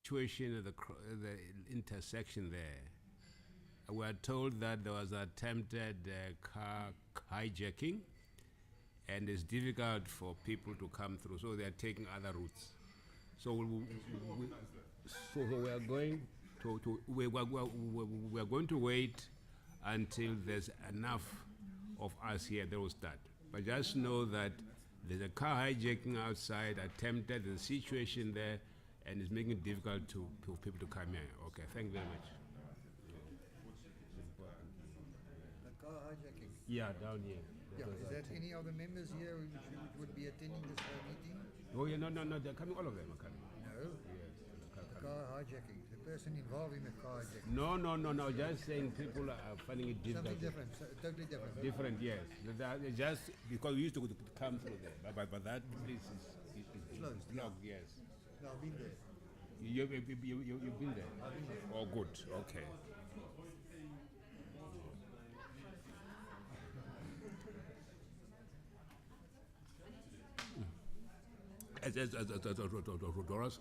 situation at the intersection there. We are told that there was attempted car hijacking, and it's difficult for people to come through, so they are taking other routes. So we are going we are going to wait until there's enough of us here that will start. But just know that there's a car hijacking outside, attempted, there's a situation there, and it's making it difficult for people to come here. Okay, thank you very much. The car hijacking. Yeah, down here. Yeah, is that any of the members here which would be attending this meeting? Oh yeah, no, they're coming. All of them are coming. No. Yes. The car hijacking. The person involved in the car hijacking. No. Just saying people are finding it difficult. Something different, totally different. Different, yes. Just because we used to come through there, but that place is Closed. blocked. Yes. No, I've been there. You've been there. I've been there. Oh, good. Okay. Doris.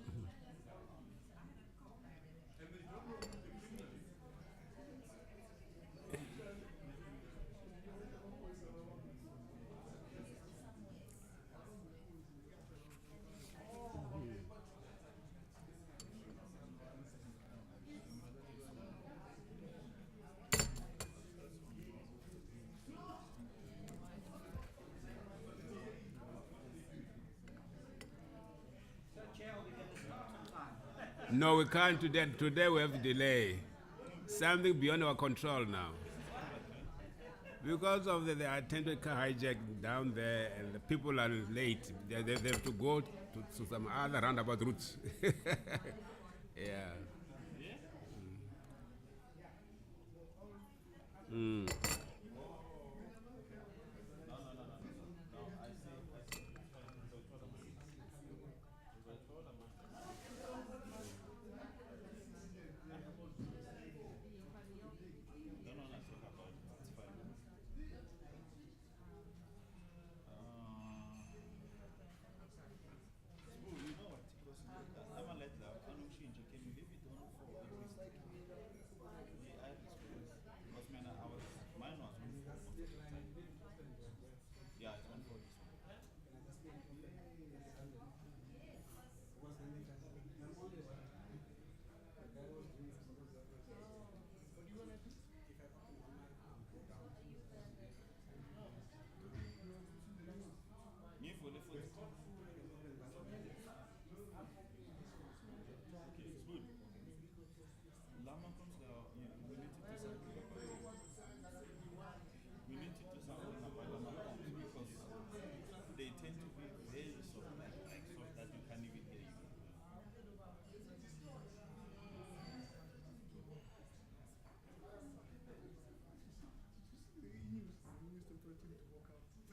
No, we can't today. Today we have to delay. Something beyond our control now. Because of the attempted car hijack down there, and the people are late, they have to go to some other roundabout routes. Yeah. Mm.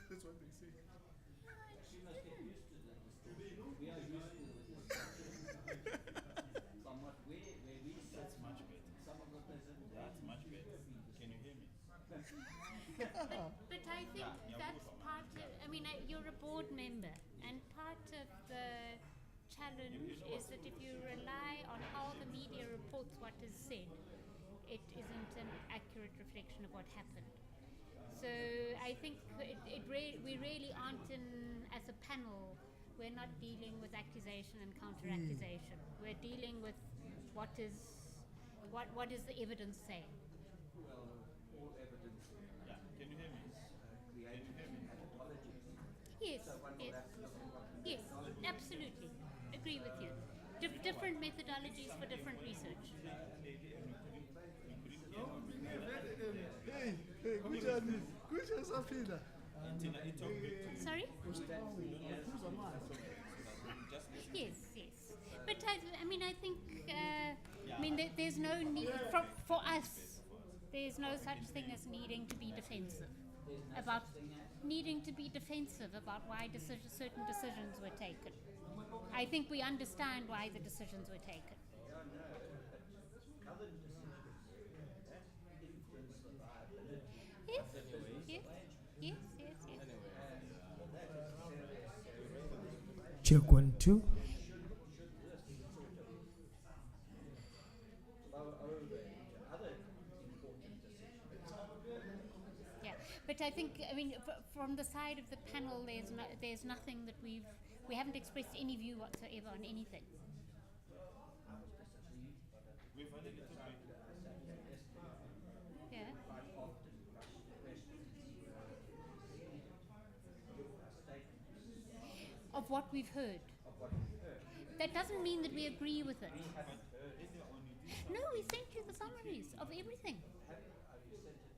That's what they say. But I think that's part of, you're a board member, and part of the challenge is that if you rely on how the media reports what is said, it isn't an accurate reflection of what happened. So I think we really aren't as a panel, we're not dealing with accusation and counter-accusation. We're dealing with what is the evidence saying. Well, all evidence Can you hear me? creating methodologies. Yes, So one will yes, have to look at what yes, absolutely. Agree with you. Different methodologies for different research. Hey, kuja saphila. Sorry? Yes. But I think, there's no need, for us, there's no such thing as needing to be defensive. About needing to be defensive about why certain decisions were taken. I think we understand why the decisions were taken. covered decisions that influence the viability. Yes. Check 1 2. to other important decisions. Yeah, but I think, I mean, from the side of the panel, there's nothing that we haven't expressed any view whatsoever on anything. I was displeased by the side that I sat there yesterday. Yeah. Quite often questions preceded statements Of what we've heard. of what we've heard. That doesn't mean that we agree with it. We haven't heard it. No, we sent you the summaries of everything. Have you? You sent it to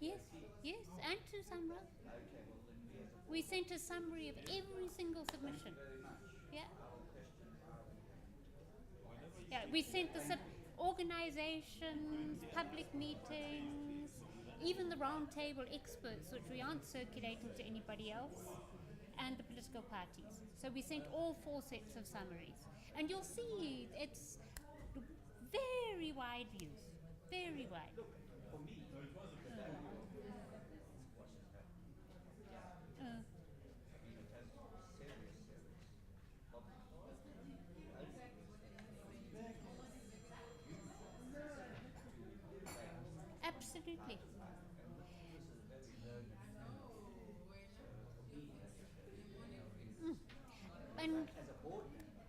Yes, yes, and to Sanral. Okay, well then we as a We sent a summary of every single submission. very much. Yeah, I will question our yeah. We sent the organizations, public meetings, even the roundtable experts, which we aren't circulating to anybody else, and the political parties. So we sent all 4 sets of summaries, and you'll see it's very wide views, very wide. for me, today, what has happened. Uh, I mean, it has serious problems. absolutely. And As a board member,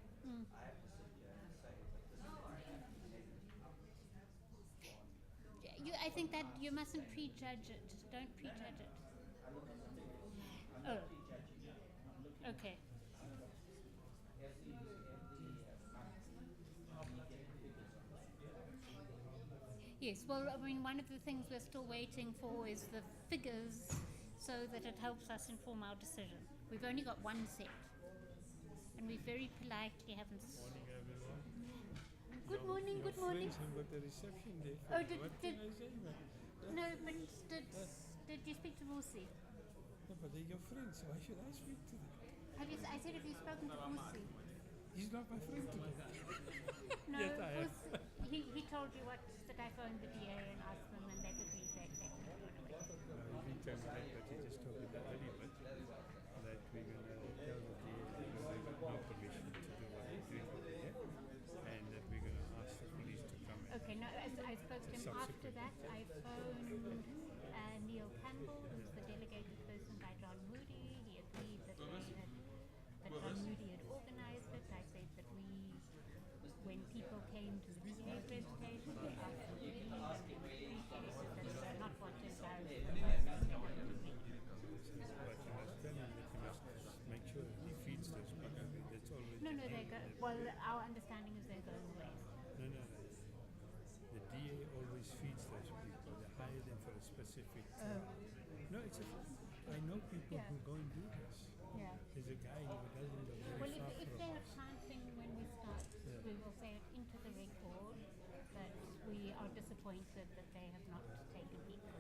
I have to sit here and say that this is I think that you mustn't prejudge it. Don't prejudge it. I look at the figures. I'm Oh, not prejudging it. I'm looking okay. every month we get figures on that. Yes, well, I mean, one of the things we're still waiting for is the figures so that it helps us inform our decision. We've only got one set, and we very politely haven't. Morning, everyone. Good morning, good morning. Friends have got a reception day. Oh, did- what did- can I say, man? No, but did you speak to Musi? No, but they're your friends. Why should I speak to them? I said, have you spoken to Musi? He's not my friend today. No, Yes, I have. he told you what, that I phoned the DA and asked them, and they agreed that they can go away. He didn't tell me that, but he just told me that earlier, but that we're going to tell the DA because they got no permission to do what they're doing over here, and that we're going to ask the police to come in. Okay, now as I spoke to him after that, I phoned Neil Campbell, who's the delegated person by John Moody. He agreed that John Moody had organized it. I said that when people came to the DA's presentation, they asked for leave and appreciated that they're not what is our But you must tell him that he must make sure that he feeds those people. That's always No, the they DA. go. Well, our understanding is they're going away. No. The DA always feeds those people. They hire them for a specific. No, it's a. I know people Yeah. who go and do this. Yeah. There's a guy who doesn't live very Well, far if from they us. are chanting when we start, we will say it into the record that we are disappointed that they have not taken people.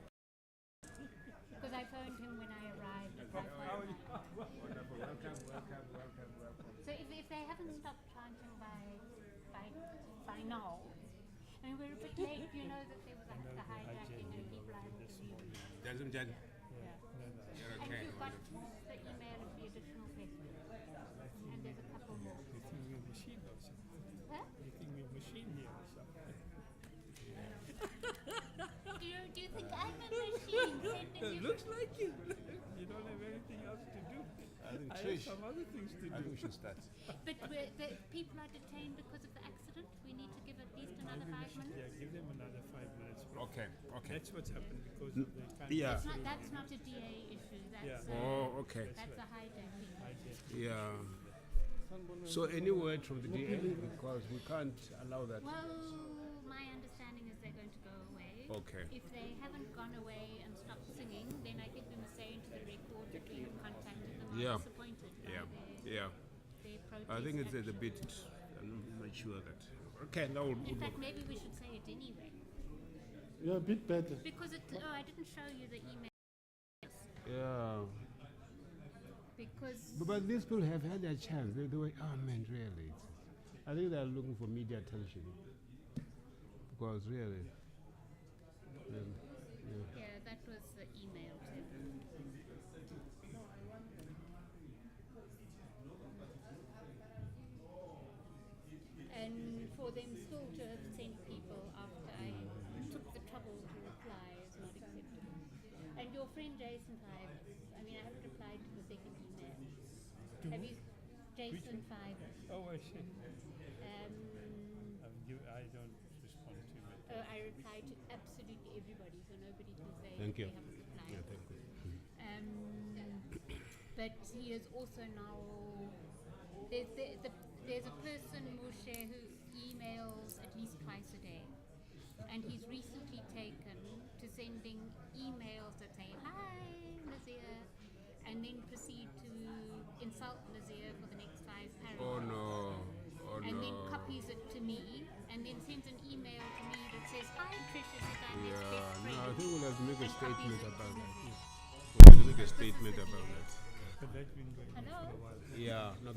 Because I phoned him when I arrived at 5:45. Wonderful. Welcome. So if they haven't stopped chanting by now, I mean, we're a bit late. You know that there was the hijacking and people are having to leave. Gentlemen, Yeah. No. you're And okay. you've got the email of the additional questions. And there's a couple more. You think we're a machine or something? Huh? You think we're a machine here or something? Do you think I'm a machine? Sending It you looks like you. You don't have anything else to do. I think I have Trish, some other things to I do. think we should start. But the people are detained because of the accident. We need to give at least another 5 minutes. Yeah, give them another 5 minutes. Okay. That's what's happened because of the kind Yeah. That's not a DA issue. That's Yeah. Oh, okay. that's a hijacking. Yeah. So any word from the DA, because we can't allow that. Well, my understanding is they're going to go away. Okay. If they haven't gone away and stopped singing, then I think we must say into the record that we have contacted them. Yeah. I'm disappointed by Yeah. their protest. I think it's a action. bit. I'm not sure that. Okay, now we'll In fact, maybe we should say it anyway. You're a bit better. Because I didn't show you the email. Yeah. Because But these people have had their chance. They were, oh man, really. I think they're looking for media attention. Because really. yeah, that was the email too. And for them still to have sent people after I and Jason Fivers. I mean, I haven't replied to the second email. To Have who? you, Jason Fivers? Oh, I see. Um, I don't respond to it. I reply to absolutely everybody, so nobody can say Thank they you. haven't replied. Yeah, thank you. But he is also now. There's a person, Moshe, who emails at least twice a day. And he's recently taken to sending emails that say, "Hi, Nazir," and then proceed to insult Nazir for the next 5 paragraphs. Oh no. Oh And no. then copies it to me, and then sends an email to me that says, "Hi, Tricia, that I'm his Yeah, best friend." no, I think we'll have to make a And copies statement it about to that. me. We'll have to make a statement about that. But that's been going on Hello? for a while. Yeah, no,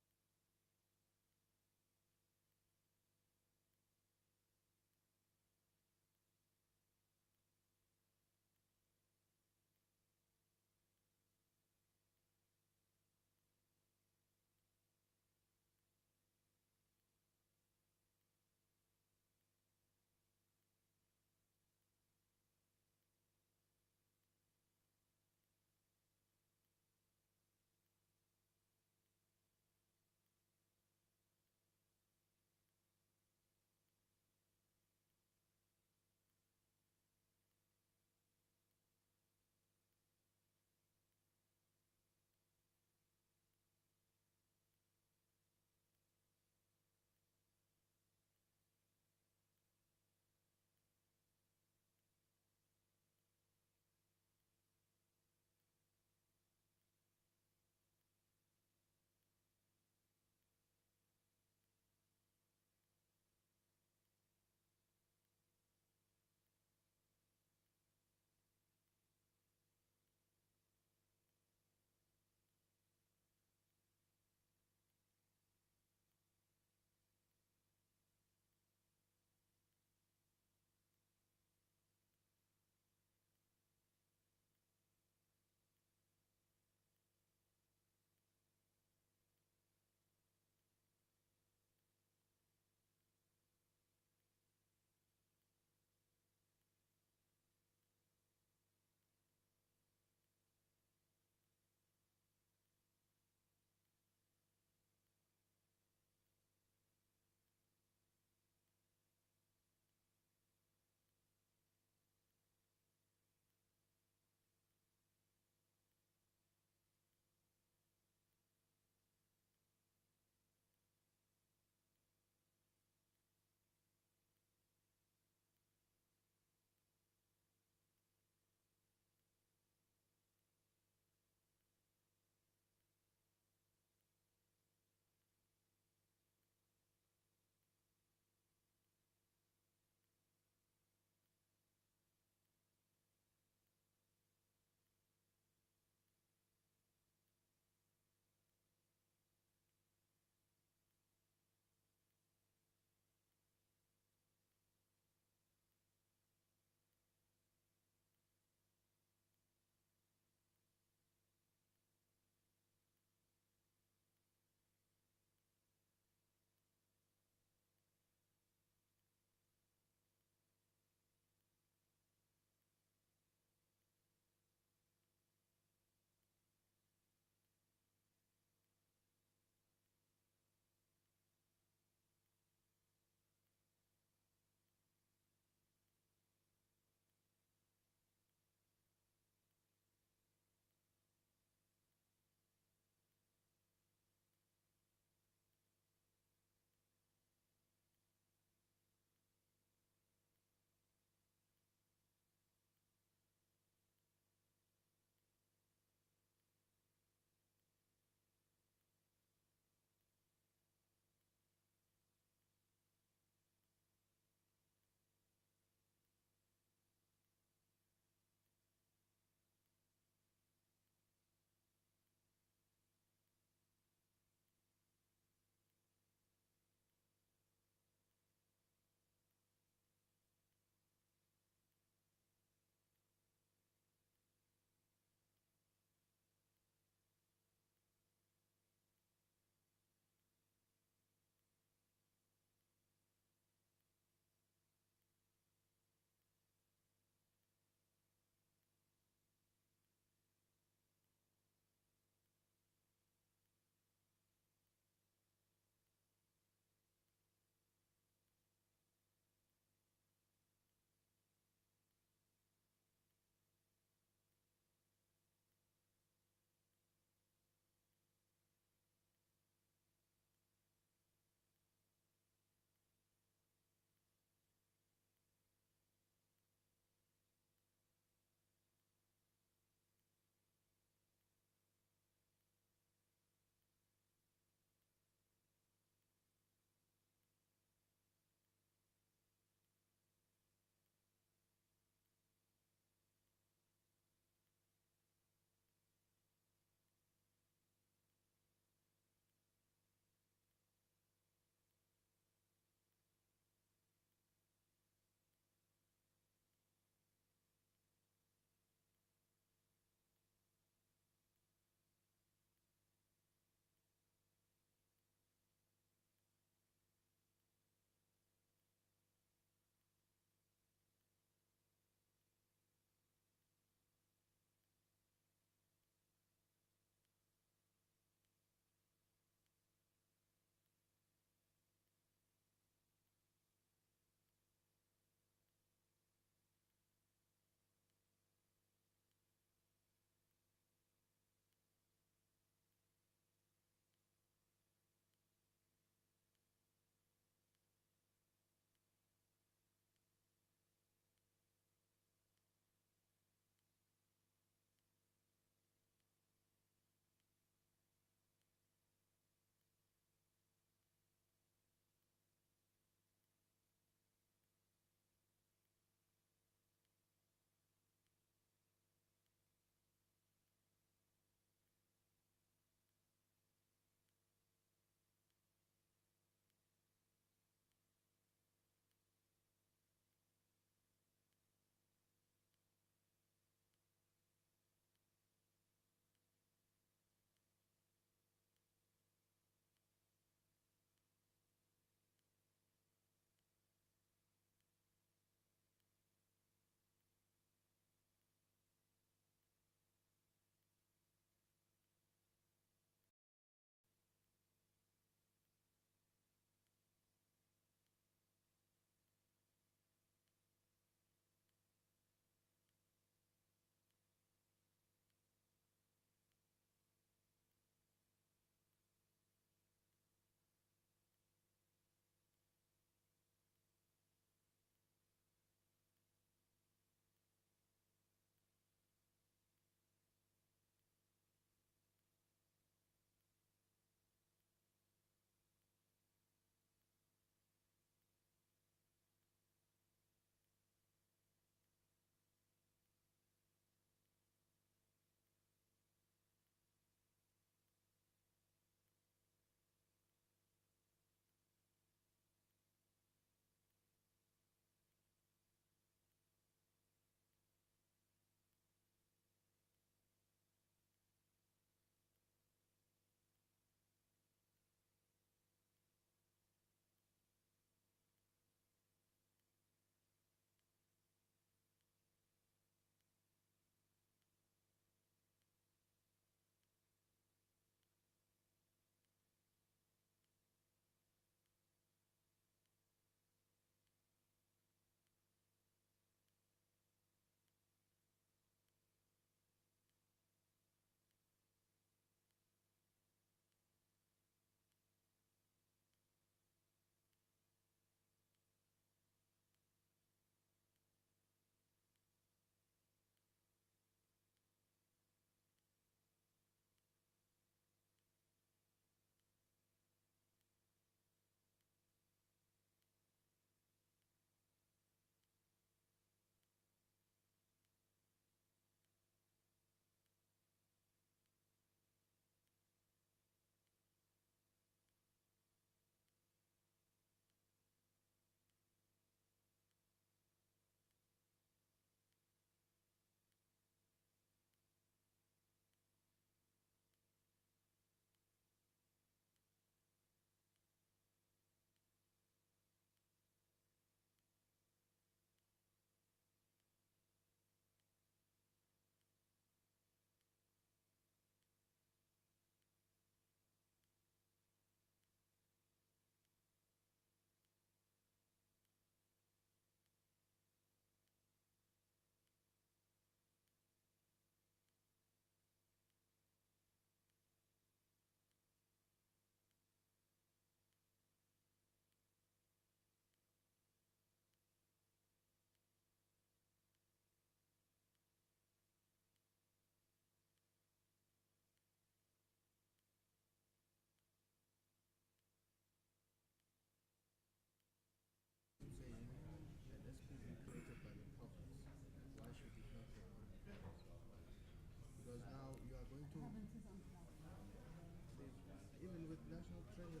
National Treasury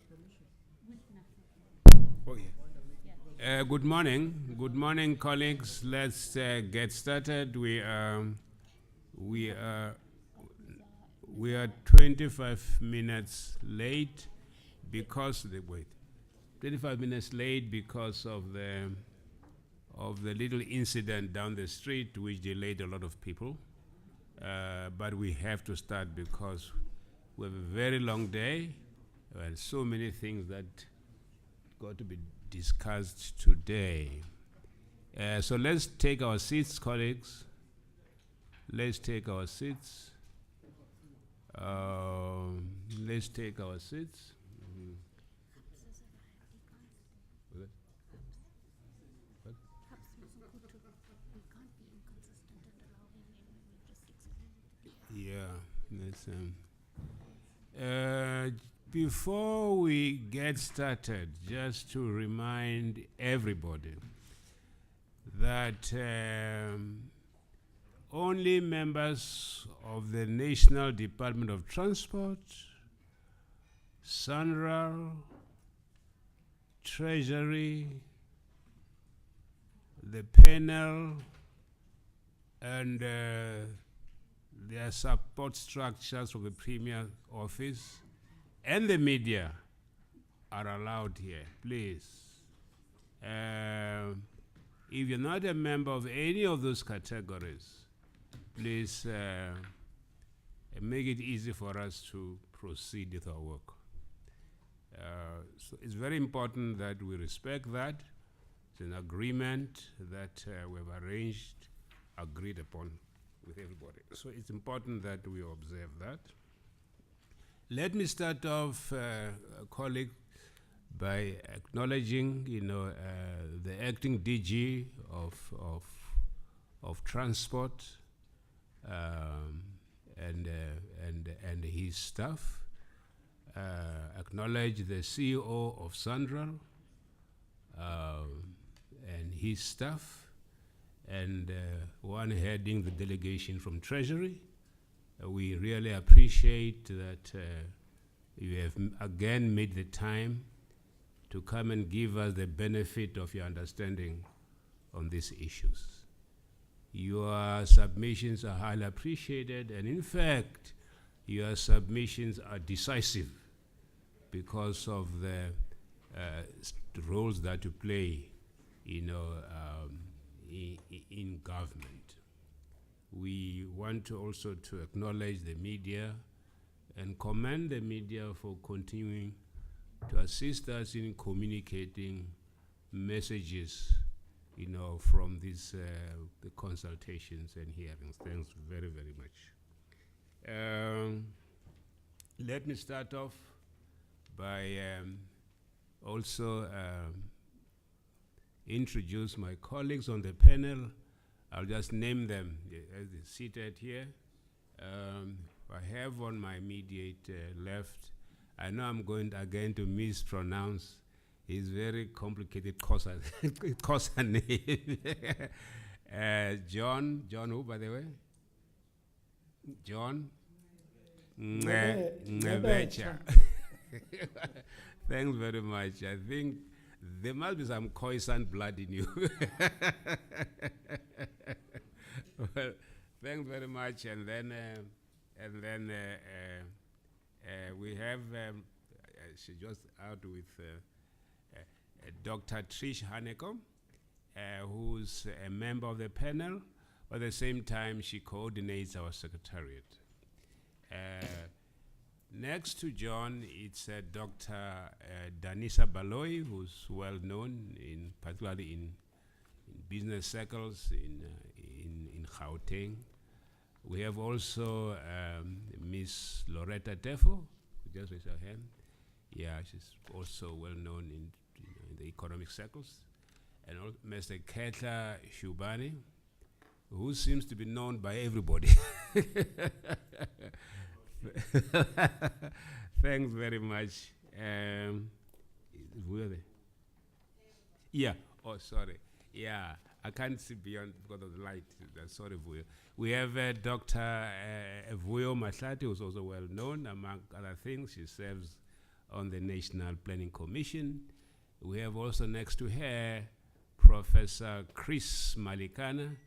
permission. With nothing. Oh, yeah. Good morning. Good morning, colleagues. Let's get started. We are 25 minutes late because 25 minutes late because of the little incident down the street which delayed a lot of people. But we have to start because we have a very long day and so many things that got to be discussed today. So let's take our seats, colleagues. Let's take our seats. Let's take our seats. Yeah, that's before we get started, just to remind everybody that only members of the National Department of Transport, Sanral, Treasury, the panel, and their support structures from the Premier Office and the media are allowed here, please. If you're not a member of any of those categories, please make it easy for us to proceed with our work. So it's very important that we respect that. It's an agreement that we've arranged, agreed upon with everybody. So it's important that we observe that. Let me start off, colleague, by acknowledging, the acting DG of transport and his staff. Acknowledge the CEO of Sanral and his staff, and one heading the delegation from Treasury. We really appreciate that you have again made the time to come and give us the benefit of your understanding on these issues. Your submissions are highly appreciated, and in fact, your submissions are decisive because of the roles that you play, in government. We want to also to acknowledge the media and commend the media for continuing to assist us in communicating messages, from these the consultations and hearings. Thanks very, very much. Let me start off by also introduce my colleagues on the panel. I'll just name them as they're seated here. I have on my immediate left, I know I'm going again to mispronounce his very complicated Xhosa name. John who, by the way? John Ngebecha. Thanks very much. I think there must be some Khoisan blood in you. Well, thanks very much. And then we have she just out with Dr. Trish Hanekom, who's a member of the panel. At the same time, she coordinates our secretariat. Next to John, it's Dr. Danisa Baloy, who's well known, particularly in business circles in Gauteng. We have also Miss Loretta Tefo, who just raised her hand. Yeah, she's also well known in the economic circles. And Mr. Ketla Shubani, who seems to be known by everybody. Thanks very much. Who are they? Yeah. Oh, sorry. Yeah, I can't see beyond because of the light. Sorry, Vuyo. We have Dr. Vuyo Mahlati, who's also well known, among other things. She serves on the National Planning Commission. We have also next to her Professor Chris Malikana,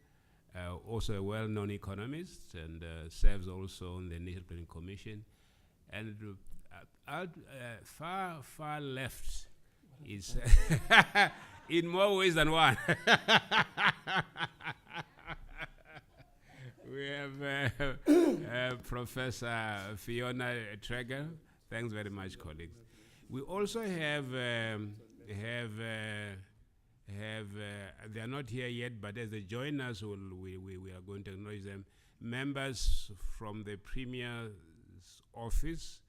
also a well-known economist, and serves also on the National Planning Commission. And far left is in more ways than one. We have Professor Fiona Treger. Thanks very much, colleagues. We also have they are not here yet, but as they join us, we are going to acknowledge them. Members from the Premier's office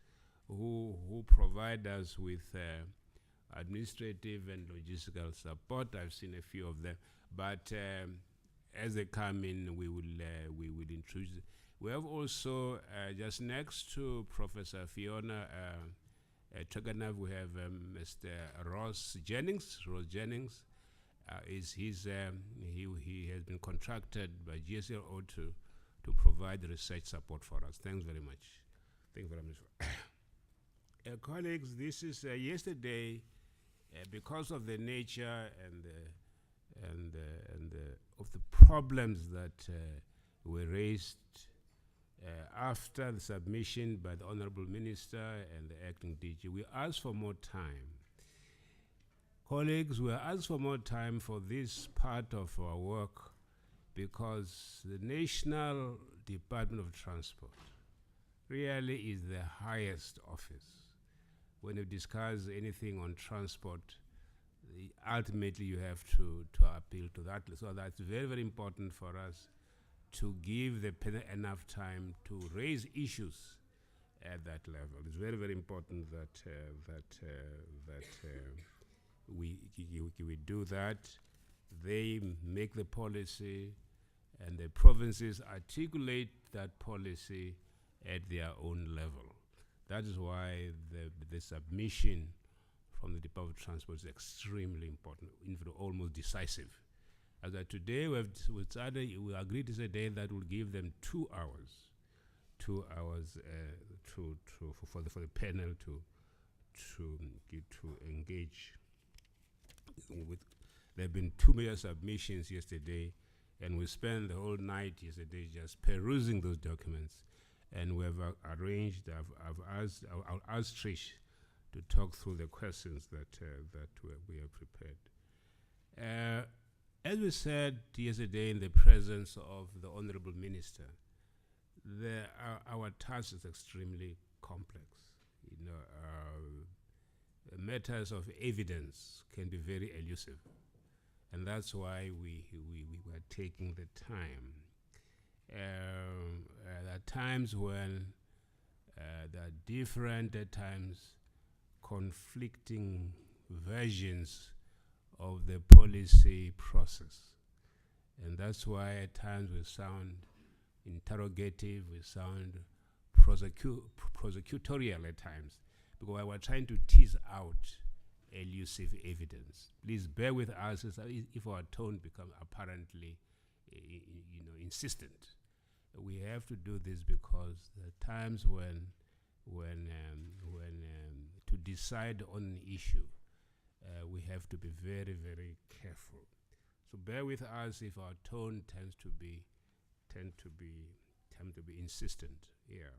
who provide us with administrative and logistical support. I've seen a few of them, but as they come in, we will introduce them. We have also just next to Professor Fiona Tregernev, we have Mr. Ross Jennings. Ross Jennings he has been contracted by GSLO to provide research support for us. Thanks very much. Thank you very much. Colleagues, this is yesterday, because of the nature and of the problems that were raised after the submission by the Honorable Minister and the Acting DG, we asked for more time. Colleagues, we asked for more time for this part of our work because the National Department of Transport really is the highest office. When you discuss anything on transport, ultimately you have to appeal to that. So that's very, very important for us to give the panel enough time to raise issues at that level. It's very, very important that we do that. They make the policy, and the provinces articulate that policy at their own level. That is why the submission from the Department of Transport is extremely important, in fact, almost decisive. As of today, we agreed to say that will give them 2 hours, for the panel to engage with. There have been 2 major submissions yesterday, and we spent the whole night yesterday just perusing those documents. And we have arranged. I'll ask Trish to talk through the questions that we have prepared. As we said yesterday in the presence of the Honorable Minister, our task is extremely complex. Matters of evidence can be very elusive, and that's why we were taking the time. There are times when there are different, at times, conflicting versions of the policy process. And that's why at times we sound interrogative, we sound prosecutorial at times, because we're trying to tease out elusive evidence. Please bear with us if our tone becomes apparently insistent. We have to do this because there are times when to decide on an issue, we have to be very, very careful. So bear with us if our tone tend to be insistent here.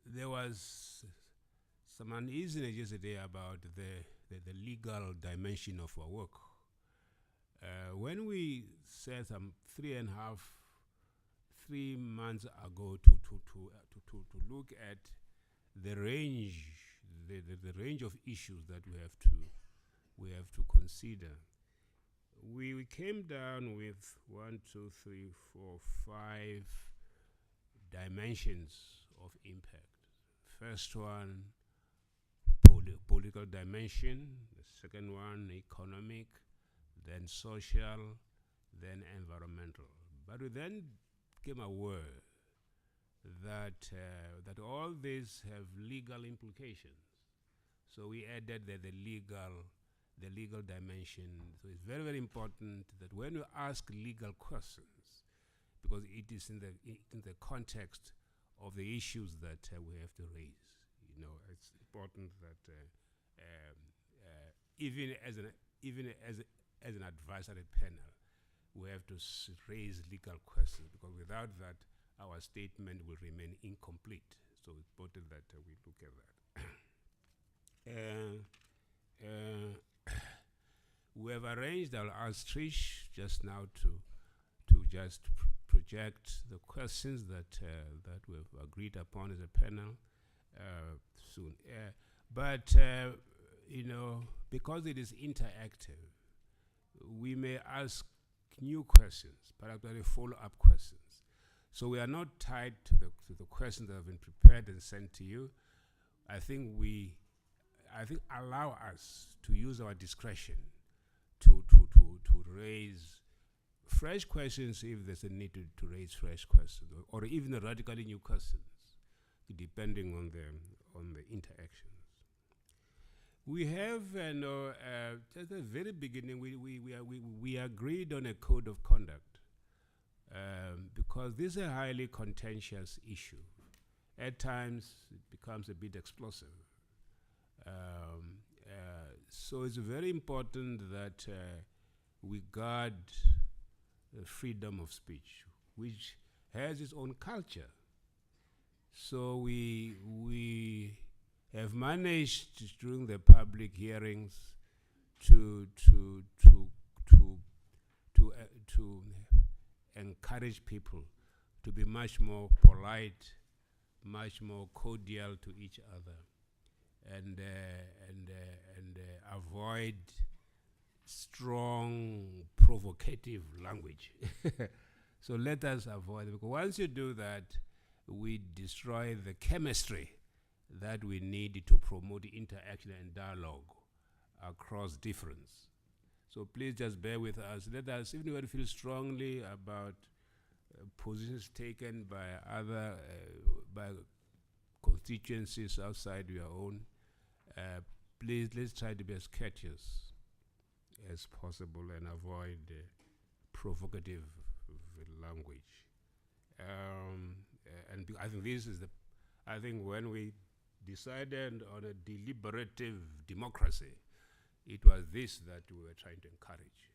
There was some uneasiness yesterday about the legal dimension of our work. When we said some 3 months ago to look at the range of issues that we have to consider, we came down with 1, 2, 3, 4, 5 dimensions of impact. First one, political dimension. The second one, economic. Then social, then environmental. But we then became aware that all these have legal implications. So we added the legal dimension. So it's very, very important that when you ask legal questions, because it is in the context of the issues that we have to raise. You know, it's important that even as an advisory panel, we have to raise legal questions, because without that, our statement will remain incomplete. So it's important that we look at that. We have arranged, I'll ask Trish just now to just project the questions that we've agreed upon as a panel soon. But you know, because it is interactive, we may ask new questions, perhaps follow-up questions. So we are not tied to the questions that have been prepared and sent to you. I think allow us to use our discretion to raise fresh questions if there's a need to raise fresh questions, or even radically new questions, depending on the interactions. We have, at the very beginning, we agreed on a code of conduct, because this is a highly contentious issue. At times, it becomes a bit explosive. So it's very important that we guard the freedom of speech, which has its own culture. So we have managed during the public hearings to encourage people to be much more polite, much more cordial to each other, and avoid strong, provocative language. So let us avoid it, because once you do that, we destroy the chemistry that we need to promote interaction and dialogue across difference. So please just bear with us. Let us, if anyone feels strongly about positions taken by other by constituencies outside your own, please let's try to be as courteous as possible and avoid provocative language. I think this is I think when we decided on a deliberative democracy, it was this that we were trying to encourage,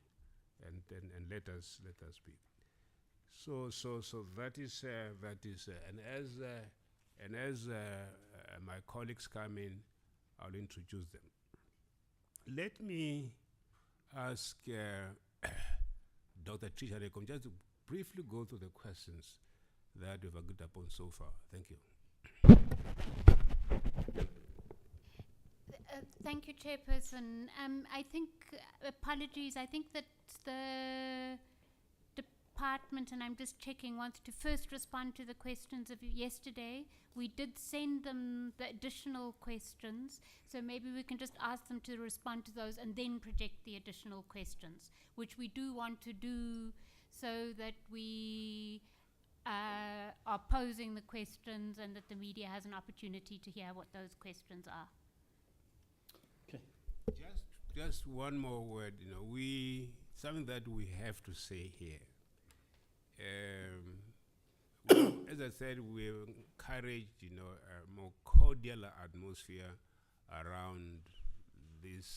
and let us speak. So that is and as my colleagues come in, I'll introduce them. Let me ask Dr. Trisha Rekom just to briefly go through the questions that we've agreed upon so far. Thank you. Thank you, Chairperson. I think, apologies, I think that the department, and I'm just checking, wants to first respond to the questions of yesterday. We did send them the additional questions, so maybe we can just ask them to respond to those and then project the additional questions, which we do want to do so that we are posing the questions and that the media has an opportunity to hear what those questions are. Okay. Just one more word, something that we have to say here. As I said, we encourage, a more cordial atmosphere around these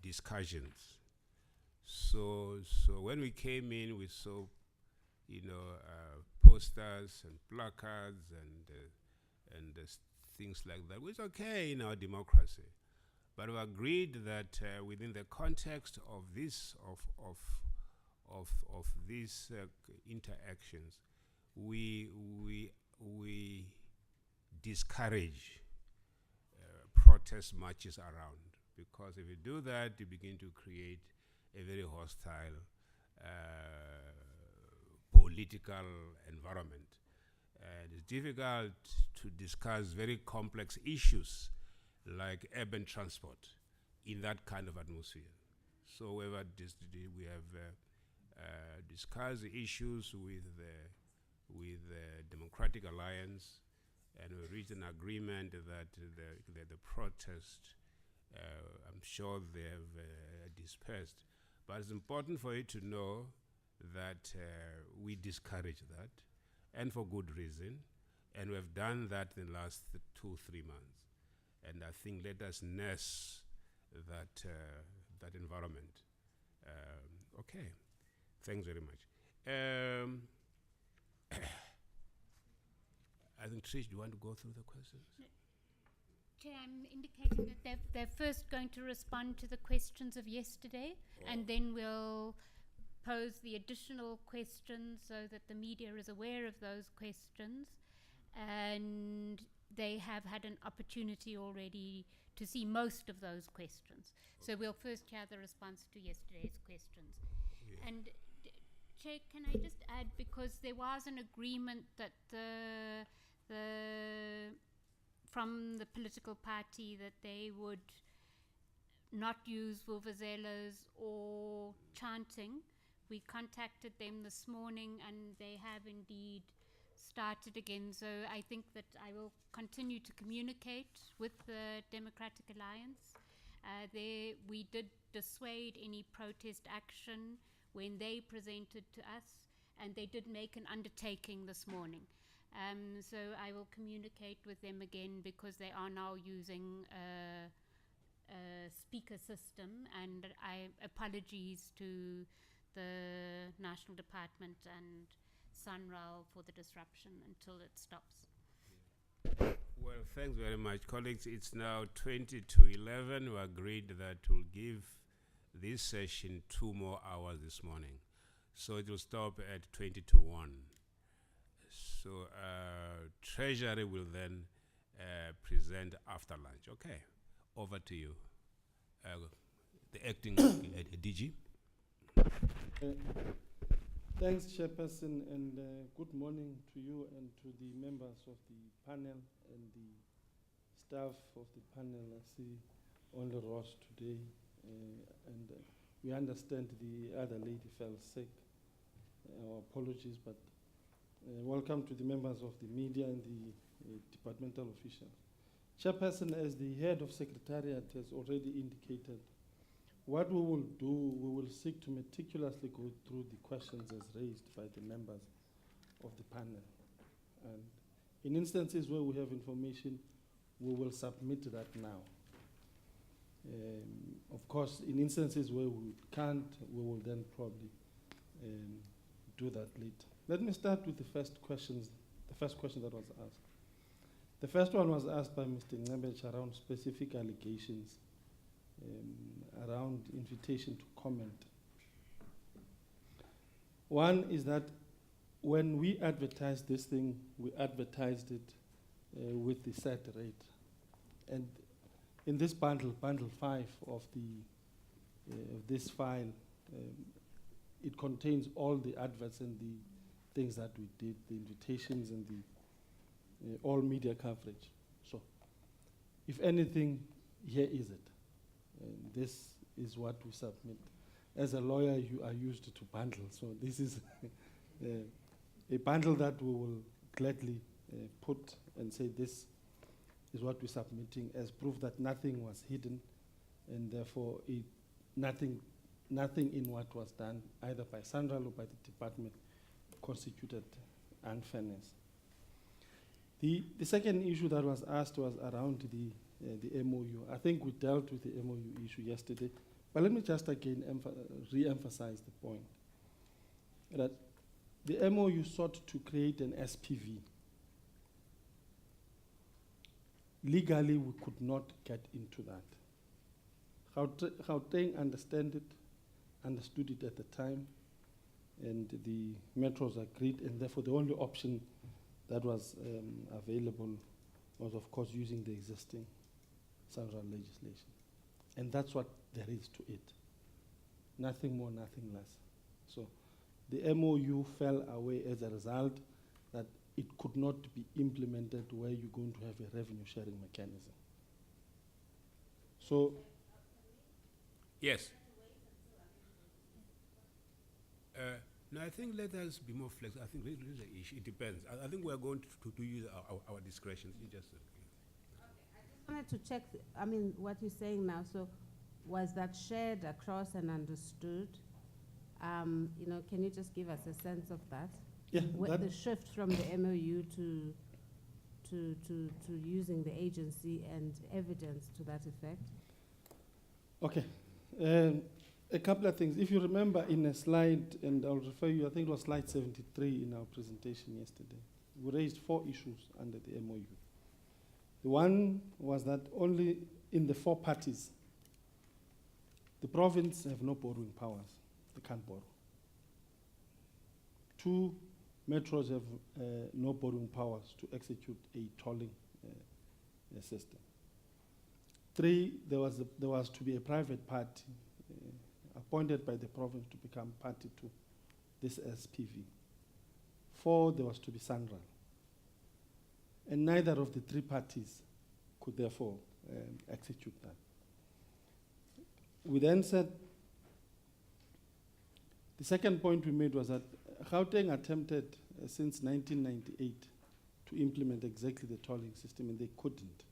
discussions. So when we came in, we saw, posters and placards and things like that. It's okay in our democracy, but we agreed that within the context of these interactions, we discourage protest marches around, because if you do that, you begin to create a very hostile political environment. And it's difficult to discuss very complex issues like urban transport in that kind of atmosphere. So we have discussed the issues with the Democratic Alliance, and we reached an agreement that the protest, I'm sure they have dispersed. But it's important for you to know that we discourage that, and for good reason, And we've done that in the last 2-3 months. And I think let us nurse that environment. Okay, thanks very much. I think Trish, do you want to go through the questions? Chair, I'm indicating that they're first going to respond to the questions of yesterday, and then we'll pose the additional questions so that the media is aware of those questions, and they have had an opportunity already to see most of those questions. So we'll first hear the response to yesterday's questions. Yeah. And Chair, can I just add, because there was an agreement that from the political party that they would not use vuvuzelas or chanting. We contacted them this morning and they have indeed started again. So I think that I will continue to communicate with the Democratic Alliance. We did dissuade any protest action when they presented to us, and they did make an undertaking this morning. So I will communicate with them again, because they are now using a speaker system, and apologies to the National Department and Sanral for the disruption until it stops. Well, thanks very much, colleagues. It's now 20 to 11. We agreed that we'll give this session 2 more hours this morning. So it will stop at 20 to 1. So Treasury will then present after lunch. Okay, over to you. The acting DG. Thanks, Chairperson, and good morning to you and to the members of the panel and the staff of the panel. I see only Ross today, and we understand the other lady fell sick. Our apologies, but welcome to the members of the media and the departmental officials. Chairperson, as the head of Secretariat has already indicated, what we will do, we will seek to meticulously go through the questions as raised by the members of the panel. And in instances where we have information, we will submit that now. Of course, in instances where we can't, we will then probably do that later. Let me start with the first question that was asked. The first one was asked by Mr. Ngabech around specific allegations around invitation to comment. One is that when we advertised this thing, we advertised it with the set rate. And in this bundle 5 of this file, it contains all the adverts and the things that we did, the invitations and the all media coverage. So, if anything, here is it. This is what we submit. As a lawyer, you are used to bundles, so this is a bundle that we will gladly put and say this is what we're submitting as proof that nothing was hidden, and therefore nothing in what was done either by Sanral or by the department constituted unfairness. The second issue that was asked was around the MOU. I think we dealt with the MOU issue yesterday, but let me just again re-emphasize the point that the MOU sought to create an SPV. Legally, we could not get into that. Gauteng understood it at the time, and the metros agreed, and therefore the only option that was available was, of course, using the existing Sanral legislation. And that's what there is to it. Nothing more, nothing less. So the MOU fell away as a result that it could not be implemented where you're going to have a revenue sharing mechanism. So, yes. No, I think let us be more flexible. I think this is the issue. It depends. I think we are going to use our discretion. You just I wanted to check, what you're saying now, so was that shared across and understood? Can you just give us a sense of that? yeah, The shift from the MOU to to using the agency and evidence to that effect? Okay. A couple of things. If you remember in a slide, and I'll refer you, I think it was slide 73 in our presentation yesterday, we raised 4 issues under the MOU. The one was that only in the 4 parties, the province have no borrowing powers. They can't borrow. 2, metros have no borrowing powers to execute a tolling system. 3, there was to be a private party appointed by the province to become party to this SPV. 4, there was to be Sanral. And neither of the 3 parties could therefore execute that. We then said, the second point we made was that Gauteng attempted since 1998 to implement exactly the tolling system, and they couldn't.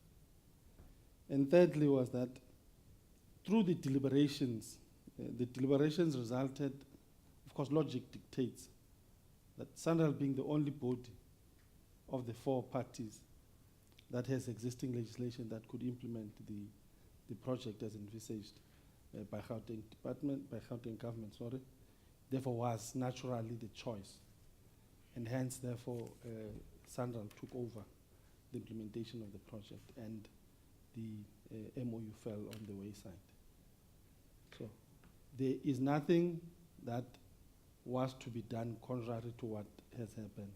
And thirdly was that through the deliberations resulted, of course, logic dictates that Sanral, being the only body of the 4 parties that has existing legislation that could implement the project as envisaged by Gauteng government, therefore was naturally the choice. And hence, therefore, Sanral took over the implementation of the project, and the MOU fell on the wayside. So there is nothing that was to be done contrary to what has happened.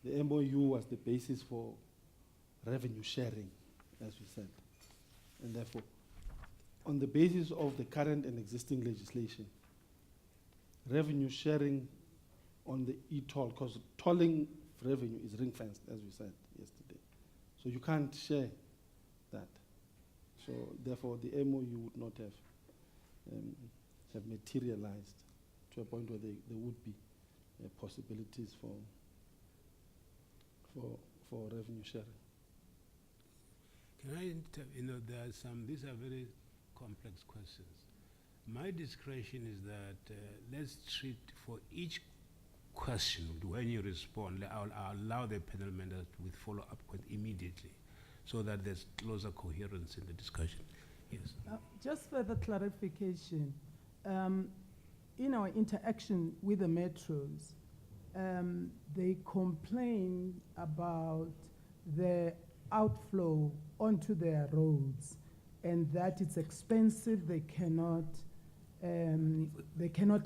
The MOU was the basis for revenue sharing, as we said. And therefore, on the basis of the current and existing legislation, revenue sharing on the e-toll, because tolling revenue is ring-fenced, as we said yesterday. So you can't share that. So therefore, the MOU would not have materialized to a point where there would be possibilities for revenue sharing. Can I, there are these are very complex questions. My discretion is that let's treat for each question, when you respond, I'll allow the panel members with follow-up immediately, so that there's closer coherence in the discussion. Yes. Just further clarification, in our interaction with the metros, they complain about the outflow onto their roads, and that it's expensive, they cannot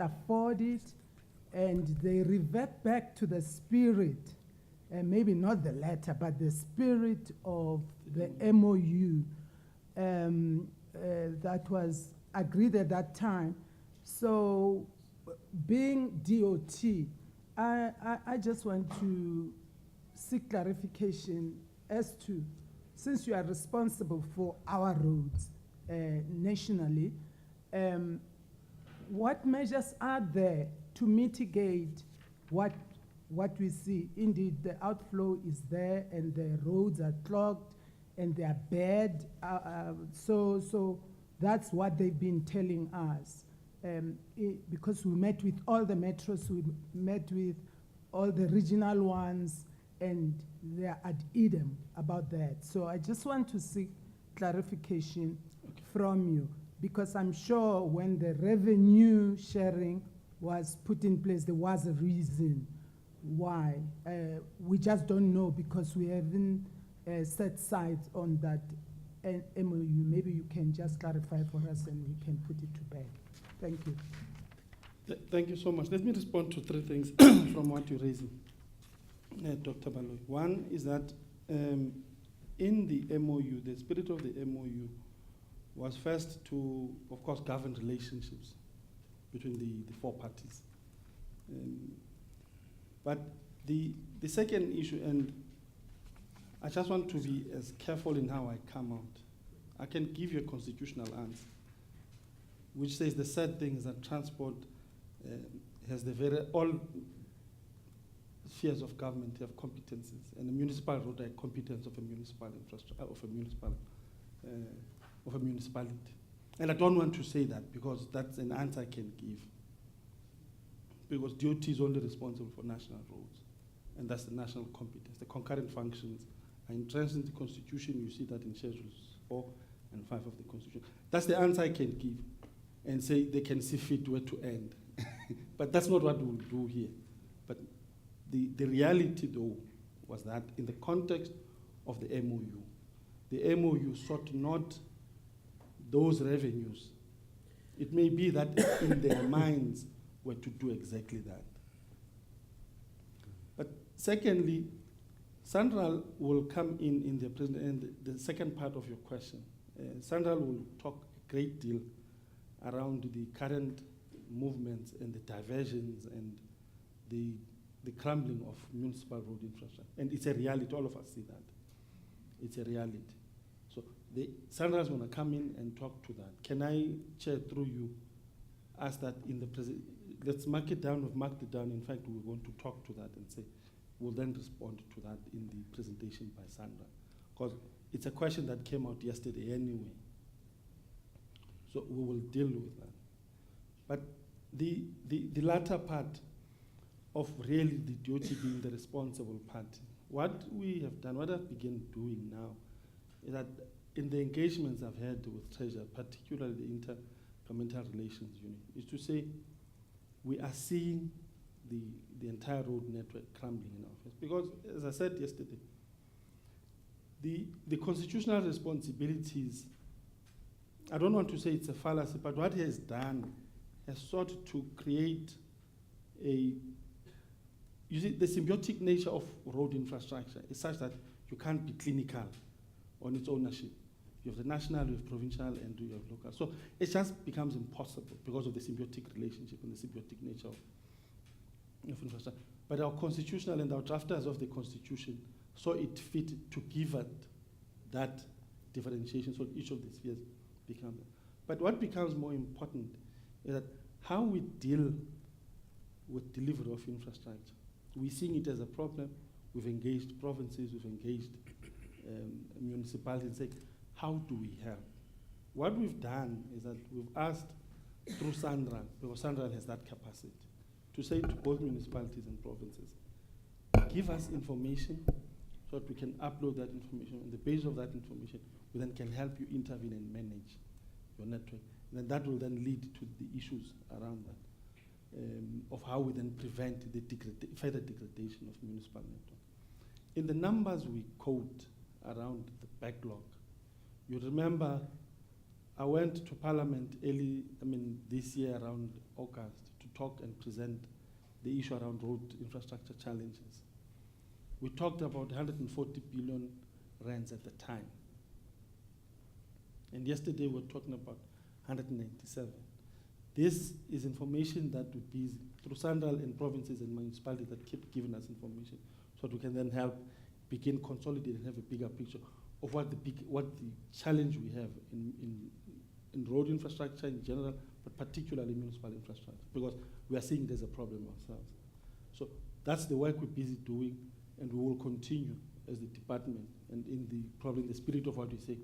afford it, and they revert back to the spirit, maybe not the letter, but the spirit of the MOU that was agreed at that time. So being DOT, I just want to seek clarification as to, since you are responsible for our roads nationally, what measures are there to mitigate what we see? Indeed, the outflow is there and the roads are clogged and they are bad. So that's what they've been telling us. Because we met with all the metros, we met with all the regional ones, and they are ad idem about that. So I just want to seek clarification from you, because I'm sure when the revenue sharing was put in place, there was a reason why. We just don't know because we haven't set sides on that MOU. Maybe you can just clarify for us and we can put it to bed. Thank you. Thank you so much. Let me respond to 3 things from what you're raising, Dr. Baloy. One is that in the MOU, the spirit of the MOU was first to, of course, govern relationships between the 4 parties. But the second issue, and I just want to be as careful in how I come out. I can give you a constitutional answer, which says the sad thing is that transport has all spheres of government have competencies, and the municipal road are competence of a municipal infrastructure, of a municipality. And I don't want to say that because that's an answer I can give. Because DOT is only responsible for national roads, and that's the national competence. The concurrent functions are entrenched in the Constitution. You see that in Schedules 4 and 5 of the Constitution. That's the answer I can give, and say they can see fit where to end. But that's not what we'll do here. But the reality, though, was that in the context of the MOU sought not those revenues. It may be that in their minds were to do exactly that. But secondly, Sanral will come in the present, and the second part of your question. Sanral will talk a great deal around the current movements and the diversions and the crumbling of municipal road infrastructure. And it's a reality, all of us see that. It's a reality. So Sandra's going to come in and talk to that. Can I, Chair, through you, ask that in the let's mark it down, we've marked it down. In fact, we're going to talk to that and say, we'll then respond to that in the presentation by Sandra. Because it's a question that came out yesterday anyway. So we will deal with that. But the latter part of really the duty being the responsible party, what we have done, what I've begun doing now, is that in the engagements I've had with Treasury, particularly the Intergovernmental Relations Unit, is to say we are seeing the entire road network crumbling in our face. Because, as I said yesterday, the constitutional responsibilities, I don't want to say it's a fallacy, but what he has done has sought to create you see, the symbiotic nature of road infrastructure is such that you can't be clinical on its ownership. You have the national, you have provincial, and you have local. So it just becomes impossible because of the symbiotic relationship and the symbiotic nature of infrastructure. But our constitutional and our drafters of the Constitution saw it fit to give it that differentiation, so each of the spheres becomes. But what becomes more important is that how we deal with delivery of infrastructure. We're seeing it as a problem. We've engaged provinces, we've engaged municipalities, saying, how do we help? What we've done is that we've asked through Sanral, because Sanral has that capacity, to say to both municipalities and provinces, give us information so that we can upload that information. On the basis of that information, we then can help you intervene and manage your network. And then that will then lead to the issues around that. Of how we then prevent the further degradation of municipal network. In the numbers we quote around the backlog, you remember I went to Parliament this year around August to talk and present the issue around road infrastructure challenges. We talked about 140 billion rands at the time. And yesterday we were talking about 197. This is information that would be through Sanral and provinces and municipalities that keep giving us information so that we can then help begin consolidating and have a bigger picture of what the challenge we have in road infrastructure in general, but particularly municipal infrastructure, because we are seeing there's a problem ourselves. So that's the work we're busy doing, and we will continue as the department, and probably in the spirit of what we say,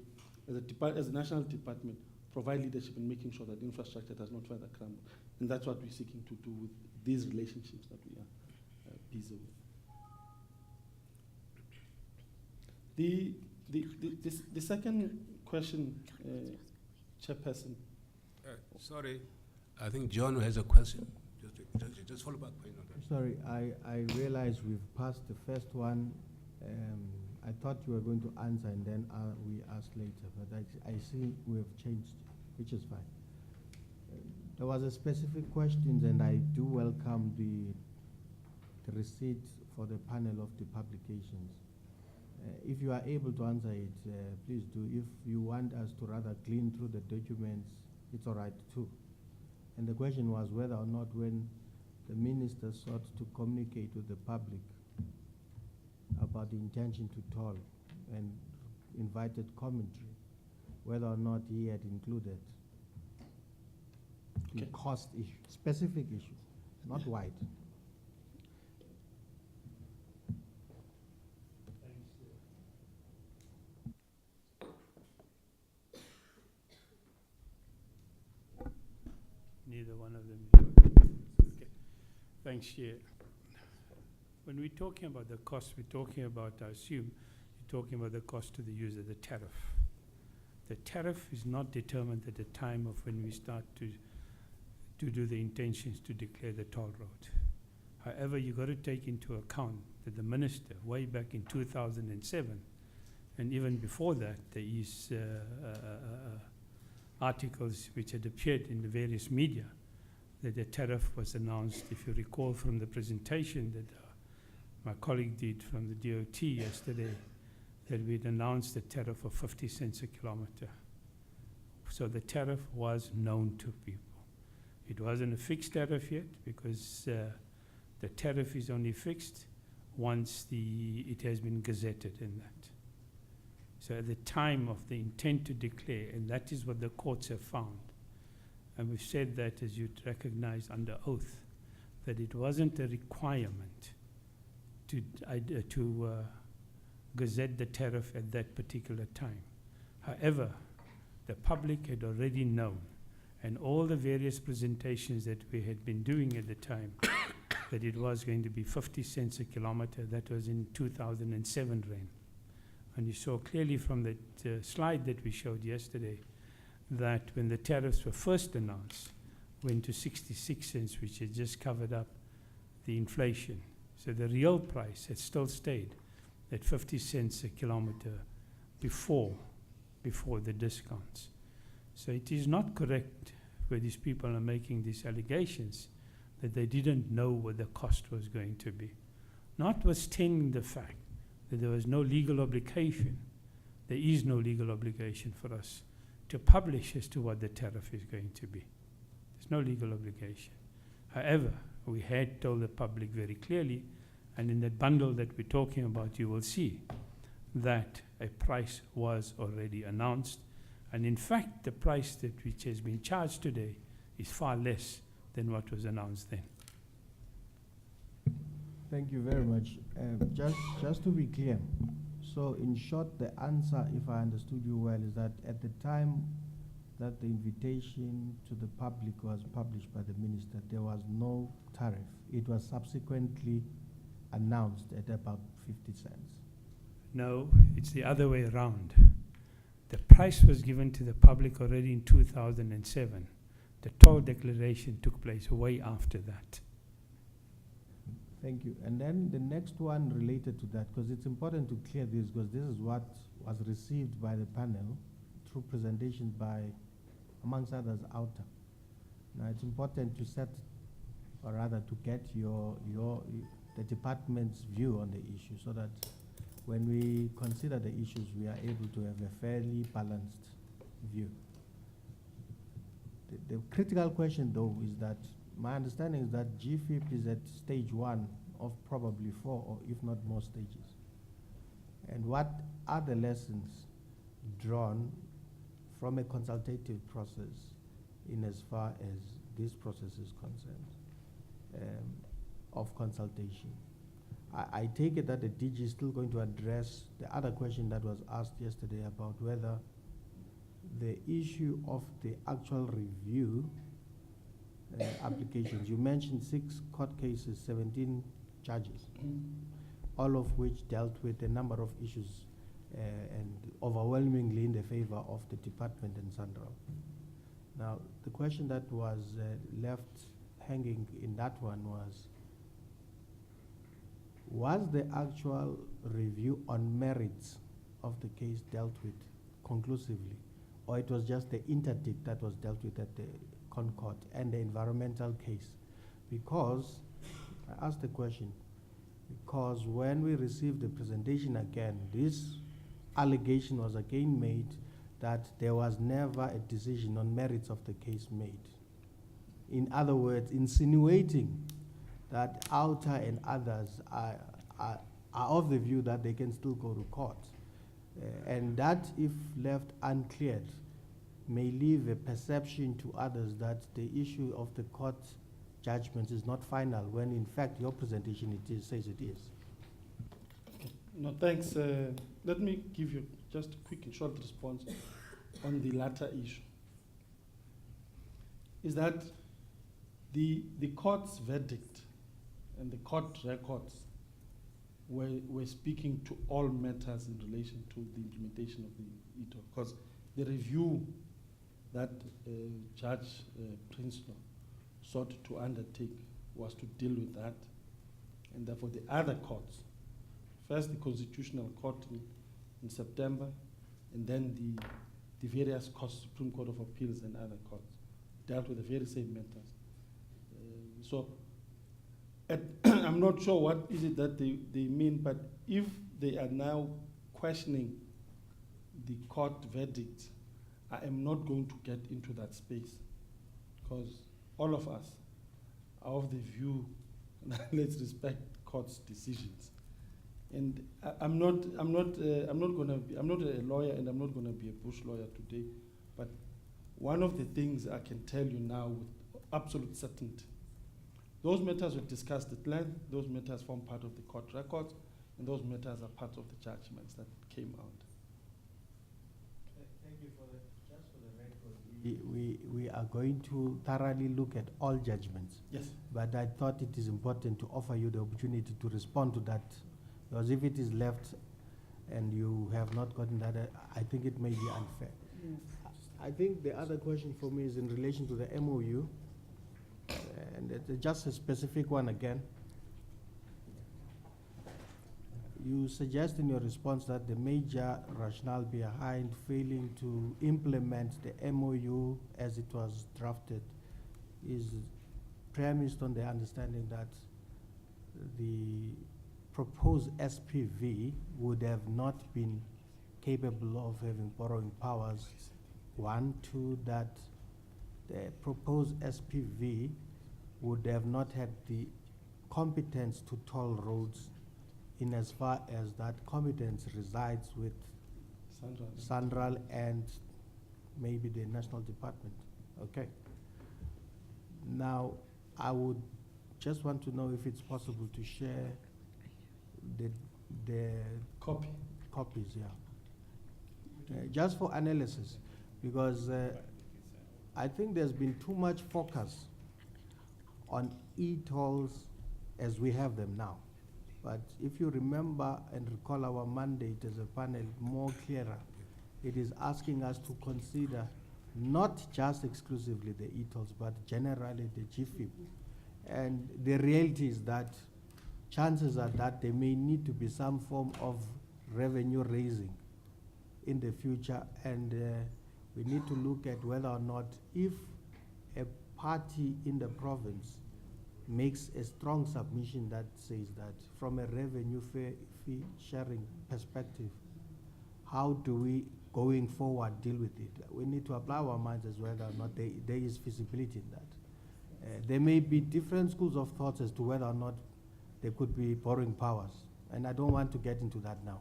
as a national department, provide leadership in making sure that infrastructure does not further crumble. And that's what we're seeking to do with these relationships that we are busy with. The second question, Chairperson. Sorry, I think John has a question. Just follow back. Sorry, I realize we've passed the first one. I thought you were going to answer and then we ask later, but I see we have changed, which is fine. There was a specific question, and I do welcome the receipt for the panel of the publications. If you are able to answer it, please do. If you want us to rather clean through the documents, it's all right too. And the question was whether or not when the minister sought to communicate with the public about the intention to toll and invited commentary, whether or not he had included the cost issue, specific issue, not wide. Neither one of them is working. Okay. Thanks, Chair. When we're talking about the cost, we're talking about, I assume, you're talking about the cost to the user, the tariff. The tariff is not determined at the time of when we start to do the intentions to declare the toll road. However, you've got to take into account that the minister, way back in 2007, and even before that, there is articles which had appeared in the various media that the tariff was announced, if you recall from the presentation that my colleague did from the DOT yesterday, that we'd announced a tariff of 50 cents a kilometre. So the tariff was known to people. It wasn't a fixed tariff yet, because the tariff is only fixed once it has been gazetted in that. So at the time of the intent to declare, and that is what the courts have found, and we've said that, as you'd recognize under oath, that it wasn't a requirement to gazette the tariff at that particular time. However, the public had already known, and all the various presentations that we had been doing at the time, that it was going to be 50 cents a kilometre. That was in 2007 rand. And you saw clearly from that slide that we showed yesterday that when the tariffs were first announced, went to 66 cents, which had just covered up the inflation. So the real price had still stayed at 50 cents a kilometre before the discounts. So it is not correct where these people are making these allegations that they didn't know what the cost was going to be. Notwithstanding the fact that there was no legal obligation, there is no legal obligation for us to publish as to what the tariff is going to be. There's no legal obligation. However, we had told the public very clearly, and in that bundle that we're talking about, you will see that a price was already announced. And in fact, the price which has been charged today is far less than what was announced then. Thank you very much. Just to be clear, so in short, the answer, if I understood you well, is that at the time that the invitation to the public was published by the minister, there was no tariff. It was subsequently announced at about 50 cents. No, it's the other way around. The price was given to the public already in 2007. The toll declaration took place way after that. Thank you. And then the next one related to that, because it's important to clear this, because this is what was received by the panel through presentations by, amongst others, Outer. Now it's important to set, or rather to get the department's view on the issue, so that when we consider the issues, we are able to have a fairly balanced view. The critical question, though, is that my understanding is that GFIP is at stage 1 of probably 4 or if not more stages. And what are the lessons drawn from a consultative process in as far as this process is concerned, of consultation? I take it that the DG is still going to address the other question that was asked yesterday about whether the issue of the actual review applications. You mentioned 6 court cases, 17 charges, all of which dealt with a number of issues and overwhelmingly in the favor of the department and Sanral. Now, the question that was left hanging in that one was the actual review on merits of the case dealt with conclusively, or it was just the interdict that was dealt with at the Concord and the environmental case? Because, I asked the question, because when we received the presentation again, this allegation was again made that there was never a decision on merits of the case made. In other words, insinuating that Outer and others are of the view that they can still go to court. And that, if left uncleared, may leave a perception to others that the issue of the court judgment is not final, when in fact your presentation says it is. No, thanks. Let me give you just a quick and short response on the latter issue. Is that the court's verdict and the court records we're speaking to all matters in relation to the implementation of the ETO, because the review that Judge Prinsloo sought to undertake was to deal with that, and therefore the other courts, first the Constitutional Court in September, and then the various courts, Supreme Court of Appeals and other courts, dealt with the very same matters. I'm not sure what is it that they mean, but if they are now questioning the court verdict, I am not going to get into that space, because all of us are of the view that let's respect court's decisions. And I'm not a lawyer, and I'm not going to be a bush lawyer today, but one of the things I can tell you now with absolute certainty, those matters were discussed at length, those matters form part of the court records, and those matters are part of the judgments that came out. Thank you for that. Just for the record, we are going to thoroughly look at all judgments. Yes. But I thought it is important to offer you the opportunity to respond to that, because if it is left and you have not gotten that, I think it may be unfair. Yes. I think the other question for me is in relation to the MOU, and it's just a specific one again. You suggest in your response that the major rationale behind failing to implement the MOU as it was drafted is premised on the understanding that the proposed SPV would have not been capable of having borrowing powers. One, two, that the proposed SPV would have not had the competence to toll roads, in as far as that competence resides with Sanral and maybe the National Department. Okay. Now, I would just want to know if it's possible to share the copies, yeah. Just for analysis, because I think there's been too much focus on e-tolls as we have them now. But if you remember and recall our mandate as a panel more clearer, it is asking us to consider not just exclusively the e-tolls, but generally the GFIP. And the reality is that chances are that there may need to be some form of revenue raising in the future, and we need to look at whether or not, if a party in the province makes a strong submission that says that from a revenue fee sharing perspective, how do we going forward deal with it? We need to apply our minds as whether or not there is feasibility in that. There may be different schools of thoughts as to whether or not there could be borrowing powers, and I don't want to get into that now.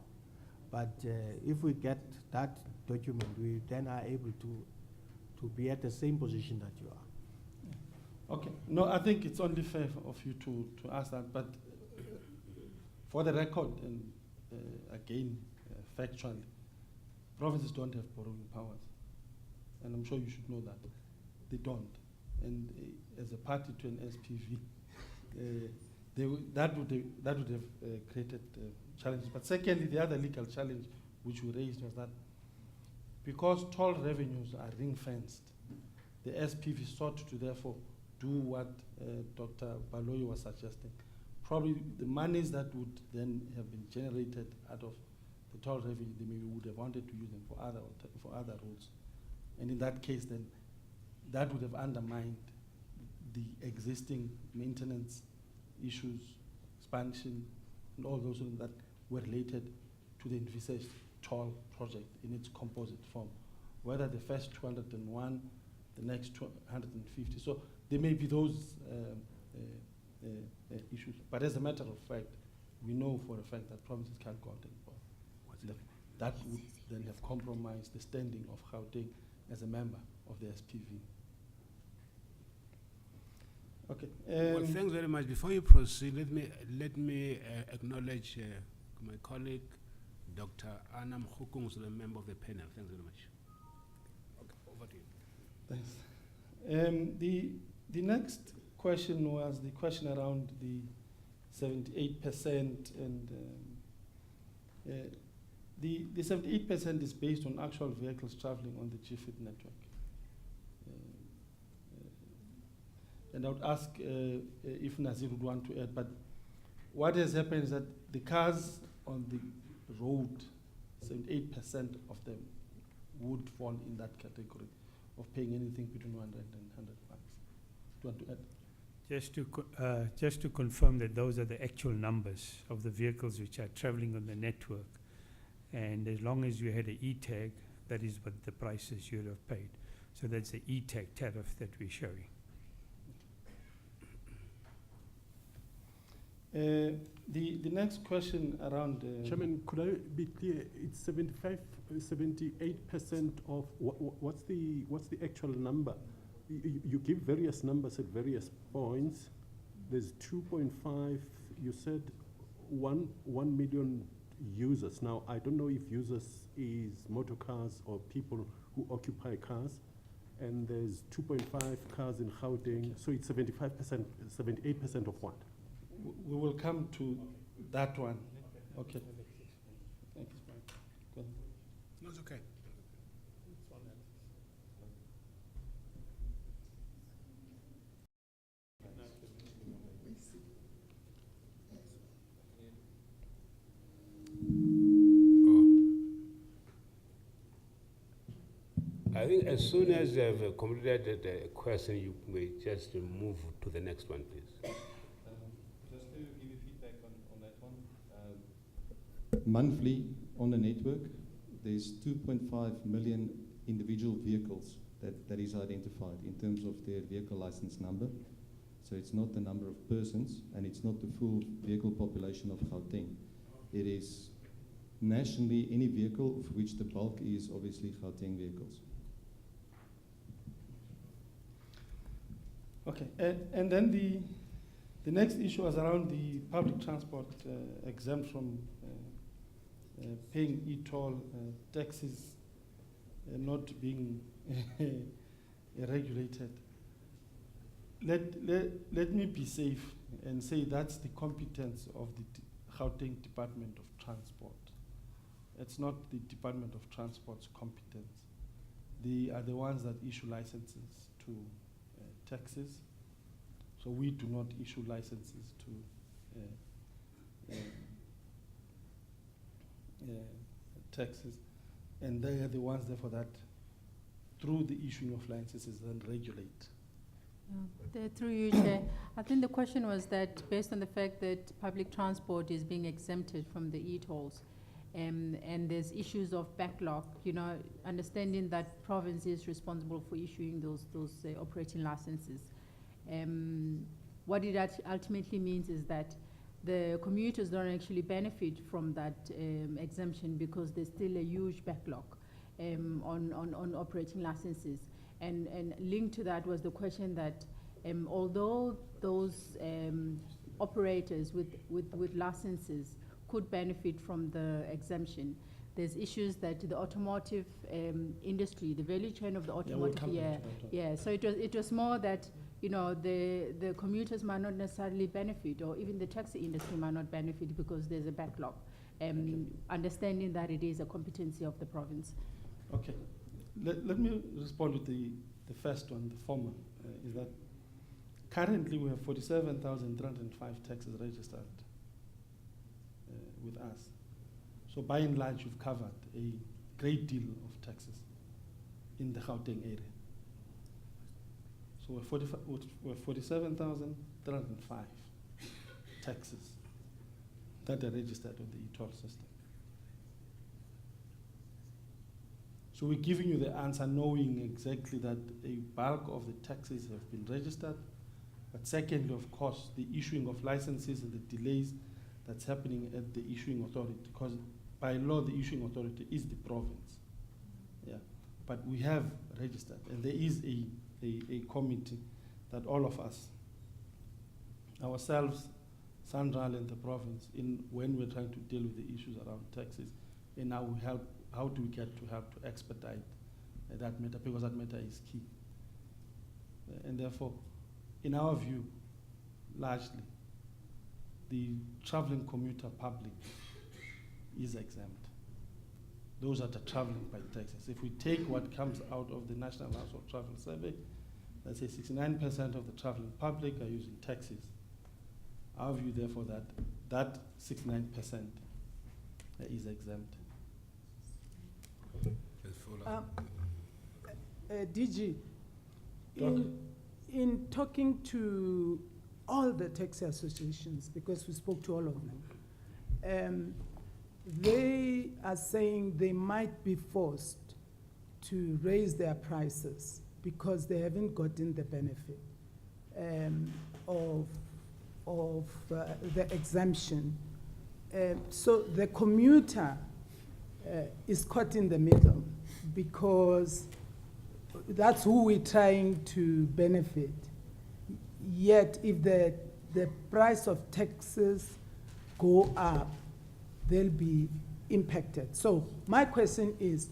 But if we get that document, we then are able to be at the same position that you are. Okay. No, I think it's only fair of you to ask that, but for the record, and again, factually, provinces don't have borrowing powers, and I'm sure you should know that. They don't. And as a party to an SPV, that would have created challenges. But secondly, the other legal challenge which we raised was that because toll revenues are ring-fenced, the SPV sought to therefore do what Dr. Baloyi was suggesting. Probably the monies that would then have been generated out of the toll revenue, they maybe would have wanted to use them for other roads. And in that case, then that would have undermined the existing maintenance issues, expansion, and all those things that were related to the envisaged toll project in its composite form, whether the first 201, the next 250. So there may be those issues. But as a matter of fact, we know for a fact that provinces can't go out and borrow. That would then have compromised the standing of Gauteng as a member of the SPV. Okay. Well, thanks very much. Before you proceed, let me acknowledge my colleague, Dr. Anna Mkhukung, who's a member of the panel. Thanks very much. Okay, over to you. Thanks. The next question was the question around the 78%, and the 78% is based on actual vehicles traveling on the GFID network. And I would ask if Nazir would want to add, but what has happened is that the cars on the road, 78% of them would fall in that category of paying anything between 100 and 100 bucks. Do you want to add? Just to confirm that those are the actual numbers of the vehicles which are traveling on the network. And as long as you had an e-tag, that is what the prices you would have paid. So that's the e-tag tariff that we're showing. The next question around... Chairman, could I be clear? It's 78% of, what's the actual number? You give various numbers at various points. There's 2.5, you said 1 million users. Now, I don't know if users is motor cars or people who occupy cars. And there's 2.5 cars in Gauteng, so it's 75%, 78% of what? We will come to that one. Okay. Thank you. Go ahead. No, it's okay. I think as soon as you have completed the question, you may just move to the next one, please. Just to give you feedback on that one. Monthly on the network, there's 2.5 million individual vehicles that is identified in terms of their vehicle license number. So it's not the number of persons, and it's not the full vehicle population of Gauteng. It is nationally any vehicle of which the bulk is obviously Gauteng vehicles. Okay, and then the next issue was around the public transport exempt from paying e-toll taxes not being regulated. Let me be safe and say that's the competence of the Gauteng Department of Transport. It's not the Department of Transport's competence. They are the ones that issue licenses to taxis. So we do not issue licenses to taxes, and they are the ones therefore that through the issuing of licenses then regulate. Through you, Chair. I think the question was that based on the fact that public transport is being exempted from the e-tolls, and there's issues of backlog, understanding that province is responsible for issuing those operating licenses. What it ultimately means is that the commuters don't actually benefit from that exemption because there's still a huge backlog on operating licenses. And linked to that was the question that although those operators with licenses could benefit from the exemption, there's issues that the automotive industry, the value chain of the automotive, so it was more that the commuters might not necessarily benefit, or even the taxi industry might not benefit because there's a backlog. Understanding that it is a competency of the province. Okay. Let me respond with the first one, the former, is that currently we have 47,305 taxis registered with us. So by and large, you've covered a great deal of taxes in the Gauteng area. So we're 47,305 taxis that are registered on the e-toll system. So we're giving you the answer knowing exactly that a bulk of the taxis have been registered. But secondly, of course, the issuing of licenses and the delays that's happening at the issuing authority, because by law the issuing authority is the province. Yeah. But we have registered, and there is a committee that all of us, ourselves, Sanral and the province, when we're trying to deal with the issues around taxes, and now we help. How do we get to help to expedite that matter, because that matter is key. And therefore, in our view, largely, the traveling commuter public is exempt. Those that are traveling by taxis. If we take what comes out of the National Household Travel Survey, let's say 69% of the traveling public are using taxis. Our view, therefore, that 69% is exempt. DG, in talking to all the taxi associations, because we spoke to all of them, they are saying they might be forced to raise their prices because they haven't gotten the benefit of the exemption. So the commuter is caught in the middle because that's who we're trying to benefit. Yet if the price of taxes go up, they'll be impacted. So my question is,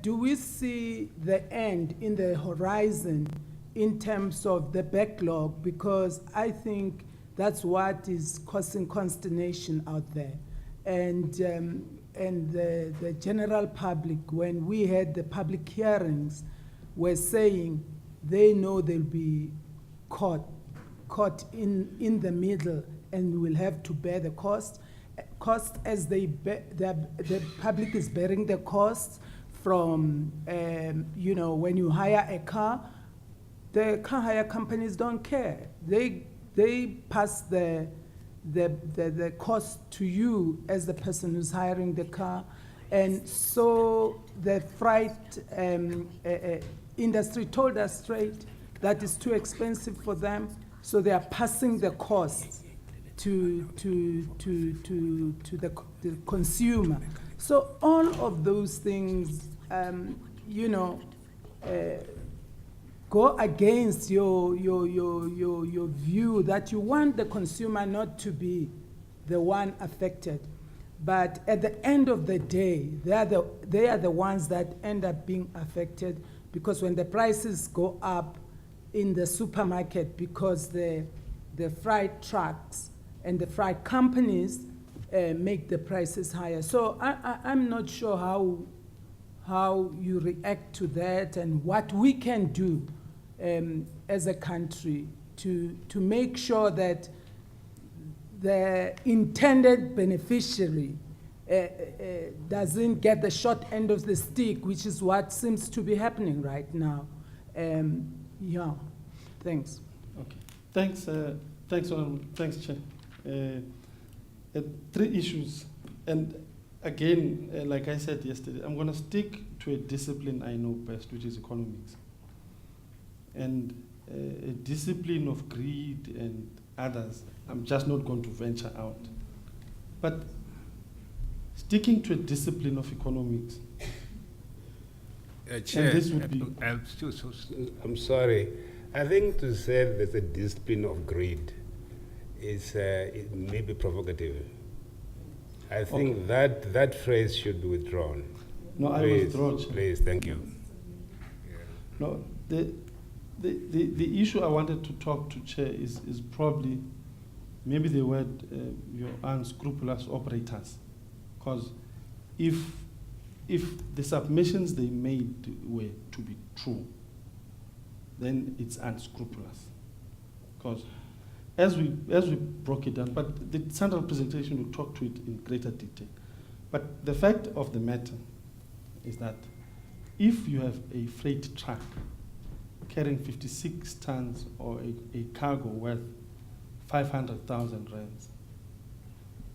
do we see the end in the horizon in terms of the backlog? Because I think that's what is causing consternation out there. And the general public, when we had the public hearings, were saying they know they'll be caught in the middle and will have to bear the cost as the public is bearing the costs from, when you hire a car, the car hire companies don't care. They pass the cost to you as the person who's hiring the car. And so the freight industry told us straight that it's too expensive for them, so they are passing the costs to the consumer. So all of those things, go against your view that you want the consumer not to be the one affected. But at the end of the day, they are the ones that end up being affected, because when the prices go up in the supermarket, because the freight trucks and the freight companies make the prices higher. So I'm not sure how you react to that and what we can do as a country to make sure that the intended beneficiary doesn't get the short end of the stick, which is what seems to be happening right now. Yeah, thanks. Okay, thanks, thanks, Chair. 3 issues, and again, like I said yesterday, I'm going to stick to a discipline I know best, which is economics. And a discipline of greed and others, I'm just not going to venture out. But sticking to a discipline of economics. Chair, this would be I'm sorry. I think to say there's a discipline of greed is it may be provocative. I think that phrase should be withdrawn. No, please, I withdraw. Please, thank you. No, the issue I wanted to talk to Chair is probably maybe the word your unscrupulous operators, because if the submissions they made were to be true, then it's unscrupulous. Because as we broke it down, but the Sanral presentation will talk to it in greater detail. But the fact of the matter is that if you have a freight truck carrying 56 tons or a cargo worth 500,000 rands,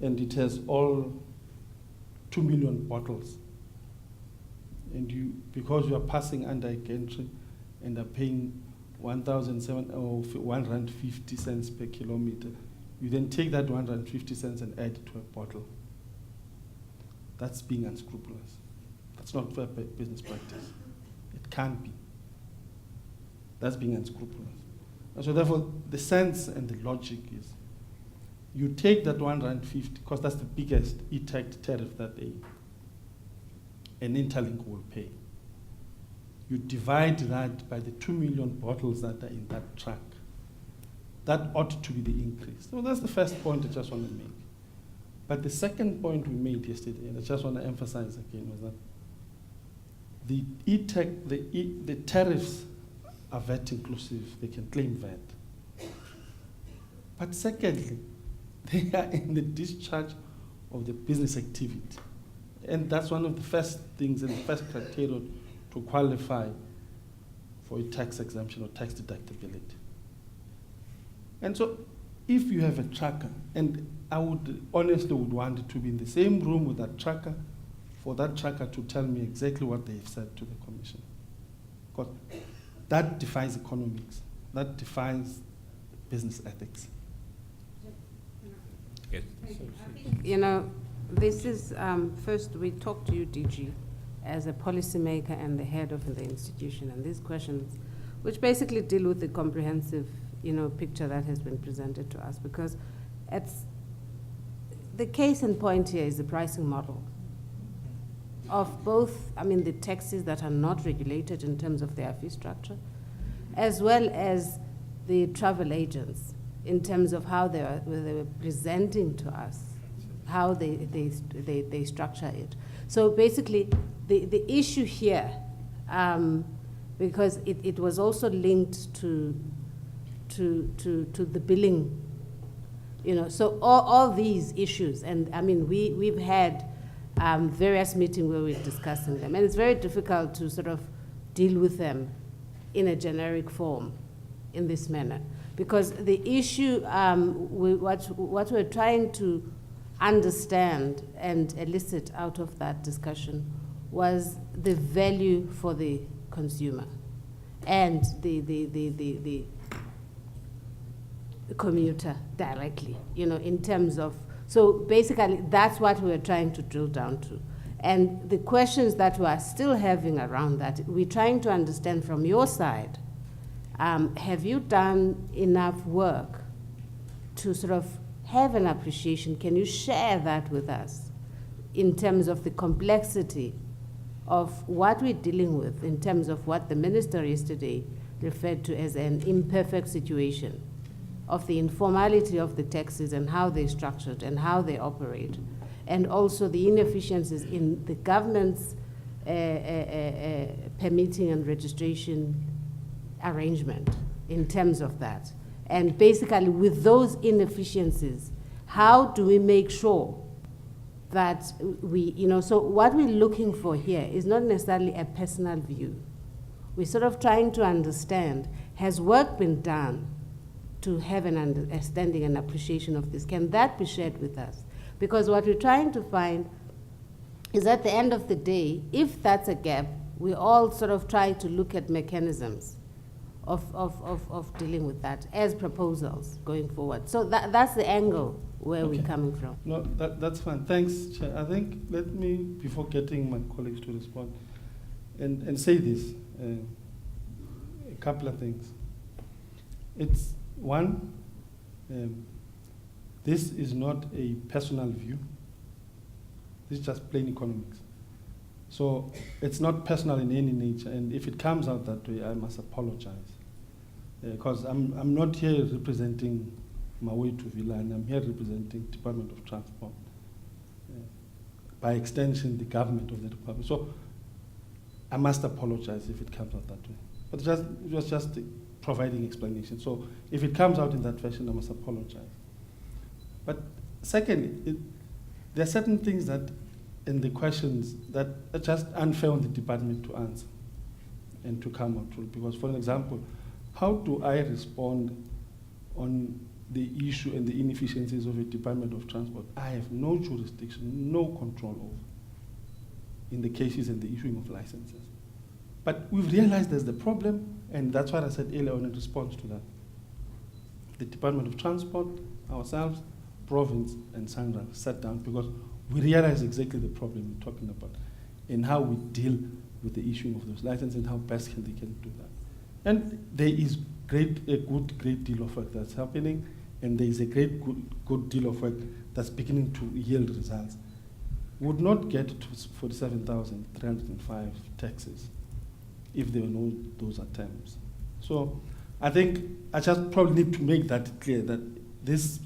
and it has all 2 million bottles, and because you are passing under a gantry and are paying 1.50 cents per kilometer, you then take that 150 cents and add it to a bottle. That's being unscrupulous. That's not fair business practice. It can't be. That's being unscrupulous. And so therefore, the sense and the logic is, you take that 150, because that's the biggest e-tagged tariff that an Interlink will pay. You divide that by the 2 million bottles that are in that truck. that ought to be the increase. So that's the first point I just want to make. But the second point we made yesterday, and I just want to emphasize again, was that the tariffs are VAT inclusive, they can claim VAT. But secondly, they are in the discharge of the business activity. And that's one of the first things and the first criteria to qualify for a tax exemption or tax deductibility. And so if you have a tracker, and I would honestly would want it to be in the same room with that tracker, for that tracker to tell me exactly what they've said to the commission. Because that defies economics, that defies business ethics. Yes. You know, this is, first we talked to you, DG, as a policymaker and the head of the institution, and these questions, which basically deal with the comprehensive, you know, picture that has been presented to us, because it's, the case in point here is the pricing model of both, I mean, the taxis that are not regulated in terms of their fee structure, as well as the travel agents in terms of how they were presenting to us, how they structure it. So basically, the issue here, because it was also linked to the billing, you know, so all these issues, and I mean, we've had various meetings where we're discussing them, and it's very difficult to sort of deal with them in a generic form in this manner. Because the issue, what we're trying to understand and elicit out of that discussion was the value for the consumer and the commuter directly, you know, in terms of, so basically that's what we're trying to drill down to. And the questions that we are still having around that, we're trying to understand from your side, have you done enough work to sort of have an appreciation? Can you share that with us in terms of the complexity of what we're dealing with, in terms of what the minister yesterday referred to as an imperfect situation, of the informality of the taxes and how they're structured and how they operate, and also the inefficiencies in the government's permitting and registration arrangement in terms of that. And basically with those inefficiencies, how do we make sure that we, you know, so what we're looking for here is not necessarily a personal view. We're sort of trying to understand, has work been done to have an understanding and appreciation of this? Can that be shared with us? Because what we're trying to find is at the end of the day, if that's a gap, we all sort of try to look at mechanisms of dealing with that as proposals going forward. So that's the angle where we're coming from. No, that's fine. Thanks, Chair. I think, let me, before getting my colleagues to respond, and say this, a couple of things. It's one, this is not a personal view. This is just plain economics. So it's not personal in any nature, and if it comes out that way, I must apologize. Because I'm not here representing Mawethu Vilani, I'm here representing Department of Transport. By extension, the government of the department. So I must apologize if it comes out that way. But it was just providing explanation. So if it comes out in that fashion, I must apologize. But secondly, there are certain things that in the questions that are just unfair on the department to answer and to come out with. Because, for example, how do I respond on the issue and the inefficiencies of a Department of Transport I have no jurisdiction, no control over in the cases and the issuing of licenses? But we've realized there's the problem, and that's what I said earlier on in response to that. The Department of Transport, ourselves, province, and Sanral sat down because we realize exactly the problem we're talking about and how we deal with the issuing of those licenses and how best they can do that. And there is great deal of work that's happening, and there is a good deal of work that's beginning to yield results. Would not get to 47,305 taxes if there were no those attempts. So I think I just probably need to make that clear that this,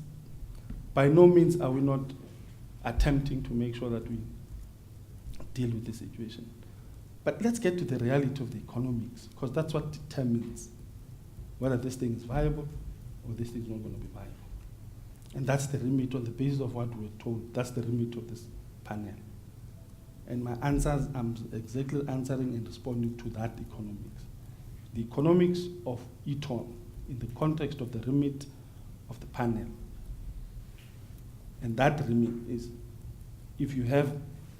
by no means are we not attempting to make sure that we deal with the situation. But let's get to the reality of the economics, because that's what determines whether this thing is viable or this thing is not going to be viable. And that's the remit, on the basis of what we were told, that's the remit of this panel. And my answers, I'm exactly answering and responding to that economics. The economics of ETON in the context of the remit of the panel. And that remit is, if you have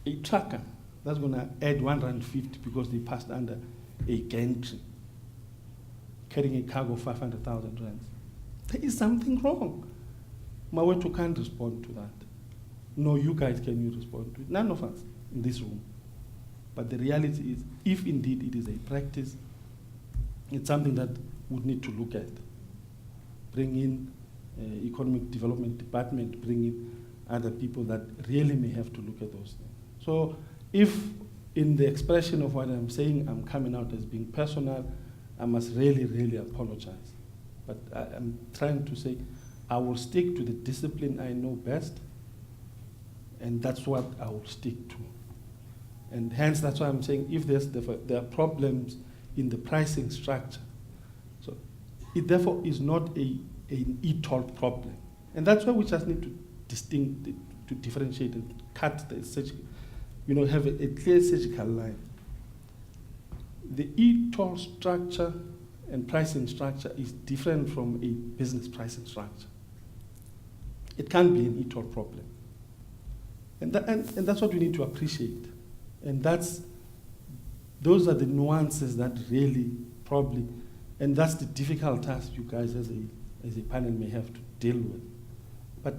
a tracker that's going to add 150 because they passed under a gantry carrying a cargo of 500,000 rands, there is something wrong. Mawetu can't respond to that. No, you guys can you respond to it. None of us in this room. But the reality is, if indeed it is a practice, it's something that we need to look at. Bring in Economic Development Department, bring in other people that really may have to look at those things. So if in the expression of what I'm saying, I'm coming out as being personal, I must really, really apologize. But I'm trying to say, I will stick to the discipline I know best, and that's what I will stick to. And hence, that's why I'm saying, if there are problems in the pricing structure, so it therefore is not an ETOL problem. And that's why we just need to differentiate and cut the surgical, have a clear surgical line. The ETOL structure and pricing structure is different from a business pricing structure. It can't be an ETOL problem. And that's what we need to appreciate. And those are the nuances that really probably, and that's the difficult task you guys as a panel may have to deal with. But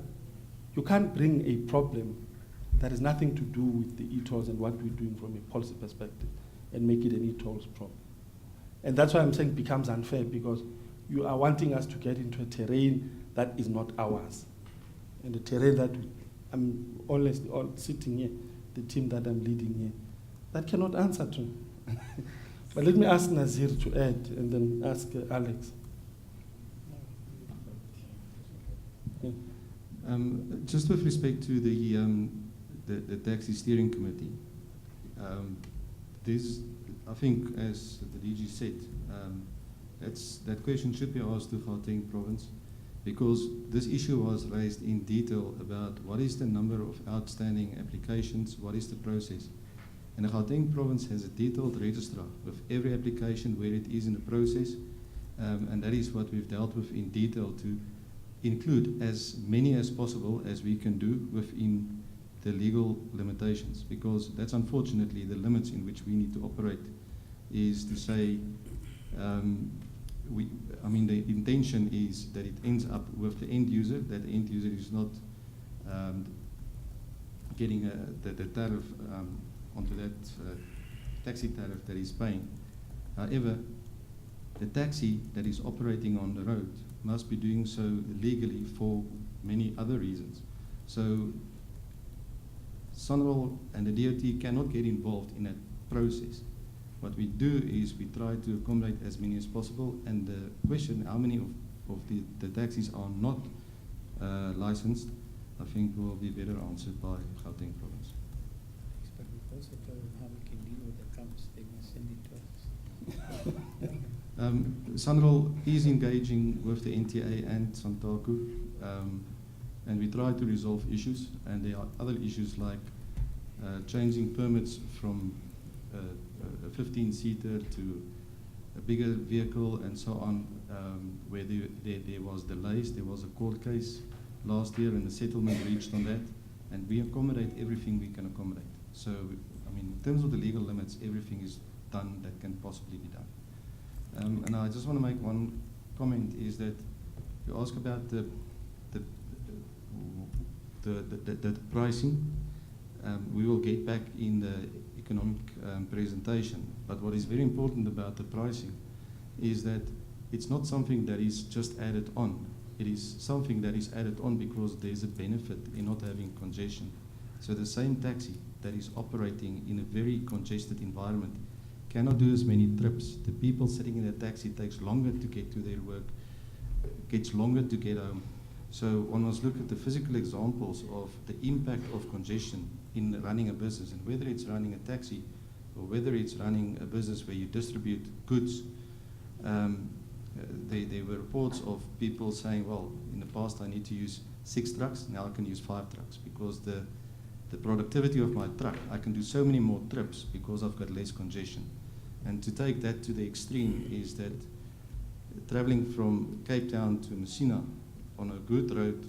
you can't bring a problem that has nothing to do with the ETOLs and what we're doing from a policy perspective and make it an ETOLs problem. And that's why I'm saying it becomes unfair, because you are wanting us to get into a terrain that is not ours. And the terrain that I'm honestly all sitting here, the team that I'm leading here, that cannot answer to. But let me ask Nazir to add, and then ask Alex. Yeah. Just with respect to the taxi steering committee, I think, as the DG said, that question should be asked to Gauteng province, because this issue was raised in detail about what is the number of outstanding applications, what is the process. And the Gauteng province has a detailed registrar with every application, where it is in the process, and that is what we've dealt with in detail to include as many as possible as we can do within the legal limitations, because that's unfortunately the limits in which we need to operate, is to say, the intention is that it ends up with the end user, that the end user is not getting the tariff onto that taxi tariff that he's paying. However, the taxi that is operating on the road must be doing so legally for many other reasons. So Sanral and the DOT cannot get involved in that process. What we do is we try to accommodate as many as possible, and the question how many of the taxis are not licensed, I think will be better answered by Gauteng province. But we've also told them how we can deal with accounts. They must send it to us. Sanral is engaging with the NTA and Santaku, and we try to resolve issues, and there are other issues like changing permits from a 15-seater to a bigger vehicle and so on, where there was delays. There was a court case last year and the settlement reached on that, and we accommodate everything we can accommodate. So, in terms of the legal limits, everything is done that can possibly be done. And I just want to make one comment, is that you ask about the pricing. We will get back in the economic presentation, but what is very important about the pricing is that it's not something that is just added on. It is something that is added on because there's a benefit in not having congestion. So the same taxi that is operating in a very congested environment cannot do as many trips. The people sitting in a taxi takes longer to get to their work, gets longer to get home. So one must look at the physical examples of the impact of congestion in running a business, and whether it's running a taxi or whether it's running a business where you distribute goods. There were reports of people saying, well, in the past I need to use 6 trucks, now I can use 5 trucks because the productivity of my truck, I can do so many more trips because I've got less congestion. And to take that to the extreme is that traveling from Cape Town to Messina on a good road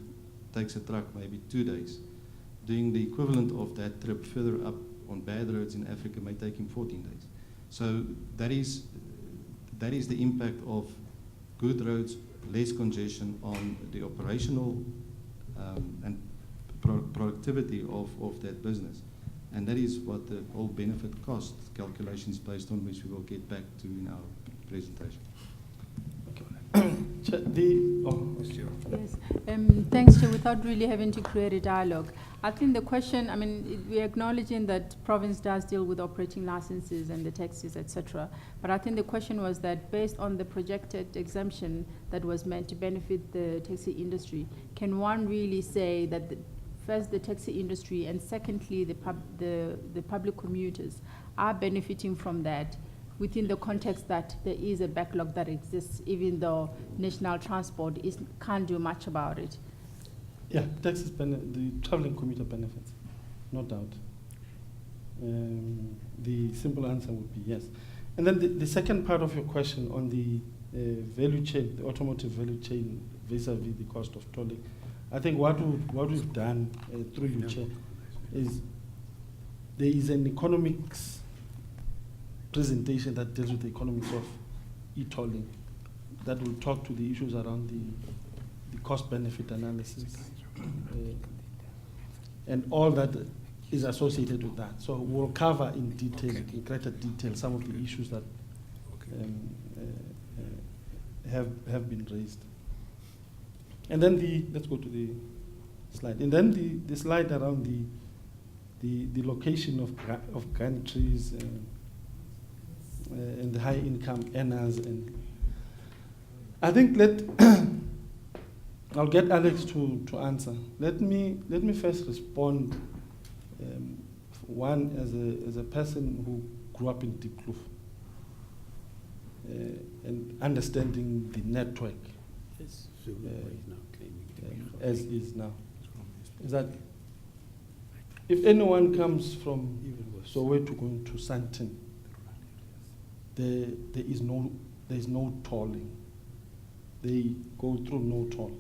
takes a truck maybe 2 days. Doing the equivalent of that trip further up on bad roads in Africa may take him 14 days. So that is the impact of good roads, less congestion on the operational and productivity of that business. And that is what the whole benefit cost calculation is based on, which we will get back to in our presentation. Yes, thanks, Chair. Without really having to create a dialogue, I think the question, I mean, we're acknowledging that province does deal with operating licenses and the taxis, etc. But I think the question was that based on the projected exemption that was meant to benefit the taxi industry, can one really say that first the taxi industry and secondly the public commuters are benefiting from that, within the context that there is a backlog that exists, even though national transport can't do much about it? Yeah, taxis the traveling commuter benefits, no doubt. The simple answer would be yes. And then the second part of your question on the value chain, the automotive value chain vis-a-vis the cost of tolling, I think what we've done through you, Chair, is there is an economics presentation that deals with the economics of e-tolling that will talk to the issues around the cost-benefit analysis and all that is associated with that. So we'll cover in detail, in greater detail, some of the issues that have been raised. And then let's go to the slide. And then the slide around the location of countries and the high income earners, and I think I'll get Alex to answer. Let me first respond. One as a person who grew up in Diepkloof and understanding the network as is now, is that if anyone comes from Soweto going to Sandton, there is no tolling. They go through no toll.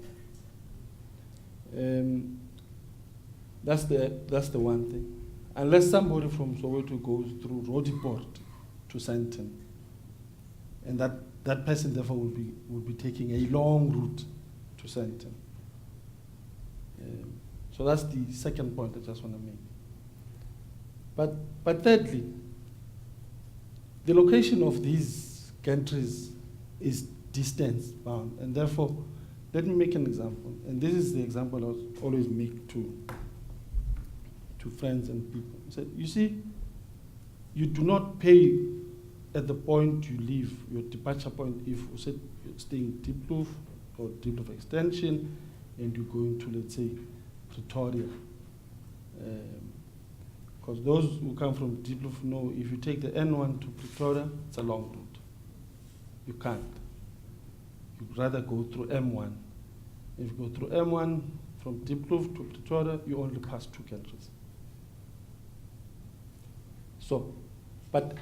That's the one thing. Unless somebody from Soweto goes through Roodepoort to Sandton, and that person therefore will be taking a long route to Sandton. So that's the second point I just want to make. But thirdly, the location of these countries is distance bound, and therefore, let me make an example. And this is the example I always make to friends and people. I said, you see, you do not pay at the point you leave, your departure point, if you said you're staying Diepkloof or Diepkloof Extension, and you're going to, let's say, Pretoria. Because those who come from Diepkloof know if you take the N1 to Pretoria, it's a long route. You can't. You'd rather go through M1. If you go through M1 from Diepkloof to Pretoria, you only pass 2 countries. So, but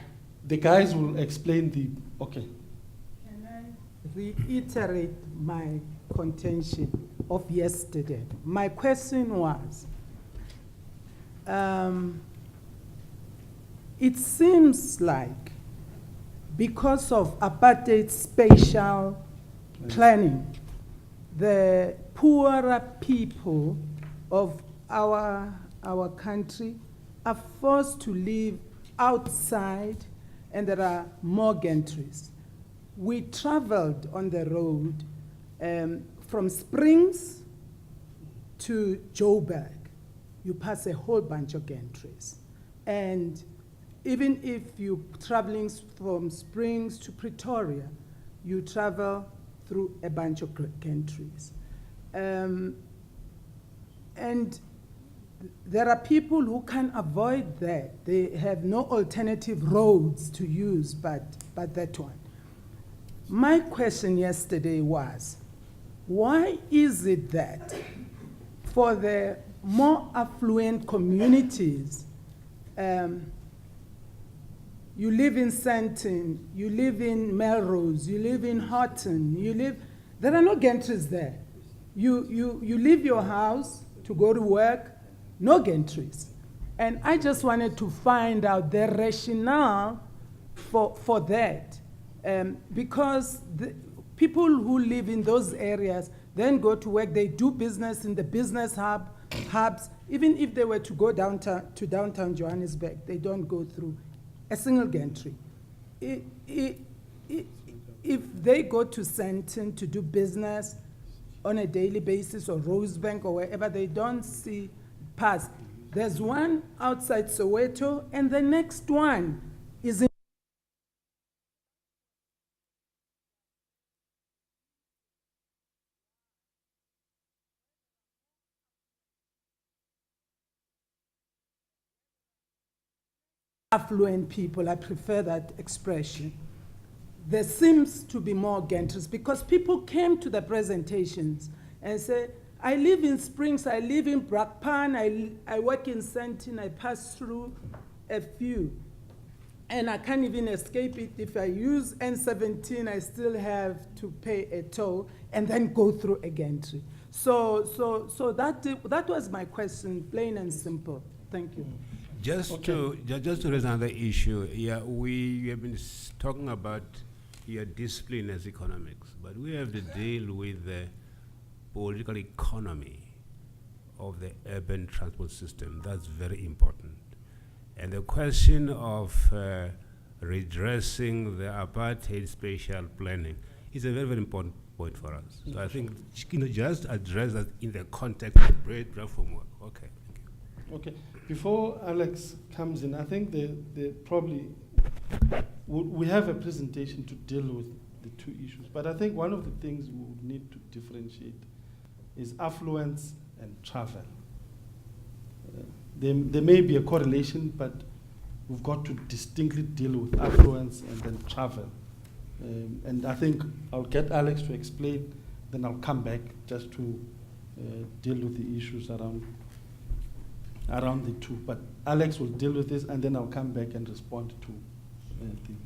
the guys will explain okay. Can I reiterate my contention of yesterday? My question was, it seems like because of apartheid spatial planning, the poorer people of our country are forced to live outside, and there are more gantries. We traveled on the road from Springs to Joburg. You pass a whole bunch of gantries. And even if you're traveling from Springs to Pretoria, you travel through a bunch of gantries. And there are people who can avoid that. They have no alternative roads to use but that one. My question yesterday was, why is it that for the more affluent communities, you live in Sandton, you live in Melrose, you live in Houghton, there are no gantries there. You leave your house to go to work, no gantries. And I just wanted to find out the rationale for that. Because the people who live in those areas then go to work, they do business in the business hubs. Even if they were to go downtown Johannesburg, they don't go through a single gantry. If they go to Sandton to do business on a daily basis, or Rosebank or wherever, they don't see pass. There's one outside Soweto, and the next one is in affluent people. I prefer that expression. There seems to be more gantries because people came to the presentations and said, I live in Springs, I live in Brakpan, I work in Sandton, I pass through a few. And I can't even escape it. If I use N17, I still have to pay a toll and then go through a gantry. So that was my question, plain and simple. Thank you. Just to raise another issue, yeah, we have been talking about discipline as economics, but we have to deal with the political economy of the urban transport system. That's very important. And the question of redressing the apartheid spatial planning is a very, very important point for us. So I think just address that in the context of the broad framework. Okay, thank you. Okay, before Alex comes in, I think they probably, we have a presentation to deal with the two issues, but I think one of the things we would need to differentiate is affluence and travel. There may be a correlation, but we've got to distinctly deal with affluence and then travel. And I think I'll get Alex to explain, then I'll come back just to deal with the issues around the two. But Alex will deal with this, and then I'll come back and respond to things.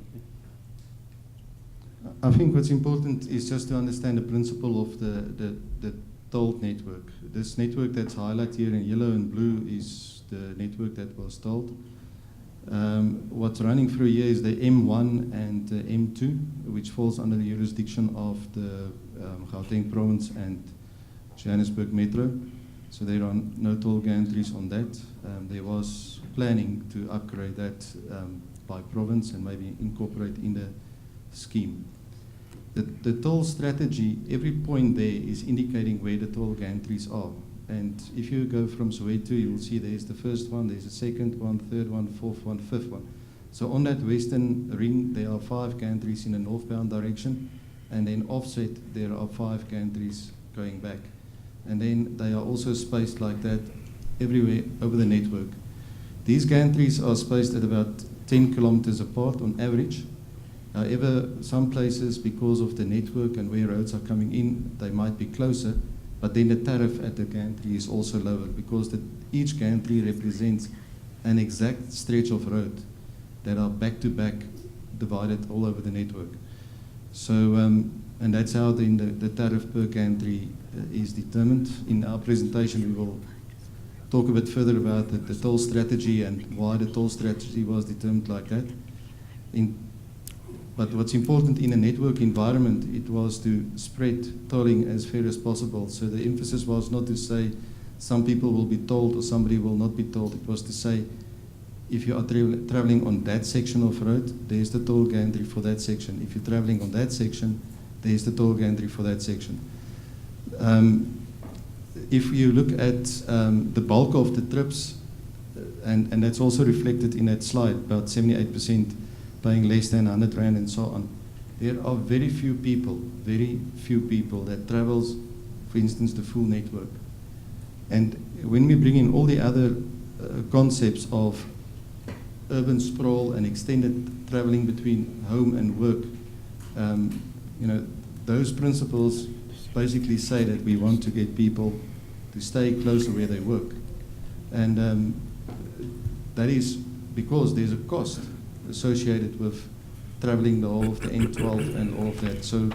I think what's important is just to understand the principle of the tolled network. This network that's highlighted here in yellow and blue is the network that was tolled. What's running through here is the M1 and the M2, which falls under the jurisdiction of the Gauteng province and Johannesburg Metro. So there are no toll gantries on that. There was planning to upgrade that by province and maybe incorporate in the scheme. The toll strategy, every point there is indicating where the toll gantries are. And if you go from Soweto, you will see there's the first one, there's a second one, third one, fourth one, fifth one. So on that western ring, there are 5 gantries in a northbound direction, and then offset, there are 5 gantries going back. And then they are also spaced like that everywhere over the network. These gantries are spaced at about 10 kilometers apart on average. However, some places, because of the network and where roads are coming in, they might be closer, but then the tariff at the gantry is also lower because each gantry represents an exact stretch of road that are back-to-back divided all over the network. So, and that's how then the tariff per gantry is determined. In our presentation, we will talk a bit further about the toll strategy and why the toll strategy was determined like that. But what's important in a network environment, it was to spread tolling as fair as possible. So the emphasis was not to say some people will be tolled or somebody will not be tolled. It was to say, if you are traveling on that section of road, there's the toll gantry for that section. If you're traveling on that section, there's the toll gantry for that section. If you look at the bulk of the trips, and that's also reflected in that slide, about 78% paying less than 100 Rand and so on. There are very few people that travels, for instance, the full network. And when we bring in all the other concepts of urban sprawl and extended traveling between home and work, you know, those principles basically say that we want to get people to stay closer where they work. And that is because there's a cost associated with traveling the whole of the N12 and all of that. So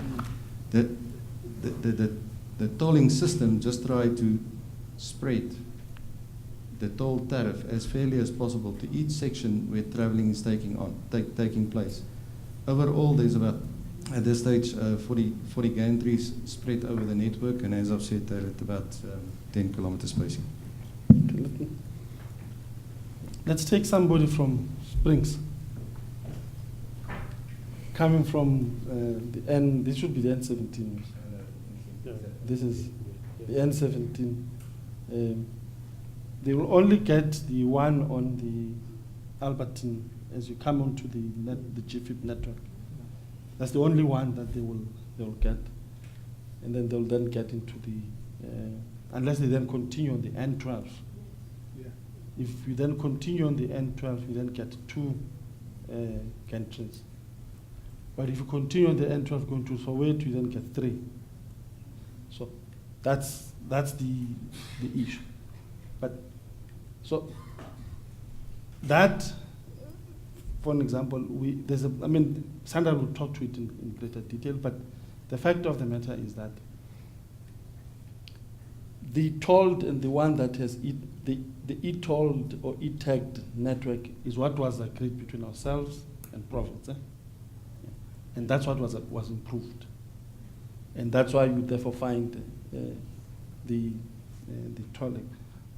the tolling system just tried to spread the toll tariff as fairly as possible to each section where traveling is taking place. Overall, there's about, at this stage, 40 gantries spread over the network, and as I've said, they're at about 10 kilometer spacing. Let's take somebody from Springs. Coming from the N, this should be the N17. This is the N17. They will only get the one on the Alberton as you come onto the GFIP network. That's the only one that they will get, and then they'll then get into the unless they then continue on the N12. If you then continue on the N12, you then get 2 gantries. But if you continue on the N12 going to Soweto, you then get 3. So that's the issue. But so that, for an example, Sanral will talk to it in greater detail, but the fact of the matter is that the tolled and the one that has the e-tolled or e-tagged network is what was agreed between ourselves and province. And that's what was improved. And that's why you therefore find the tolling.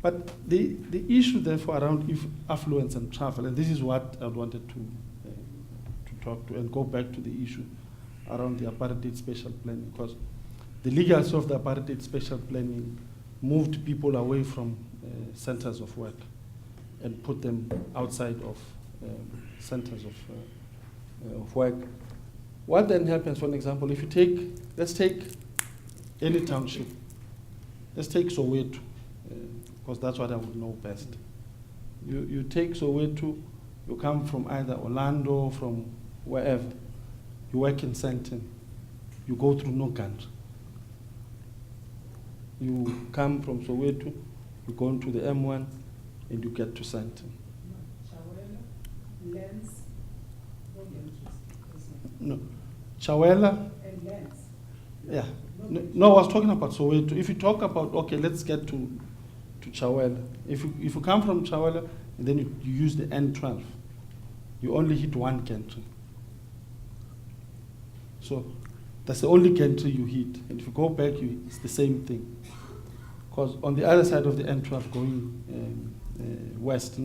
But the issue therefore around affluence and travel, and this is what I wanted to talk to and go back to the issue around the apartheid special planning, because the legality of the apartheid special planning moved people away from centers of work and put them outside of centers of work. What then happens, for an example, if you take, let's take any township. Let's take Soweto, because that's what I would know best. You take Soweto, you come from either Orlando, from wherever, you work in Sandton, you go through no country. You come from Soweto, you go into the M1, and you get to Sandton. No, Chawela. Yeah. No, I was talking about Soweto. If you talk about, okay, let's get to Chawela. If you come from Chawela, and then you use the N12, you only hit one gantry. So that's the only gantry you hit. And if you go back, it's the same thing. Because on the other side of the N12 going west,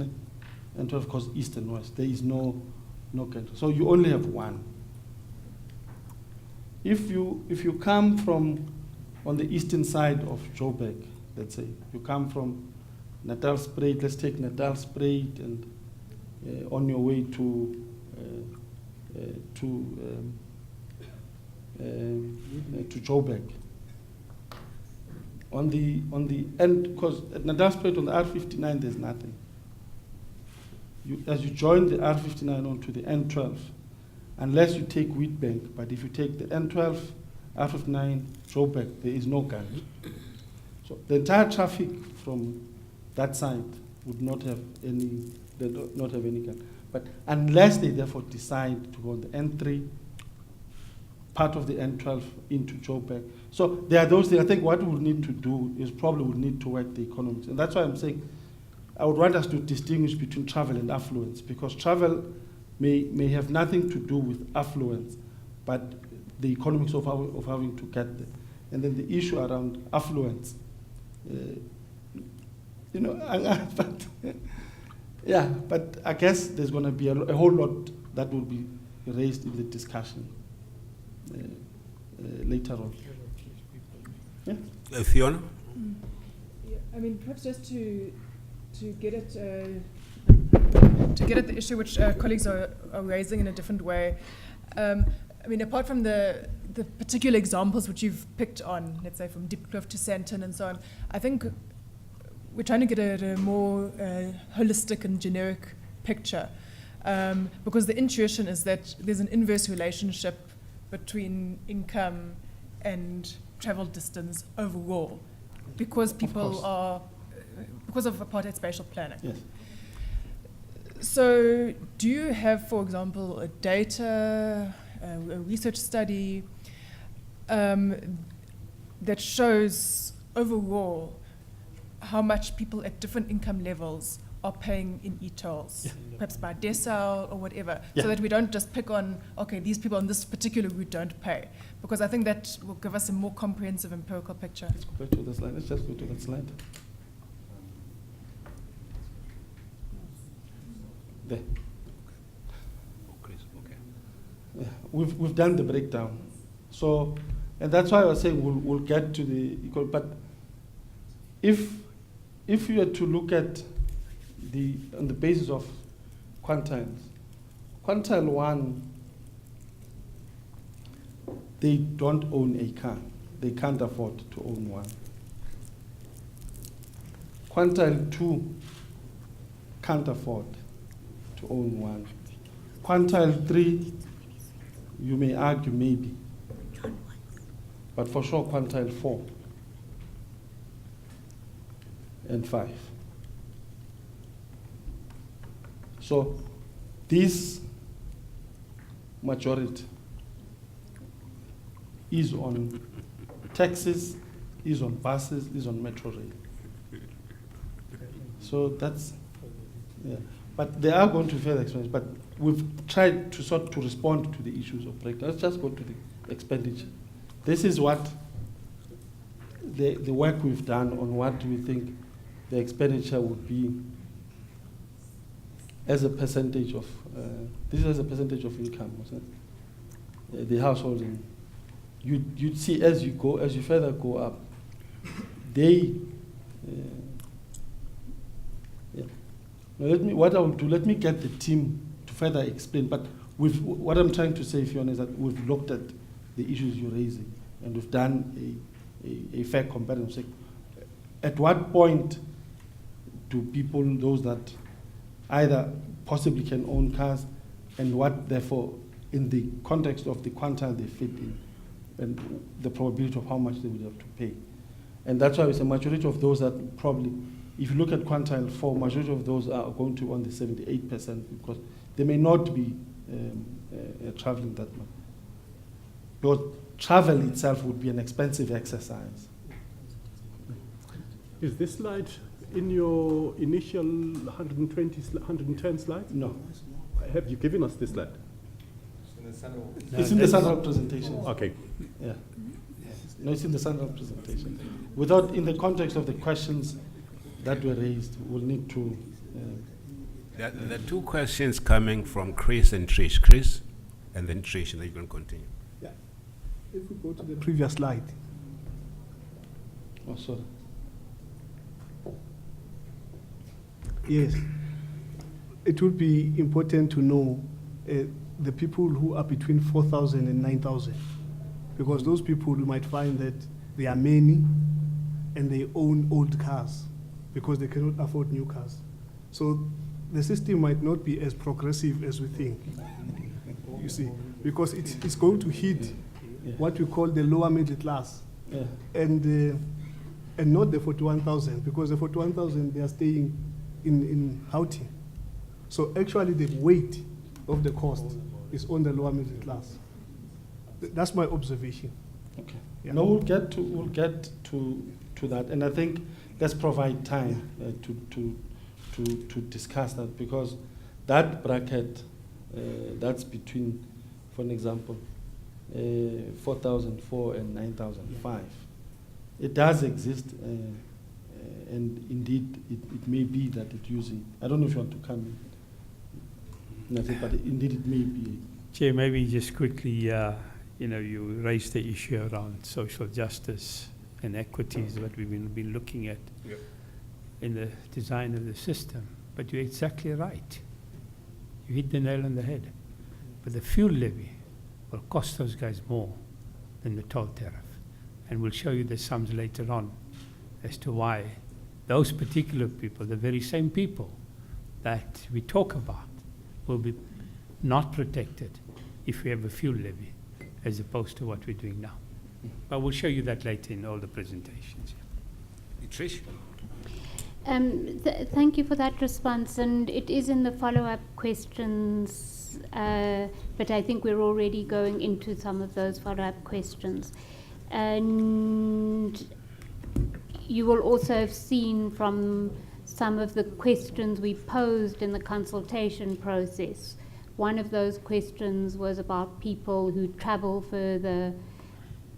N12 goes east and west. There is no gantry. So you only have one. If you come from on the eastern side of Joburg, let's say, you come from Natal-Spruit, let's take Natal-Spruit, and on your way to Joburg. On the end, because at Natal-Spruit on the R59 there's nothing. As you join the R59 onto the N12, unless you take Wheatbank, but if you take the N12, R59, Joburg, there is no gun. So the entire traffic from that side would not have any gun. But unless they therefore decide to go on the N3, part of the N12 into Joburg. So there are those things. I think what we need to do is probably we need to work the economics. And that's why I'm saying I would want us to distinguish between travel and affluence, because travel may have nothing to do with affluence, but the economics of having to get there. And then the issue around affluence, but I guess there's going to be a whole lot that will be raised in the discussion later on. Yeah? Fiona? Yeah, I mean, perhaps just to get at to get at the issue which colleagues are raising in a different way. I mean, apart from the particular examples which you've picked on, let's say from Diepkloof to Sandton and so on, I think we're trying to get at a more holistic and generic picture. Because the intuition is that there's an inverse relationship between income and travel distance overall, because people are, because of apartheid spatial planning. Yes. So do you have, for example, a data, a research study that shows overall how much people at different income levels are paying in e-tolls, perhaps by decile or whatever, so that we don't just pick on, okay, these people on this particular route don't pay, because I think that will give us a more comprehensive empirical picture. Let's go back to the slide. Let's just go to that slide. There. Yeah, we've done the breakdown. So, and that's why I was saying we'll get to the equal, but if you were to look at on the basis of quantiles, quantile 1, they don't own a car. They can't afford to own one. Quantile 2 can't afford to own one. Quantile 3, you may argue maybe, but for sure quantile 4 and 5. So this majority is on taxis, is on buses, is on metro rail. So that's, yeah. But they are going to further expenses, but we've tried to sort to respond to the issues of breakdown. Let's just go to the expenditure. This is what the work we've done on what we think the expenditure would be as a percentage of, this is as a percentage of income, wasn't it? The household. You'd see as you go, as you further go up, they, yeah. Now what I will do, let me get the team to further explain, but what I'm trying to say, Fiona, is that we've looked at the issues you're raising, and we've done a fair comparison. At what point do people, those that either possibly can own cars, and what, therefore, in the context of the quantile they fit in, and the probability of how much they would have to pay. And that's why we say majority of those that probably, if you look at quantile 4, majority of those are going to own the 78%, because they may not be traveling that much. Because travel itself would be an expensive exercise. Is this slide in your initial 110 slides? No. Have you given us this slide? It's in the Sanral presentation. Okay. Yeah. No, it's in the Sanral presentation. Without, in the context of the questions that were raised, we'll need to. There are two questions coming from Chris and Trish. Chris, and then Trish, and then you can continue. Yeah. If we go to the previous slide. Oh, sorry. Yes. It would be important to know the people who are between 4,000 and 9,000, because those people, you might find that they are many and they own old cars because they cannot afford new cars. So the system might not be as progressive as we think, you see, because it's going to hit what we call the lower middle class, and not the 41,000, because the 41,000, they are staying in Houghton. So actually the weight of the cost is on the lower middle class. That's my observation. Okay. Yeah. No, we'll get to that, and I think let's provide time to discuss that, because that bracket that's between, for an example, 4,004 and 9,005. It does exist, and indeed it may be that it's using. I don't know if you want to come in, but indeed it may be. Chair, maybe just quickly, you raised the issue around social justice and equities that we've been looking at in the design of the system. but you're exactly right. You hit the nail on the head. But the fuel levy will cost those guys more than the toll tariff. And we'll show you the sums later on as to why those particular people, the very same people that we talk about, will be not protected if we have a fuel levy as opposed to what we're doing now. But we'll show you that later in all the presentations. Trish? Thank you for that response, and it is in the follow-up questions, but I think we're already going into some of those follow-up questions. And you will also have seen from some of the questions we posed in the consultation process. One of those questions was about people who travel further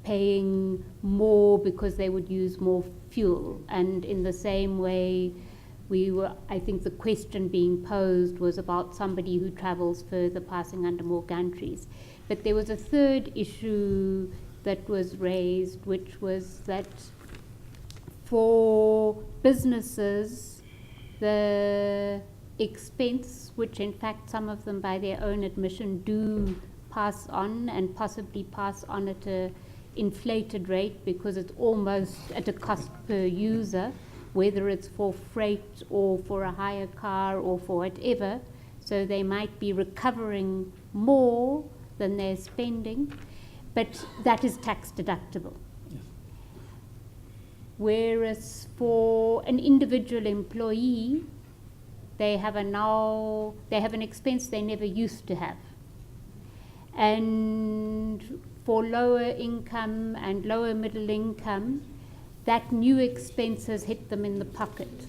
paying more because they would use more fuel. And in the same way, I think the question being posed was about somebody who travels further passing under more gantries. But there was a third issue that was raised, which was that for businesses, the expense, which in fact some of them by their own admission do pass on and possibly pass on at a inflated rate because it's almost at a cost per user, whether it's for freight or for a hire car or for whatever. So they might be recovering more than they're spending, but that is tax deductible. Yes. Whereas for an individual employee, they have an expense they never used to have. And for lower income and lower middle income, that new expense has hit them in the pocket.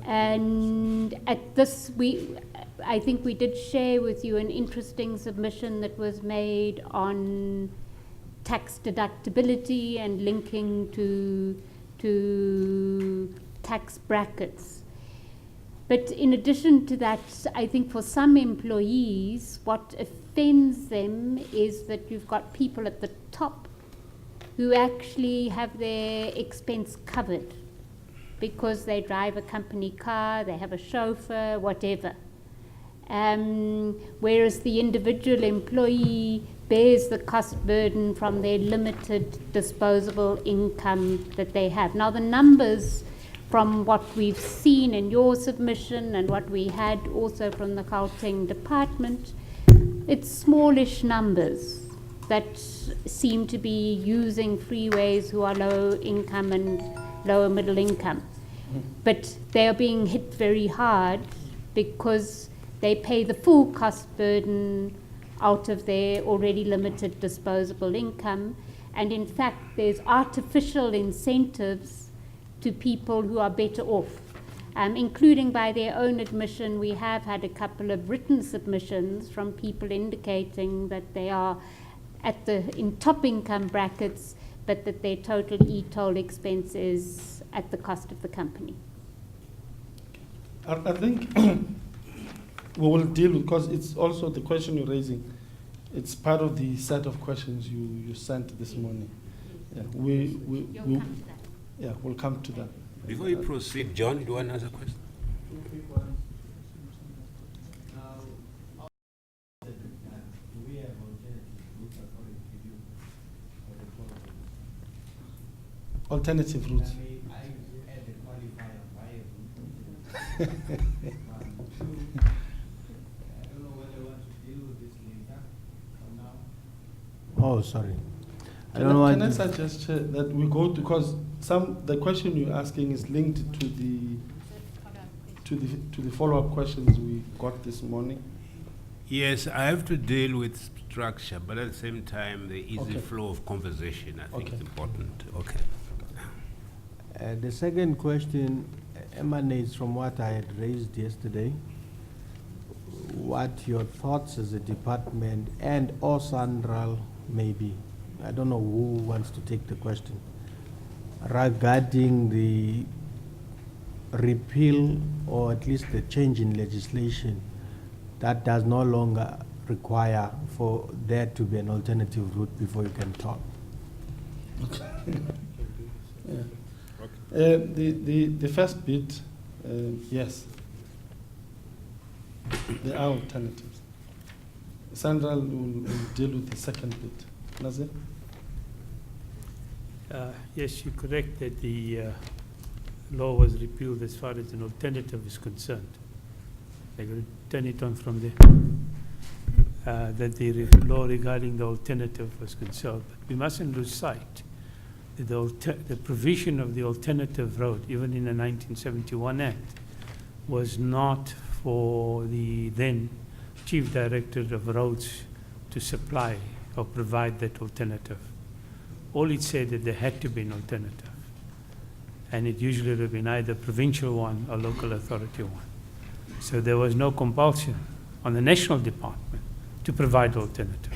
And at this, I think we did share with you an interesting submission that was made on tax deductibility and linking to tax brackets. But in addition to that, I think for some employees, what offends them is that you've got people at the top who actually have their expense covered because they drive a company car, they have a chauffeur, whatever. Whereas the individual employee bears the cost burden from their limited disposable income that they have. Now the numbers from what we've seen in your submission and what we had also from the Gauteng department, it's smallish numbers that seem to be using freeways who are low income and lower middle income. But they are being hit very hard because they pay the full cost burden out of their already limited disposable income. And in fact, there's artificial incentives to people who are better off. Including by their own admission, we have had a couple of written submissions from people indicating that they are in top income brackets, but that their total e-toll expense is at the cost of the company. I think we will deal with, because it's also the question you're raising, it's part of the set of questions you sent this morning. Yeah, we'll come to that. Before you proceed, John, do you want to ask a question? Alternative routes. Oh, sorry. I don't know. Can I suggest that we go to, because the question you're asking is linked to the follow-up questions we got this morning. Yes, I have to deal with structure, but at the same time, the easy flow of conversation, I think, is important. Okay. The second question emanates from what I had raised yesterday. What your thoughts as a department and or Sanral may be. I don't know who wants to take the question. Regarding the repeal or at least the change in legislation that does no longer require for there to be an alternative route before you can talk. The first bit, yes, there are alternatives. Sanral will deal with the second bit. Nazir? Yes, you're correct that the law was repealed as far as an alternative is concerned. I'm going to turn it on from there. That the law regarding the alternative was concerned. But we mustn't lose sight that the provision of the alternative road, even in the 1971 Act, was not for the then Chief Director of Roads to supply or provide that alternative. All it said that there had to be an alternative. And it usually would have been either provincial one or local authority one. So there was no compulsion on the national department to provide alternative.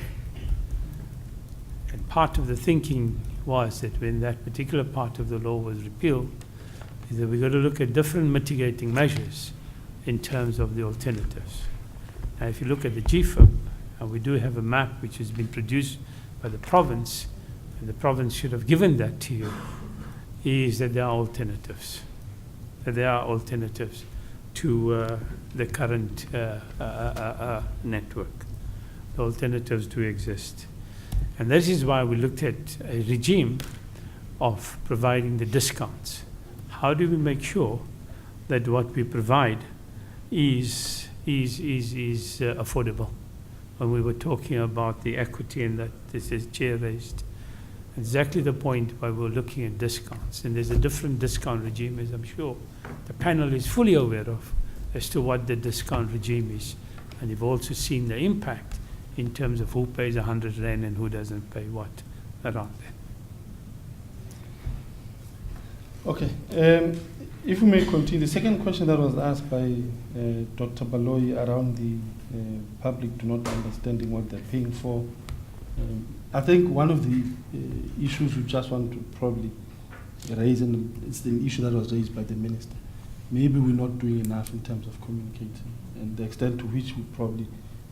And part of the thinking was that when that particular part of the law was repealed, is that we've got to look at different mitigating measures in terms of the alternatives. Now, if you look at the GFIP, and we do have a map which has been produced by the province, and the province should have given that to you, is that there are alternatives. That there are alternatives to the current network. The alternatives do exist. And this is why we looked at a regime of providing the discounts. How do we make sure that what we provide is affordable? When we were talking about the equity and that this is chair raised, exactly the point why we're looking at discounts. And there's a different discount regime, as I'm sure the panel is fully aware of, as to what the discount regime is. And you've also seen the impact in terms of who pays 100 Rand and who doesn't pay what around there. Okay. If we may continue, the second question that was asked by Dr. Baloyi around the public do not understanding what they're paying for. I think one of the issues we just want to probably raise, and it's the issue that was raised by the minister. Maybe we're not doing enough in terms of communicating and the extent to which we probably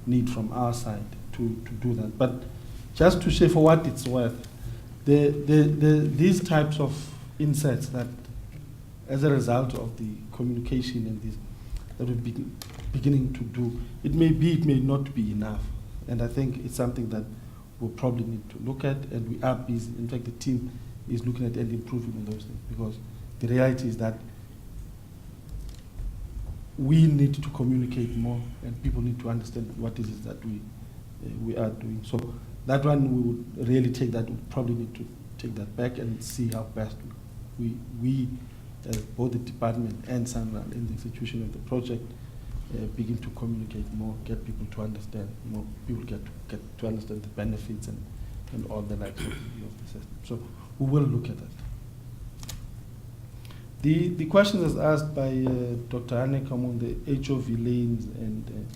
need from our side to do that. But just to say for what it's worth, these types of insights that as a result of the communication and this that we're beginning to do, it may be, it may not be enough. And I think it's something that we'll probably need to look at, and we are busy. In fact, the team is looking at and improving on those things, because the reality is that we need to communicate more, and people need to understand what it is that we are doing. So that one, we would really take that, we probably need to take that back and see how best we both the department and Sanral in the execution of the project, begin to communicate more, get people to understand more, people get to understand the benefits and all the likes of the system. So we will look at that. The question was asked by Dr. Anekam on the HOV lanes and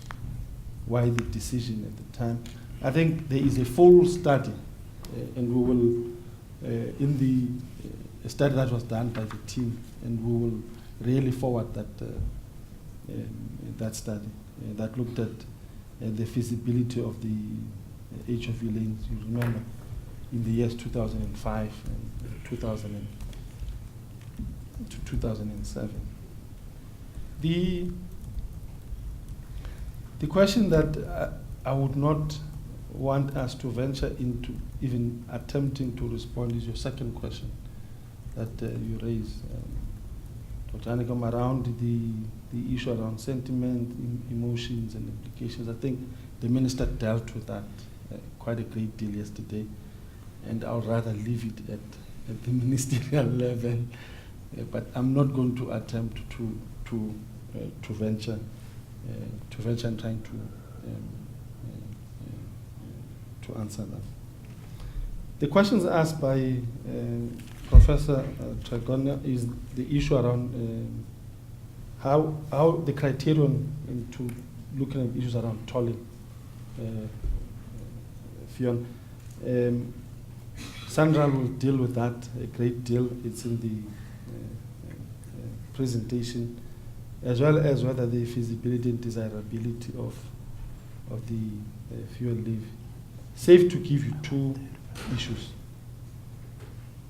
why the decision at the time. I think there is a full study, and we will, in the study that was done by the team, and we will really forward that study that looked at the feasibility of the HOV lanes. You remember, in the years 2005 and 2000 to 2007. The question that I would not want us to venture into even attempting to respond is your second question that you raised, Dr. Anekam, around the issue around sentiment, emotions and implications. I think the minister dealt with that quite a great deal yesterday, and I would rather leave it at the ministerial level. But I'm not going to attempt to venture and trying to answer that. The questions asked by Professor Tragona is the issue around how the criterion into looking at issues around tolling. Fionn, Sanral will deal with that a great deal. It's in the presentation, as well as whether the feasibility and desirability of the fuel levy. Safe to give you two issues.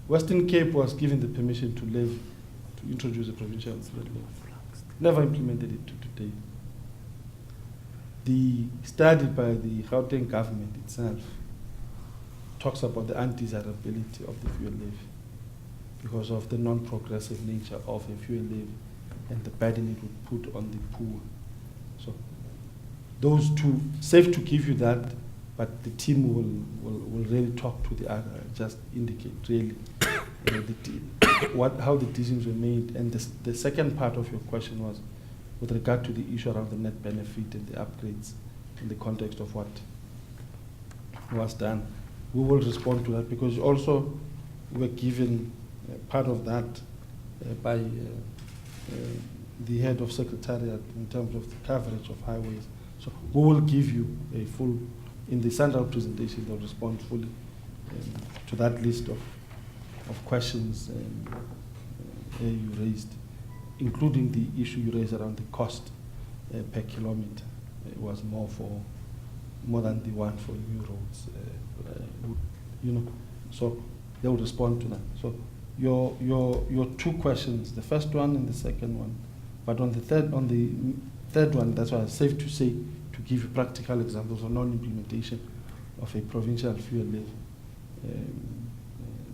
Western Cape was given the permission to levy, to introduce a provincial levy. Never implemented it to today. The study by the Gauteng government itself talks about the undesirability of the fuel levy because of the non-progressive nature of a fuel levy and the burden it would put on the poor. So those two, safe to give you that, but the team will really talk to the other, just indicate really how the decisions were made. And the second part of your question was with regard to the issue around the net benefit and the upgrades in the context of what was done. We will respond to that because also we're given part of that by the head of secretariat in terms of the coverage of highways. So we will give you a full, in the Sanral presentation, they'll respond fully to that list of questions you raised, including the issue you raised around the cost per kilometer. It was more than the one for new roads, so they will respond to that. So your two questions, the first one and the second one, but on the third one, that's why it's safe to say, to give you practical examples of non-implementation of a provincial fuel levy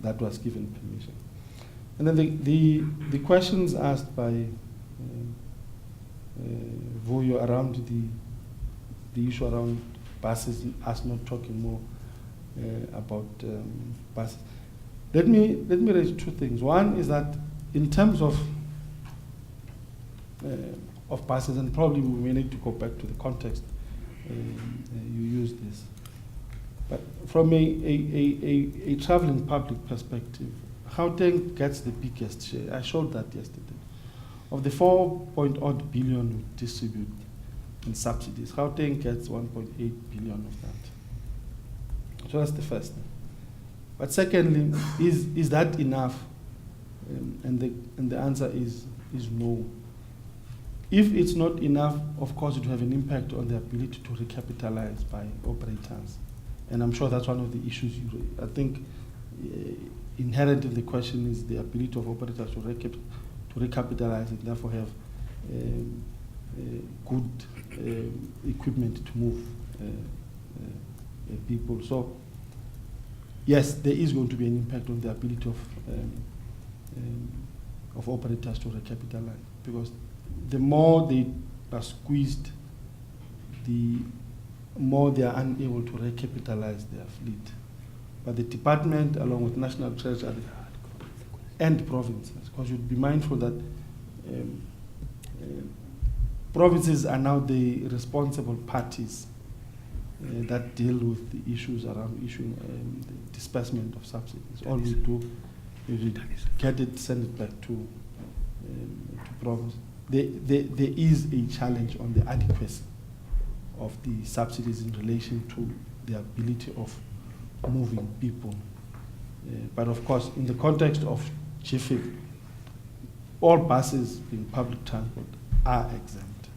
that was given permission. And then the questions asked by Vuyo around the issue around buses, us not talking more about buses. Let me raise two things. One is that in terms of buses, and probably we may need to go back to the context you used this. But from a traveling public perspective, Gauteng gets the biggest share. I showed that yesterday. Of the 4-odd billion we distribute in subsidies, Gauteng gets 1.8 billion of that. So that's the first thing. But secondly, is that enough? And the answer is no. If it's not enough, of course, it will have an impact on the ability to recapitalize by operators. And I'm sure that's one of the issues you raise. I think inherent in the question is the ability of operators to recapitalize and therefore have good equipment to move people. So, yes, there is going to be an impact on the ability of operators to recapitalize, because the more they are squeezed, the more they are unable to recapitalize their fleet. But the department, along with National Treasury and provinces, because you'd be mindful that provinces are now the responsible parties that deal with the issues around issuing the disbursement of subsidies. All we do is we get it, send it back to province. There is a challenge on the adequacy of the subsidies in relation to the ability of moving people. But of course, in the context of GFIP, all buses in public transport are exempt.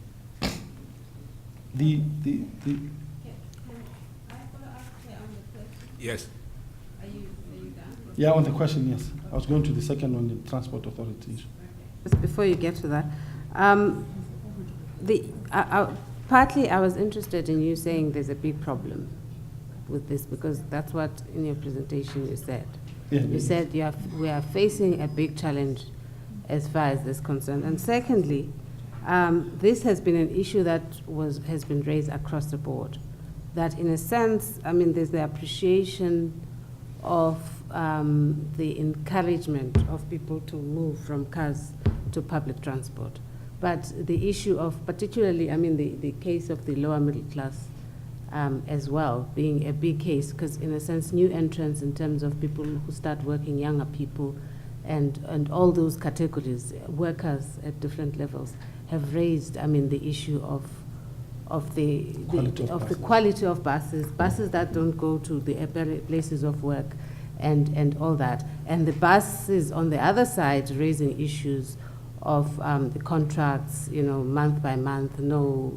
Yes. Yeah, on the question, yes. I was going to the second one, the transport authorities. Just before you get to that, partly I was interested in you saying there's a big problem with this, because that's what in your presentation you said. Yeah, you said we are facing a big challenge as far as this is concerned. And secondly, this has been an issue that has been raised across the board. That in a sense, I mean, there's the appreciation of the encouragement of people to move from cars to public transport. But the issue of particularly, I mean, the case of the lower middle class as well being a big case, because in a sense, new entrants in terms of people who start working, younger people, and all those categories, workers at different levels, have raised, I mean, the issue of the quality of buses that don't go to the places of work, and all that, and the buses on the other side raising issues of the contracts, you know, month by month, no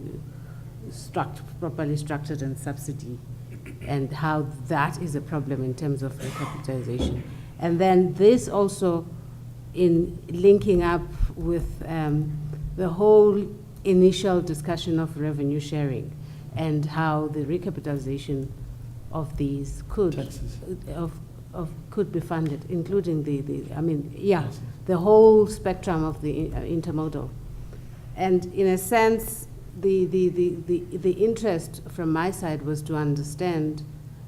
properly structured and subsidy, and how that is a problem in terms of recapitalization. And then this also in linking up with the whole initial discussion of revenue sharing, and how the recapitalization of these could could be funded, including the whole spectrum of the intermodal. And in a sense, the interest from my side was to understand.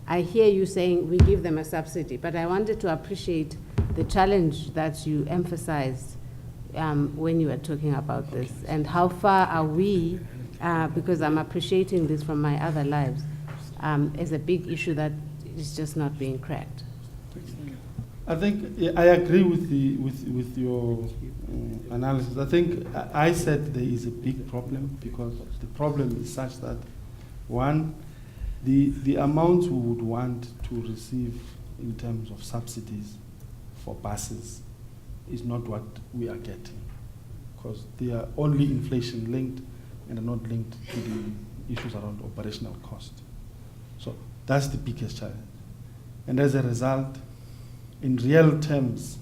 I hear you saying we give them a subsidy, but I wanted to appreciate the challenge that you emphasized when you were talking about this, and how far are we, because I'm appreciating this from my other lives, as a big issue that is just not being cracked. I think I agree with your analysis. I think I said there is a big problem, because the problem is such that, one, the amounts we would want to receive in terms of subsidies for buses is not what we are getting, because they are only inflation linked and are not linked to the issues around operational cost. So that's the biggest challenge. And as a result, in real terms,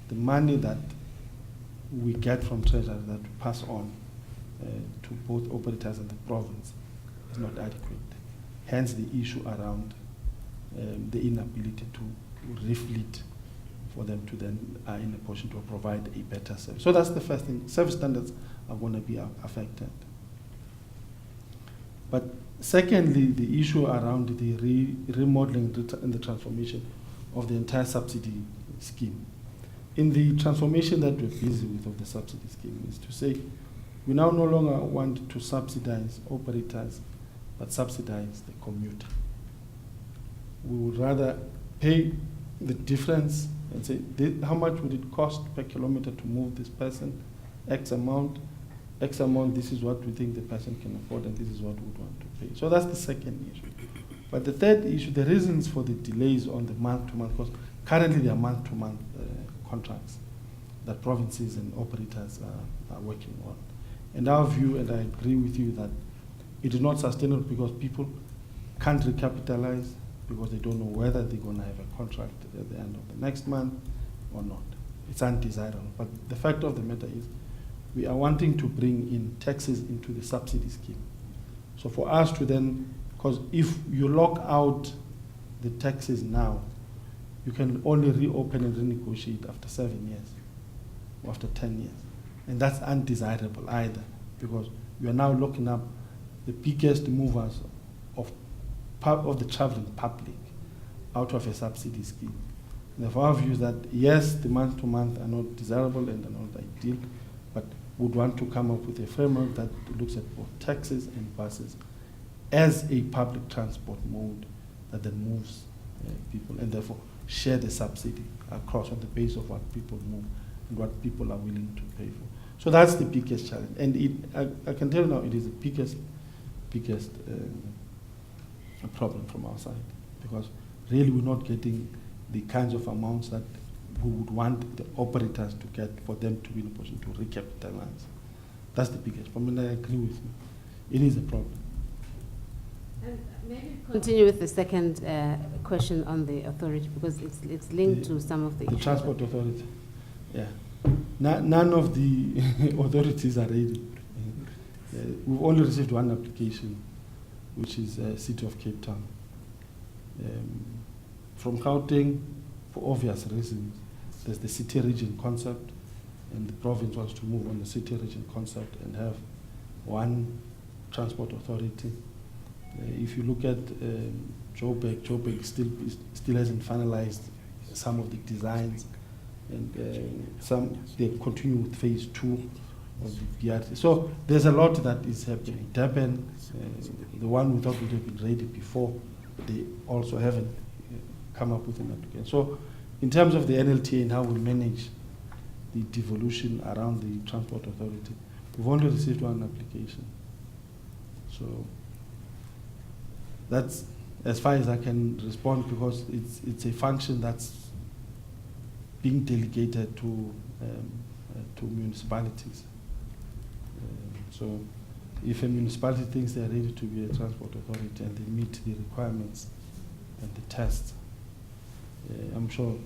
the money that we get from Treasury that we pass on to both operators and the province is not adequate. Hence the issue around the inability to refleet for them to then are in a position to provide a better service. So that's the first thing. Service standards are going to be affected. But secondly, the issue around the remodeling and the transformation of the entire subsidy scheme. In the transformation that we're busy with of the subsidy scheme is to say we now no longer want to subsidize operators, but subsidize the commuter. We would rather pay the difference and say, how much would it cost per kilometer to move this person? X amount, this is what we think the person can afford, and this is what we would want to pay. So that's the second issue. But the third issue, the reasons for the delays on the month-to-month, because currently there are month-to-month contracts that provinces and operators are working on. And our view, and I agree with you, that it is not sustainable because people can't recapitalize because they don't know whether they're going to have a contract at the end of the next month or not. It's undesirable. But the fact of the matter is we are wanting to bring in taxes into the subsidy scheme. So for us to then, because if you lock out the taxes now, you can only reopen and renegotiate after 7 years or after 10 years. And that's undesirable either, because you are now locking up the biggest movers of the traveling public out of a subsidy scheme. And therefore our view is that yes, the month-to-month are not desirable and are not ideal, but would want to come up with a framework that looks at both taxis and buses as a public transport mode that then moves people, and therefore share the subsidy across on the basis of what people move and what people are willing to pay for. So that's the biggest challenge. And I can tell you now, it is the biggest problem from our side, because really we're not getting the kinds of amounts that we would want the operators to get for them to be in a position to recapitalize. That's the biggest problem, and I agree with you. It is a problem. And maybe continue with the second question on the authority, because it's linked to some of the issues. The transport authority, yeah. None of the authorities are ready. We've only received one application, which is City of Cape Town. From Gauteng, for obvious reasons, there's the city region concept, and the province wants to move on the city region concept and have one transport authority. If you look at Joburg still hasn't finalized some of the designs, and they continue with phase 2 of the BRT. So there's a lot that is happening. Durban, the one we thought would have been ready before, they also haven't come up with an application. So in terms of the NLTA and how we manage the devolution around the transport authority, we've only received one application. So that's as far as I can respond, because it's a function that's being delegated to municipalities. So if a municipality thinks they're ready to be a transport authority and they meet the requirements and the tests, I'm sure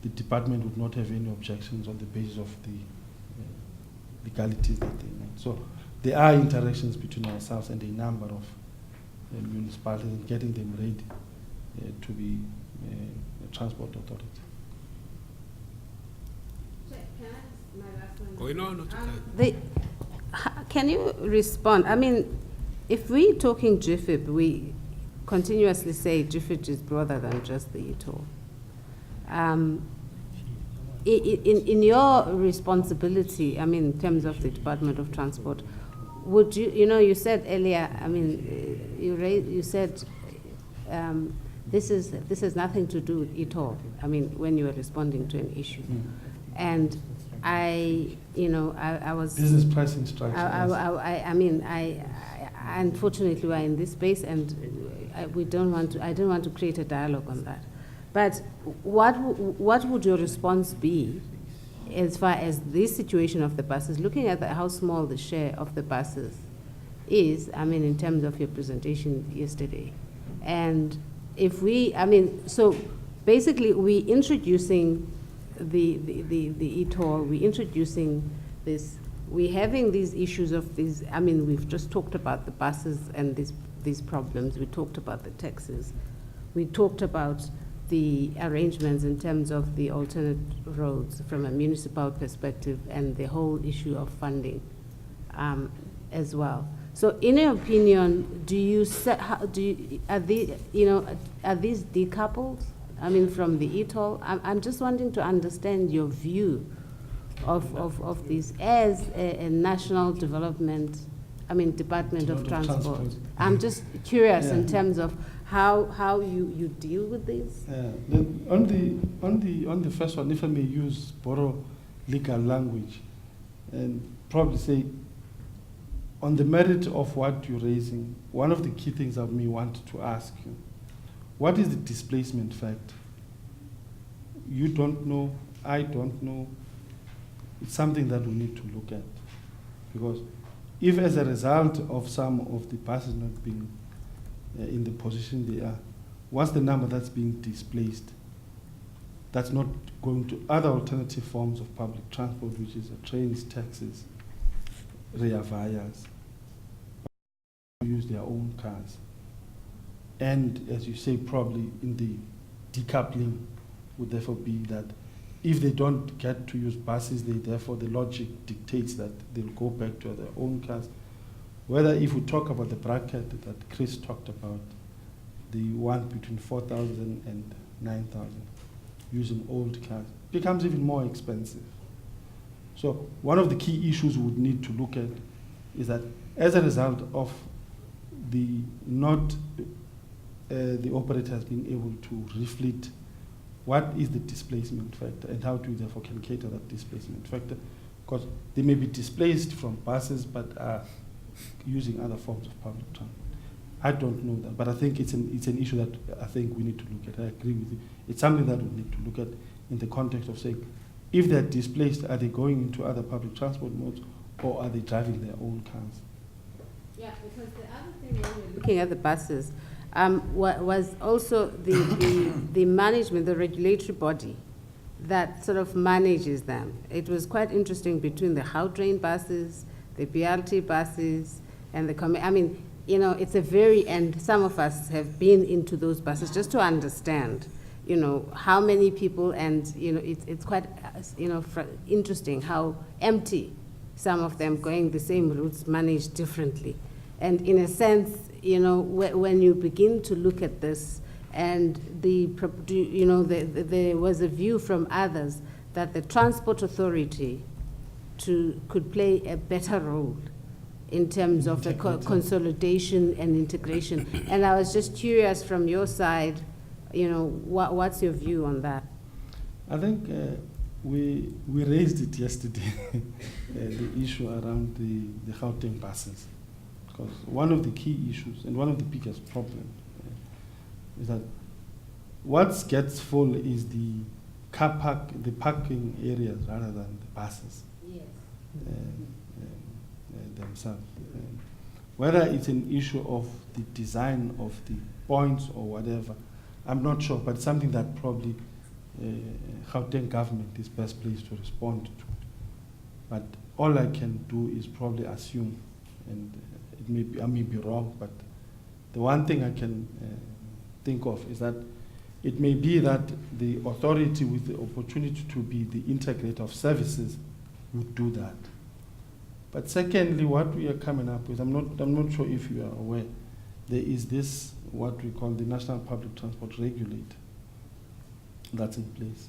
the department would not have any objections on the basis of the legalities that they need. So there are interactions between ourselves and a number of municipalities in getting them ready to be a transport authority. Going on. Can you respond? I mean, if we're talking GFIP, we continuously say GFIP is broader than just the ETOL. In your responsibility, I mean, in terms of the Department of Transport, would you, you said earlier, I mean, you said this has nothing to do with ETOL, I mean, when you were responding to an issue. And I was... Business pricing structure. I mean, unfortunately, we're in this space, and I don't want to create a dialogue on that. But what would your response be as far as this situation of the buses, looking at how small the share of the buses is, I mean, in terms of your presentation yesterday? And if so basically we're introducing the ETOL, we're introducing this, we're having these issues of these, I mean, we've just talked about the buses and these problems, we talked about the taxes, we talked about the arrangements in terms of the alternate roads from a municipal perspective and the whole issue of funding as well. So in your opinion, are these decoupled? I mean, from the ETOL? I'm just wanting to understand your view of this as a national development, I mean, Department of Transport. I'm just curious in terms of how you deal with this. Then on the first one, if I may borrow legal language, and probably say, on the merit of what you're raising, one of the key things I may want to ask you, what is the displacement factor? You don't know, I don't know. It's something that we need to look at. Because if as a result of some of the buses not being in the position they are, what's the number that's being displaced? That's not going to other alternative forms of public transport, which is trains, taxis, rear vias, use their own cars. And as you say, probably in the decoupling would therefore be that if they don't get to use buses, therefore the logic dictates that they'll go back to their own cars. Whether if we talk about the bracket that Chris talked about, the one between 4,000 and 9,000, using old cars, becomes even more expensive. So one of the key issues we would need to look at is that as a result of the operators being able to refleet, what is the displacement factor and how do we therefore can cater that displacement factor? Because they may be displaced from buses but are using other forms of public transport. I don't know that, but I think it's an issue that I think we need to look at. I agree with you. It's something that we need to look at in the context of saying, if they're displaced, are they going into other public transport modes or are they driving their own cars? Yeah, because the other thing when we're looking at the buses was also the management, the regulatory body that sort of manages them. It was quite interesting between the Gautrain buses, the BRT buses, and I mean, it's a and some of us have been into those buses just to understand, how many people, and, it's quite, interesting how empty some of them going the same routes managed differently. And in a sense, when you begin to look at this, and there was a view from others that the Transport Authority could play a better role in terms of the consolidation and integration. And I was just curious from your side, what's your view on that? I think we raised it yesterday, the issue around the Gauteng buses. Because one of the key issues and one of the biggest problems is that what gets full is the the parking areas rather than the buses. Yes. Themselves. Whether it's an issue of the design of the points or whatever, I'm not sure, but it's something that probably Gauteng government is best placed to respond to. But all I can do is probably assume and I may be wrong, but the one thing I can think of is that it may be that the authority with the opportunity to be the integrator of services would do that. But secondly, what we are coming up with, I'm not sure if you are aware, there is this, what we call the National Public Transport Regulator that's in place.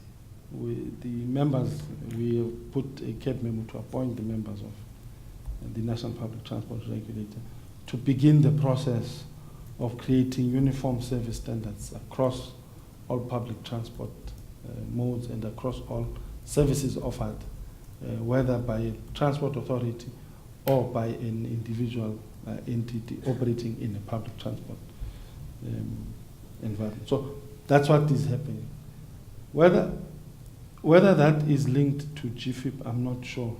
The members, we have put a CAB memo to appoint the members of the National Public Transport Regulator to begin the process of creating uniform service standards across all public transport modes and across all services offered, whether by a transport authority or by an individual entity operating in a public transport environment. So that's what is happening. Whether that is linked to GFIP, I'm not sure.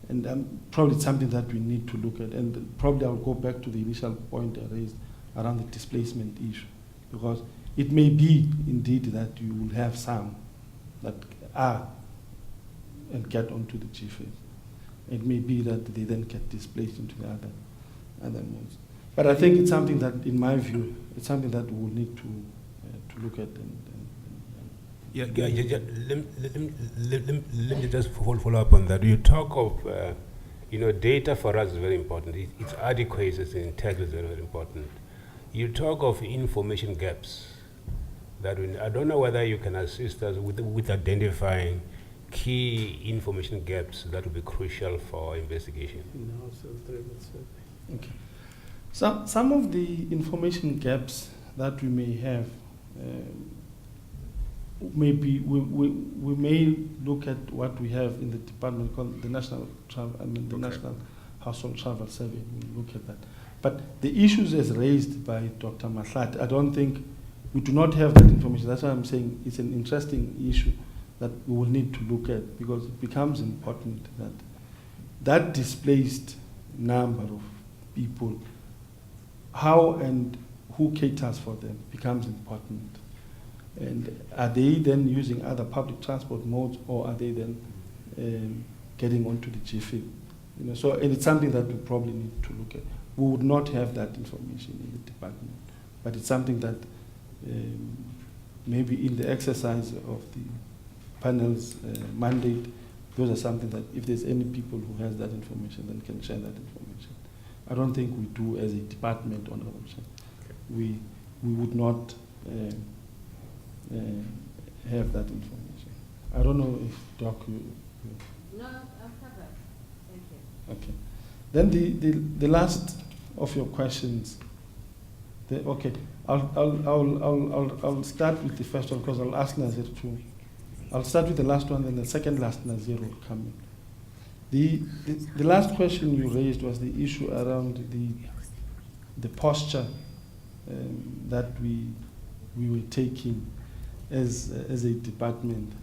And probably it's something that we need to look at. And probably I'll go back to the initial point I raised around the displacement issue. Because it may be indeed that you will have some that are and get onto the GFIP. It may be that they then get displaced into the other modes. But I think it's something that, in my view, it's something that we'll need to look at. Let me just follow up on that. You talk of, data for us is very important. Its adequacy, its integrity is very, very important. You talk of information gaps. I don't know whether you can assist us with identifying key information gaps that will be crucial for investigation. Okay. Some of the information gaps that we may have, maybe we may look at what we have in the department called the National National Household Travel Survey. We'll look at that. But the issues as raised by Dr. Mahlat, I don't think we do not have that information. That's why I'm saying it's an interesting issue that we will need to look at, because it becomes important that displaced number of people, how and who caters for them becomes important. And are they then using other public transport modes, or are they then getting onto the GFIP? So and it's something that we probably need to look at. We would not have that information in the department, but it's something that maybe in the exercise of the panel's mandate, those are something that if there's any people who has that information, then can share that information. I don't think we do as a department on our own. We would not have that information. I don't know if Doc, No, I'll cover. Thank you. Okay. Then the last of your questions. Okay, I'll start with the first one because I'll ask Nazir to. I'll start with the last one, then the second last Nazir will come in. The last question you raised was the issue around the posture that we were taking as a department.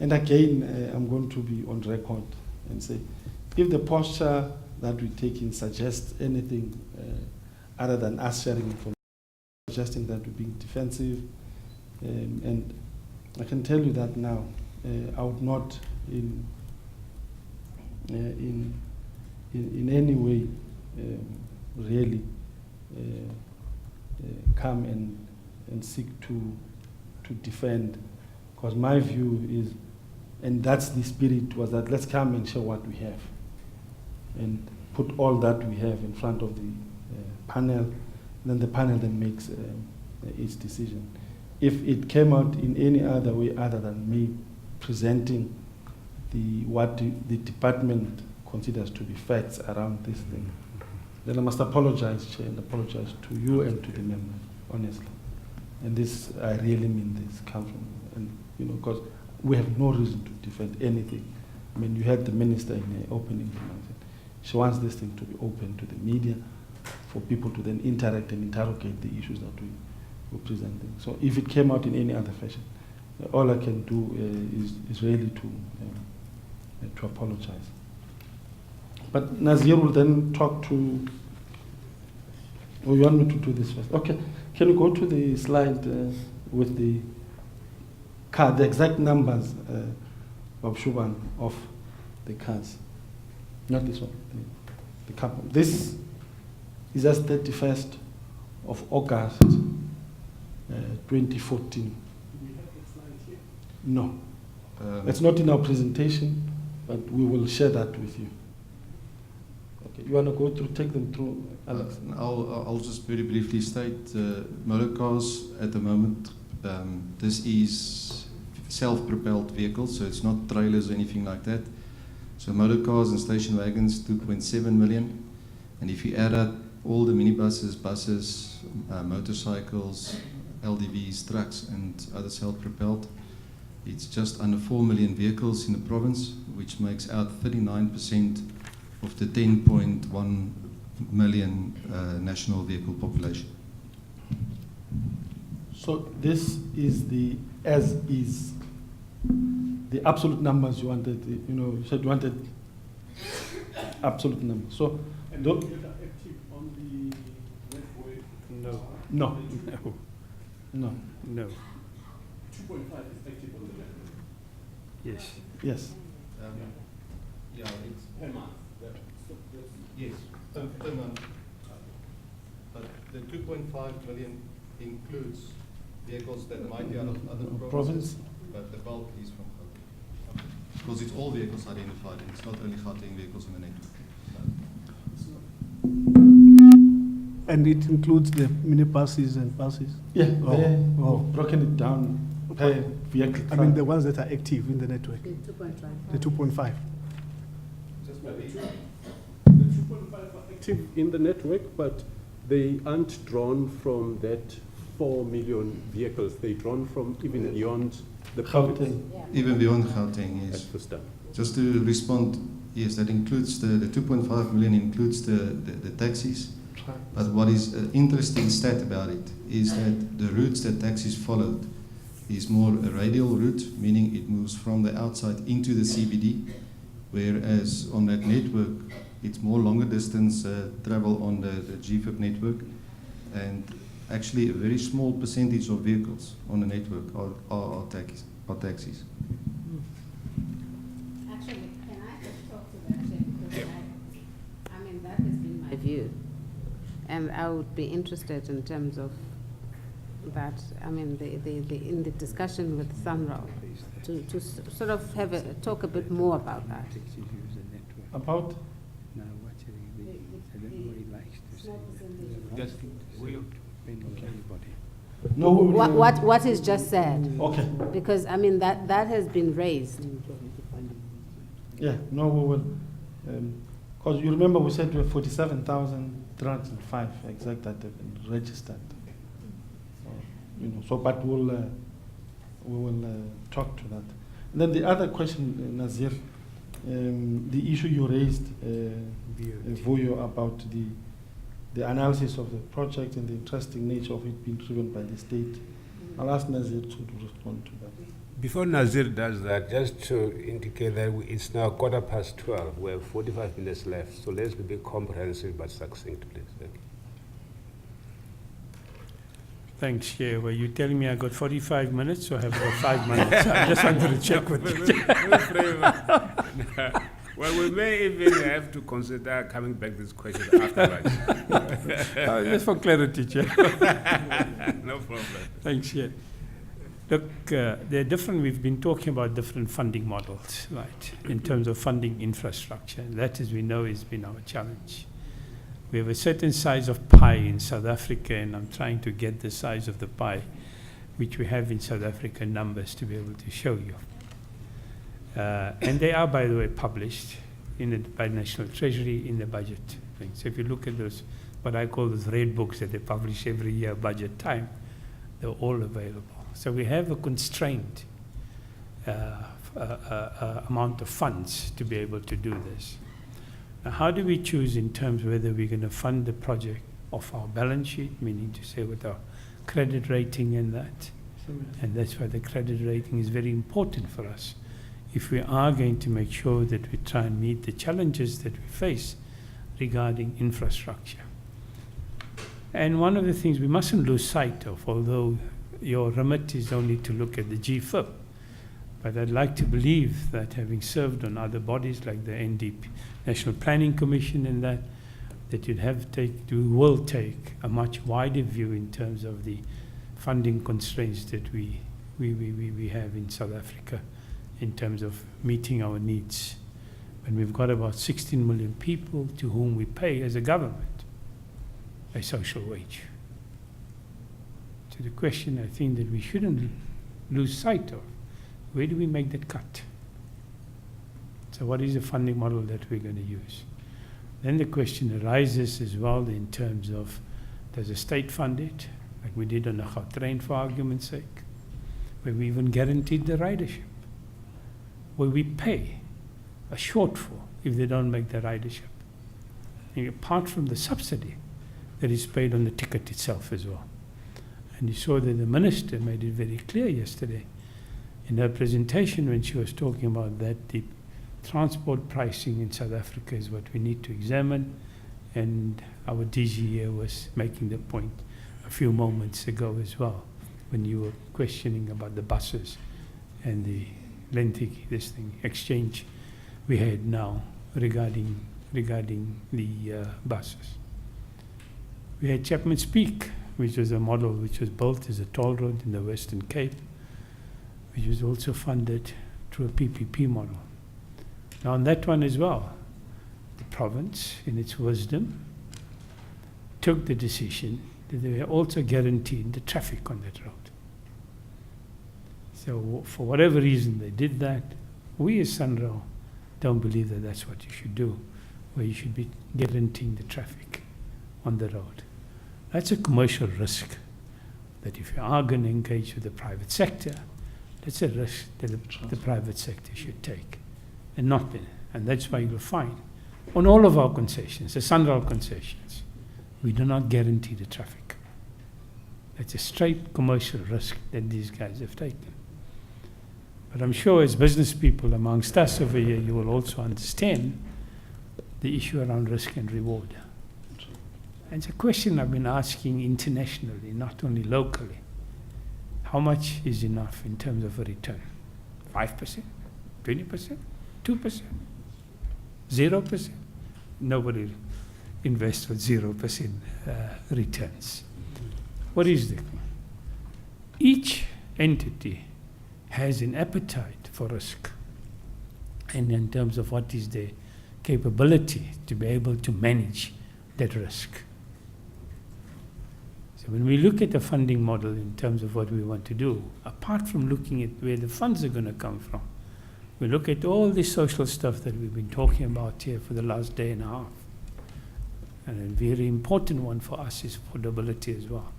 And again, I'm going to be on record and say, if the posture that we're taking suggests anything other than us sharing information, suggesting that we're being defensive, and I can tell you that now, I would not in any way really come and seek to defend, because my view is, and that's the spirit, was that let's come and show what we have and put all that we have in front of the panel, then the panel then makes its decision. If it came out in any other way other than me presenting what the department considers to be facts around this thing, then I must apologize, Chair, and apologize to you and to the members, honestly. And this, I really mean this, come from, and because we have no reason to defend anything. I mean, you had the minister in the opening remarks. She wants this thing to be open to the media, for people to then interact and interrogate the issues that we're presenting. So if it came out in any other fashion, all I can do is really to apologize. But Nazir will then talk to, oh, you want me to do this first? Okay, can you go to the slide with the exact numbers, Bob Shuban, of the cars? Not this one. The couple. This is just 31st of August, 2014. No. It's not in our presentation, but we will share that with you. Okay, you want to go through, take them through, Alex? I'll just very briefly state, motor cars at the moment, this is self-propelled vehicles, so it's not trailers or anything like that. So motor cars and station wagons, 2.7 million. And if you add up all the minibuses, buses, motorcycles, LDVs, trucks, and other self-propelled, it's just under 4 million vehicles in the province, which makes out 39% of the 10.1 million national vehicle population. So this is the as-is, the absolute numbers you wanted, you know, you said you wanted absolute numbers. So, and do, that are active on the network? No. No. No. No. No. 2.5 is active on the network. Yes. Yes. Yeah, it's per month. Yes, per month. But the 2.5 million includes vehicles that might be out of other provinces, but the bulk is from Gauteng. Because it's all vehicles identified, and it's not only Gauteng vehicles in the network. And it includes the minibuses and buses? Yeah, we've broken it down per vehicle. I mean the ones that are active in the network. The 2.5. The 2.5. The 2.5 are active in the network, but they aren't drawn from that 4 million vehicles. They're drawn from even beyond the province. Even beyond Gauteng, yes. Just to respond, yes, that includes the 2.5 million includes the taxis. But what is an interesting stat about it is that the routes that taxis followed is more a radial route, meaning it moves from the outside into the CBD, whereas on that network, it's more longer distance travel on the GFIP network, and actually a very small percentage of vehicles on the network are taxis. Actually, can I just talk to that? Because I mean, that has been my view. And I would be interested in terms of that, I mean, in the discussion with Sanral, to sort of have talk a bit more about that. About? Just no. What is just said? Okay. Because I mean that has been raised. Yeah. No, we will. Because you remember we said we have 47,305 exact that have been registered. You know. So, but we will talk to that. And then the other question, Nazir, the issue you raised, Vuyo, about the analysis of the project and the interesting nature of it being driven by the state. I'll ask Nazir to respond to that. Before Nazir does that, just to indicate that it's now 12:15. We have 45 minutes left, so let's be comprehensive but succinct, please. Thank you. Thanks, Chair. Were you telling me I got 45 minutes or have got 5 minutes? I just wanted to check with you. Well, we may even have to consider coming back this question afterwards. Just for clarity, Chair. No problem. Thanks, Chair. Look, they're different. We've been talking about different funding models, right, in terms of funding infrastructure. And that, as we know, has been our challenge. We have a certain size of pie in South Africa, and I'm trying to get the size of the pie, which we have in South Africa numbers to be able to show you. And they are, by the way, published by National Treasury in the budget thing. So if you look at those, what I call those red books that they publish every year, budget time, they're all available. So we have a constrained amount of funds to be able to do this. Now, how do we choose in terms of whether we're going to fund the project off our balance sheet, meaning to say with our credit rating and that? And that's why the credit rating is very important for us. If we are going to make sure that we try and meet the challenges that we face regarding infrastructure. And one of the things we mustn't lose sight of, although your remit is only to look at the GFIP, But I'd like to believe that, having served on other bodies like the NDP, National Planning Commission, and that we will take a much wider view in terms of the funding constraints that we have in South Africa in terms of meeting our needs. And we've got about 16 million people to whom we pay as a government a social wage. So the question I think that we shouldn't lose sight of, where do we make that cut? So what is the funding model that we're going to use? Then the question arises as well in terms of, does the state fund it, like we did on the Gautrain for argument's sake, where we even guaranteed the ridership, where we pay a shortfall if they don't make the ridership. And apart from the subsidy that is paid on the ticket itself as well. And you saw that the minister made it very clear yesterday in her presentation when she was talking about that the transport pricing in South Africa is what we need to examine, and our DG here was making the point a few moments ago as well when you were questioning about the buses and the lengthy exchange we had now regarding the buses. We had Chapman's Peak, which was a model which was built as a toll road in the Western Cape, which was also funded through a PPP model. Now on that one as well, the province, in its wisdom, took the decision that they were also guaranteed the traffic on that road. So for whatever reason they did that, we as Sanral don't believe that that's what you should do, where you should be guaranteeing the traffic on the road. That's a commercial risk that if you are going to engage with the private sector, that's a risk that the private sector should take and not be. And that's why you'll find on all of our concessions, the Sanral concessions, we do not guarantee the traffic. It's a straight commercial risk that these guys have taken. But I'm sure as business people amongst us over here, you will also understand the issue around risk and reward. And it's a question I've been asking internationally, not only locally. How much is enough in terms of a return? 5%? 20%? 2%? 0%? Nobody invests with 0% returns. What is the thing? Each entity has an appetite for risk, and in terms of what is their capability to be able to manage that risk. So when we look at the funding model in terms of what we want to do, apart from looking at where the funds are going to come from, we look at all the social stuff that we've been talking about here for the last day and a half. And a very important one for us is affordability as well,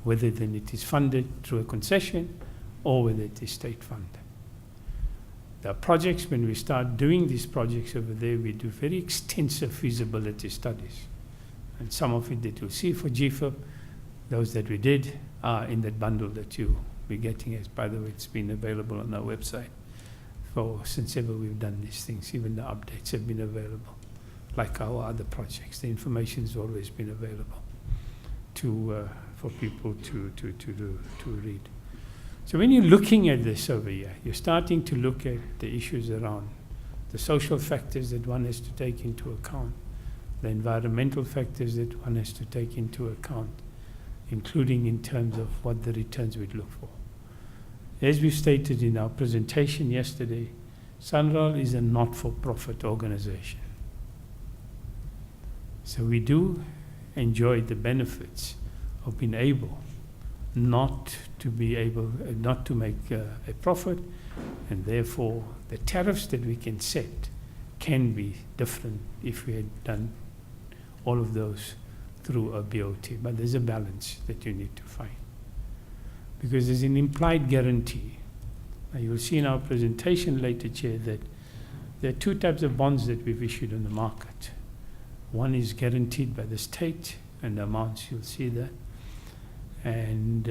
whether then it is funded through a concession or whether it is state funded. The projects, when we start doing these projects over there, we do very extensive feasibility studies. And some of it that you'll see for GFIP, those that we did are in that bundle that you'll be getting. As by the way, it's been available on our website since ever we've done these things. Even the updates have been available, like our other projects. The information has always been available for people to read. So when you're looking at this over here, you're starting to look at the issues around the social factors that one has to take into account, the environmental factors that one has to take into account, including in terms of what the returns we'd look for. As we stated in our presentation yesterday, Sanral is a not-for-profit organization. So we do enjoy the benefits of being able not to make a profit, and therefore the tariffs that we can set can be different if we had done all of those through a BOT. But there's a balance that you need to find, because there's an implied guarantee. Now you'll see in our presentation later, Chair, that there are two types of bonds that we've issued on the market. One is guaranteed by the state, and the amounts you'll see that. And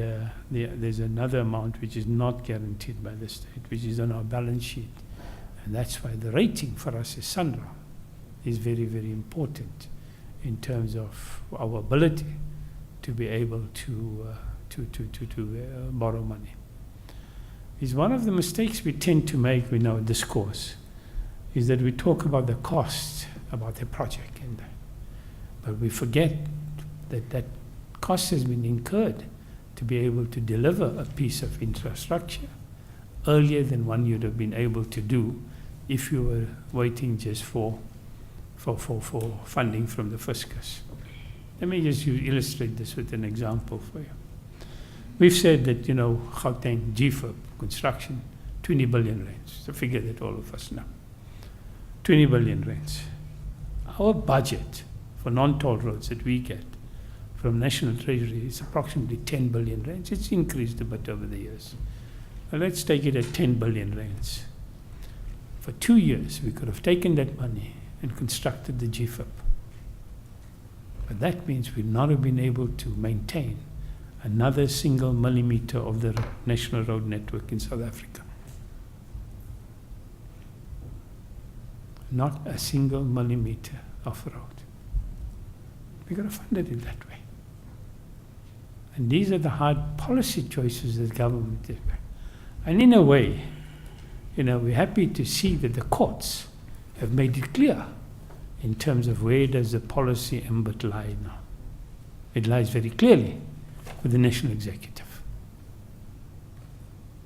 there's another amount which is not guaranteed by the state, which is on our balance sheet. And that's why the rating for us as Sanral is very, very important in terms of our ability to be able to borrow money. is one of the mistakes we tend to make in our discourse is that we talk about the cost about the project, but we forget that that cost has been incurred to be able to deliver a piece of infrastructure earlier than one you'd have been able to do if you were waiting just for funding from the fiscus. Let me just illustrate this with an example for you. We've said that, Gauteng, GFIP, construction, 20 billion rands. It's a figure that all of us know. 20 billion rands. Our budget for non-toll roads that we get from National Treasury is approximately 10 billion rands. It's increased a bit over the years. Well, let's take it at 10 billion rands. For 2 years, we could have taken that money and constructed the GFIP. But that means we'd not have been able to maintain another single millimeter of the national road network in South Africa. Not a single millimeter of road. We've got to fund it in that way. And these are the hard policy choices that government is making. And in a way, we're happy to see that the courts have made it clear in terms of where does the policy ambit lie now. It lies very clearly with the national executive.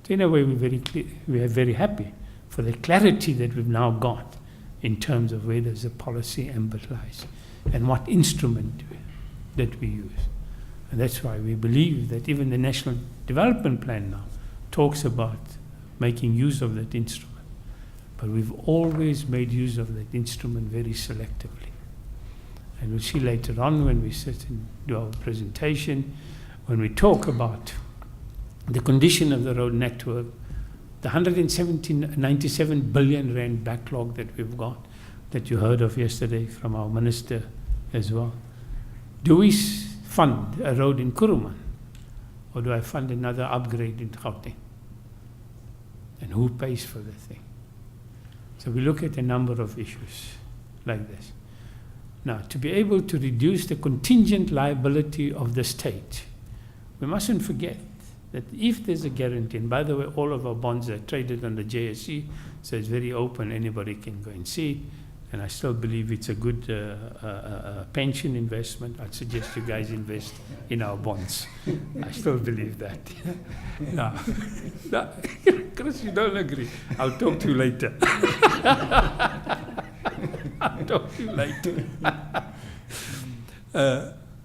So in a way, we are very happy for the clarity that we've now got in terms of where does the policy ambit lies and what instrument that we use. And that's why we believe that even the National Development Plan now talks about making use of that instrument. But we've always made use of that instrument very selectively. And we'll see later on when we sit and do our presentation, when we talk about the condition of the road network, the 97 billion rand backlog that we've got, that you heard of yesterday from our minister as well. Do we fund a road in Kuruman? Or do I fund another upgrade in Gauteng? And who pays for the thing? So we look at a number of issues like this. Now, to be able to reduce the contingent liability of the state, we mustn't forget that if there's a guarantee, and by the way, all of our bonds are traded on the JSE, so it's very open, anybody can go and see, and I still believe it's a good pension investment. I'd suggest you guys invest in our bonds. I still believe that. No. No. Chris, you don't agree. I'll talk to you later. I'll talk to you later.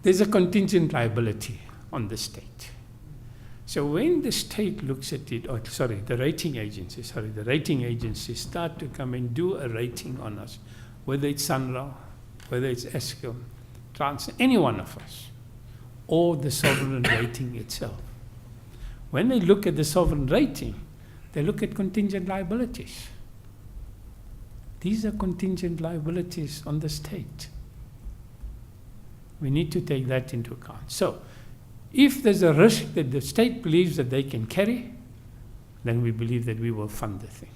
There's a contingent liability on the state. So when the state looks at it, the rating agencies start to come and do a rating on us, whether it's Sanral, whether it's Eskom, any one of us, or the sovereign rating itself. When they look at the sovereign rating, they look at contingent liabilities. These are contingent liabilities on the state. We need to take that into account. So, if there's a risk that the state believes that they can carry, then we believe that we will fund the thing.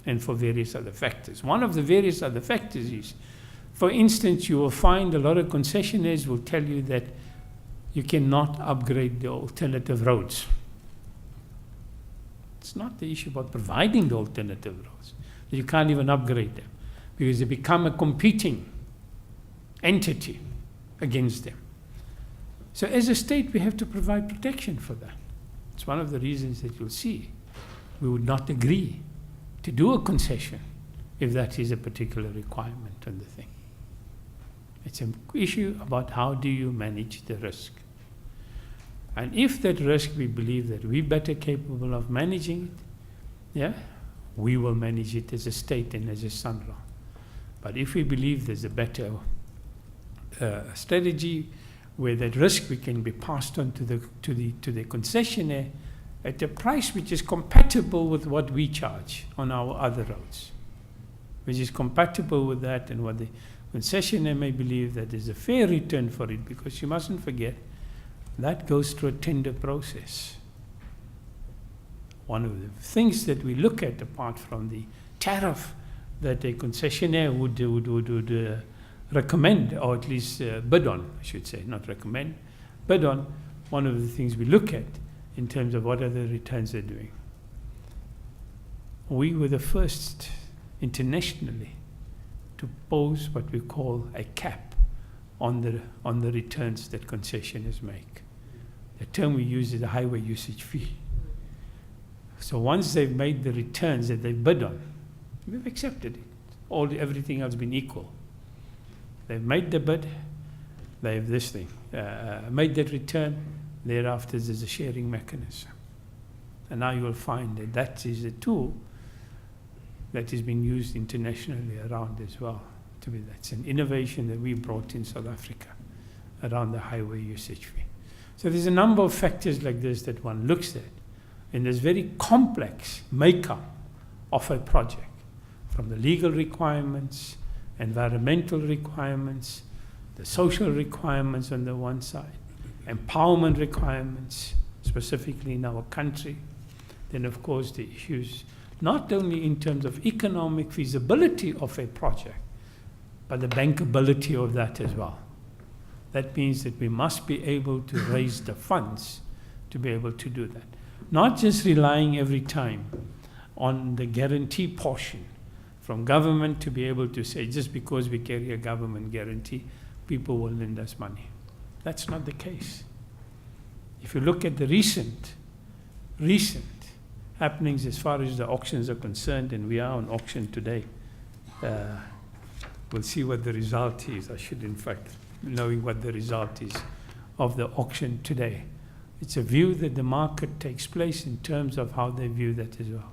And for various other factors. One of the various other factors is, for instance, you will find a lot of concessionaires will tell you that you cannot upgrade the alternative roads. It's not the issue about providing the alternative roads. You can't even upgrade them because they become a competing entity against them. So as a state, we have to provide protection for that. It's one of the reasons that you'll see we would not agree to do a concession if that is a particular requirement on the thing. It's an issue about how do you manage the risk. And if that risk we believe that we're better capable of managing it, we will manage it as a state and as a Sanral. But if we believe there's a better strategy where that risk we can be passed on to the concessionaire at a price which is compatible with what we charge on our other roads, which is compatible with that and what the concessionaire may believe that is a fair return for it, because you mustn't forget that goes through a tender process. One of the things that we look at, apart from the tariff that a concessionaire would recommend, or at least bid on, I should say, not recommend, bid on, one of the things we look at in terms of what are the returns they're doing. we were the first internationally to pose what we call a cap on the returns that concessionaires make. The term we use is the highway usage fee. So once they've made the returns that they bid on, we've accepted it. Everything else been equal. They've made the bid, they have this thing, made that return, thereafter there's a sharing mechanism. And now you will find that that is a tool that is being used internationally around as well. That's an innovation that we brought in South Africa around the highway usage fee. So there's a number of factors like this that one looks at in this very complex makeup of a project, from the legal requirements, environmental requirements, the social requirements on the one side, empowerment requirements, specifically in our country, then of course the issues, not only in terms of economic feasibility of a project, but the bankability of that as well. That means that we must be able to raise the funds to be able to do that. Not just relying every time on the guarantee portion from government to be able to say, just because we carry a government guarantee, people will lend us money. That's not the case. If you look at the recent happenings as far as the auctions are concerned, and we are on auction today, we'll see what the result is. I should, in fact, knowing what the result is of the auction today. It's a view that the market takes place in terms of how they view that as well.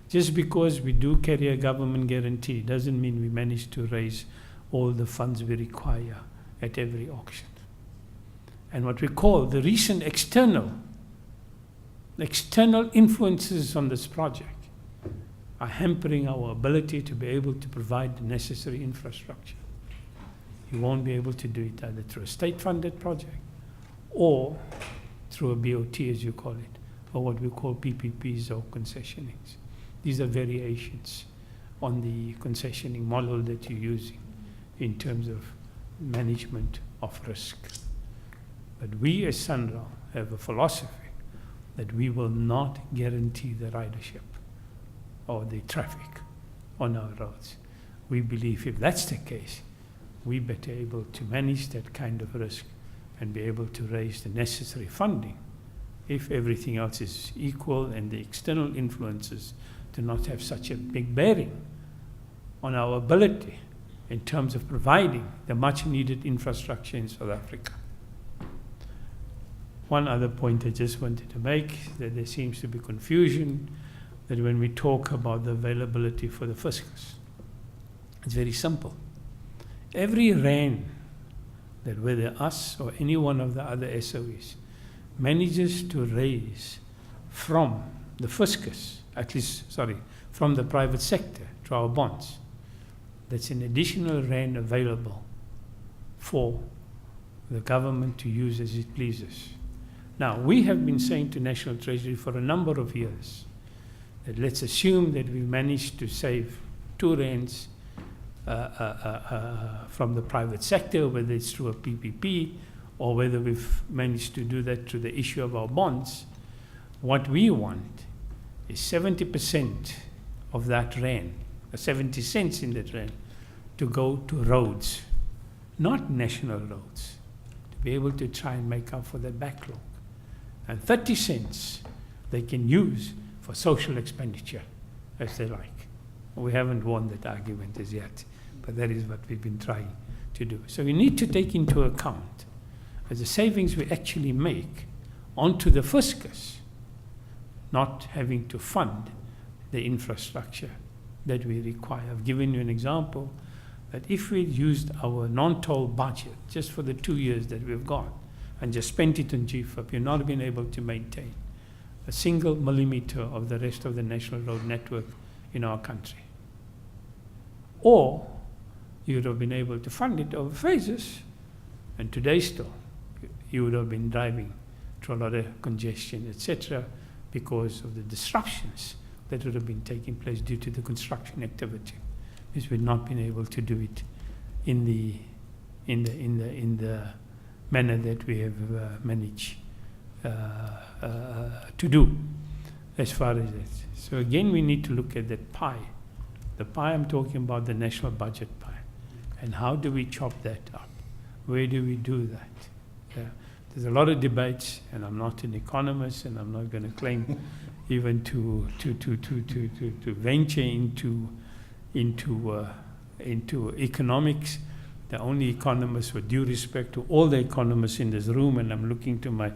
Just because we do carry a government guarantee doesn't mean we manage to raise all the funds we require at every auction. And what we call the recent external influences on this project are hampering our ability to be able to provide the necessary infrastructure. You won't be able to do it either through a state-funded project or through a BOT, as you call it, or what we call PPPs or concessionings. These are variations on the concessioning model that you're using in terms of management of risk. But we as Sanral have a philosophy that we will not guarantee the ridership or the traffic on our roads. We believe if that's the case, we better able to manage that kind of risk and be able to raise the necessary funding if everything else is equal and the external influences do not have such a big bearing on our ability in terms of providing the much needed infrastructure in South Africa. One other point I just wanted to make, that there seems to be confusion that when we talk about the availability for the fiscus, it's very simple. Every rand that whether us or any one of the other SOEs manages to raise from the fiscus, from the private sector to our bonds, that's an additional rand available for the government to use as it pleases. Now, we have been saying to National Treasury for a number of years that let's assume that we managed to save 2 rands from the private sector, whether it's through a PPP or whether we've managed to do that through the issue of our bonds. What we want is 70% of that rand, 70 cents in that rand, to go to roads, not national roads, to be able to try and make up for that backlog. And 30 cents they can use for social expenditure as they like. We haven't won that argument as yet, but that is what we've been trying to do. So we need to take into account as the savings we actually make onto the fiscus, not having to fund the infrastructure that we require. I've given you an example that if we used our non-toll budget just for the 2 years that we've got and just spent it on GFIP, you've not been able to maintain a single millimeter of the rest of the national road network in our country. Or you would have been able to fund it over phases, and today still, you would have been driving through a lot of congestion, etc., because of the disruptions that would have been taking place due to the construction activity, because we've not been able to do it in the manner that we have managed to do. as far as that. So again, we need to look at that pie. The pie I'm talking about, the national budget pie. And how do we chop that up? Where do we do that? Yeah. There's a lot of debates, and I'm not an economist, and I'm not going to claim even to venture into economics. The only economist, with due respect to all the economists in this room, and I'm looking to my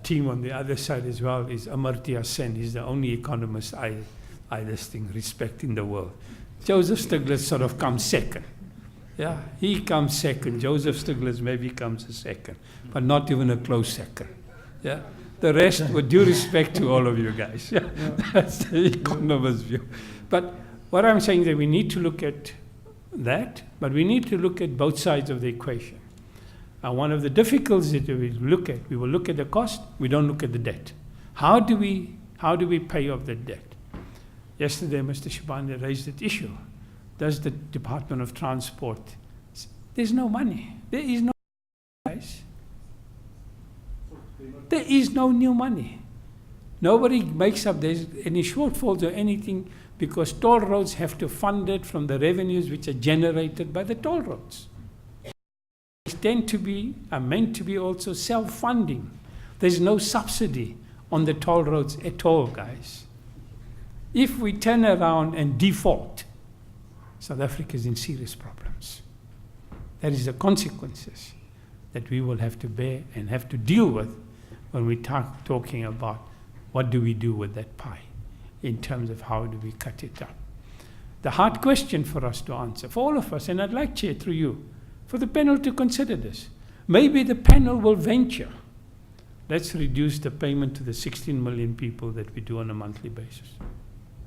team on the other side as well, is Amartya Sen. He's the only economist I this thing respect in the world. Joseph Stiglitz sort of comes second. Yeah, he comes second. Joseph Stiglitz maybe comes a second, but not even a close second. Yeah, the rest, with due respect to all of you guys, yeah, that's the economist's view. But what I'm saying is that we need to look at that, but we need to look at both sides of the equation. One of the difficulties that we will look at the cost. We don't look at the debt. How do we pay off the debt? Yesterday, Mr. Shabani raised that issue. Does the Department of Transport? There's no money. There is no guys. There is no new money. Nobody makes up there's any shortfalls or anything because toll roads have to fund it from the revenues which are generated by the toll roads. They are meant to be also self-funding. There's no subsidy on the toll roads at all, guys. If we turn around and default, South Africa is in serious problems. That is the consequences that we will have to bear and have to deal with when we talking about what do we do with that pie in terms of how do we cut it up. The hard question for us to answer, for all of us, and I'd like, Chair, through you, for the panel to consider this. Maybe the panel will venture. Let's reduce the payment to the 16 million people that we do on a monthly basis.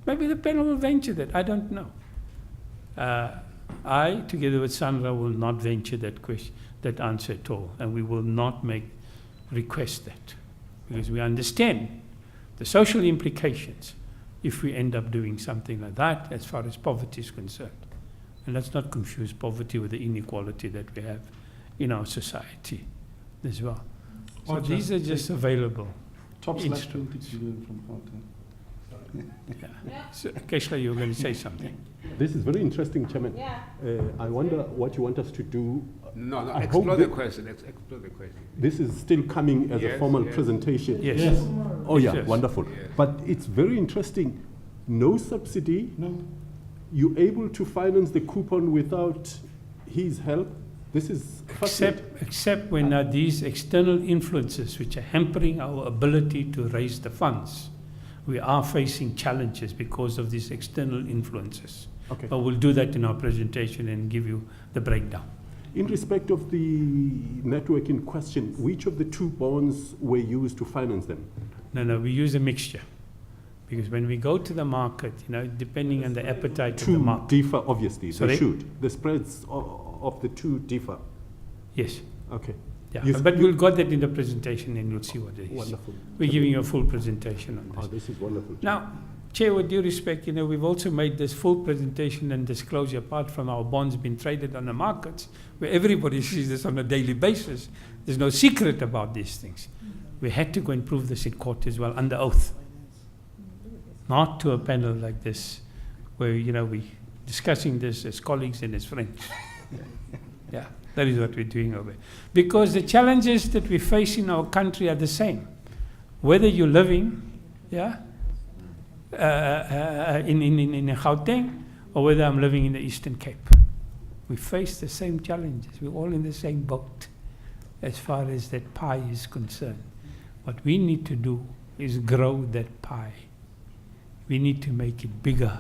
Maybe the panel will venture that. I don't know. I, together with Sanral, will not venture that answer at all, and we will not request that, because we understand the social implications if we end up doing something like that as far as poverty is concerned. And let's not confuse poverty with the inequality that we have in our society as well. So these are just available Top slash 20 instruments. billion from Gauteng. Yeah. So, Keshla, you were going to say something. This is very interesting, Chairman. Yeah. I wonder what you want us to do. No, I explore hope the question. Explore the question. This is still coming as a formal presentation. Yes. Yes. Oh yeah, Yes. wonderful. Yes. But it's very interesting. No subsidy. No. You're able to finance the coupon without his help. This is fascinating. Except when there are these external influences which are hampering our ability to raise the funds. We are facing challenges because of these external influences. Okay. But we'll do that in our presentation and give you the breakdown. In respect of the network in question, which of the two bonds were used to finance them? No, we use a mixture. Because when we go to the market, depending on the appetite of the Two market. differ, obviously. Sorry? They should. The spreads of the two differ. Yes. Okay. Yeah, but we'll got that in the presentation and you'll see what it is. Wonderful. We're giving you a full presentation on this. Oh, this is wonderful. Now, Chair, with due respect, we've also made this full presentation and disclosure apart from our bonds being traded on the markets, where everybody sees this on a daily basis. There's no secret about these things. We had to go and prove this in court as well, under oath. Not to a panel like this, where, we're discussing this as colleagues and as friends. Yeah, that is what we're doing over here. Because the challenges that we face in our country are the same. Whether you're living, in Gauteng, or whether I'm living in the Eastern Cape. We face the same challenges. We're all in the same boat as far as that pie is concerned. What we need to do is grow that pie. We need to make it bigger,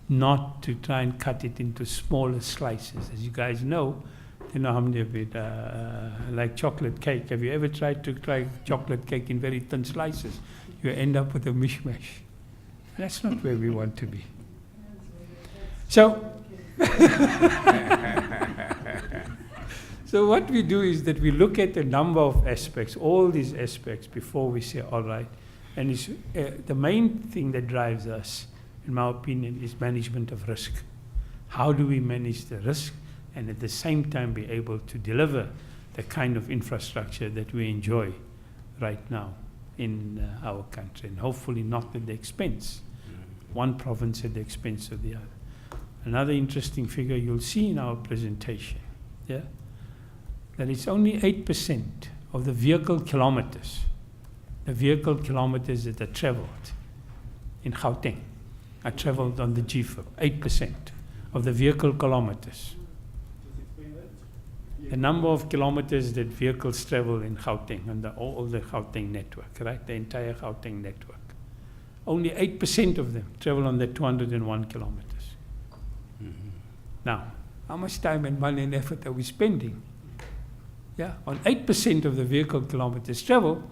not to try and cut it into smaller slices. As you guys know, how many of it, like chocolate cake. Have you ever tried to try chocolate cake in very thin slices? You end up with a mishmash. That's not where we want to be. So, so what we do is that we look at a number of aspects, all these aspects, before we say, all right. And it's, the main thing that drives us, in my opinion, is management of risk. How do we manage the risk and at the same time be able to deliver the kind of infrastructure that we enjoy right now in our country, and hopefully not at the expense, one province at the expense of the other. Another interesting figure you'll see in our presentation, yeah, that it's only 8% of the vehicle kilometers that are travelled in Gauteng are travelled on the GFIP, 8% of the vehicle kilometers. The number of kilometers that vehicles travel in Gauteng, on all the Gauteng network, right? The entire Gauteng network. Only 8% of them travel on the 201 kilometers. Now, how much time and money and effort are we spending? Yeah, on 8% of the vehicle kilometers travel,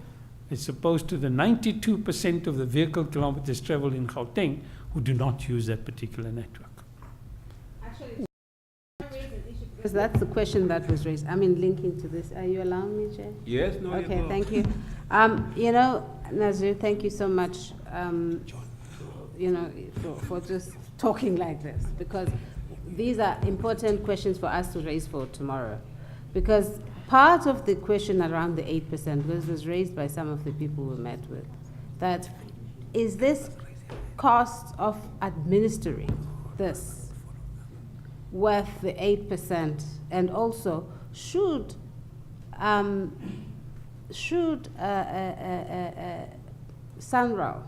as opposed to the 92% of the vehicle kilometers travel in Gauteng who do not use that particular network. Because that's the question that was raised. I mean, linking to this. Are you allowing me, Chair? Yes, no. Okay, thank you. You know, Nazir, thank you so much, you know, for just talking like this, because these are important questions for us to raise for tomorrow. Because part of the question around the 8% was raised by some of the people we met with, that is this cost of administering this worth the 8%, and also should Sanral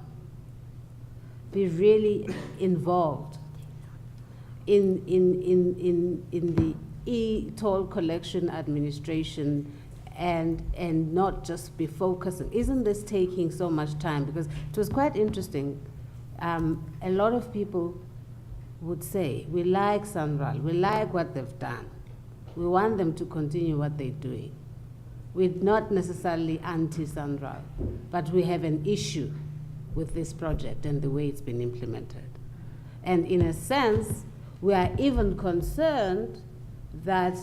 be really involved in the e-toll collection administration and not just be focusing? Isn't this taking so much time? Because it was quite interesting. A lot of people would say, we like Sanral, we like what they've done. We want them to continue what they're doing. We're not necessarily anti-Sanral, but we have an issue with this project and the way it's been implemented. And in a sense, we are even concerned that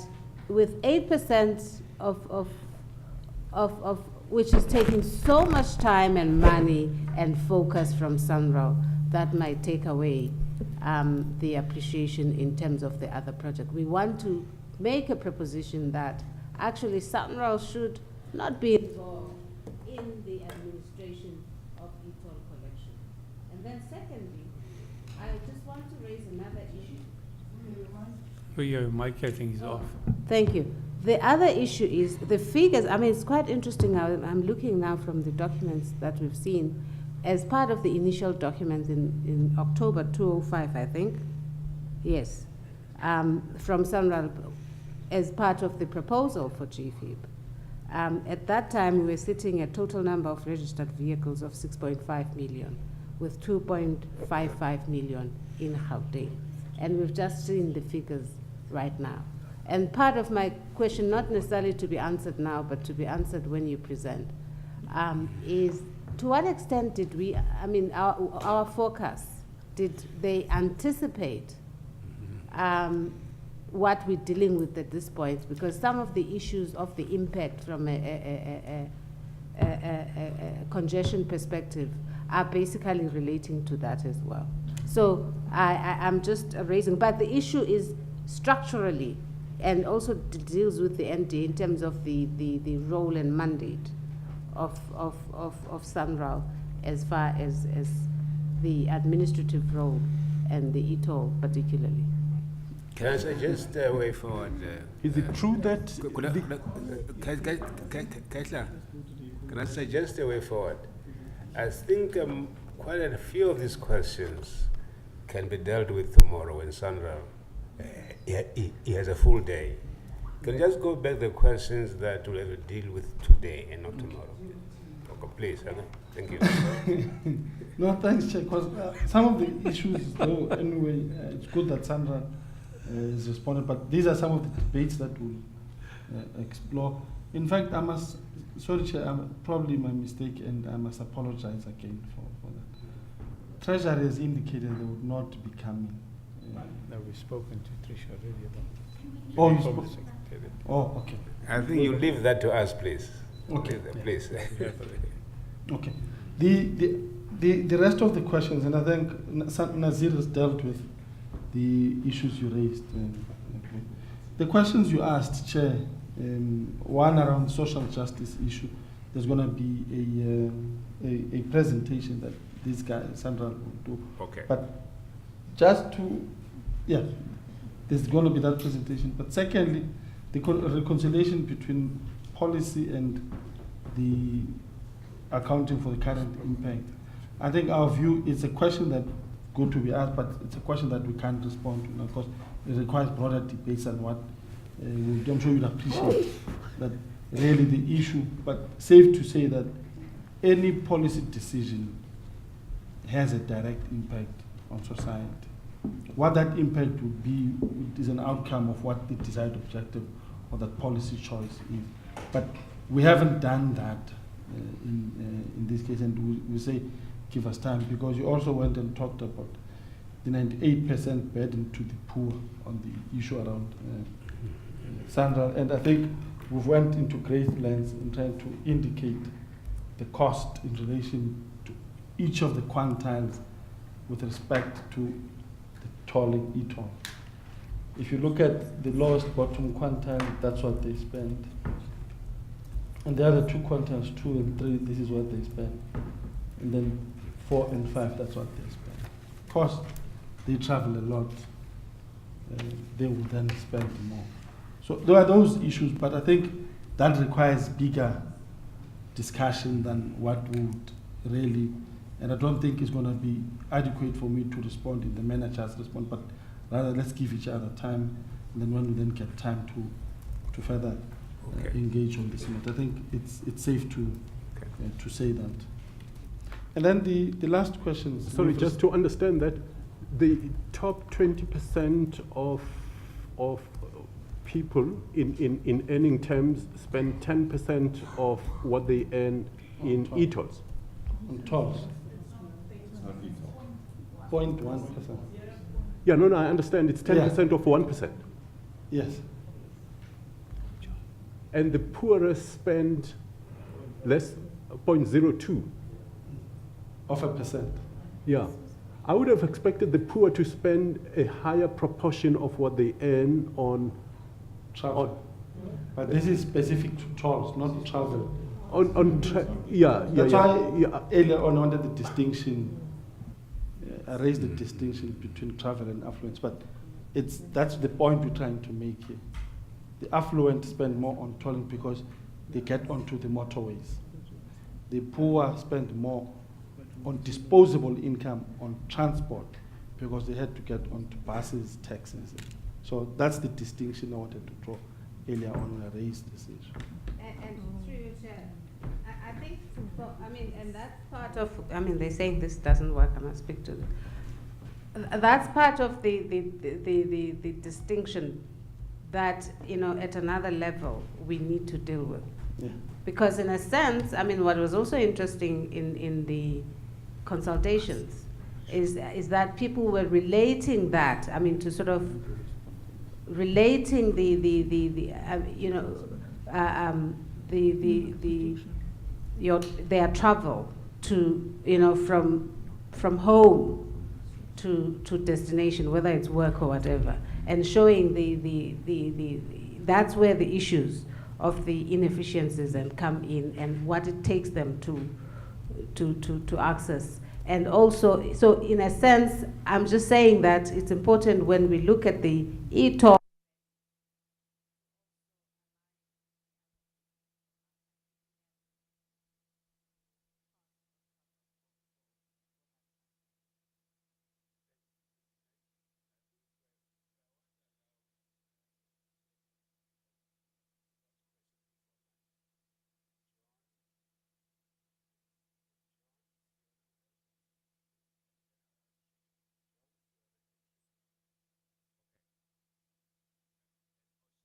with 8% of which is taking so much time and money and focus from Sanral, that might take away the appreciation in terms of the other project. We want to make a proposition that actually Sanral should not be involved in the administration of e-toll collection. And then secondly, I just want to raise another issue. Oh, your mic, I think, is off. Thank you. The other issue is the figures. I mean, it's quite interesting. I'm looking now from the documents that we've seen as part of the initial documents in October 2005, I think. Yes, from Sanral as part of the proposal for GFIP. At that time, we were sitting at total number of registered vehicles of 6.5 million, with 2.55 million in Gauteng. And we've just seen the figures right now. And part of my question, not necessarily to be answered now, but to be answered when you present, is to what extent did we, I mean, our forecasts, did they anticipate what we're dealing with at this point? Because some of the issues of the impact from a congestion perspective are basically relating to that as well. So I'm just raising, but the issue is structurally, and also deals with the ND in terms of the role and mandate of Sanral as far as the administrative role and the e-toll particularly. Can I suggest a way forward? Is it true that... Can I suggest a way forward? I think quite a few of these questions can be dealt with tomorrow when Sanral he has a full day. Can you just go back the questions that we'll have to deal with today and not tomorrow? Okay, please, Anna. Thank you. No, thanks, Chair, because some of the issues, though, anyway, it's good that Sandra has responded, but these are some of the debates that we'll explore. In fact, I must, sorry, Chair, probably my mistake, and I must apologize again for that. Treasury has indicated they would not be coming. No, we've spoken to Tricia already about it. Oh, you spoke? Oh, okay. I think you leave that to us, please. Okay. Please. Okay. The rest of the questions, and I think Nazir has dealt with the issues you raised. Okay. The questions you asked, Chair, one around social justice issue. there's going to be a presentation that this guy, Sanral, will do. Okay. But just to, yeah, there's going to be that presentation. But secondly, the reconciliation between policy and the accounting for the current impact. I think our view is a question that good to be asked, but it's a question that we can't respond to. Of course, it requires broader debates and what I'm sure you'd appreciate that really the issue, but safe to say that any policy decision has a direct impact on society. What that impact would be is an outcome of what the desired objective or that policy choice is. But we haven't done that in this case, and we say give us time, because you also went and talked about the 98% burden to the poor on the issue around Sanral, and I think we've went into great lengths in trying to indicate the cost in relation to each of the quantiles with respect to the tolling e-toll. If you look at the lowest bottom quantile, that's what they spend. And the other two quantiles, 2 and 3, this is what they spend. And then 4 and 5, that's what they spend. Of course, they travel a lot. They will then spend more. So there are those issues, but I think that requires bigger discussion than what would really, and I don't think it's going to be adequate for me to respond in the manner just respond, but rather let's give each other time, and then when we then get time to further engage on this matter. I think it's safe to say that. And then the last question. Sorry, just to understand that, the top 20% of people in earning terms spend 10% of what they earn in e-tolls. On tolls. 0.1%. Yeah, no, I understand. It's 10% of 1%. Yes. And the poorest spend less, 0.02 of a percent. Yeah. I would have expected the poor to spend a higher proportion of what they earn on travel. But this is specific to tolls, not travel. That's why earlier on under the distinction, I raised the distinction between travel and affluence, but that's the point we're trying to make here. The affluent spend more on tolling because they get onto the motorways. The poor spend more on disposable income on transport because they had to get onto buses, taxis. So that's the distinction I wanted to draw earlier on when I raised this issue. And through your chair, I think, and that's part of, they're saying this doesn't work, I must speak to them. That's part of the distinction that, at another level we need to deal with. Yeah. Because in a sense, what was also interesting in the consultations is that people were relating that, to sort of relating their travel to, from home to destination, whether it's work or whatever, and showing that's where the issues of the inefficiencies and come in, and what it takes them to access. And also, so in a sense, I'm just saying that it's important when we look at the e-toll.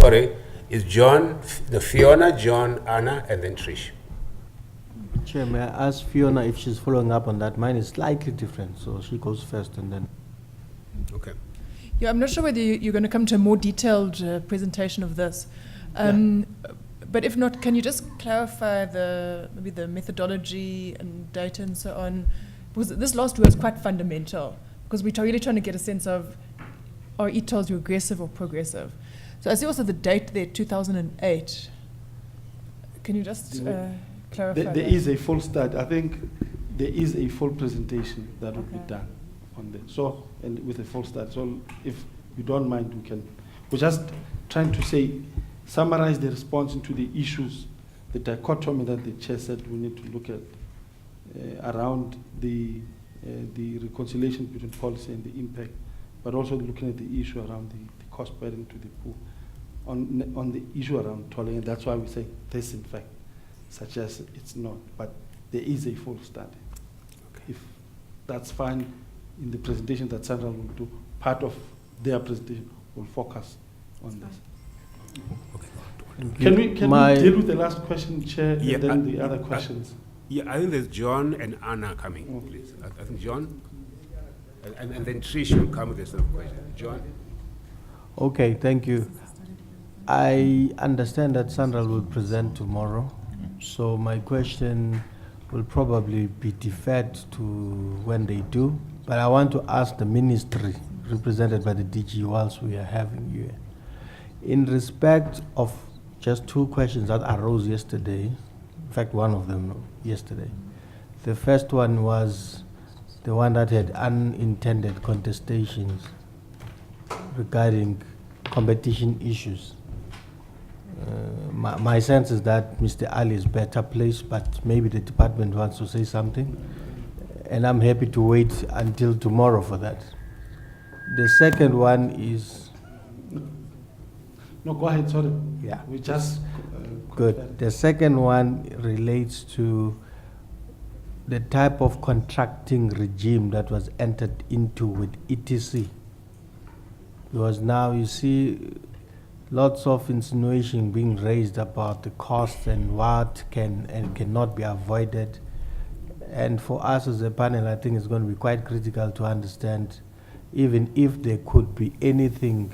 Sorry, is John, Fiona, John, Anna, and then Trish. Chair, may I ask Fiona if she's following up on that? Mine is slightly different, so she goes first and then. Okay. Yeah, I'm not sure whether you're going to come to a more detailed presentation of this. But if not, can you just clarify maybe the methodology and data and so on? Because this last was quite fundamental, because we're really trying to get a sense of, are e-tolls regressive or progressive? So I see also the date there, 2008. Can you just clarify There that. is a full study. I think there is a full presentation that will be done on that. So, and with a full study. So, if you don't mind, we're just trying to say, summarize the response into the issues, the dichotomy that the chair said we need to look at around the reconciliation between policy and the impact, but also looking at the issue around the cost burden to the poor. On the issue around tolling, and that's why we say this, in fact, such as it's not, but there is a full study. If that's fine, in the presentation that Sanral will do, part of their presentation will focus on this. Can we deal with the last question, Chair, and then the other questions? I think there's John and Anna coming, please. I think John, and then Trish will come with this question. John? Okay, thank you. I understand that Sanral will present tomorrow, so my question will probably be deferred to when they do, but I want to ask the ministry represented by the DG whilst we are having you. In respect of just two questions that arose yesterday, in fact one of them yesterday. The first one was the one that had unintended contestations regarding competition issues. My sense is that Mr. Ali is better placed, but maybe the department wants to say something, and I'm happy to wait until tomorrow for that. The second one is... No, go ahead, sorry. Yeah. We just... Good. The second one relates to the type of contracting regime that was entered into with ETC. Because now you see lots of insinuation being raised about the costs and what can and cannot be avoided. And for us as a panel, I think it's going to be quite critical to understand, even if there could be anything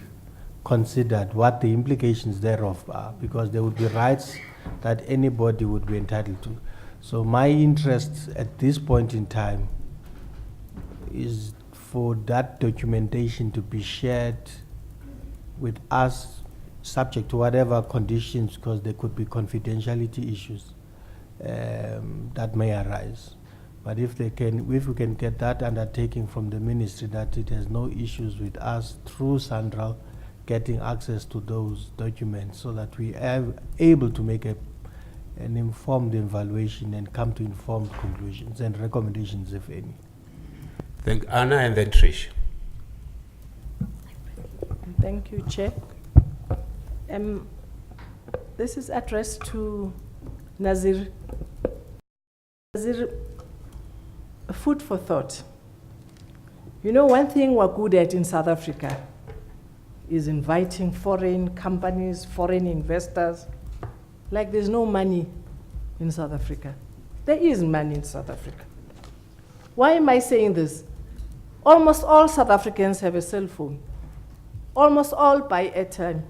considered, what the implications thereof are, because there would be rights that anybody would be entitled to. So my interest at this point in time is for that documentation to be shared with us, subject to whatever conditions, because there could be confidentiality issues that may arise. But if we can get that undertaking from the ministry that it has no issues with us through Sanral getting access to those documents, so that we are able to make an informed evaluation and come to informed conclusions and recommendations, if any. Thank Anna and then Trish. Thank you, Chair. This is addressed to Nazir. Nazir, food for thought. You know, one thing we're good at in South Africa is inviting foreign companies, foreign investors. Like there's no money in South Africa. There is money in South Africa. Why am I saying this? Almost all South Africans have a cell phone. Almost all buy airtime.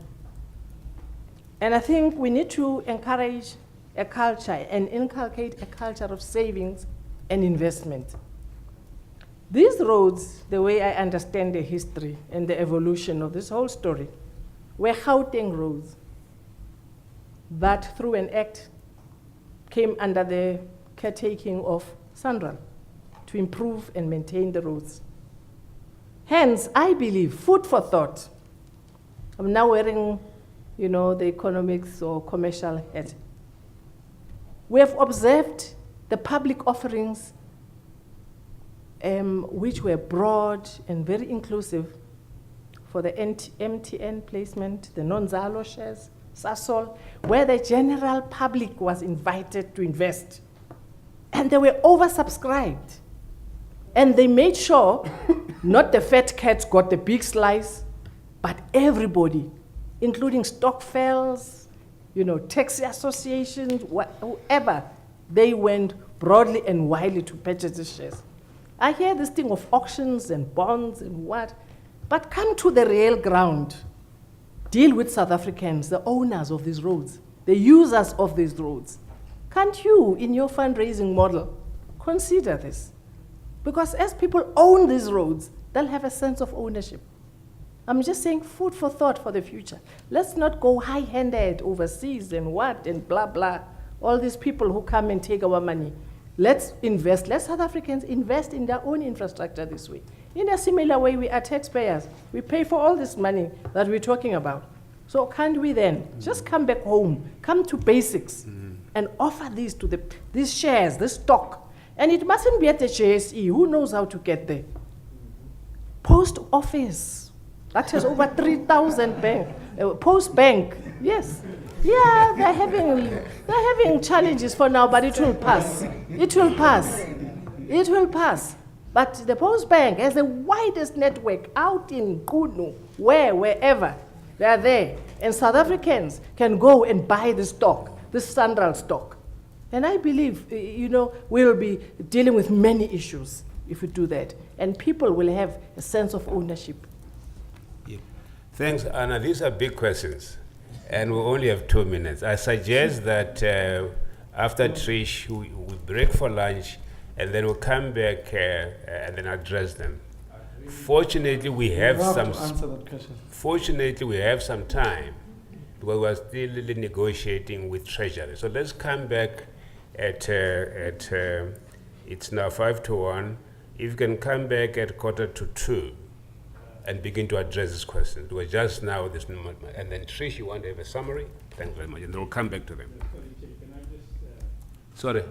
And I think we need to encourage a culture and inculcate a culture of savings and investment. These roads, the way I understand the history and the evolution of this whole story, were Gauteng roads that through an act came under the caretaking of Sanral to improve and maintain the roads. Hence, I believe, food for thought. I'm now wearing, you know, the economics or commercial hat. We have observed the public offerings which were broad and very inclusive for the MTN placement, the non-Zalo shares, Sasol, where the general public was invited to invest. And they were oversubscribed. And they made sure not the fat cats got the big slice, but everybody, including Stockfells, you know, taxi associations, whoever, they went broadly and widely to purchase the shares. I hear this thing of auctions and bonds and what, but come to the real ground. Deal with South Africans, the owners of these roads, the users of these roads. Can't you, in your fundraising model, consider this? Because as people own these roads, they'll have a sense of ownership. I'm just saying food for thought for the future. Let's not go high-handed overseas and what and blah, blah. all these people who come and take our money. Let's invest, let South Africans invest in their own infrastructure this way. In a similar way, we are taxpayers. We pay for all this money that we're talking about. So can't we then just come back home, come to basics, and offer these to these shares, this stock? And it mustn't be at the JSE. Who knows how to get there? Post office. That has over 3,000 bank. Post bank, yes. Yeah, they're having challenges for now, but it will pass. It will pass. It will pass. But the Post Bank has the widest network out in Kunu, wherever. They are there. And South Africans can go and buy the stock, the Sanral stock. And I believe, we'll be dealing with many issues if we do that. And people will have a sense of ownership. Yeah. Thanks, Anna. These are big questions. And we only have 2 minutes. I suggest that after Trish, we break for lunch, and then we'll come back and then address them. Fortunately, we have some. Fortunately, we have some time because we're still negotiating with Treasury. So let's come back at it's now 1:55. If you can come back at 1:45 and begin to address this question. Because just now, and then Trish, you want to have a summary? Thank you very much, and then we'll come back to them. Sorry.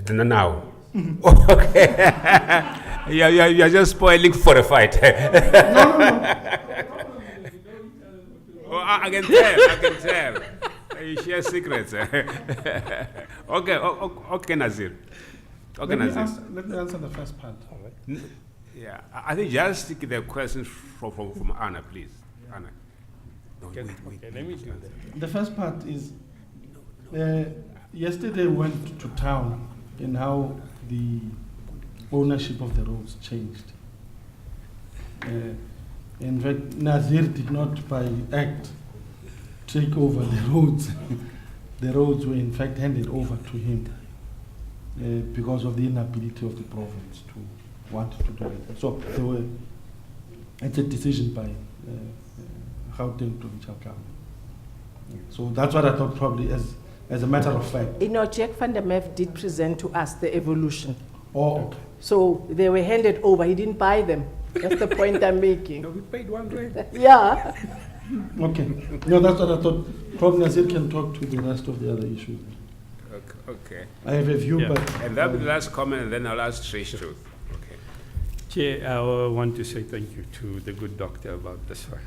Now. Okay. You're just spoiling for a fight. Oh, I can tell. You share secrets. Okay, Nazir. Okay, Nazir. Let me answer the first part. All right. Yeah, I think just take the questions from Anna, please. Anna. No, Okay, wait. let me do that. The first part is, yesterday we went to town in how the ownership of the roads changed. In fact, Nazir did not by act take over the roads. The roads were in fact handed over to him because of the inability of the province to want to do it. So it's a decision by Gauteng provincial government. So that's what I thought probably as a matter of fact. Jack van der Merwe did present to us the evolution. Oh, okay. So they were handed over. He didn't buy them. That's the point I'm making. No, we paid $1 Yeah. Okay. No, that's what I thought. Probably Nazir can talk to the rest of the other issues. Okay. I have a view, but... And that'll be the last comment, and then I'll ask Trish too. Okay. Chair, I want to say thank you to the good doctor about this one.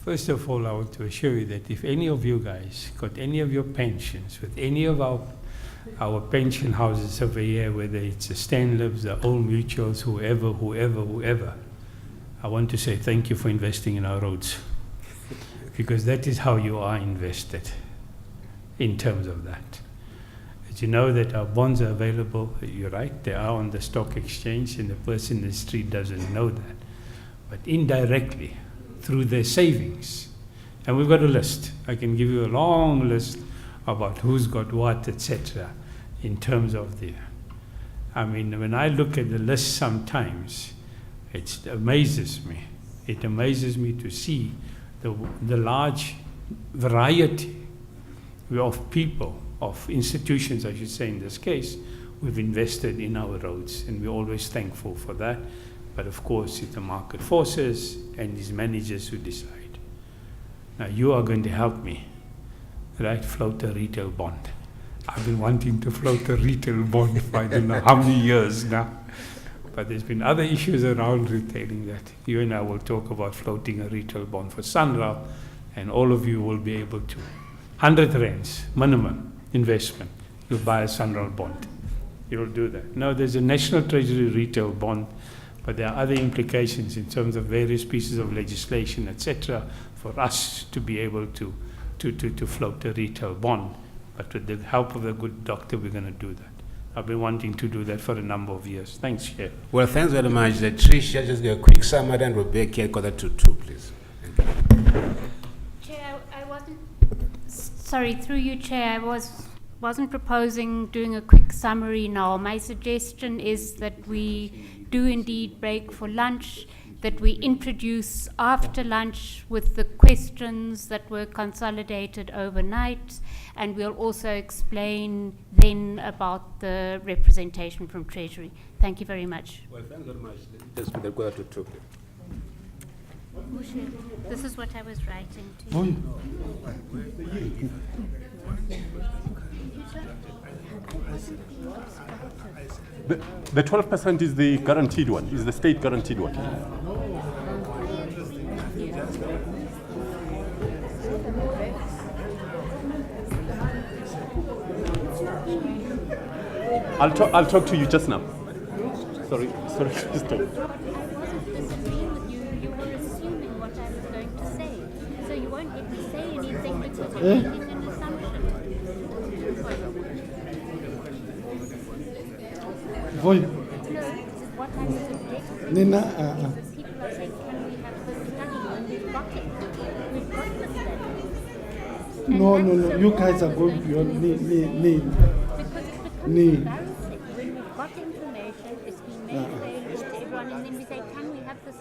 First of all, I want to assure you that if any of you guys got any of your pensions with any of our pension houses over here, whether it's the Stanlibs, the Old Mutuals, whoever, I want to say thank you for investing in our roads. Because that is how you are invested in terms of that. As you know that our bonds are available, you're right, they are on the stock exchange, and the person in the street doesn't know that. But indirectly, through their savings, and we've got a list. I can give you a long list about who's got what, etc. in terms of I mean, when I look at the list sometimes, it amazes me. It amazes me to see the large variety of people, of institutions, I should say in this case, we've invested in our roads, and we're always thankful for that. But of course, it's the market forces and these managers who decide. Now, you are going to help me, right, float a retail bond. I've been wanting to float a retail bond for I don't know how many years now. But there's been other issues around retailing that. You and I will talk about floating a retail bond for Sanral, and all of you will be able to. 100 rands, minimum investment. You'll buy a Sanral bond. You'll do that. Now, there's a National Treasury retail bond, but there are other implications in terms of various pieces of legislation, etc., for us to be able to float a retail bond. But with the help of the good doctor, we're going to do that. I've been wanting to do that for a number of years. Thanks, Chair. Well, thanks very much. Tricia, just a quick summary, and Rebecca, 1:45, please. Chair, I wasn't, sorry, through you, Chair, I wasn't proposing doing a quick summary now. My suggestion is that we do indeed break for lunch, that we introduce after lunch with the questions that were consolidated overnight, and we'll also explain then about the representation from Treasury. Thank you very much. Well, thanks very much. Just for the quarter to talk. Mushe, this is what I was writing to Oh, you. The 12% is the guaranteed one, is the state guaranteed one. I'll talk to you just now. Sorry, Crystal. I wasn't disagreeing with you. You were assuming what I was going to say. So you won't let me say anything because you're making an assumption. Voy. No, what I was objecting Nina, is that people are saying, can we have this study? And we've got it. We've got the study. no. You guys are going beyond me. Because it becomes embarrassing when we've got information, it's been made available to everyone, and then we say, can we have this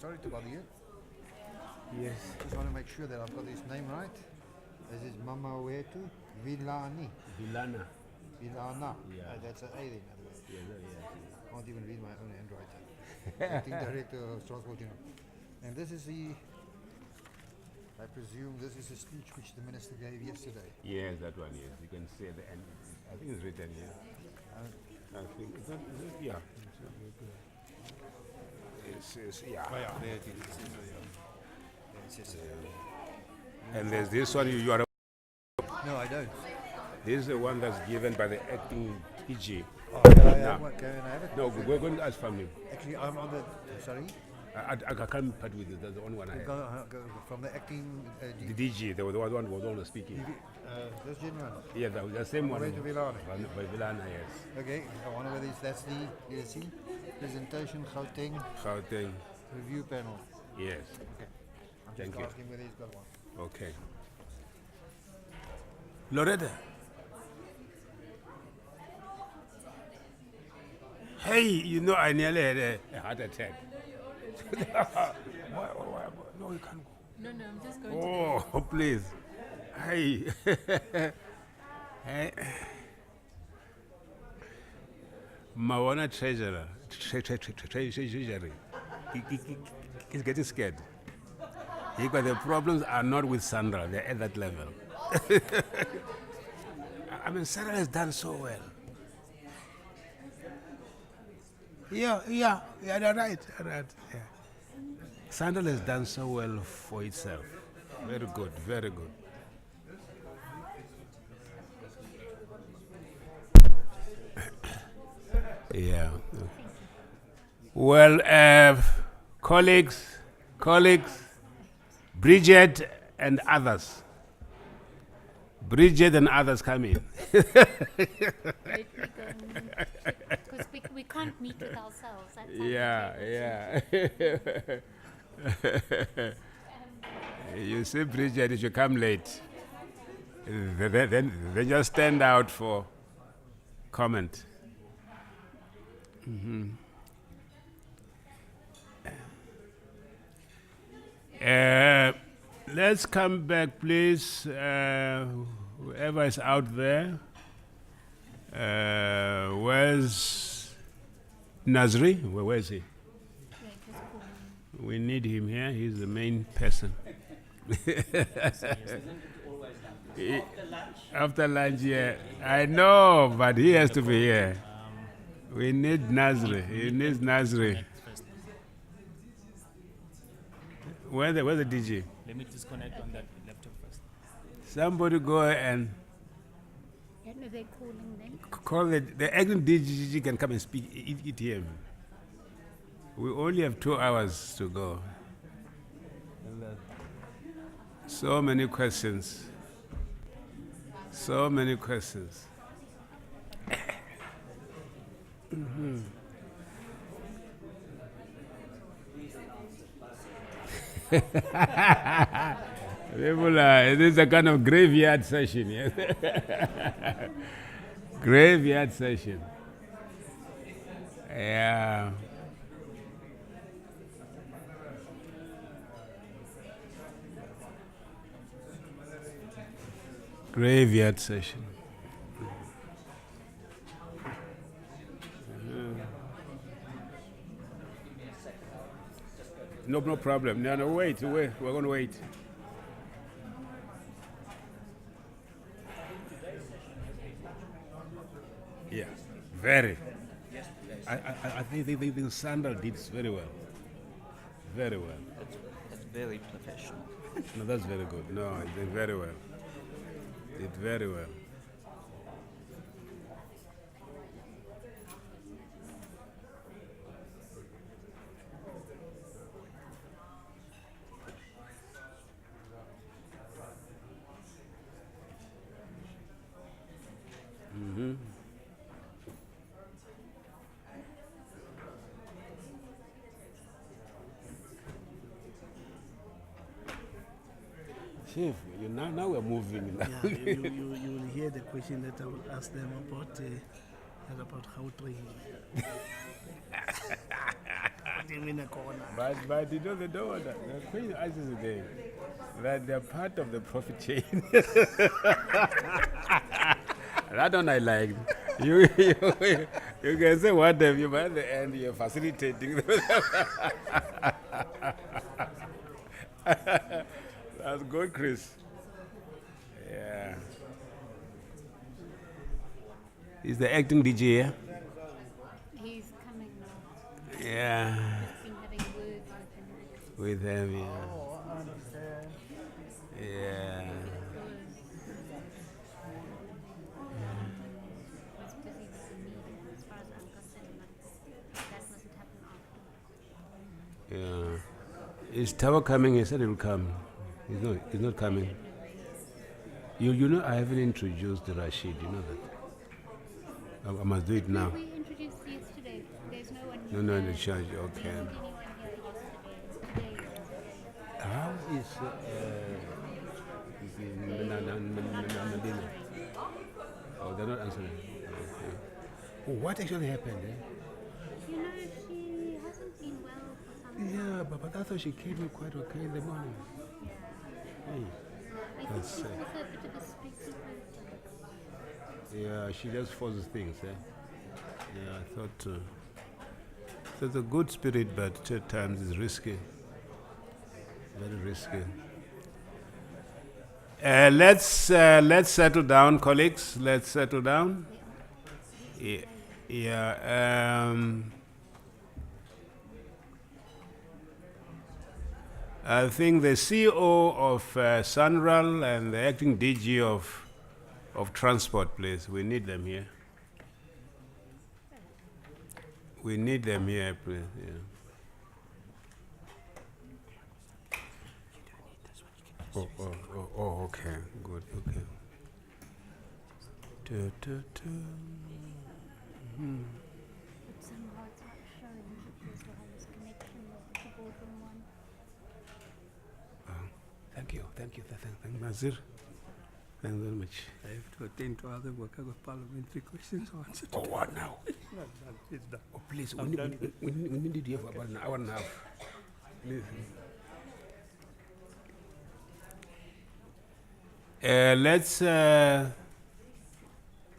sorry to bother you. Yes. Just want to make sure that I've got his name right. This is Mama Wetu Vilani. Vilana. Vilana. Yeah. That's an A then, in other words. Yeah. Can't even read my own handwriting. Acting Director of Transport Union. And this is I presume this is a speech which the Minister gave yesterday. Yes, that one, yes. You can see the end. I think it's written here. I think, is it, yeah. It's, yeah. Oh yeah, there it is. And there's this one, you are. No, I don't. This is the one that's given by the acting PG. Oh, can I Now. can I have it? No, we're going to ask from him. Actually, I'm on the. Sorry? I can't part with it. That's the only one I have. Go from the acting. The DG, the one was always speaking. This gentleman. Yeah, the same one. Way to Vilana. By Vilana, yes. Okay, I wonder whether that's the ESC presentation, Gauteng review panel. Yes. Okay. I'm Thank just you. asking whether he's got one. Okay. Loretta. Hey, you know, I nearly had a heart attack. why? No, you can't go. No, I'm just going to. Oh, please. Hey. Hey. Mawana treasurer, treasury, he's getting scared. Because the problems are not with Sanral, they're at that level. I mean, Sanral has done so well. Yeah, they're right. Yeah. Sanral has done so well for itself. Very good, very good. Yeah. Well, colleagues, Bridget and others. Bridget and others come in. Because we can't meet with ourselves. That's Yeah. You see, Bridget, if you come late, then just stand out for comment. Let's come back, please. Whoever is out there. Where's Nazri? Where is he? We need him here. He's the main person. After lunch, yeah. I know, but he has to be here. We need Nazri. He needs Nazri. Where's the DG? Let me disconnect on that laptop first. Somebody go and Are they calling them? call the acting DG can come and speak ETM. We only have 2 hours to go. So many questions. So many questions. People it is a kind of graveyard session, yes. Graveyard session. Yeah. Graveyard session. No problem. No, wait. We're going to wait. Yeah, very. I think Sanral did very well. Very well. That's very professional. No, that's very good. No, he did very well. Did very well. Chief, now we're moving. Yeah, you will hear the question that I will ask them about That's about Gauteng. What do you mean a corner? But you know, they don't want that. The question answers today that they're part of the profit chain. That one I like. You can say whatever, you, but at the end you're facilitating. That's good, Chris. Yeah. Is the acting DJ here? He's coming now. Yeah. Just been having words With him, yeah. Oh, I understand. Yeah. Was busy with the meeting as far as I'm concerned, but that mustn't happen after. Yeah. Is Tower coming? He said he will come. He's not coming. You know, I haven't introduced Rashid, you know that? I must do it now. We introduced yesterday. There's no one No, no, the charge, okay. There wasn't anyone here yesterday. How is Medina? Oh, they're not answering. Okay. Oh, what actually happened? You know, she hasn't been well for some time. Yeah, but I thought she came in quite okay in the morning. Hey, I think that's she's also a bit of a streaky person. yeah, she just forces things. Yeah, I thought it's a good spirit, but at times it's risky. Very risky. Let's settle down, colleagues. Let's settle down. Yeah. I think the CEO of Sanral and the acting DG of Transport, please. We need them here. We need them here, please. Yeah. Oh, okay, good, okay. But somehow it's not showing because we have this connection with the boardroom one. Thank you, thank Nazir. Thank you very much. I have to attend to other work. I've got parliamentary questions answered. Oh, what now? No, it's done. Oh, please, I'm done. we need you for about an hour and a half. Please.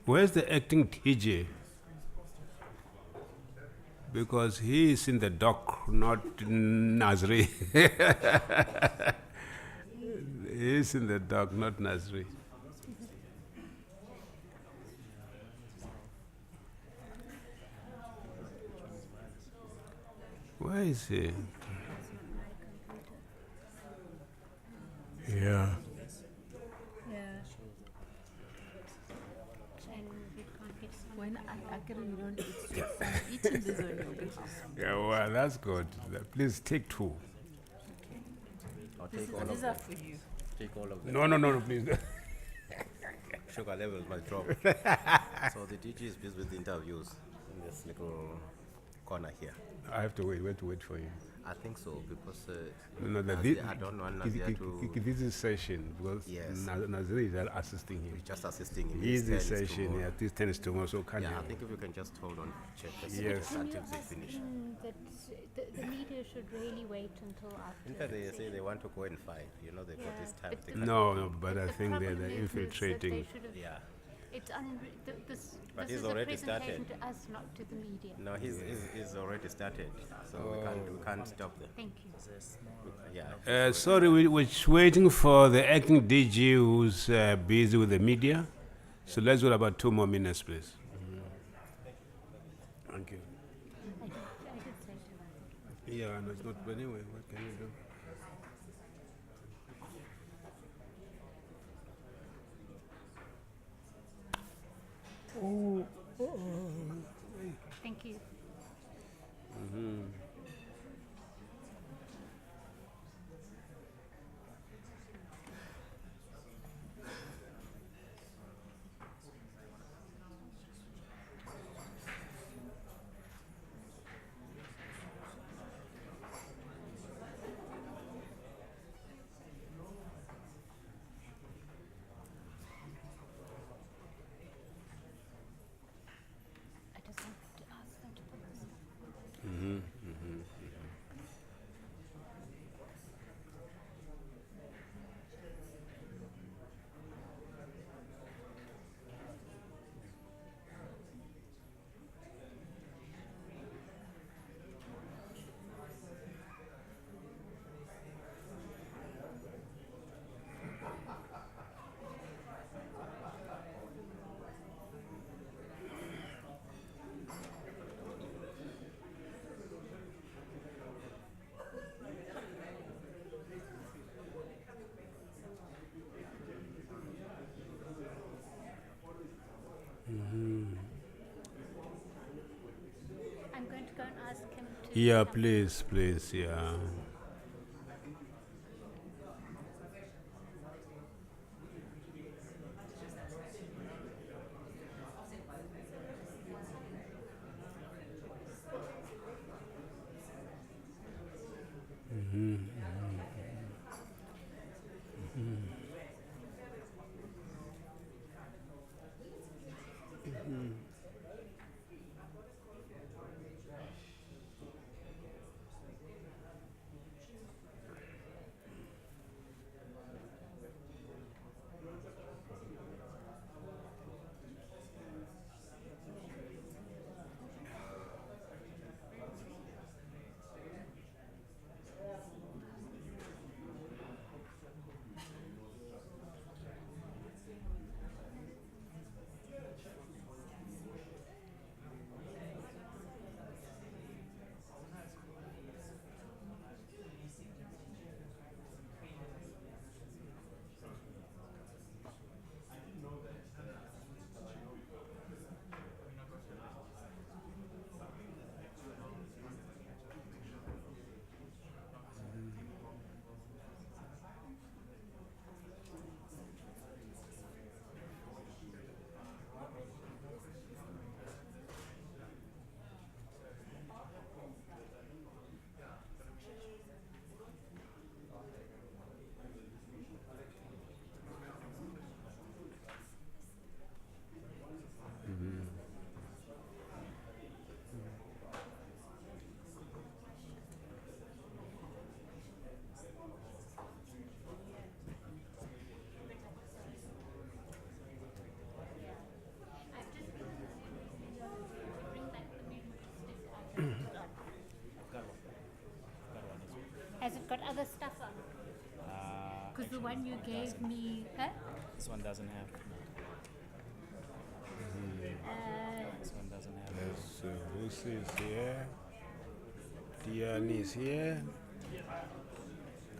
Where's the acting TJ? Because he is in the dock, not Nazri. He is in the dock, not Nazri. Where is he? Yeah. When I can you don't eat in this on your behalf. Yeah, well, that's good. Please take two. I'll These take all of are them. for you. Take all of them. No, please. Sugar levels might drop. So the DG is busy with interviews in this little corner here. I have to wait for him. I think so because I don't want Nazir to. This is session because Yes. Nazir is assisting him. Just assisting him. He's the His turn is session. tomorrow. Yeah, this 10 is tomorrow. So can Yeah, you? I think if you can just hold on, check Yes. Can you until they ask finish. him that the media should really wait until after? In fact, they the say they session? want to go and fight. You know, they've got this time. but They the- can't No, but I the think they're problem is that infiltrating. they should have- Yeah. It's this But this he's is a already presentation started. to us, not to the media. No, he's already started, so we can't stop them. Thank you. Yeah. Sorry, we're waiting for the acting DG who's busy with the media. So let's wait about 2 more minutes, please. Thank you. I did say to her. Yeah, no, it's not. But anyway, what can you do? Thank you. Yeah, please, please, yeah. Has it got other stuff on? Because the one you gave me, huh? This one doesn't have. This one doesn't have. Yes, Lucy is here. Diane is here.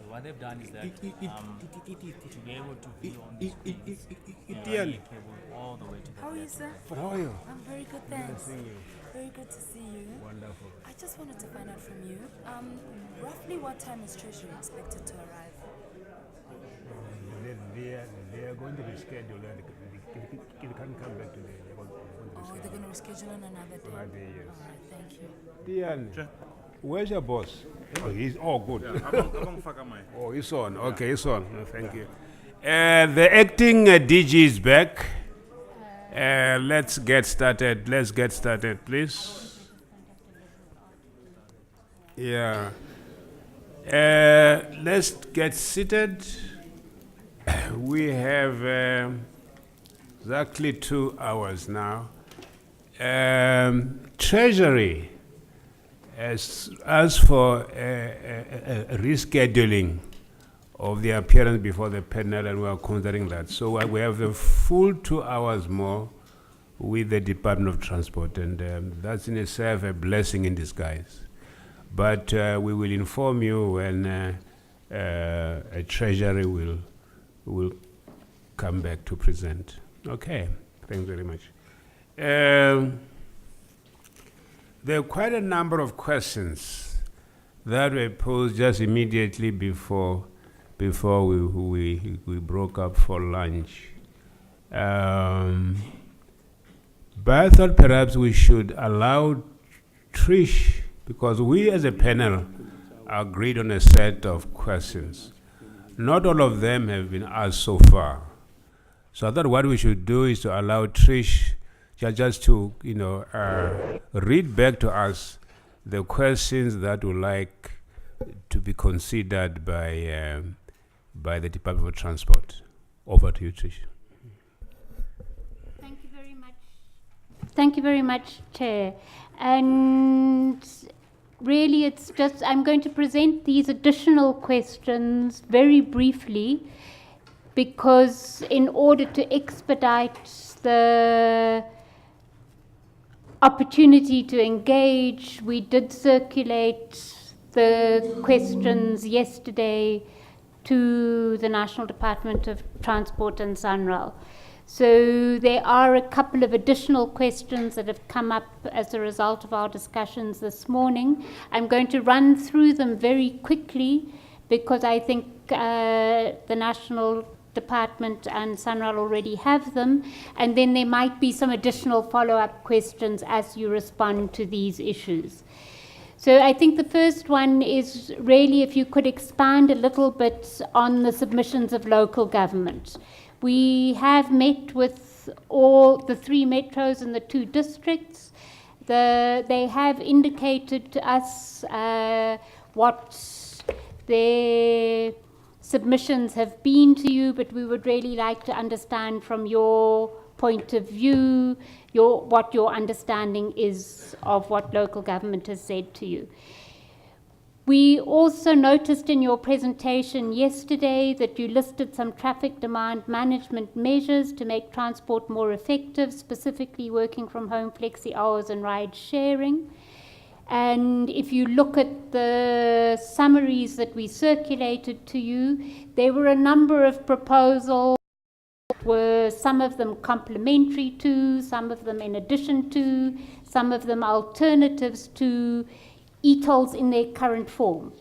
What they've done is that to be able to view on the screens, Diane. cable all the way to the How are you, left. sir? How are you? I'm very good, Good thanks. seeing you. Very good to see you. Wonderful. I just wanted to find out from you, roughly what time is Treasury expected to arrive? They are going to reschedule and they can't come back today. They're going to Oh, they're going to reschedule on another day? Another day, yes. All right, thank you. Diane, where's your boss? Oh, he's good. Oh, he's on. Okay, he's on. No, thank you. The acting DG is back. Let's get started. Let's get started, please. Yeah. Let's get seated. We have exactly 2 hours now. Treasury as for a rescheduling of the appearance before the panel, and we are considering that. So we have a full 2 hours more with the Department of Transport, and that's in itself a blessing in disguise. But we will inform you when a Treasury will come back to present. Okay, thanks very much. There are quite a number of questions that were posed just immediately before we broke up for lunch. But I thought perhaps we should allow Trish, because we as a panel agreed on a set of questions. Not all of them have been asked so far. So I thought what we should do is to allow Trish just to, read back to us the questions that would like to be considered by the Department of Transport. Over to you, Trish. Thank you very much. Thank you very much, Chair. And really, it's just, I'm going to present these additional questions very briefly, because in order to expedite the opportunity to engage, we did circulate the questions yesterday to the National Department of Transport and Sanral. So there are a couple of additional questions that have come up as a result of our discussions this morning. I'm going to run through them very quickly because I think the National Department and Sanral already have them, and then there might be some additional follow-up questions as you respond to these issues. So I think the first one is really if you could expand a little bit on the submissions of local government. We have met with all the 3 metros and the 2 districts. They have indicated to us what their submissions have been to you, but we would really like to understand from your point of view what your understanding is of what local government has said to you. We also noticed in your presentation yesterday that you listed some traffic demand management measures to make transport more effective, specifically working from home, flexi hours and ride sharing. And if you look at the summaries that we circulated to you, there were a number of proposals, were some of them complementary to, some of them in addition to, some of them alternatives to e-tolls in their current form,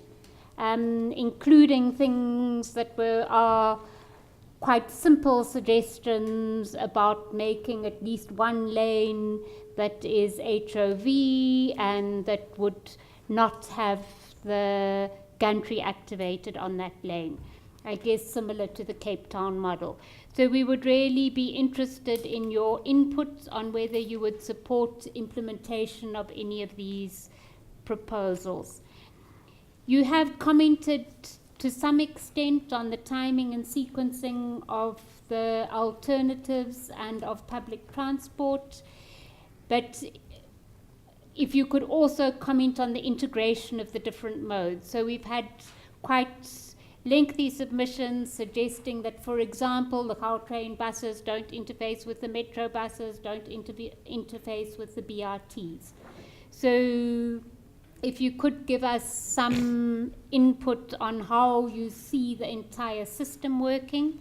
including things that are quite simple suggestions about making at least one lane that is HOV and that would not have the gantry activated on that lane. I guess similar to the Cape Town model. So we would really be interested in your input on whether you would support implementation of any of these proposals. You have commented to some extent on the timing and sequencing of the alternatives and of public transport, but if you could also comment on the integration of the different modes. So we've had quite lengthy submissions suggesting that, for example, the Gautrain buses don't interface with the metro buses, don't interface with the BRTs. So if you could give us some input on how you see the entire system working.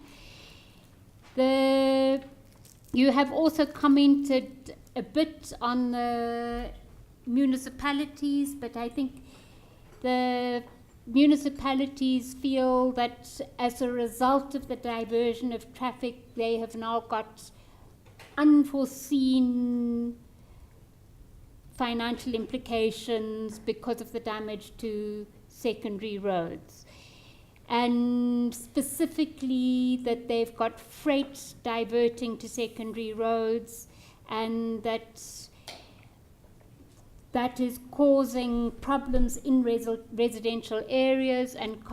You have also commented a bit on the municipalities, but I think the municipalities feel that as a result of the diversion of traffic, they have now got unforeseen financial implications because of the damage to secondary roads. And specifically that they've got freight diverting to secondary roads, and that is causing problems in residential areas and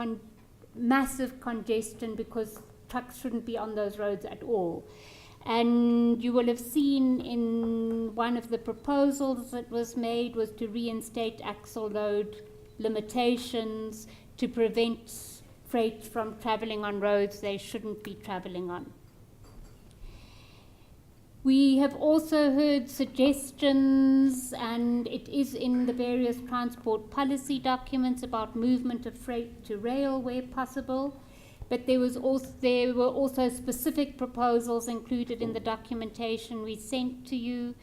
massive congestion because trucks shouldn't be on those roads at all. And you will have seen in one of the proposals that was made was to reinstate axle load limitations to prevent freight from traveling on roads they shouldn't be traveling on. We have also heard suggestions, and it is in the various transport policy documents, about movement of freight to rail where possible. But there were also specific proposals included in the documentation we sent to you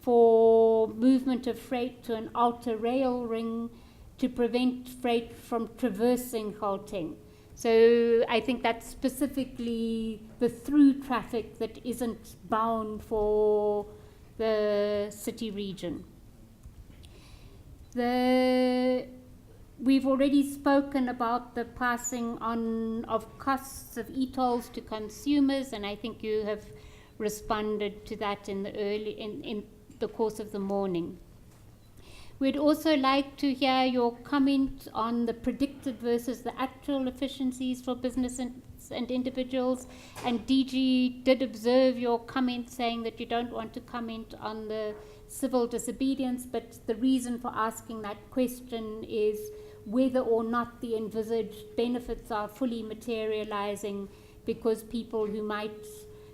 for movement of freight to an outer rail ring to prevent freight from traversing Gauteng. So I think that's specifically the through traffic that isn't bound for the city region. We've already spoken about the passing on of costs of e-tolls to consumers, and I think you have responded to that in the course of the morning. We'd also like to hear your comment on the predicted versus the actual efficiencies for businesses and individuals. And DG did observe your comment saying that you don't want to comment on the civil disobedience, but the reason for asking that question is whether or not the envisaged benefits are fully materializing, because people who might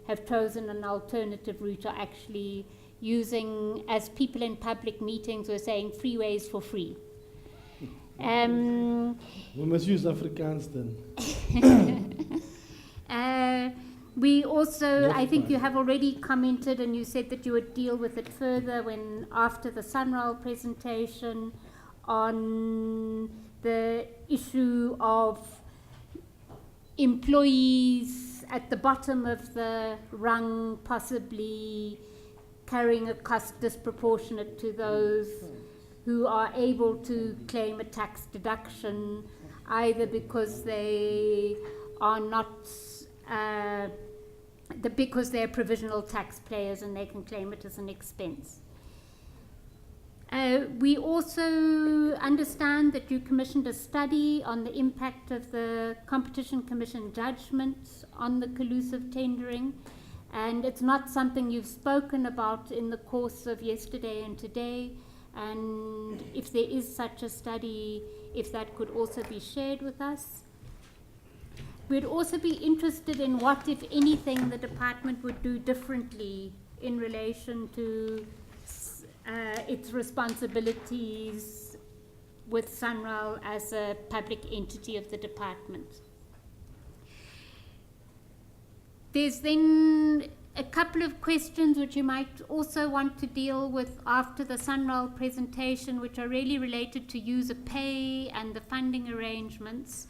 have chosen an alternative route are actually using, as people in public meetings were saying, freeways for free. We must use Afrikaans then. We also, That's I think fine. you have already commented and you said that you would deal with it further when after the Sanral presentation on the issue of employees at the bottom of the rung possibly carrying a cost disproportionate to those who are able to claim a tax deduction either because they are not because they're provisional taxpayers and they can claim it as an expense. We also understand that you commissioned a study on the impact of the Competition Commission judgment on the collusive tendering, and it's not something you've spoken about in the course of yesterday and today, and if there is such a study, if that could also be shared with us. We'd also be interested in what, if anything, the department would do differently in relation to its responsibilities with Sanral as a public entity of the department. There's then a couple of questions which you might also want to deal with after the Sanral presentation, which are really related to user pay and the funding arrangements,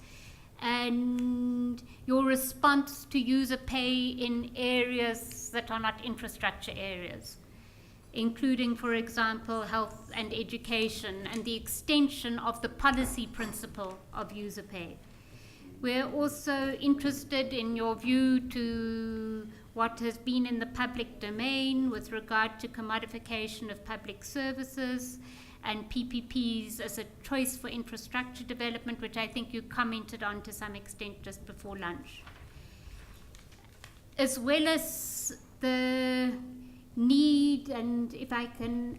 and your response to user pay in areas that are not infrastructure areas, including, for example, health and education, and the extension of the policy principle of user pay. We're also interested in your view to what has been in the public domain with regard to commodification of public services and PPPs as a choice for infrastructure development, which I think you commented on to some extent just before lunch. As well as the need, and if I can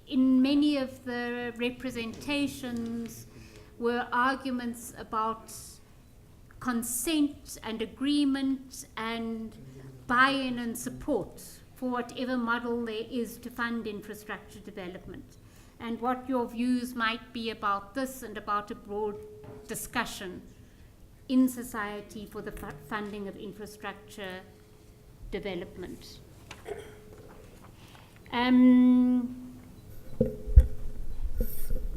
in many of the representations were arguments about consent and agreement and buy-in and support for whatever model there is to fund infrastructure development, and what your views might be about this and about a broad discussion in society for the funding of infrastructure development.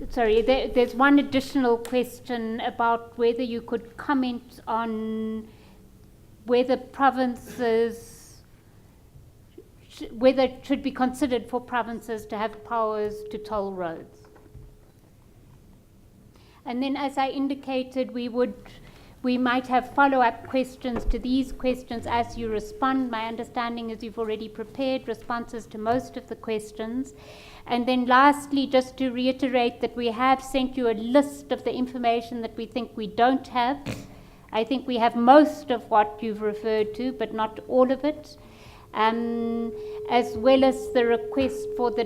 Sorry, there's one additional question about whether you could comment on whether provinces, whether it should be considered for provinces to have powers to toll roads. And then, as I indicated, we might have follow-up questions to these questions as you respond. My understanding is you've already prepared responses to most of the questions. And then lastly, just to reiterate that we have sent you a list of the information that we think we don't have. I think we have most of what you've referred to, but not all of it. As well as the request for the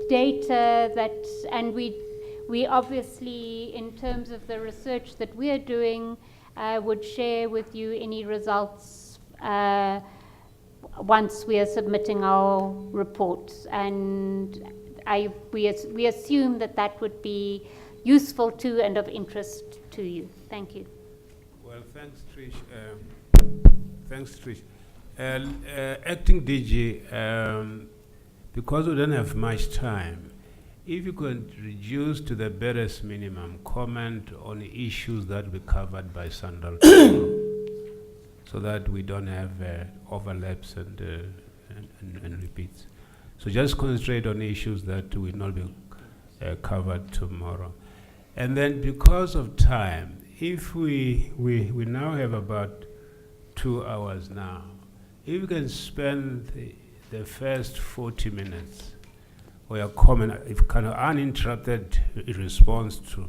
data that, and we obviously, in terms of the research that we're doing, would share with you any results once we are submitting our reports. And we assume that would be useful to and of interest to you. Thank you. Well, thanks, Trish. Thanks, Trish. Acting DG, because we don't have much time, if you could reduce to the barest minimum, comment on the issues that we covered by Sanral, so that we don't have overlaps and repeats. So just concentrate on issues that will not be covered tomorrow. And then, because of time, if we now have about 2 hours now, if we can spend the first 40 minutes or a comment, if kind of uninterrupted response to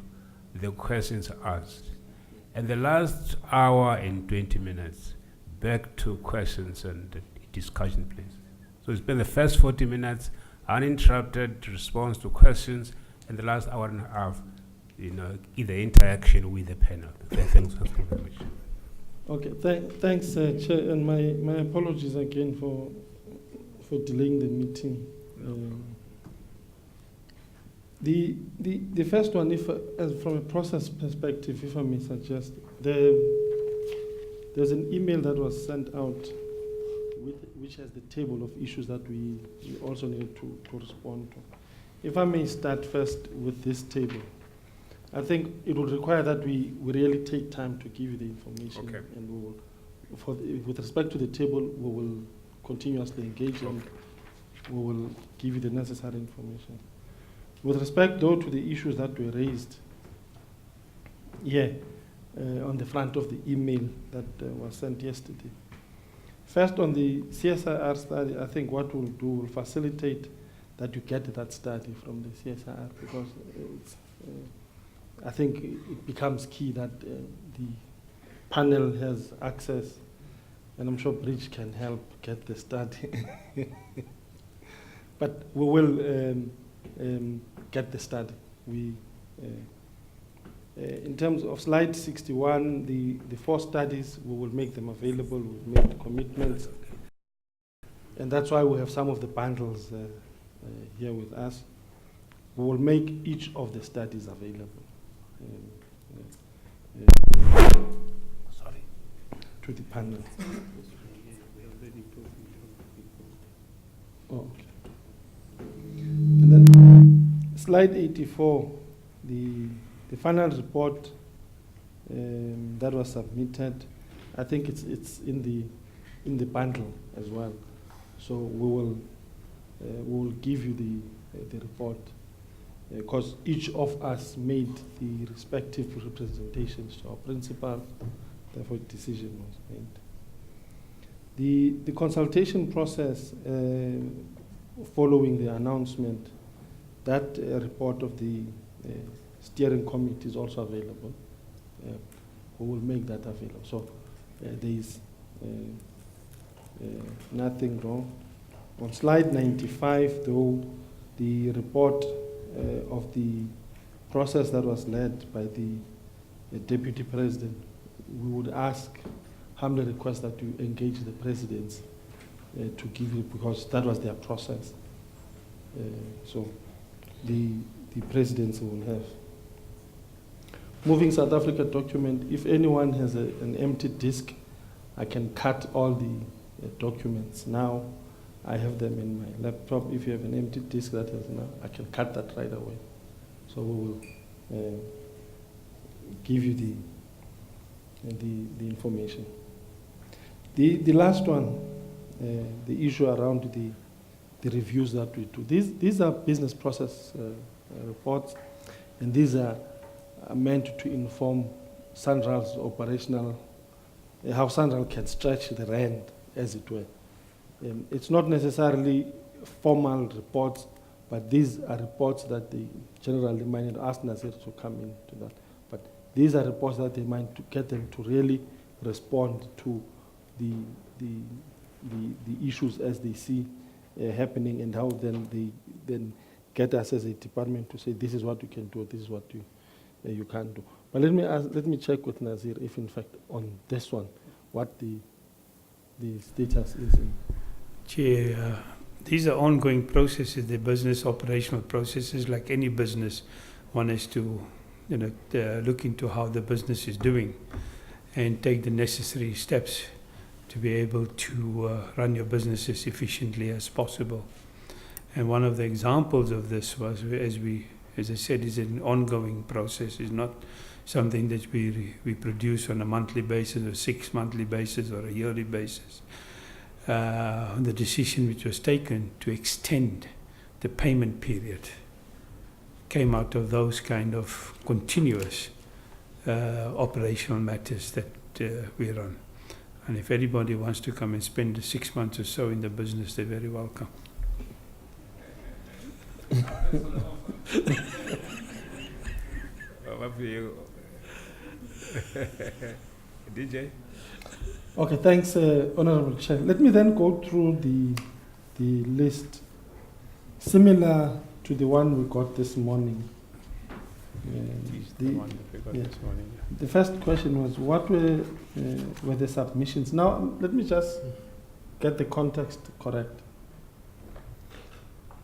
the questions asked, and the last hour and 20 minutes back to questions and discussion, please. So spend the first 40 minutes uninterrupted response to questions, and the last hour and a half, either interaction with the panel. Thanks for the information. Okay, thanks, Chair, and my apologies again for delaying the meeting. The first one, if as from a process perspective, if I may suggest, the there's an email that was sent out which has the table of issues that we also need to respond to. If I may start first with this table, I think it will require that we really take time to give you the information. Okay. And we will, with respect to the table, we will continuously engage and we will give you the necessary information. With respect, though, to the issues that were raised on the front of the email that was sent yesterday. First, on the CSIR study, I think what we'll do will facilitate that you get that study from the CSIR, because I think it becomes key that the panel has access, and I'm sure Bridge can help get the study. But we will get the study. In terms of slide 61, the 4 studies, we will make them available, we'll make the commitments. And that's why we have some of the bundles here with us. We will make each of the studies available to the panel. Oh, okay. And then slide 84, the final report that was submitted, I think it's in the bundle as well. So we will give you the report, because each of us made the respective representations to our principal, therefore a decision was made. The consultation process following the announcement, that report of the steering committee is also available. We will make that available. So there is nothing wrong. On slide 95, though, the report of the process that was led by the Deputy President, we would humbly request that you engage the presidents to give you, because that was their process. So the presidency will have. Moving South Africa document, if anyone has an empty disk, I can cut all the documents now. I have them in my laptop. If you have an empty disk that has now, I can cut that right away. So we will give you the information. The last one, the issue around the reviews that we do. These are business process reports, and these are meant to inform Sanral's operational, how Sanral can stretch the rand, as it were. It's not necessarily formal reports, but these are reports that they generally might ask Nazir to come into that. But these are reports that they might to get them to really respond to the issues as they see happening, and how then they then get us as a department to say this is what you can do, this is what you can't do. But let me check with Nazir if in fact on this one what the status is. Chair, these are ongoing processes. They're business operational processes. Like any business, one has to look into how the business is doing and take the necessary steps to be able to run your business as efficiently as possible. And one of the examples of this was, as I said, is an ongoing process. It's not something that we produce on a monthly basis or 6 monthly basis or a yearly basis. The decision which was taken to extend the payment period came out of those kind of continuous operational matters that we run. And if anybody wants to come and spend 6 months or so in the business, they're very welcome. What for you? DJ? Okay, thanks, Honorable Chair. Let me then go through the list, similar to the one we got this morning. The first question was, what were the submissions? Now, let me just get the context correct.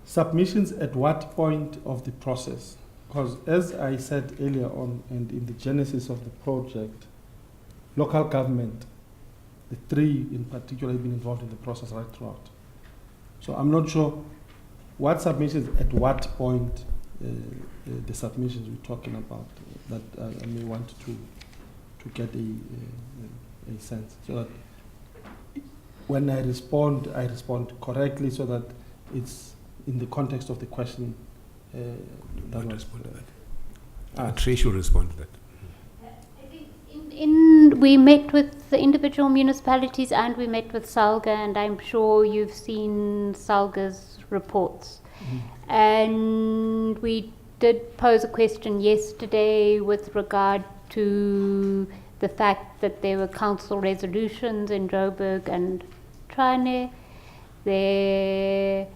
Submissions at what point of the process? Because as I said earlier on, and in the genesis of the project, local government the three in particular have been involved in the process right throughout. So I'm not sure what submissions at what point the submissions we're talking about that I may want to get a sense, so that when I respond correctly, so that it's in the context of the question. Don't respond to that. Trish will respond to that. We met with the individual municipalities and we met with Salga, and I'm sure you've seen Salga's reports. And we did pose a question yesterday with regard to the fact that there were council resolutions in Joburg and Trane. There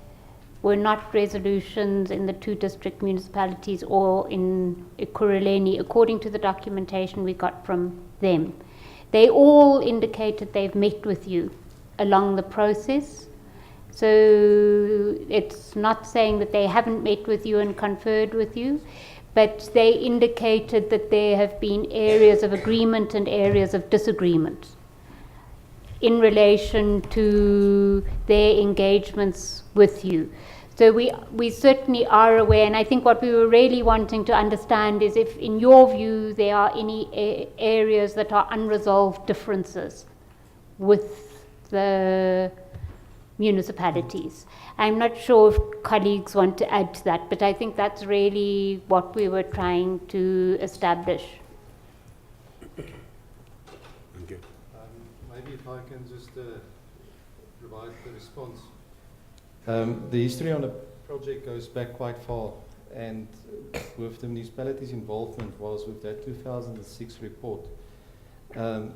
were not resolutions in the two district municipalities or in Ekurhuleni, according to the documentation we got from them. They all indicated they've met with you along the process. So it's not saying that they haven't met with you and conferred with you, but they indicated that there have been areas of agreement and areas of disagreement in relation to their engagements with you. So we certainly are aware, and I think what we were really wanting to understand is if, in your view, there are any areas that are unresolved differences with the municipalities. I'm not sure if colleagues want to add to that, but I think that's really what we were trying to establish. Thank you. Maybe if I can just provide the response. The history on the project goes back quite far, and with the municipality's involvement was with that 2006 report,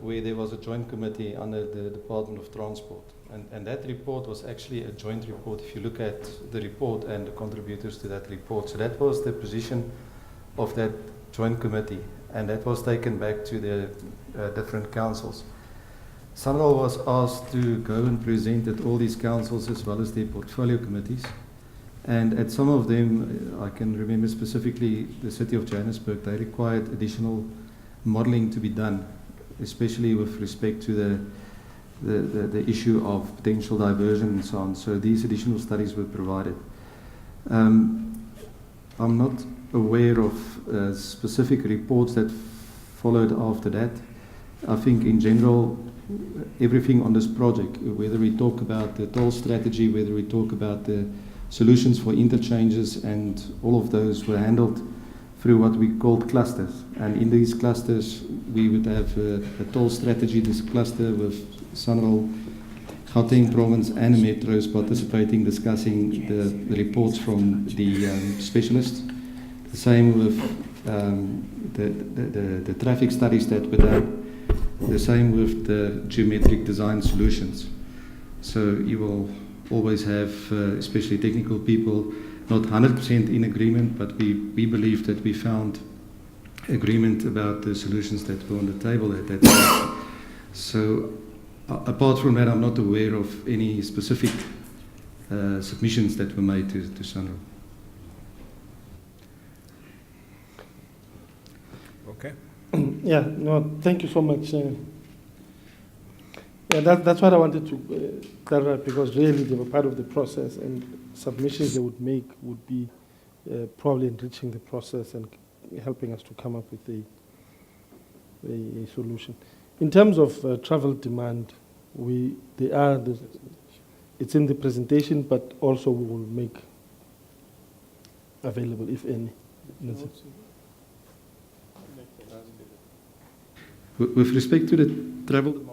where there was a joint committee under the Department of Transport. And that report was actually a joint report, if you look at the report and the contributors to that report. So that was the position of that joint committee, and that was taken back to the different councils. Sanral was asked to go and present at all these councils as well as their portfolio committees. And at some of them, I can remember specifically the city of Johannesburg, they required additional modeling to be done, especially with respect to the issue of potential diversion and so on. So these additional studies were provided. I'm not aware of specific reports that followed after that. I think in general, everything on this project, whether we talk about the toll strategy, whether we talk about the solutions for interchanges, and all of those were handled through what we called clusters. And in these clusters, we would have a toll strategy, this cluster with Sanral, Gauteng province and metros participating, discussing the reports from the specialists. The same with the traffic studies that were done. The same with the geometric design solutions. So you will always have, especially technical people, not 100% in agreement, but we believe that we found agreement about the solutions that were on the table at that time. So apart from that, I'm not aware of any specific submissions that were made to Sanral. Okay. Yeah, no, thank you so much. Yeah, that's what I wanted to clarify, because really they were part of the process, and submissions they would make would be probably enriching the process and helping us to come up with a solution. In terms of travel demand, it's in the presentation, but also we will make available, if any. With respect to the travel demand,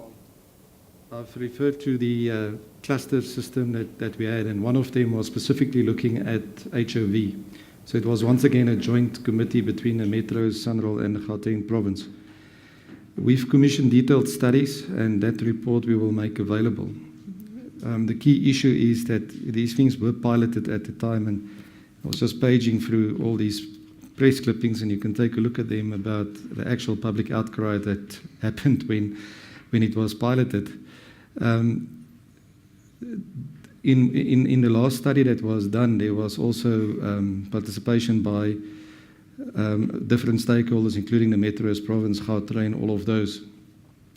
I've referred to the cluster system that we had, and one of them was specifically looking at HOV. So it was once again a joint committee between the metros, Sanral and the Gauteng province. We've commissioned detailed studies, and that report we will make available. The key issue is that these things were piloted at the time, and I was just paging through all these press clippings, and you can take a look at them about the actual public outcry that happened when it was piloted. In the last study that was done, there was also participation by different stakeholders, including the metros, province, Gauteng, all of those,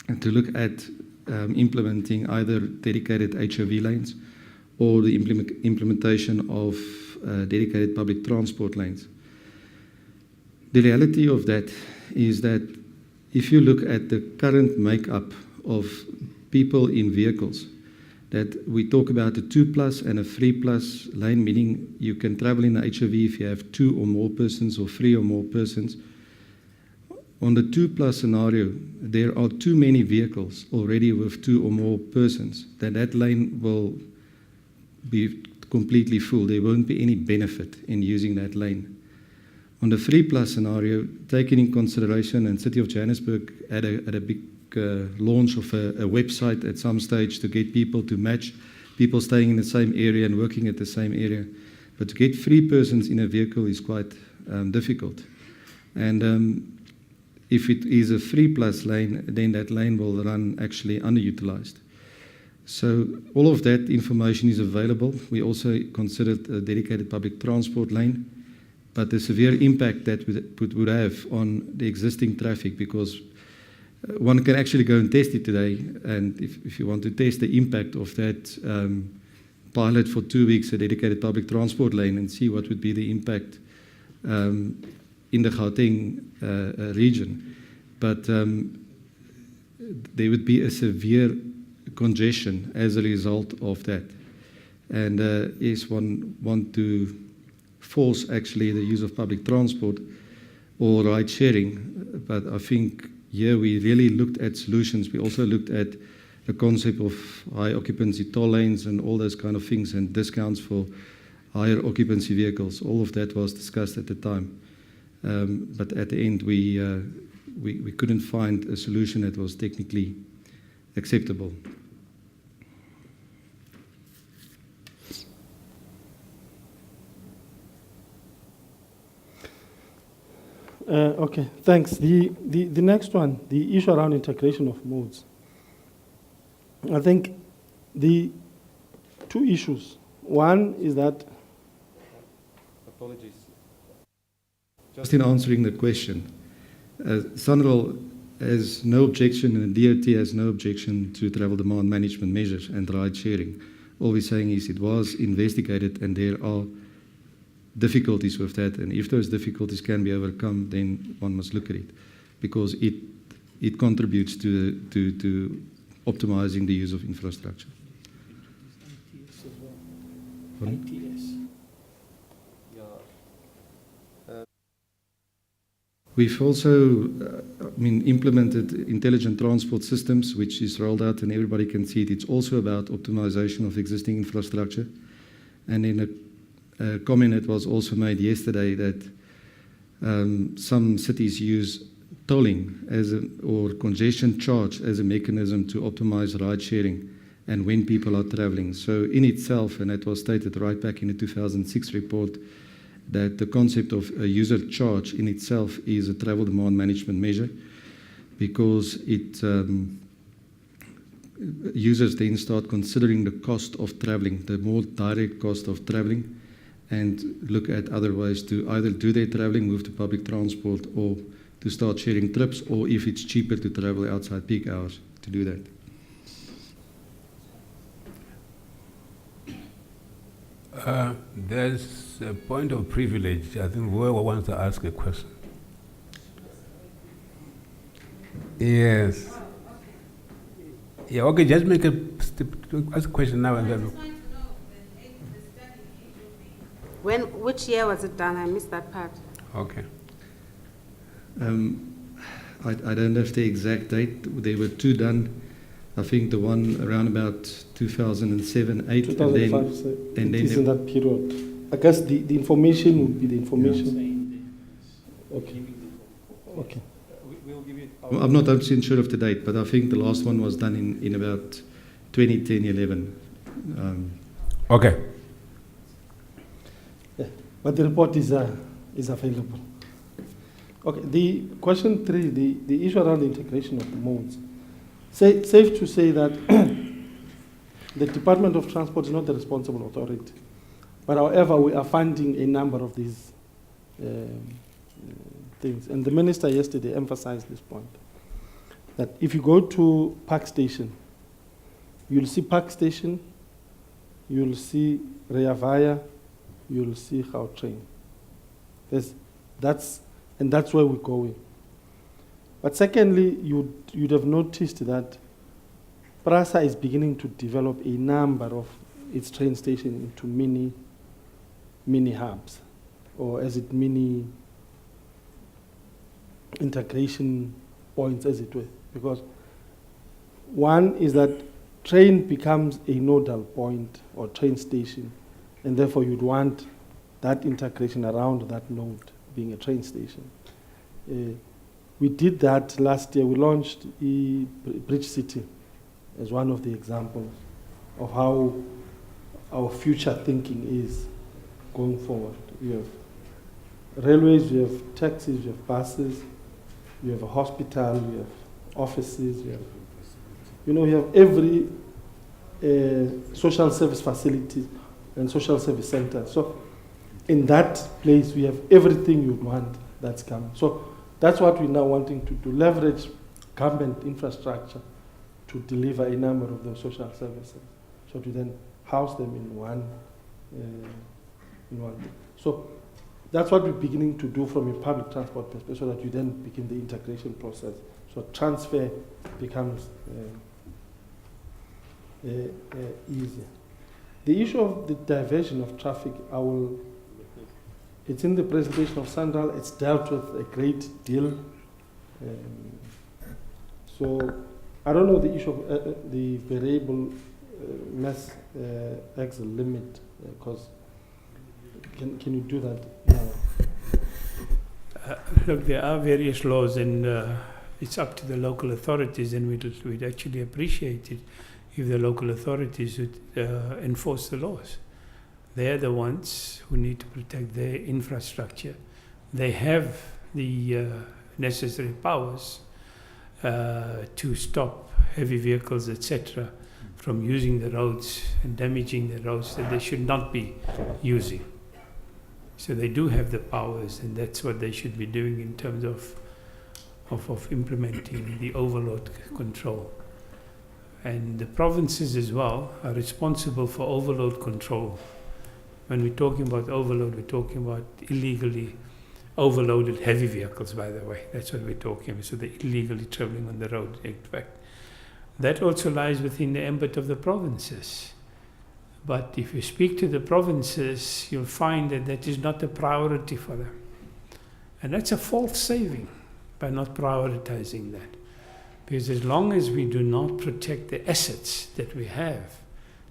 and to look at implementing either dedicated HOV lanes or the implementation of dedicated public transport lanes. The reality of that is that if you look at the current makeup of people in vehicles, that we talk about a 2+ and a 3+ lane, meaning you can travel in a HOV if you have 2 or more persons or 3 or more persons. On the 2+ scenario, there are too many vehicles already with 2 or more persons, that lane will be completely full. There won't be any benefit in using that lane. On the 3+ scenario, taking in consideration, and City of Johannesburg had a big launch of a website at some stage to get people to match people staying in the same area and working at the same area. But to get 3 persons in a vehicle is quite difficult. And if it is a 3+ lane, then that lane will run actually underutilized. So all of that information is available. We also considered a dedicated public transport lane, but the severe impact that would have on the existing traffic, because one can actually go and test it today, and if you want to test the impact of that pilot for 2 weeks, a dedicated public transport lane, and see what would be the impact in the Gauteng region. But there would be a severe congestion as a result of that. And yes, one want to force actually the use of public transport or ride sharing, but I think here we really looked at solutions. We also looked at the concept of high occupancy toll lanes and all those kind of things, and discounts for higher occupancy vehicles. All of that was discussed at the time. But at the end, we couldn't find a solution that was technically acceptable. Okay, thanks. The next one, the issue around integration of modes. I think the 2 issues. One is that... Apologies. Just in answering the question, Sanral has no objection and the DOT has no objection to travel demand management measures and ride sharing. All we're saying is it was investigated and there are difficulties with that, and if those difficulties can be overcome, then one must look at it, because it contributes to optimizing the use of infrastructure. We've also implemented intelligent transport systems, which is rolled out and everybody can see it. It's also about optimization of existing infrastructure. And in a comment that was also made yesterday that some cities use tolling or congestion charge as a mechanism to optimize ride sharing and when people are traveling. So in itself, and that was stated right back in the 2006 report, that the concept of a user charge in itself is a travel demand management measure, because users then start considering the cost of traveling, the more direct cost of traveling, and look at other ways to either do their traveling, move to public transport, or to start sharing trips, or if it's cheaper to travel outside peak hours, to do that. There's a point of privilege. I think whoever wants to ask a question. Yes. Yeah, okay, just make ask a question now and then. Which year was it done? I missed that part. Okay. I don't have the exact date. There were 2 done. I think the one around about 2007, 8, 2005, and then it is in that period. I guess the information would be the information. Okay. Okay. We'll give you. I'm not 100% sure of the date, but I think the last one was done in about 2010, 11. Okay. Yeah, but the report is available. Okay, the question 3, the issue around the integration of modes. Safe to say that the Department of Transport is not the responsible authority. But however, we are funding a number of these things. And the minister yesterday emphasized this point, that if you go to Park Station, You'll see Park Station, you'll see Rea Vaya, you'll see Gautrain. That's where we're going. But secondly, you'd have noticed that PRASA is beginning to develop a number of its train stations into mini hubs, or as it mini integration points, as it were. Because one is that train becomes a nodal point or train station, and therefore you'd want that integration around that node being a train station. We did that last year. We launched Bridge City as one of the examples of how our future thinking is going forward. We have railways, we have taxis, we have buses, we have a hospital, we have offices, we have every social service facility and social service center. So in that place, we have everything you'd want that's coming. So that's what we're now wanting to do, leverage government infrastructure to deliver a number of those social services, so to then house them in one. So that's what we're beginning to do from a public transport perspective, so that you then begin the integration process. So transfer becomes easier. The issue of the diversion of traffic, it's in the presentation of Sanral. It's dealt with a great deal. So I don't know the issue of the variable mass axle limit, because can you do that now? Look, there are various laws, and it's up to the local authorities, and we'd actually appreciate it if the local authorities would enforce the laws. They're the ones who need to protect their infrastructure. They have the necessary powers to stop heavy vehicles, etc., from using the roads and damaging the roads that they should not be using. So they do have the powers, and that's what they should be doing in terms of implementing the overload control. And the provinces as well are responsible for overload control. When we're talking about overload, we're talking about illegally overloaded heavy vehicles, by the way. That's what we're talking about. So they're illegally traveling on the road, in fact. That also lies within the ambit of the provinces. But if you speak to the provinces, you'll find that that is not a priority for them. And that's a false saving by not prioritizing that. Because as long as we do not protect the assets that we have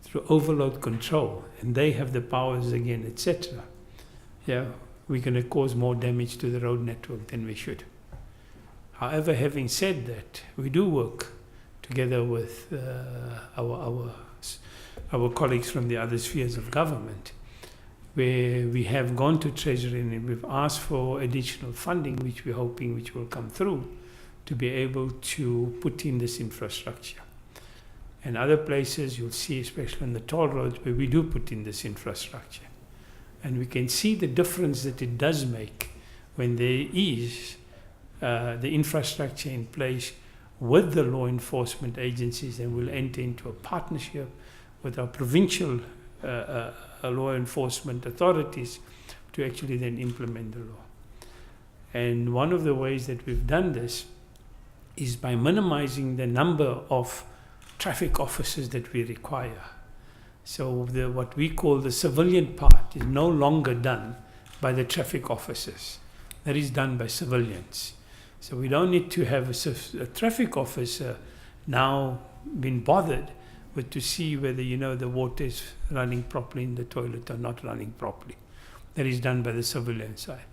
through overload control, and they have the powers again, etc., we're going to cause more damage to the road network than we should. However, having said that, we do work together with our colleagues from the other spheres of government, where we have gone to Treasury and we've asked for additional funding, which we're hoping which will come through, to be able to put in this infrastructure. And other places you'll see, especially on the toll roads, where we do put in this infrastructure. And we can see the difference that it does make when there is the infrastructure in place with the law enforcement agencies, and we'll enter into a partnership with our provincial law enforcement authorities to actually then implement the law. And one of the ways that we've done this is by minimizing the number of traffic officers that we require. So what we call the civilian part is no longer done by the traffic officers. That is done by civilians. So we don't need to have a traffic officer now being bothered with to see whether the water is running properly in the toilet or not running properly. That is done by the civilian side.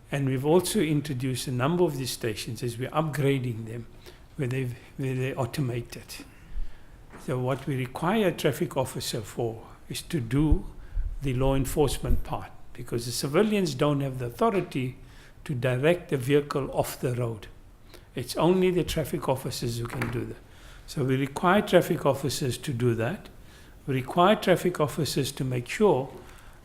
And we've also introduced a number of these stations as we're upgrading them, where they're automated. So what we require a traffic officer for is to do the law enforcement part, because the civilians don't have the authority to direct the vehicle off the road. It's only the traffic officers who can do that. So we require traffic officers to do that. We require traffic officers to make sure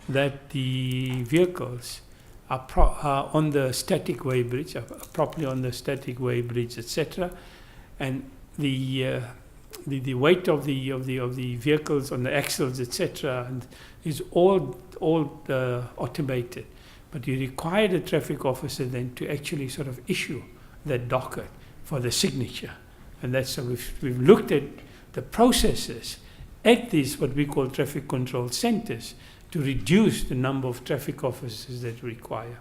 that the vehicles are on the static way bridge, are properly on the static way bridge, etc. And the the weight of the vehicles on the axles, etc., and is all automated. But you require the traffic officer then to actually sort of issue that docket for the signature, and that's so we've looked at the processes at these what we call traffic control centers to reduce the number of traffic officers that we require.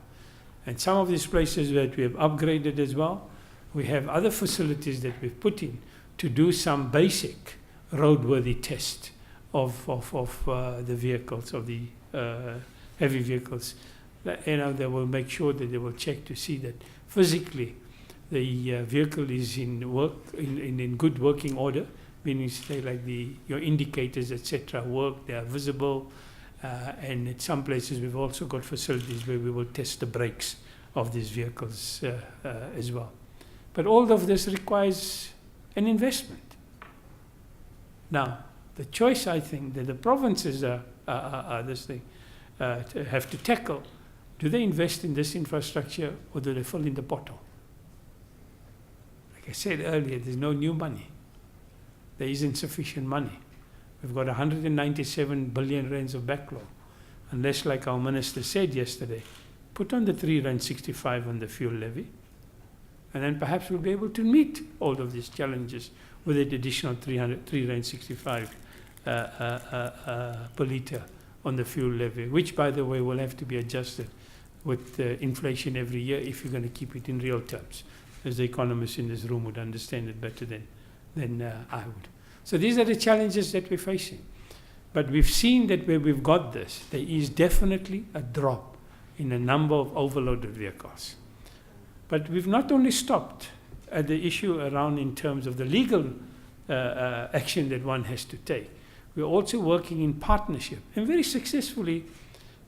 And some of these places that we have upgraded as well, we have other facilities that we've put in to do some basic roadworthy test of the vehicles, of the heavy vehicles. They will make sure that they will check to see that physically the vehicle is in good working order, meaning say like your indicators, etc., work, they are visible. And at some places we've also got facilities where we will test the brakes of these vehicles as well. But all of this requires an investment. Now, the choice I think that the provinces have to tackle, do they invest in this infrastructure or do they fill in the pothole? Like I said earlier, there's no new money. There isn't sufficient money. We've got 197 billion rands of backlog. Unless, like our minister said yesterday, put on the R3.65 on the fuel levy, and then perhaps we'll be able to meet all of these challenges with an additional R3.65 per litre on the fuel levy, which, by the way, will have to be adjusted with inflation every year if you're going to keep it in real terms, as the economists in this room would understand it better than I would. So these are the challenges that we're facing. But we've seen that where we've got this, there is definitely a drop in the number of overloaded vehicles. But we've not only stopped at the issue around in terms of the legal action that one has to take. We're also working in partnership, and very successfully,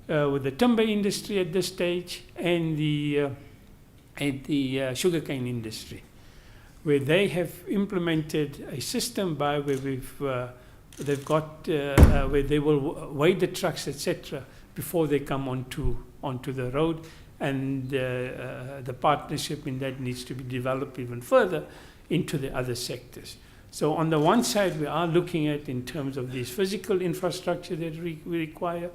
with the timber industry at this stage and the sugarcane industry, where they have implemented a system by where they've got where they will weigh the trucks, etc., before they come onto the road, and the partnership in that needs to be developed even further into the other sectors. So on the one side, we are looking at in terms of this physical infrastructure that we require.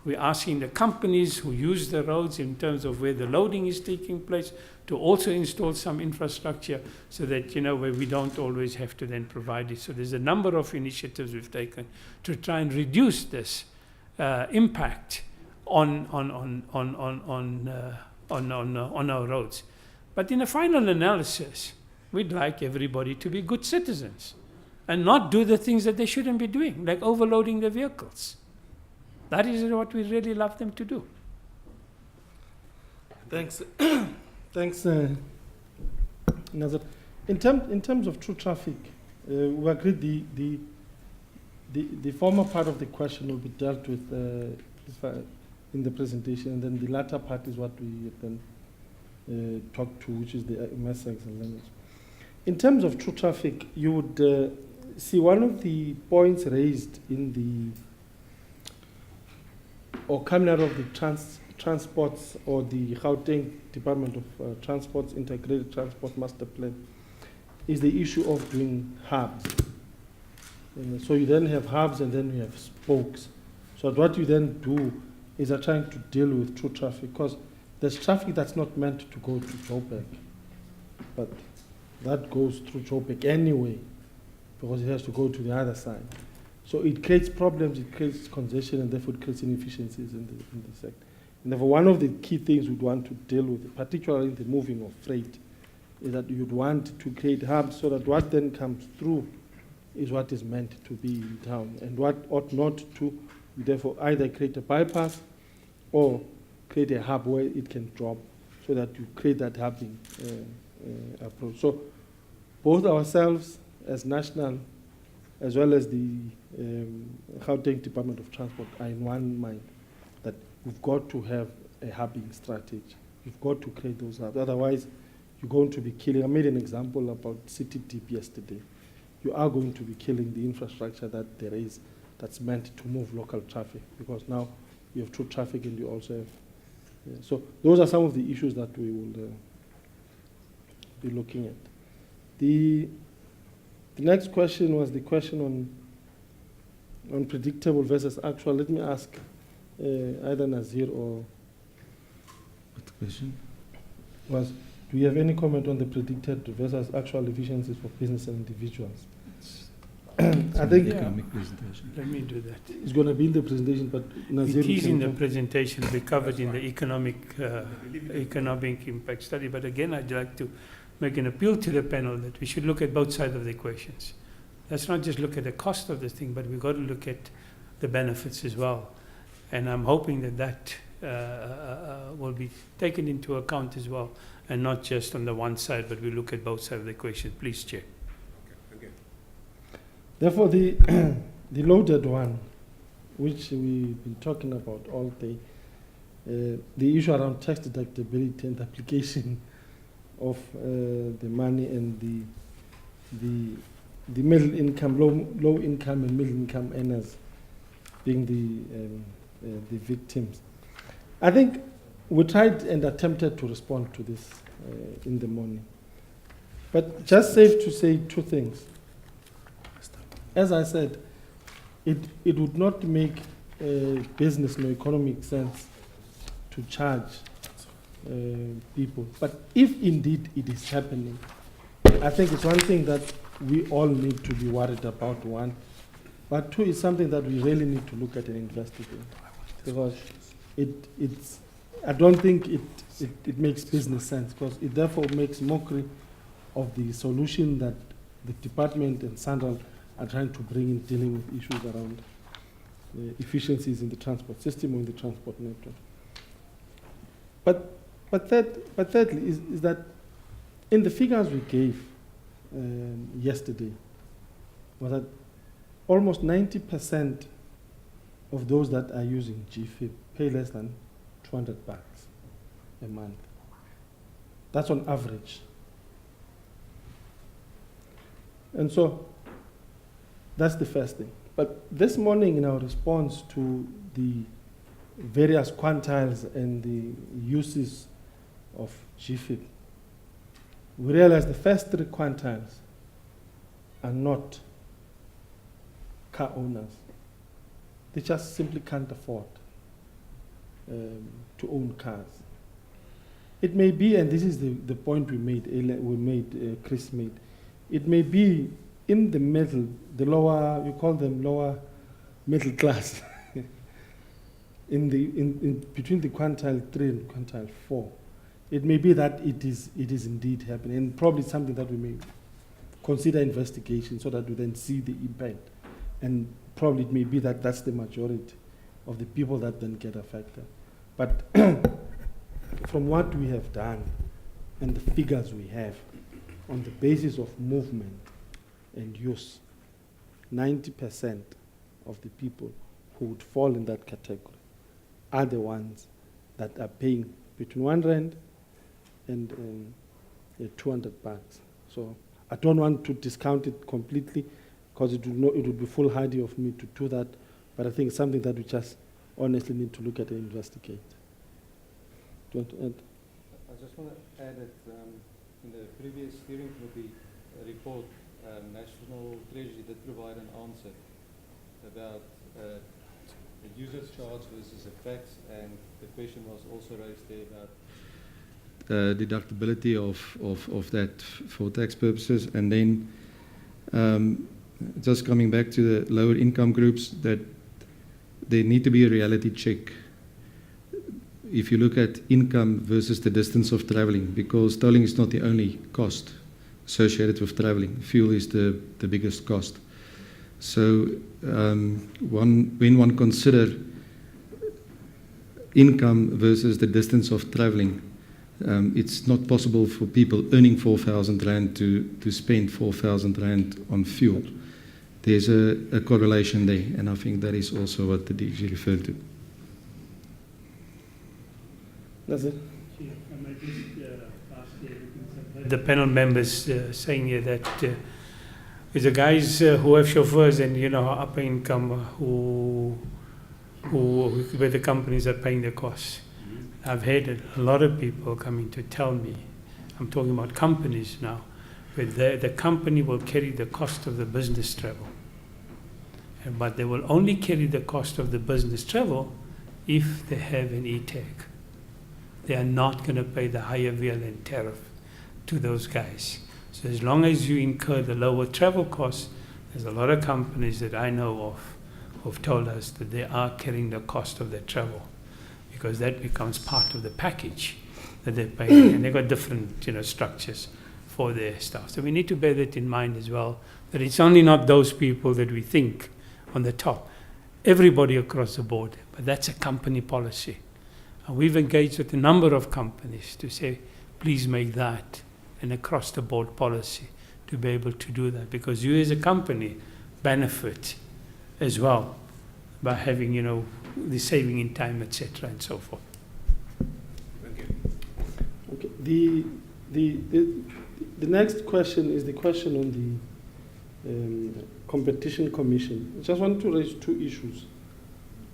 We're asking the companies who use the roads in terms of where the loading is taking place to also install some infrastructure so that, where we don't always have to then provide it. So there's a number of initiatives we've taken to try and reduce this impact on our roads. But in a final analysis, we'd like everybody to be good citizens and not do the things that they shouldn't be doing, like overloading the vehicles. That is what we really love them to do. Thanks. Thanks, Nazir. In terms of true traffic, we agreed the former part of the question will be dealt with in the presentation, and then the latter part is what we then talk to, which is the messages and language. In terms of true traffic, you would see one of the points raised in or coming out of the transports or the Gauteng Department of Transport's Integrated Transport Master Plan is the issue of doing hubs. So you then have hubs and then you have spokes. So what you then do is trying to deal with true traffic, because there's traffic that's not meant to go to Joburg, but that goes through Joburg anyway, because it has to go to the other side. So it creates problems, it creates congestion, and therefore it creates inefficiencies in the sector. And therefore one of the key things we'd want to deal with, particularly in the moving of freight, is that you'd want to create hubs so that what then comes through is what is meant to be in town, and what ought not to, therefore either create a bypass or create a hub where it can drop, so that you create that hubbing approach. So both ourselves as national, as well as the Gauteng Department of Transport, are in one mind that we've got to have a hubbing strategy. You've got to create those hubs. Otherwise, you're going to be killing. I made an example about City Deep yesterday. You are going to be killing the infrastructure that there is that's meant to move local traffic, because now you have true traffic and you also have. So those are some of the issues that we will be looking at. The next question was the question on predictable versus actual. Let me ask either Nazir or... What question? Was, do you have any comment on the predicted versus actual efficiencies for business and individuals? I think economic presentation. Let me do that. It's going to be in the presentation, but Nazir... It is in the presentation, we covered in the economic impact study. But again, I'd like to make an appeal to the panel that we should look at both sides of the equations. Let's not just look at the cost of the thing, but we've got to look at the benefits as well. And I'm hoping that that will be taken into account as well, and not just on the one side, but we look at both sides of the equation. Please, Chair. Okay. Therefore, the loaded one, which we've been talking about all day, the issue around tax deductibility and application of the money and the middle income, low income and middle income earners being the victims. I think we tried and attempted to respond to this in the morning. But just safe to say two things. As I said, it would not make business nor economic sense to charge people. But if indeed it is happening, I think it's one thing that we all need to be worried about, one. But two, it's something that we really need to look at and investigate. Because I don't think it makes business sense, because it therefore makes mockery of the solution that the department and Sanral are trying to bring in dealing with issues around efficiencies in the transport system or in the transport network. But thirdly, is that in the figures we gave yesterday, was that almost 90% of those that are using GFIP pay less than 200 bucks a month. That's on average. And so that's the first thing. But this morning, in our response to the various quantiles and the uses of GFIP, we realized the first three quantiles are not car owners. They just simply can't afford to own cars. It may be, and this is the point Chris made, it may be in the middle, the lower, we call them lower middle class, in between the quintile 3 and quintile 4. It may be that it is indeed happening, and probably something that we may consider investigation so that we then see the impact. And probably it may be that that's the majority of the people that then get affected. But from what we have done and the figures we have, on the basis of movement and use, 90% of the people who would fall in that category are the ones that are paying between R1 and 200 bucks. So I don't want to discount it completely, because it would be foolhardy of me to do that, but I think it's something that we just honestly need to look at and investigate. Do you want to add? I just want to add that in the previous steering committee report, National Treasury did provide an answer about the user's charge versus effects, and the question was also raised there about deductibility of that for tax purposes, and then just coming back to the lower income groups, that there need to be a reality check. If you look at income versus the distance of traveling, because tolling is not the only cost associated with traveling. Fuel is the biggest cost. So when one consider income versus the distance of traveling, it's not possible for people earning 4,000 Rand to spend 4,000 Rand on fuel. There's a correlation there, and I think that is also what the DG referred to. That's it. The panel members saying here that it's the guys who have chauffeurs and upper income where the companies are paying the costs. I've had a lot of people coming to tell me, I'm talking about companies now, where the company will carry the cost of the business travel. But they will only carry the cost of the business travel if they have an e-tag. They are not going to pay the higher VLN tariff to those guys. So as long as you incur the lower travel costs, there's a lot of companies that I know of who've told us that they are carrying the cost of their travel, because that becomes part of the package that they're paying. And they've got different structures for their staff. So we need to bear that in mind as well, that it's only not those people that we think on the top, everybody across the board, but that's a company policy. And we've engaged with a number of companies to say, please make that an across the board policy to be able to do that, because you as a company benefit as well by having, the saving in time, etc., and so forth. Thank you. Okay. The next question is the question on the Competition Commission. I just want to raise two issues.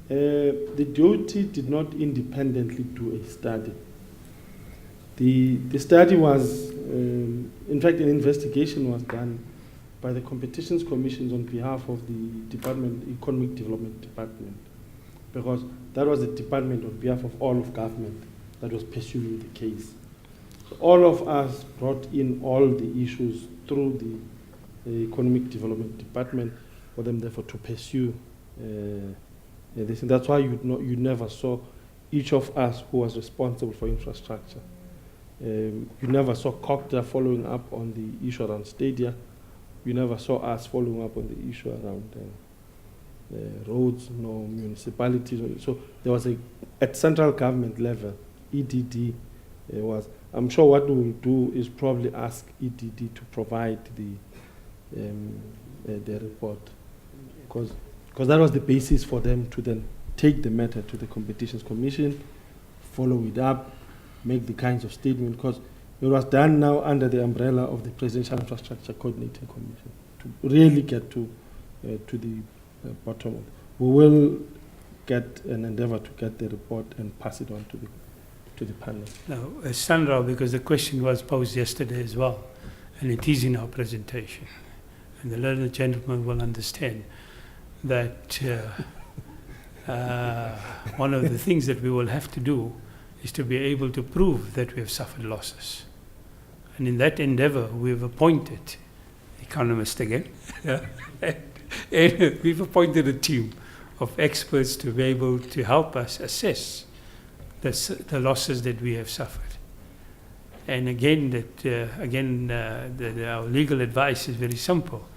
The DOT did not independently do a study. The study was, in fact, an investigation was done by the Competition Commission on behalf of the Economic Development Department, because that was the department on behalf of all of government that was pursuing the case. So all of us brought in all the issues through the Economic Development Department for them, therefore, to pursue this. And that's why you never saw each of us who was responsible for infrastructure. You never saw COCTA following up on the issue around stadia. You never saw us following up on the issue around roads, no municipalities. So there was at central government level, EDD was. I'm sure what we will do is probably ask EDD to provide the report, because that was the basis for them to then take the matter to the Competitions Commission, follow it up, make the kinds of statements, because it was done now under the umbrella of the Presidential Infrastructure Coordinating Commission to really get to the bottom of it. We will get an endeavor to get the report and pass it on to the panel. Now, Sanral, because the question was posed yesterday as well, and it is in our presentation, and the learned gentleman will understand that one of the things that we will have to do is to be able to prove that we have suffered losses. And in that endeavor, we've appointed economists again, and we've appointed a team of experts to be able to help us assess the losses that we have suffered. And again, our legal advice is very simple.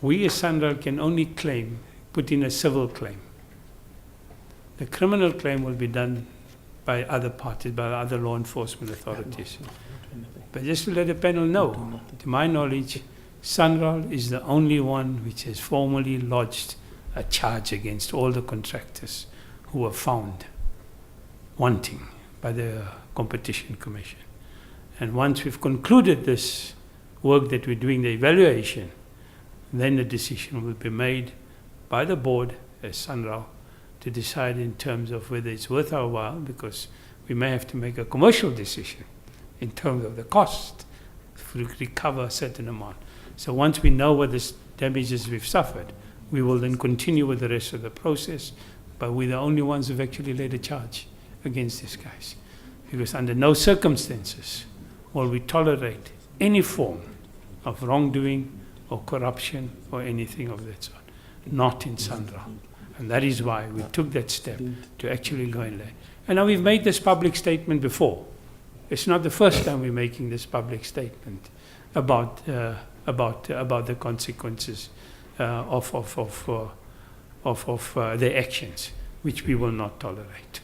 We as Sanral can only put in a civil claim. The criminal claim will be done by other parties, by other law enforcement authorities. But just to let the panel know, to my knowledge, Sanral is the only one which has formally lodged a charge against all the contractors who were found wanting by the Competition Commission. And once we've concluded this work that we're doing, the evaluation, then the decision will be made by the board as Sanral to decide in terms of whether it's worth our while, because we may have to make a commercial decision in terms of the cost to recover a certain amount. So once we know what the damages we've suffered, we will then continue with the rest of the process, but we're the only ones who've actually laid a charge against these guys. Because under no circumstances will we tolerate any form of wrongdoing or corruption or anything of that sort. Not in Sanral. And that is why we took that step to actually go in there. And now we've made this public statement before. It's not the first time we're making this public statement about the consequences of their actions, which we will not tolerate.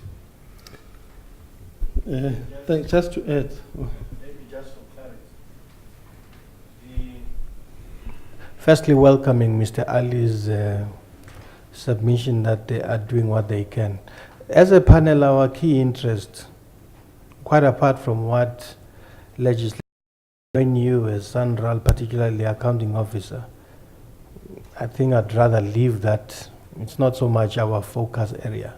Thanks. Just to add. Maybe just for clarity. Firstly, welcoming Mr. Ali's submission that they are doing what they can. As a panel, our key interest, quite apart from what legislation join you as Sanral, particularly accounting officer, I think I'd rather leave that. It's not so much our focus area.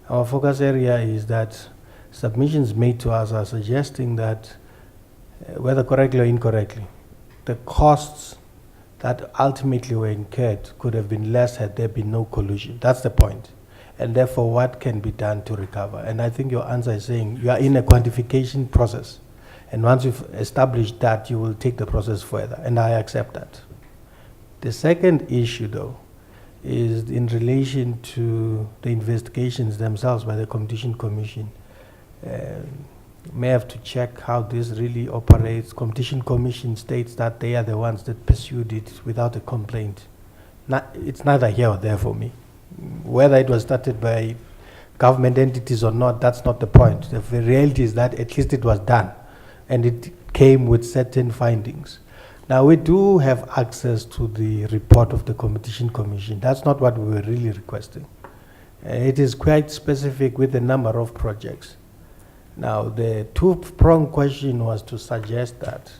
Our focus area is that submissions made to us are suggesting that, whether correctly or incorrectly, the costs that ultimately were incurred could have been less had there been no collusion. That's the point. And therefore, what can be done to recover? And I think your answer is saying you are in a quantification process. And once you've established that, you will take the process further. And I accept that. The second issue, though, is in relation to the investigations themselves by the Competition Commission. May have to check how this really operates. Competition Commission states that they are the ones that pursued it without a complaint. It's neither here or there for me. Whether it was started by government entities or not, that's not the point. The reality is that at least it was done, and it came with certain findings. Now, we do have access to the report of the Competition Commission. That's not what we were really requesting. It is quite specific with a number of projects. Now, the two-pronged question was to suggest that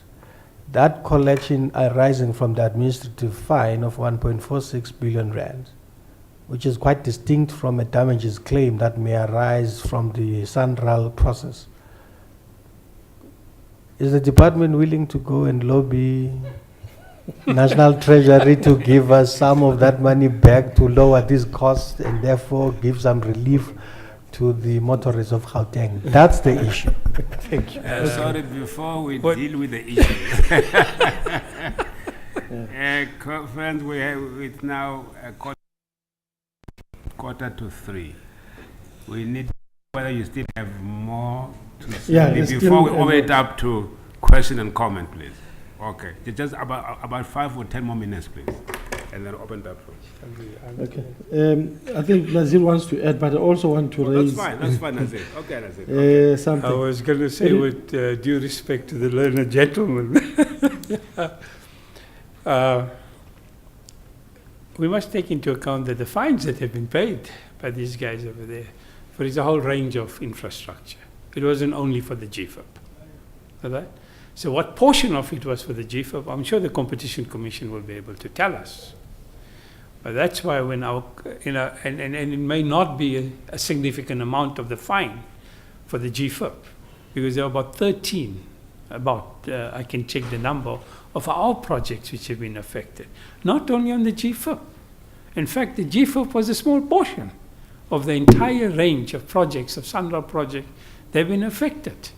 that collection arising from the administrative fine of 1.46 billion rand, which is quite distinct from a damages claim that may arise from the Sanral process. Is the department willing to go and lobby National Treasury to give us some of that money back to lower these costs and therefore give some relief to the motorists of Gauteng? That's the issue. Thank you. Sorry, before we deal with the issue. Friends, we have it now quarter to 3. We need whether you still have more to say before we open it up to question and comment, please. Okay, just about 5 or 10 more minutes, please, and then open it up. Okay. I think Nazir wants to add, but I also want to raise. That's fine, Nazir. Okay, Nazir. Okay. Something. I was going to say, with due respect to the learned gentleman, we must take into account that the fines that have been paid by these guys over there for a whole range of infrastructure. It wasn't only for the GFIP. All right? So what portion of it was for the GFIP, I'm sure the Competition Commission will be able to tell us. But that's why when our, and it may not be a significant amount of the fine for the GFIP, because there are about 13, I can check the number, of our projects which have been affected. Not only on the GFIP. In fact, the GFIP was a small portion of the entire range of projects, of Sanral project, they've been affected.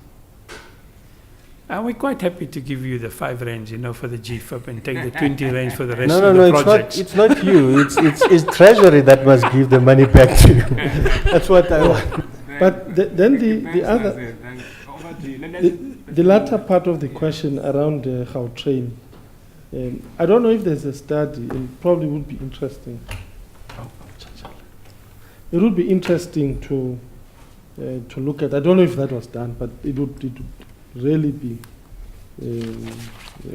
And we're quite happy to give you the 5 rands, for the GFIP and take the 20 rands for the rest of the projects. It's not you. It's Treasury that must give the money back to you. That's what I want. But then the other, the latter part of the question around Gautrain, I don't know if there's a study, and probably would be interesting. It would be interesting to look at. I don't know if that was done, but it would really be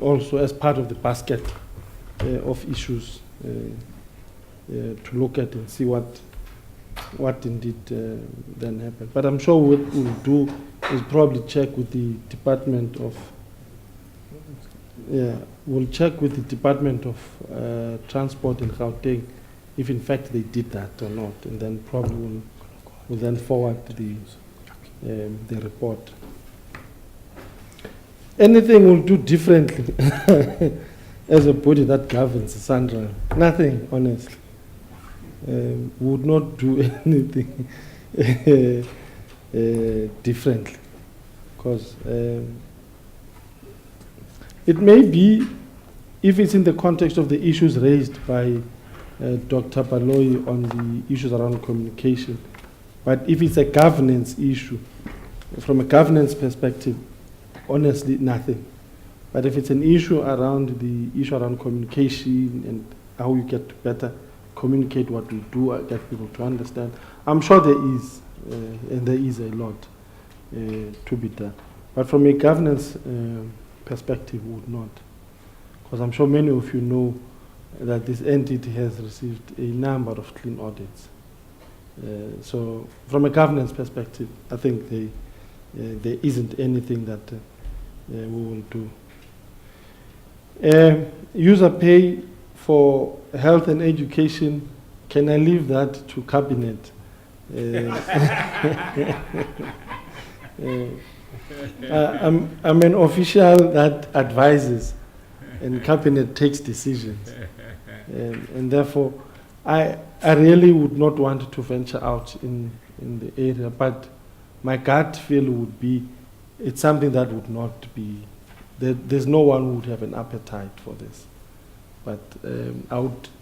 also as part of the basket of issues to look at and see what indeed then happened. But I'm sure what we'll do is probably check with the Department of we'll check with the Department of Transport in Gauteng if in fact they did that or not, and then probably we'll then forward the report. Anything we'll do differently as a body that governs Sanral? Nothing, honestly. We would not do anything differently, because it may be, if it's in the context of the issues raised by Dr. Baloyi on the issues around communication, but if it's a governance issue, from a governance perspective, honestly, nothing. But if it's an issue around communication and how you get to better communicate what we do, get people to understand, I'm sure there is, and there is a lot to be done. But from a governance perspective, would not. Because I'm sure many of you know that this entity has received a number of clean audits. So from a governance perspective, I think there isn't anything that we will do. User pay for health and education, can I leave that to cabinet? I'm an official that advises and cabinet takes decisions. And therefore, I really would not want to venture out in the area, but my gut feel would be it's something that would not be, there's no one who would have an appetite for this. But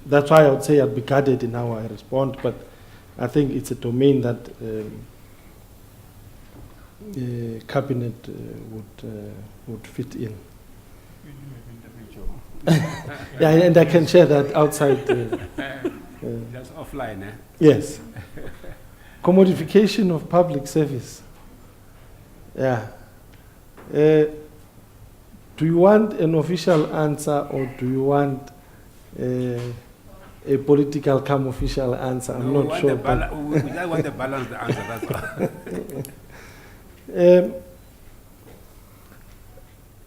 that's why I would say I'd be guarded in how I respond, but I think it's a domain that cabinet would fit in. Yeah, and I can share that outside. That's offline, eh? Yes. Commodification of public service. Yeah. Do you want an official answer, or do you want a political come official answer? I'm not sure. We just want the balanced answer, that's all.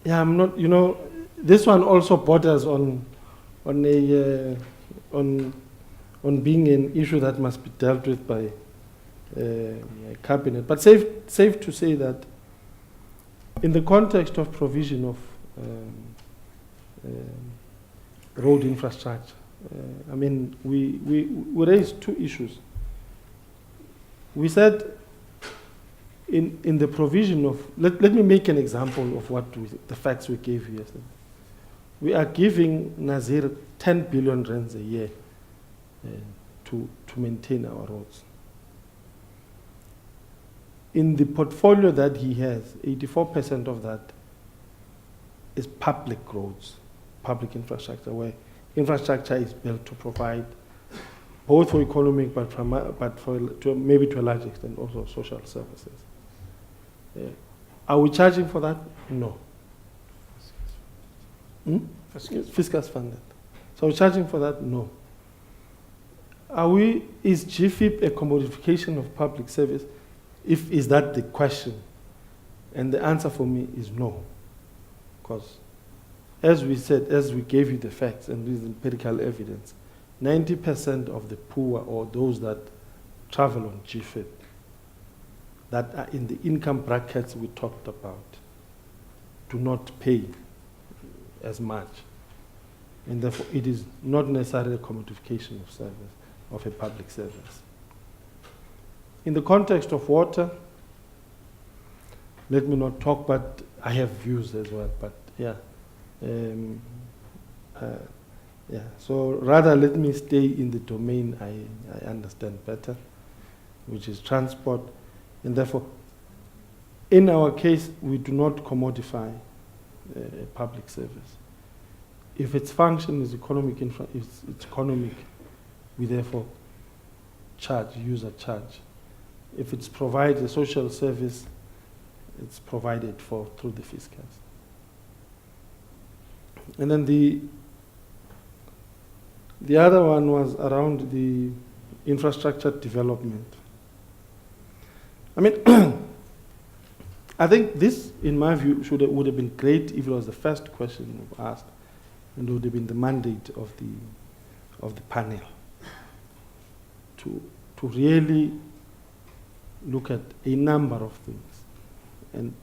Yeah, I'm not, this one also borders on being an issue that must be dealt with by cabinet. But safe to say that in the context of provision of road infrastructure, I mean, we raised two issues. We said in the provision of, let me make an example of the facts we gave you yesterday. We are giving Nazir 10 billion rands a year to maintain our roads. In the portfolio that he has, 84% of that is public roads, public infrastructure, where infrastructure is built to provide both for economic, but maybe to a large extent also social services. Are we charging for that? No. Fiscus funded. So we're charging for that? No. Is GFIP a commodification of public service? Is that the question? And the answer for me is no. Because as we said, as we gave you the facts and this empirical evidence, 90% of the poor or those that travel on GFIP that are in the income brackets we talked about do not pay as much. And therefore, it is not necessarily a commodification of service, of a public service. In the context of water, let me not talk, but I have views as well. But yeah, so rather let me stay in the domain I understand better, which is transport. And therefore, in our case, we do not commodify public service. If its function is economic, it's economic, we therefore user charge. If it's provides a social service, it's provided for through the fiscus. And then the other one was around the infrastructure development. I mean, I think this, in my view, would have been great if it was the first question you've asked, and it would have been the mandate of the panel to really look at a number of things. And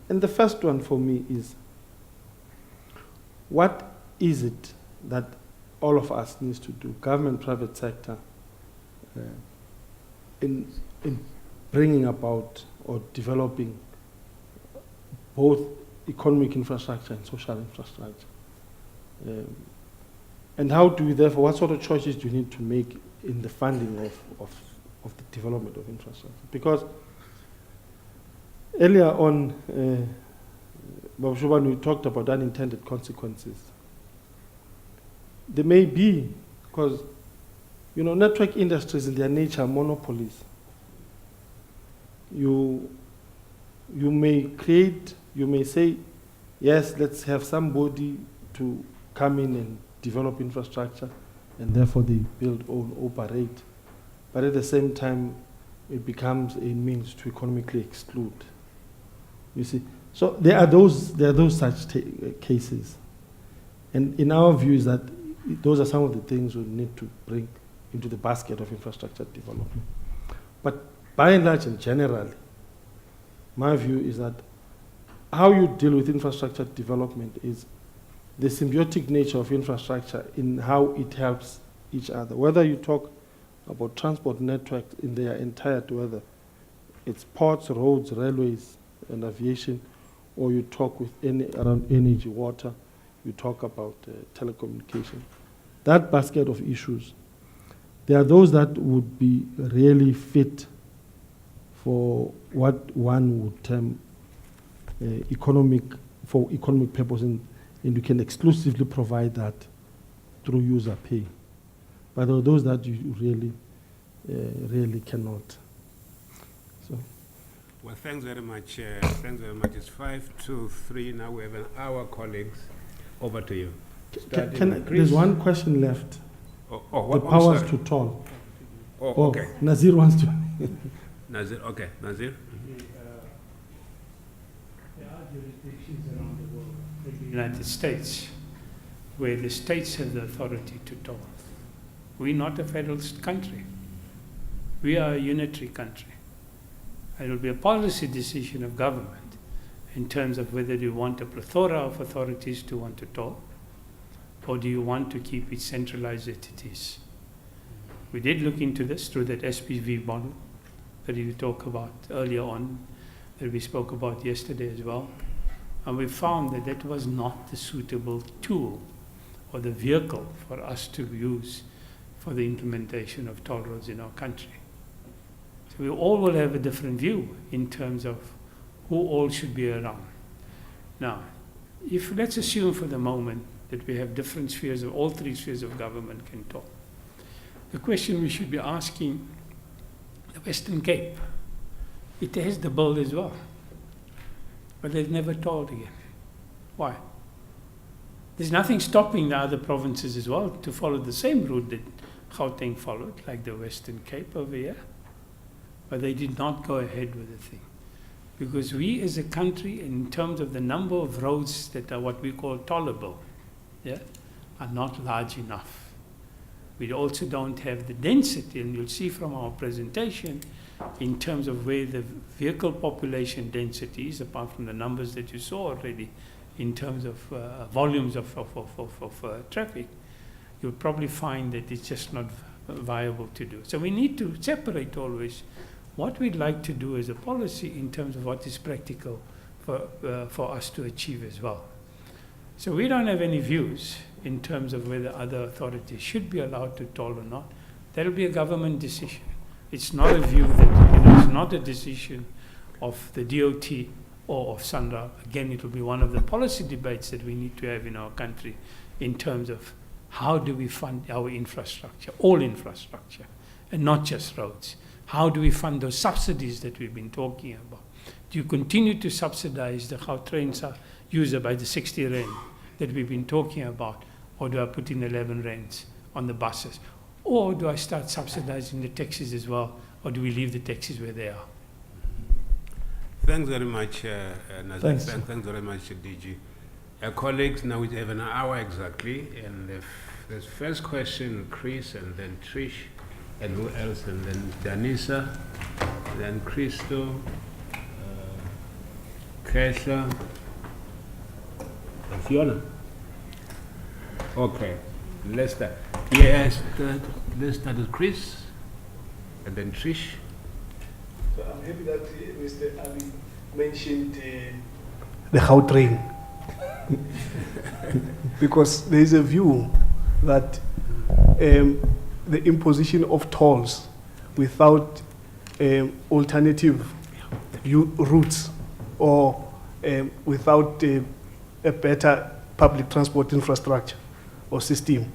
the first one for me is, what is it that all of us needs to do, government, private sector, in bringing about or developing both economic infrastructure and social infrastructure? And how do we therefore, what sort of choices do you need to make in the funding of the development of infrastructure? Because earlier on, Babu Shuban, we talked about unintended consequences. There may be, because network industries in their nature are monopolies. You may say, yes, let's have somebody to come in and develop infrastructure, and therefore they build, own, operate. But at the same time, it becomes a means to economically exclude. You see, so there are those such cases, and in our view is that those are some of the things we need to bring into the basket of infrastructure development. But by and large and generally, my view is that how you deal with infrastructure development is the symbiotic nature of infrastructure in how it helps each other. Whether you talk about transport networks in their entirety, whether it's ports, roads, railways, and aviation, or you talk with around energy, water, you talk about telecommunication. That basket of issues, there are those that would be really fit for what one would term economic purpose, and you can exclusively provide that through user pay. But there are those that you really cannot. So. Well, thanks very much. Thanks very much. It's 5 to 3 now. We have an hour, colleagues. Over to you. There's one question left. What, the powers to toll. Oh, okay. Nazir wants to. Nazir, okay. Nazir? There are jurisdictions around the world, like the United States, where the states have the authority to toll. We're not a federalist country. We are a unitary country. It will be a policy decision of government in terms of whether you want a plethora of authorities to want to toll, or do you want to keep it centralized as it is. We did look into this through that SPV model that you talked about earlier on, that we spoke about yesterday as well. And we found that that was not the suitable tool or the vehicle for us to use for the implementation of toll roads in our country. So we all will have a different view in terms of who all should be around. Now, if let's assume for the moment that we have different spheres, of all three spheres of government can toll. The question we should be asking, the Western Cape, it has the bill as well, but they've never tolled again. Why? There's nothing stopping the other provinces as well to follow the same route that Gauteng followed, like the Western Cape over here, but they did not go ahead with the thing. Because we as a country, in terms of the number of roads that are what we call tollable, are not large enough. We also don't have the density, and you'll see from our presentation, in terms of where the vehicle population density is, apart from the numbers that you saw already, in terms of volumes of traffic, you'll probably find that it's just not viable to do. So we need to separate always what we'd like to do as a policy in terms of what is practical for us to achieve as well. So we don't have any views in terms of whether other authorities should be allowed to toll or not. That'll be a government decision. It's not a view that, it's not a decision of the DOT or of Sanral. Again, it will be one of the policy debates that we need to have in our country in terms of how do we fund our infrastructure, all infrastructure, and not just roads. How do we fund those subsidies that we've been talking about? Do you continue to subsidize the Gautrain user by the 60 rand that we've been talking about, or do I put in 11 rands on the buses? Or do I start subsidizing the taxis as well, or do we leave the taxis where they are? Thanks very much, Nazir. Thanks. Thanks very much, DG. Colleagues, now we have an hour exactly, and the first question, Chris, and then Trish, and who else, and then Danisa, then Christo, Kesha, and Fiona. Okay, let's start. Yes, let's start with Chris, and then Trish. So I'm happy that Mr. Ali mentioned the Gautrain. Because there is a view that the imposition of tolls without alternative routes or without a better public transport infrastructure or system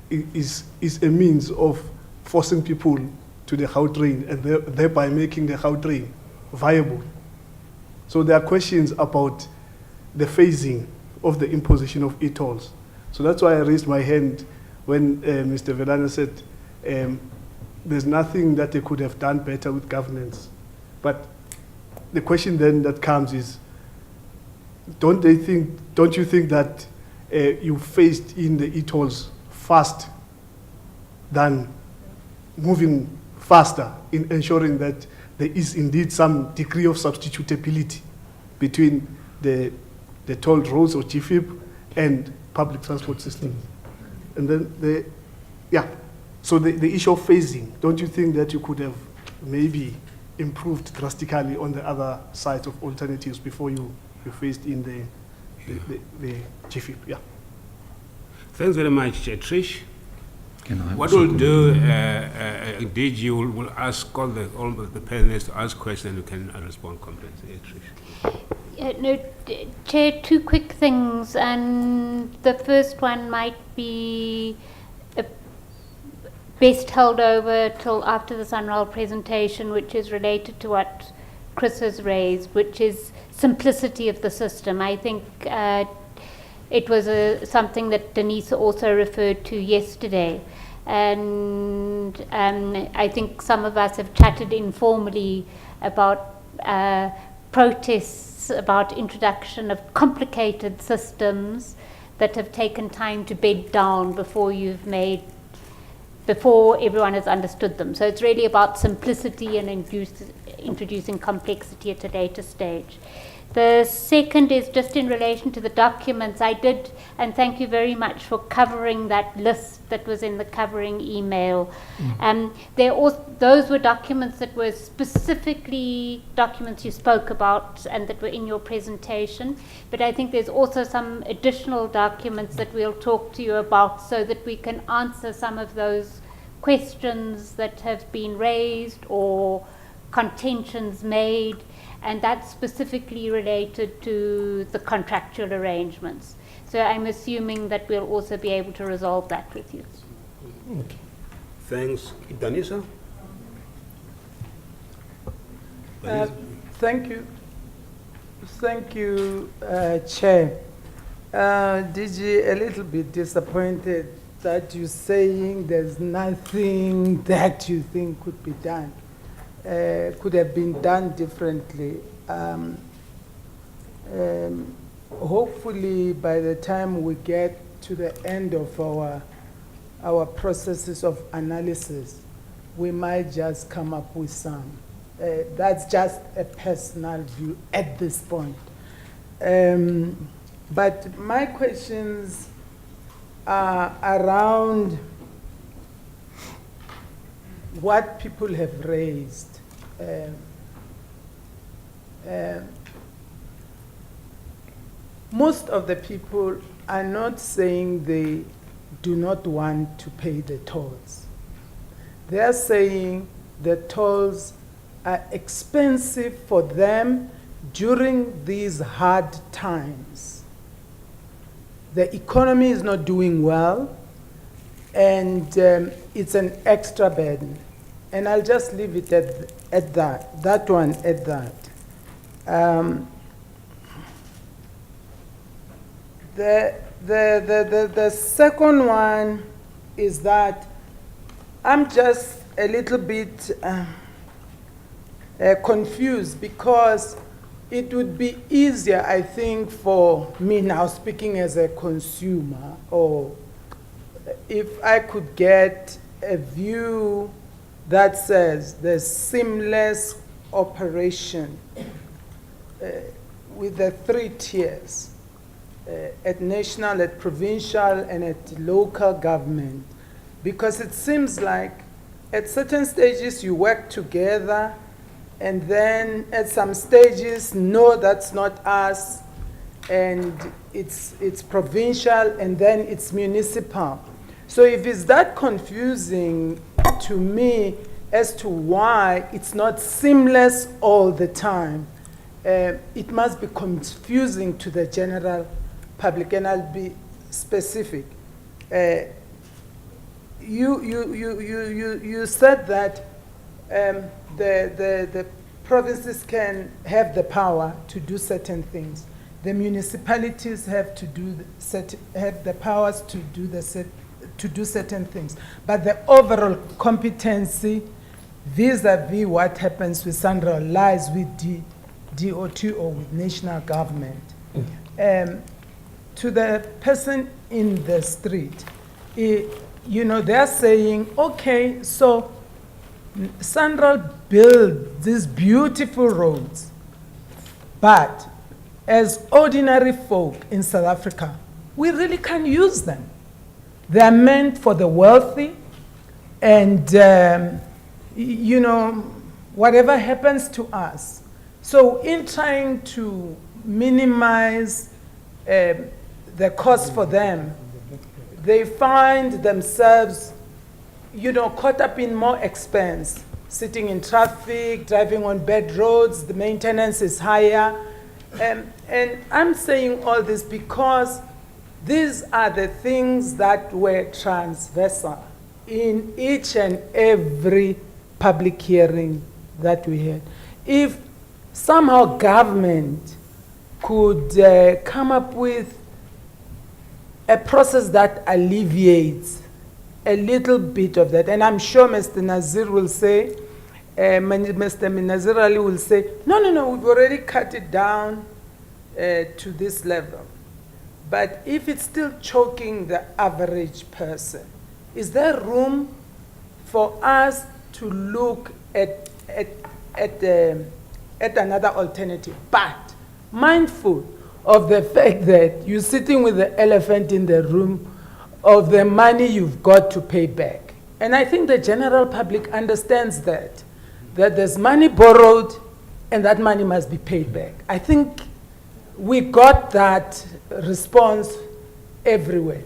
is a means of forcing people to the Gautrain and thereby making the Gautrain viable. So there are questions about the phasing of the imposition of e-tolls. So that's why I raised my hand when Mr. Velana said there's nothing that they could have done better with governance. But the question then that comes is, don't you think that you phased in the e-tolls fast than moving faster in ensuring that there is indeed some degree of substitutability between the toll roads or GFIP end public transport systems. And then so the issue of phasing, don't you think that you could have maybe improved drastically on the other side of alternatives before you phased in the GFIP? Yeah. Thanks very much, Trish. Can I What also we'll do, comment? DG will ask all the panelists to ask questions and you can respond comprehensively. Trish. Chair, two quick things, and the first one might be best held over till after the Sanral presentation, which is related to what Chris has raised, which is simplicity of the system. I think it was something that Denise also referred to yesterday. And I think some of us have chatted informally about protests, about introduction of complicated systems that have taken time to bed down before everyone has understood them. So it's really about simplicity and introducing complexity at a later stage. The second is just in relation to the documents. I did, and thank you very much for covering that list that was in the covering email. Those were documents that were specifically documents you spoke about and that were in your presentation. But I think there's also some additional documents that we'll talk to you about so that we can answer some of those questions that have been raised or contentions made, and that's specifically related to the contractual arrangements. So I'm assuming that we'll also be able to resolve that with you. Okay. Thanks. Danisa? Thank you. Thank you, Chair. DG, a little bit disappointed that you're saying there's nothing that you think could be done, could have been done differently. Hopefully, by the time we get to the end of our processes of analysis, we might just come up with some. That's just a personal view at this point. But my questions are around what people have raised. Most of the people are not saying they do not want to pay the tolls. They are saying the tolls are expensive for them during these hard times. The economy is not doing well, and it's an extra burden. And I'll just leave it at that one at that. The second one is that I'm just a little bit confused, because it would be easier, I think, for me now, speaking as a consumer, or if I could get a view that says there's seamless operation with the 3 tiers, at national, at provincial, and at local government. Because it seems like at certain stages you work together, and then at some stages, no, that's not us, and it's provincial, and then it's municipal. So if it's that confusing to me as to why it's not seamless all the time, it must be confusing to the general public, and I'll be specific. You said that the provinces can have the power to do certain things. The municipalities have the powers to do certain things. But the overall competency vis-a-vis what happens with Sanral lies with DOT or with national government. To the person in the street, they're saying, okay, so Sanral built these beautiful roads, but as ordinary folk in South Africa, we really can't use them. They are meant for the wealthy, and you know, whatever happens to us. So in trying to minimize the cost for them, they find themselves, you know, caught up in more expense, sitting in traffic, driving on bad roads, the maintenance is higher. And I'm saying all this because these are the things that were transversal in each and every public hearing that we had. If somehow government could come up with a process that alleviates a little bit of that, and I'm sure Mr. Nazir will say, Mr. Nazir Ali will say, no, we've already cut it down to this level. But if it's still choking the average person, is there room for us to look at another alternative? But mindful of the fact that you're sitting with the elephant in the room of the money you've got to pay back. And I think the general public understands that there's money borrowed and that money must be paid back. I think we got that response everywhere.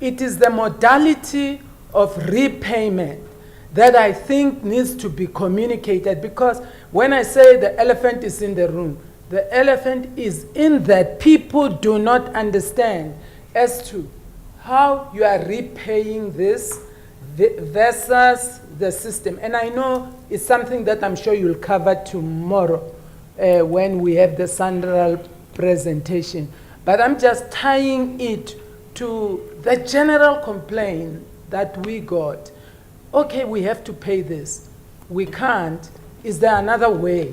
It is the modality of repayment that I think needs to be communicated, because when I say the elephant is in the room, the elephant is in that people do not understand as to how you are repaying this versus the system. And I know it's something that I'm sure you'll cover tomorrow when we have the Sanral presentation. But I'm just tying it to the general complaint that we got. Okay, we have to pay this. We can't. Is there another way?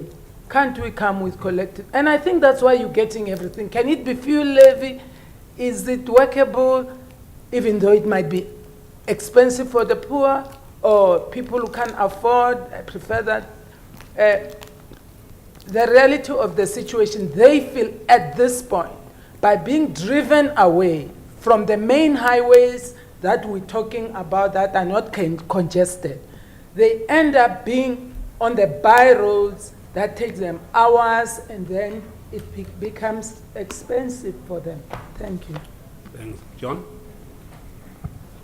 Can't we come with collective? And I think that's why you're getting everything. Can it be fuel levy? Is it workable, even though it might be expensive for the poor or people who can't afford? I prefer that. The reality of the situation, they feel at this point, by being driven away from the main highways that we're talking about that are not congested, they end up being on the by roads that takes them hours, and then it becomes expensive for them. Thank you. Thanks. John?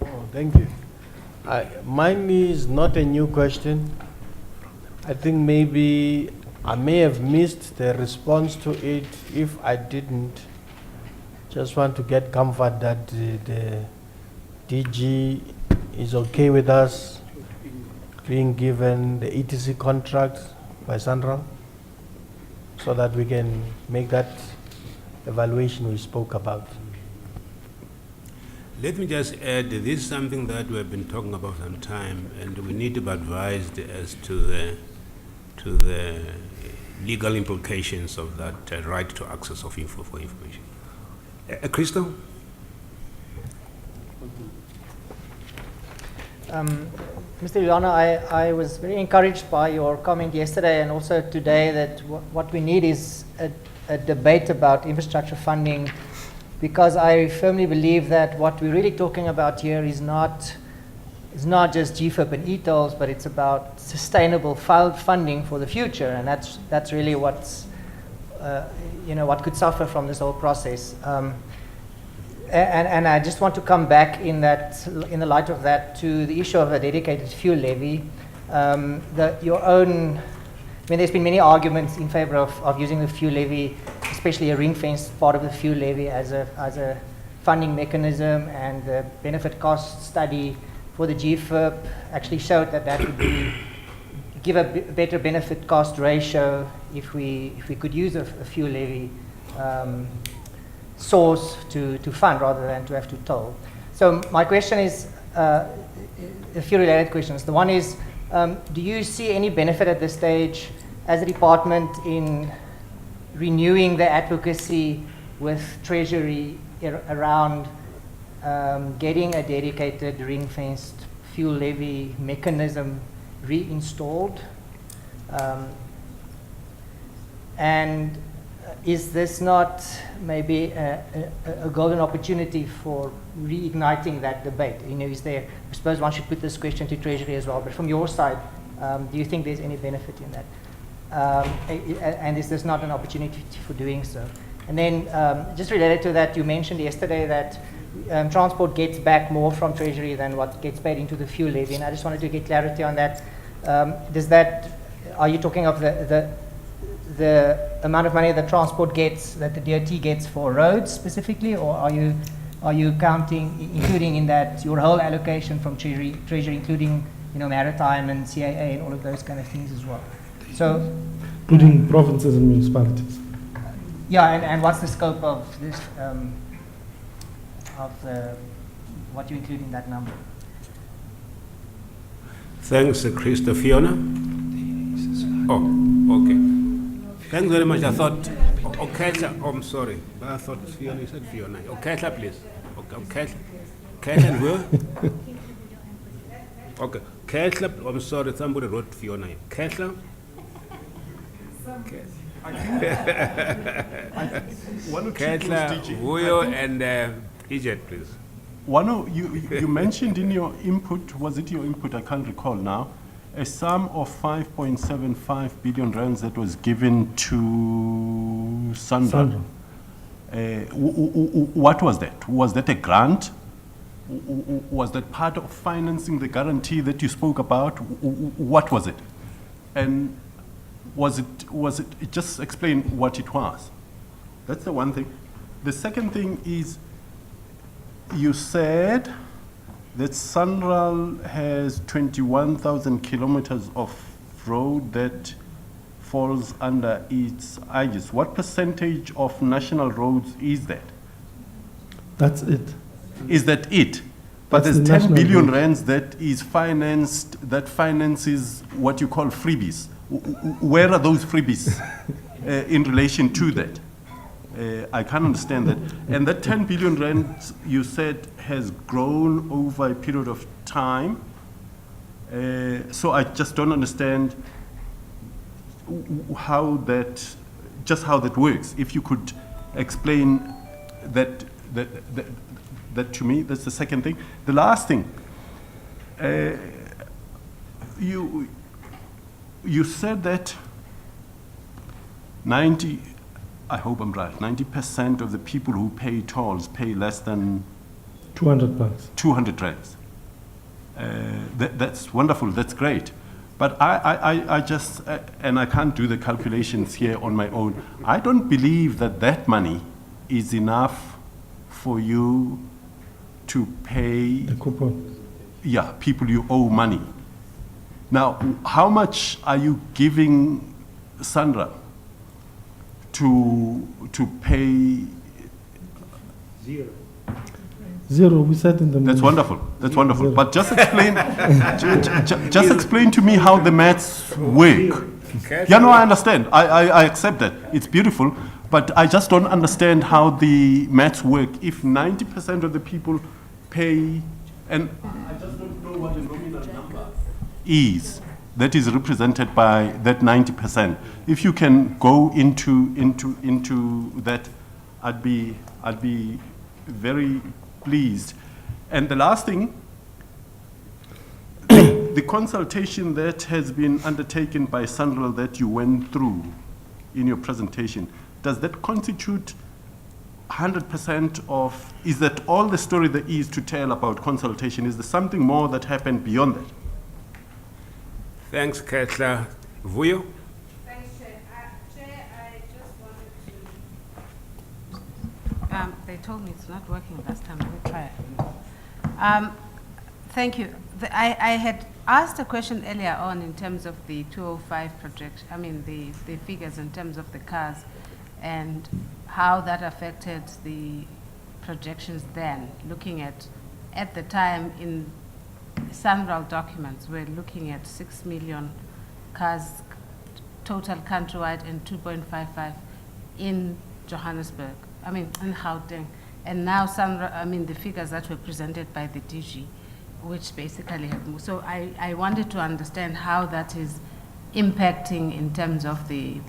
Oh, thank you. Mine is not a new question. I think maybe I may have missed the response to it. If I didn't, just want to get comfort that the DG is okay with us being given the ETC contract by Sanral, so that we can make that evaluation we spoke about. Let me just add, this is something that we've been talking about some time, and we need to be advised as to the legal implications of that right to access of for information. Crystal? Mr. Luyana, I was very encouraged by your comment yesterday and also today that what we need is a debate about infrastructure funding, because I firmly believe that what we're really talking about here is not just GFIP and e-tolls, but it's about sustainable funding for the future, and that's really what's what could suffer from this whole process. And I just want to come back in the light of that to the issue of a dedicated fuel levy. Your own, I mean, there's been many arguments in favor of using the fuel levy, especially a ring-fenced part of the fuel levy as a funding mechanism, and the benefit cost study for the GFIP actually showed that would give a better benefit cost ratio if we could use a fuel levy source to fund rather than to have to toll. So my question is a few related questions. The one is, do you see any benefit at this stage as a department in renewing the advocacy with Treasury around getting a dedicated ring-fenced fuel levy mechanism reinstalled? And is this not maybe a golden opportunity for reigniting that debate? You know, is there, I suppose one should put this question to Treasury as well, but from your side, do you think there's any benefit in that? And is this not an opportunity for doing so? And then just related to that, you mentioned yesterday that transport gets back more from Treasury than what gets paid into the fuel levy, and I just wanted to get clarity on that. Are you talking of the amount of money that transport gets, that the DOT gets for roads specifically, or are you including in that your whole allocation from Treasury, including, you know, maritime and CAA and all of those kind of things as well? So, including provinces and municipalities. Yeah, and what's the scope of this, what you include in that number? Thanks, Krista. Fiona? Oh, okay. Thanks very much. I thought, Ketla, oh, I'm sorry. I thought Fiona, you said Fiona. Ketla, please. Okay, Ketla and where? Okay, Ketla, I'm sorry, somebody wrote Fiona. Ketla? Ketla, Vuyo, and Egypt, please. You mentioned in your input, was it your input? I can't recall now. A sum of 5.75 billion rands that was given to Sanral. What was that? Was that a grant? Was that part of financing the guarantee that you spoke about? What was it? And was it, just explain what it was. That's the one thing. The second thing is, you said that Sanral has 21,000 kilometers of road that falls under its aegis. What percentage of national roads is that? That's it. Is that it? But That's there's 10 billion road. rands that is financed, that finances what you call freebies. Where are those freebies in relation to that? I can't understand that. And that 10 billion rand, you said, has grown over a period of time. So I just don't understand how that works. If you could explain that to me, that's the second thing. The last thing, you said that 90, I hope I'm right, 90% of the people who pay tolls pay less than 200 bucks. 200 rands. That's wonderful, that's great. But I just, and I can't do the calculations here on my own, I don't believe that that money is enough for you to pay the coupon. Yeah, people you owe money. Now, how much are you giving Sanral to pay? Zero, we said in the That's movie. wonderful. That's wonderful. Zero. But just explain, just explain to me how the maths work. Yeah, no, I understand. I accept that. It's beautiful, but I just don't understand how the maths work. If 90% of the people pay, and I just don't know what the nominal number is that is represented by that 90%. If you can go into that, I'd be very pleased. And the last thing, the consultation that has been undertaken by Sanral that you went through in your presentation, does that constitute 100% of, is that all the story there is to tell about consultation? Is there something more that happened beyond that? Thanks, Ketla. Vuyo? Thanks, Chair. Chair, I just wanted to... they told me it's not working last time. Let me try it. Thank you. I had asked a question earlier on in terms of the 205 project, I mean the figures in terms of the cars and how that affected the projections then, looking at the time in Sanral documents, we're looking at 6 million cars total countrywide and 2.55 in Johannesburg, I mean in Gauteng. And now the figures that were presented by the DG, which basically have moved. So I wanted to understand how that is impacting in terms of the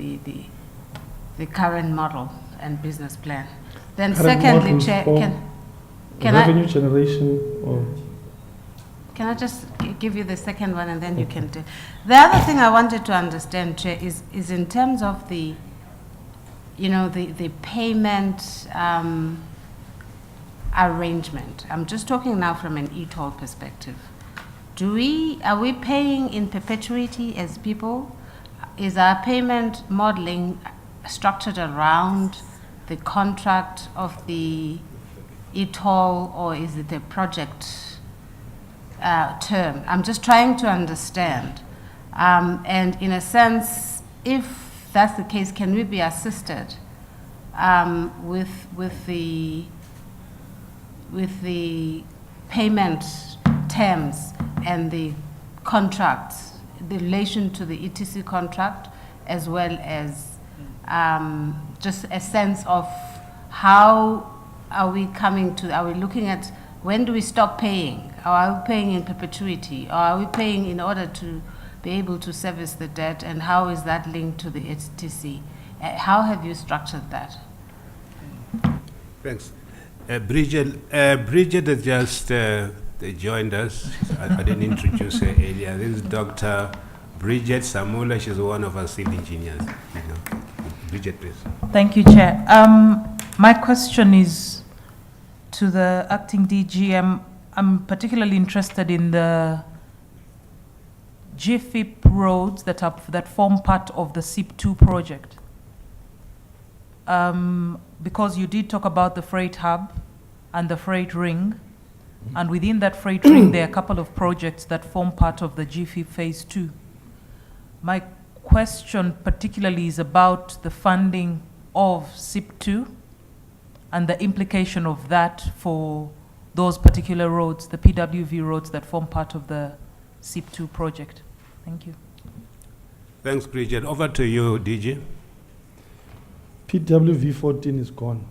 the current model and business plan. Then Current secondly, model Chair, for can revenue generation or can I just give you the second one and then you can do. The other thing I wanted to understand, Chair, is in terms of the, the payment arrangement. I'm just talking now from an e-toll perspective. Are we paying in perpetuity as people? Is our payment modeling structured around the contract of the e-toll, or is it a project term? I'm just trying to understand. And in a sense, if that's the case, can we be assisted with the payment terms and the contracts, the relation to the ETC contract, as well as just a sense of how are we looking at when do we stop paying? Are we paying in perpetuity? Or are we paying in order to be able to service the debt? And how is that linked to the ETC? How have you structured that? Thanks. Bridget has just joined us. I didn't introduce her earlier. This is Dr. Bridget Samula. She's one of our civil engineers. Bridget, please. Thank you, Chair. My question is to the acting DG. I'm particularly interested in the GFIP roads that form part of the SIP2 project. Because you did talk about the freight hub and the freight ring, and within that freight ring, there are a couple of projects that form part of the GFIP Phase 2. My question particularly is about the funding of SIP2 and the implication of that for those particular roads, the PWV roads that form part of the SIP2 project. Thank you. Thanks, Bridget. Over to you, DG. PWV 14 is gone.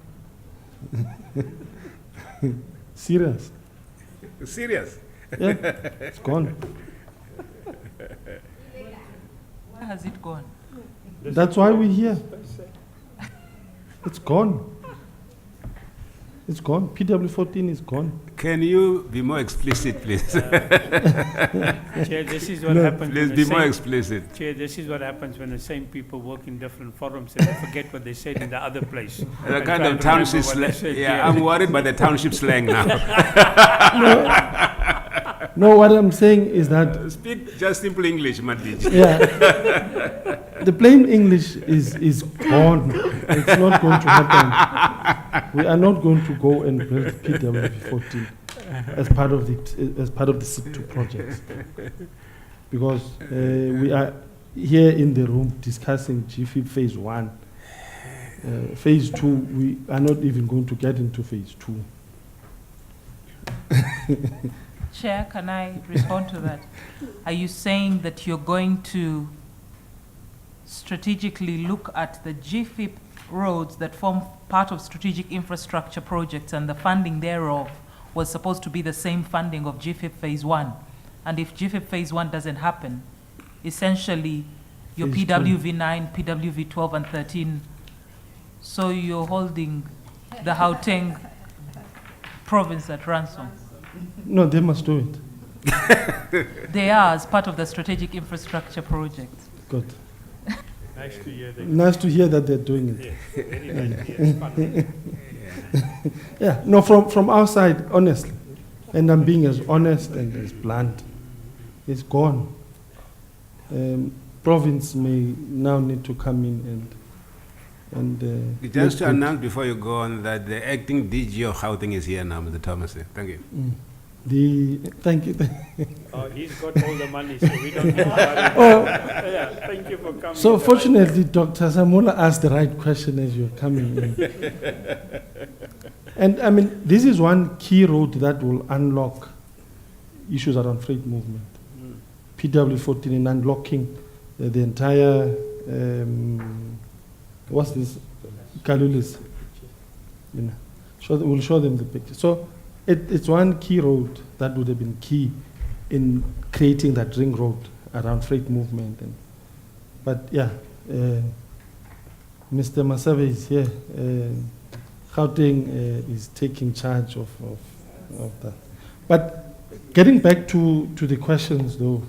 Serious? Serious? Yeah, it's gone. Where has it gone? That's why we're here. It's gone. It's gone. PW14 is gone. Can you be more explicit, please? Chair, this is what happens. Please when be the more same- explicit. Chair, this is what happens when the same people work in different forums and they forget what they said in the other place. The And kind try of and township remember what they slang. said Yeah, here. I'm worried by the township slang now. No, what I'm saying is that Speak just simple English, Madij. yeah, the plain English is gone. It's not going to happen. We are not going to go and build PWV14 as part of the SIP2 project, because we are here in the room discussing GFIP Phase 1. Phase 2, we are not even going to get into Phase 2. Chair, can I respond to that? Are you saying that you're going to strategically look at the GFIP roads that form part of strategic infrastructure projects and the funding thereof was supposed to be the same funding of GFIP Phase 1? And if GFIP Phase 1 doesn't happen, essentially your Phase 2. PWV 9, PWV 12 and 13, so you're holding the Gauteng province at ransom. No, they must do it. They are as part of the strategic infrastructure project. Good. Nice to hear that. Nice to hear that they're doing it. Yes, very nice. Yes, fun. Yeah, no, from our side, honestly, and I'm being as honest and as blunt, it's gone. Province may now need to come in and Just to make good. announce before you go on that the acting DG of Gauteng is here now, Mr. Thomas. Thank you. Thank you. Oh, he's got all the money, so we don't need to worry. Oh. Yeah, thank you for coming. So fortunately, Dr. Samula asked the right question as you're coming in. And I mean, this is one key road that will unlock issues around freight movement. PW14 in unlocking the entire, what's this? Kalulis. You know, we'll show them the picture. So it's one key road that would have been key in creating that ring road around freight movement. But yeah, Mr. Masabe is here. Gauteng is taking charge of that. But getting back to the questions, though,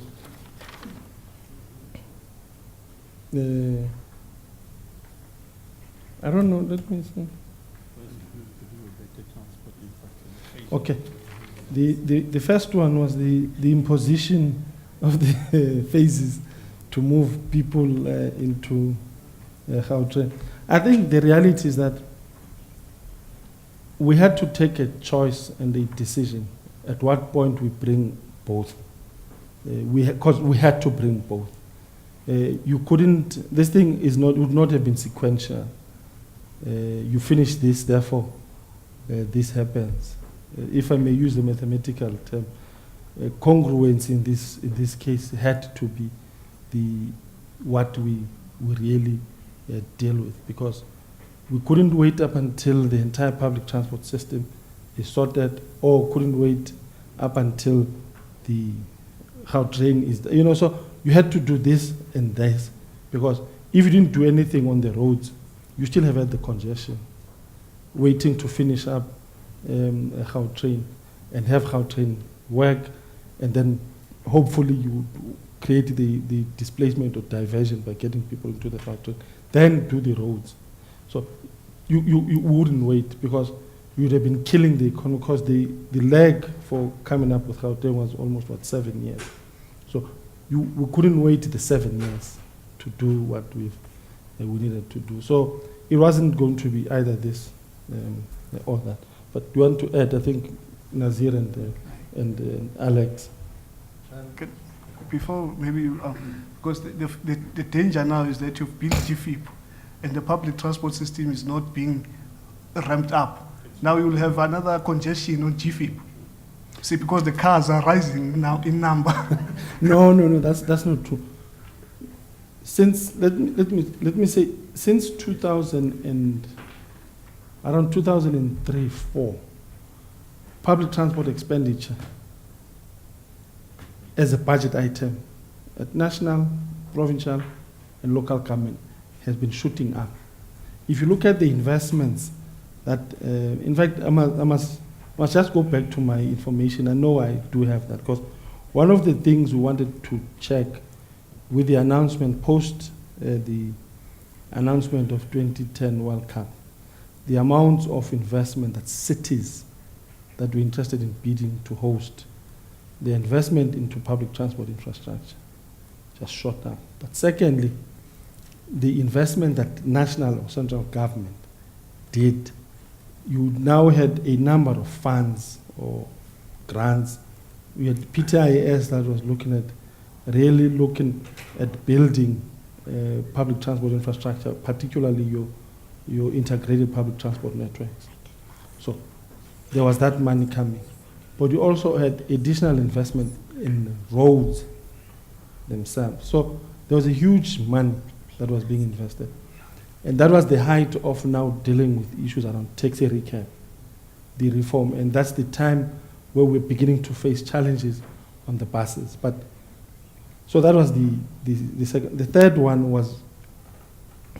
I don't know. Let me see. Okay. The first one was the imposition of the phases to move people into Gauteng. I think the reality is that we had to take a choice and a decision at what point we bring both. Because we had to bring both. You couldn't, this thing would not have been sequential. You finish this, therefore this happens. If I may use the mathematical term, congruence in this case had to be what we really deal with, because we couldn't wait up until the entire public transport system is sorted, or couldn't wait up until the how train is, so you had to do this and this, because if you didn't do anything on the roads, you still have had the congestion, waiting to finish up Gautrain and have Gautrain work, and then hopefully you would create the displacement or diversion by getting people into the Gautrain, then do the roads. So you wouldn't wait, because you would have been killing the economy, because the lag for coming up with Gautrain was almost, 7 years. So we couldn't wait the 7 years to do what we needed to do. So it wasn't going to be either this or that. But you want to add, I think, Nazir and Alex. Before maybe, because the danger now is that you've built GFIP and the public transport system is not being ramped up. Now you will have another congestion on GFIP. See, because the cars are rising now in number. No, that's not true. Since let me say, since 2003-04, public transport expenditure as a budget item at national, provincial, and local government has been shooting up. If you look at the investments that, in fact, I must just go back to my information. I know I do have that, because one of the things we wanted to check with the announcement, post the announcement of 2010 World Cup, the amount of investment that cities that were interested in bidding to host, the investment into public transport infrastructure just shot up. But secondly, the investment that national or central government did, you now had a number of funds or grants. We had PTIS that was looking at building public transport infrastructure, particularly your integrated public transport networks. So there was that money coming. But you also had additional investment in roads themselves. So there was a huge money that was being invested. And that was the height of now dealing with issues around taxi recap, the reform. And that's the time where we're beginning to face challenges on the buses. But so that was the second. The third one was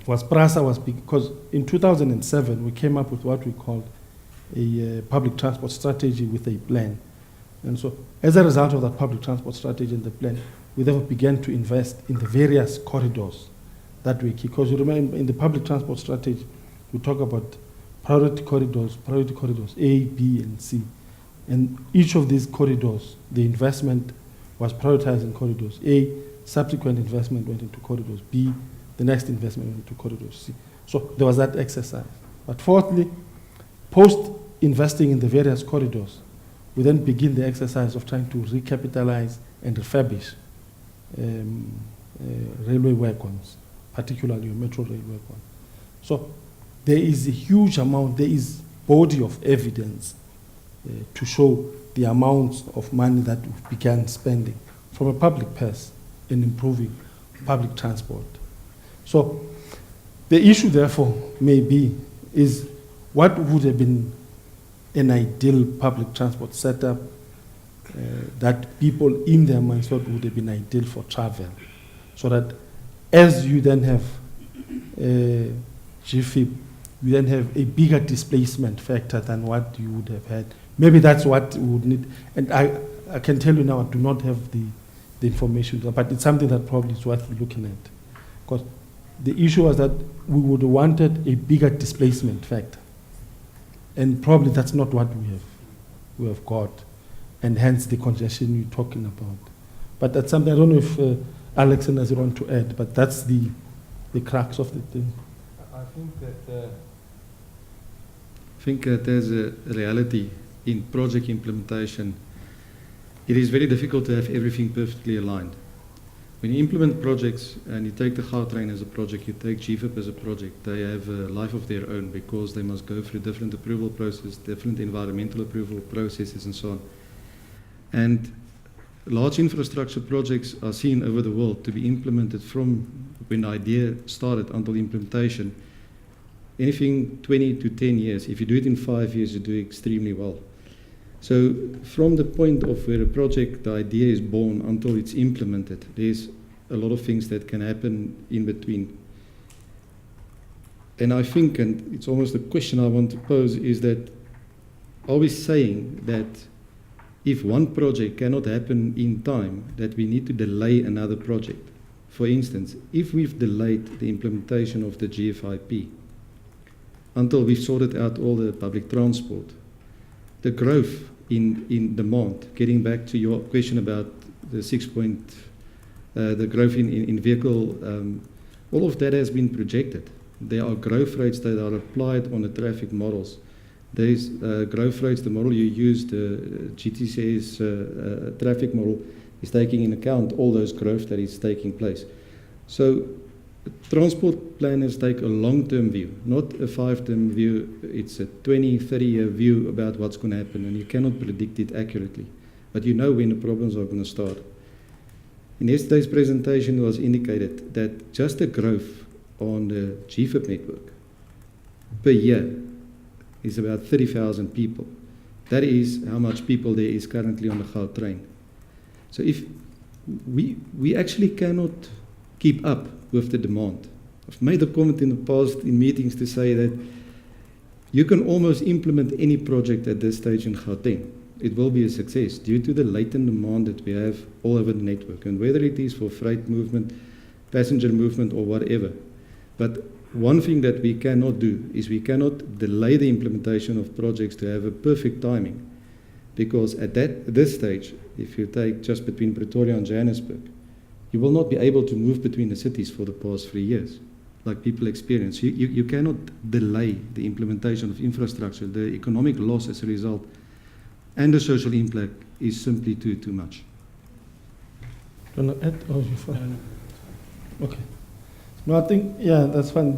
PRASA was big, because in 2007 we came up with what we called a public transport strategy with a plan. And so as a result of that public transport strategy and the plan, we therefore began to invest in the various corridors that we keep. Because you remember in the public transport strategy, we talk about priority corridors, A, B, and C. And each of these corridors, the investment was prioritized in corridors. A, subsequent investment went into corridors. B, the next investment went into corridors. C. So there was that exercise. But fourthly, post investing in the various corridors, we then begin the exercise of trying to recapitalize and refurbish railway wagons, particularly metro rail wagons. So there is a huge amount, there is body of evidence to show the amounts of money that we began spending from a public purse in improving public transport. So the issue, therefore, may be is what would have been an ideal public transport setup that people in their minds thought would have been ideal for travel, so that as you then have GFIP, we then have a bigger displacement factor than what you would have had. Maybe that's what we would need. And I can tell you now, I do not have the information, but it's something that probably is worth looking at. Because the issue was that we would have wanted a bigger displacement factor. And probably that's not what we have got. And hence the congestion you're talking about. But that's something, I don't know if Alex and Nazir want to add, but that's the crux of the thing. I think that there's a reality in project implementation. It is very difficult to have everything perfectly aligned. When you implement projects and you take the Gautrain as a project, you take GFIP as a project, they have a life of their own because they must go through different approval processes, different environmental approval processes and so on. And large infrastructure projects are seen over the world to be implemented from when the idea started until implementation. Anything 20 to 10 years. If you do it in 5 years, you do extremely well. So from the point of where a project, the idea is born until it's implemented, there's a lot of things that can happen in between. And I think, and it's almost a question I want to pose, is that are we saying that if one project cannot happen in time, that we need to delay another project? For instance, if we've delayed the implementation of the GFIP until we've sorted out all the public transport, the growth in demand, getting back to your question about the the growth in vehicle, all of that has been projected. There are growth rates that are applied on the traffic models. There's growth rates, the model you use, the GTCS traffic model, is taking in account all those growth that is taking place. So transport planners take a long-term view, not a 5-term view. It's a 20, 30-year view about what's going to happen, and you cannot predict it accurately. But you know when the problems are going to start. In yesterday's presentation, it was indicated that just the growth on the GFIP network per year is about 30,000 people. That is how much people there is currently on the Gautrain. So if we actually cannot keep up with the demand. I've made a comment in the past in meetings to say that you can almost implement any project at this stage in Gauteng. It will be a success due to the latent demand that we have all over the network, and whether it is for freight movement, passenger movement, or whatever. But one thing that we cannot do is we cannot delay the implementation of projects to have a perfect timing, because at this stage, if you take just between Pretoria and Johannesburg, you will not be able to move between the cities for the past 3 years, like people experience. You cannot delay the implementation of infrastructure. The economic loss as a result and the social impact is simply too much. Do you want to add? Oh, you're fine. Okay. No, I think, yeah, that's fine.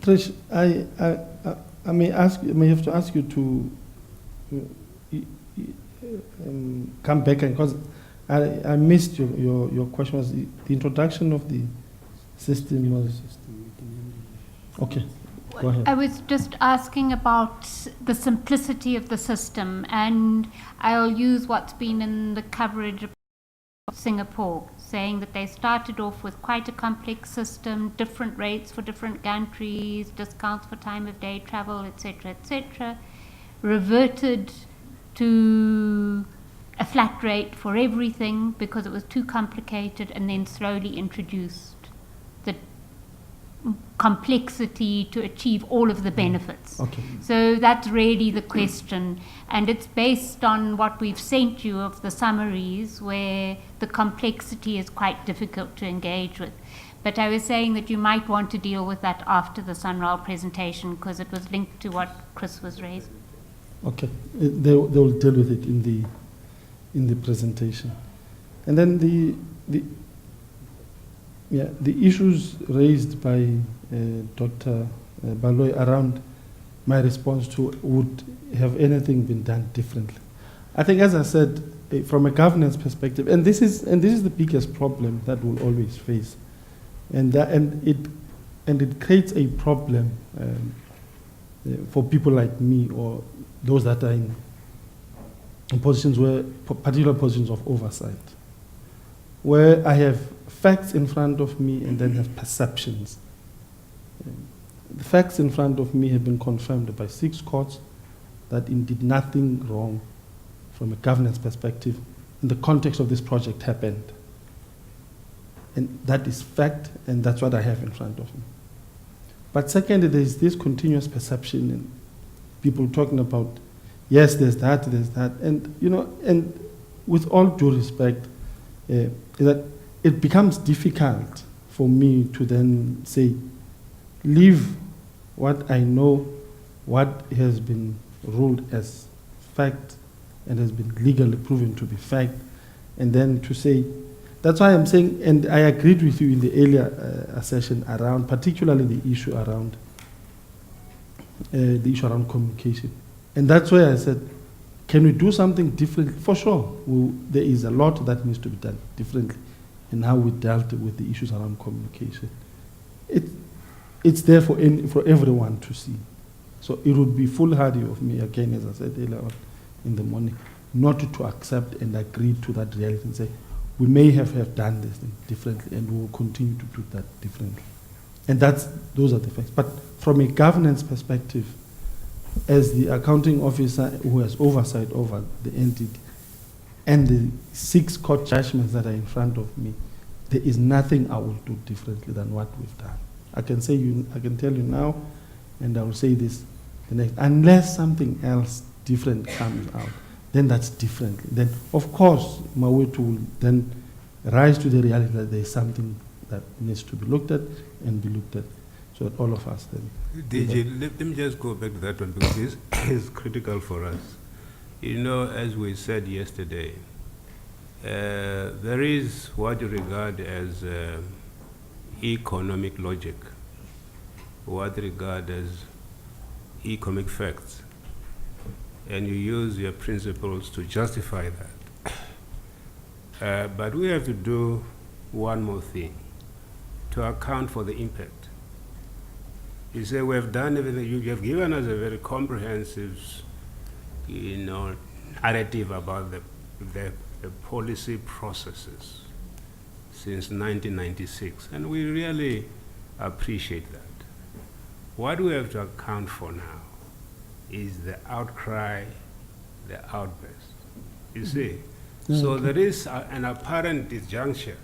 Trish, I may have to ask you to come back, because I missed your question. Was the introduction of the system was okay. Go ahead. I was just asking about the simplicity of the system, and I'll use what's been in the coverage of Singapore, saying that they started off with quite a complex system, different rates for different gantries, discounts for time of day travel, etc., reverted to a flat rate for everything because it was too complicated, and then slowly introduced the complexity to achieve all of the benefits. Okay. So that's really the question, and it's based on what we've sent you of the summaries, where the complexity is quite difficult to engage with. But I was saying that you might want to deal with that after the Sanral presentation, because it was linked to what Chris was raising. Okay, they will deal with it in the presentation. And then the issues raised by Dr. Baloy around my response to would have anything been done differently. I think, as I said, from a governance perspective, and this is the biggest problem that we'll always face, and it creates a problem for people like me or those that are in positions particular positions of oversight, where I have facts in front of me and then have perceptions The facts in front of me have been confirmed by 6 courts that indeed nothing wrong from a governance perspective in the context of this project happened. And that is fact, and that's what I have in front of me. But secondly, there is this continuous perception and people talking about, yes, there's that, and and with all due respect, that it becomes difficult for me to then say, leave what I know, what has been ruled as fact and has been legally proven to be fact, and then to say, that's why I'm saying, and I agreed with you in the earlier session around, particularly the issue around communication. And that's why I said, can we do something different? For sure, there is a lot that needs to be done differently in how we dealt with the issues around communication. It's there for everyone to see. So it would be foolhardy of me, again, as I said earlier on in the morning, not to accept and agree to that reality and say, we may have done this thing differently and we will continue to do that differently. And those are the facts. But from a governance perspective, as the accounting officer who has oversight over the entity and the 6 court judgments that are in front of me, there is nothing I will do differently than what we've done. I can tell you now, and I will say this the next, unless something else different comes out, then that's different. Then, of course, Mawetu will then rise to the reality that there is something that needs to be looked at and be looked at, so that all of us then. DJ, let me just go back to that one because this is critical for us. As we said yesterday, there is what you regard as economic logic, what you regard as economic facts, and you use your principles to justify that. But we have to do one more thing, to account for the impact. You say we have done everything, you have given us a very comprehensive narrative about the policy processes since 1996, and we really appreciate that. What we have to account for now is the outcry, the outburst. You see? So there is an apparent disjuncture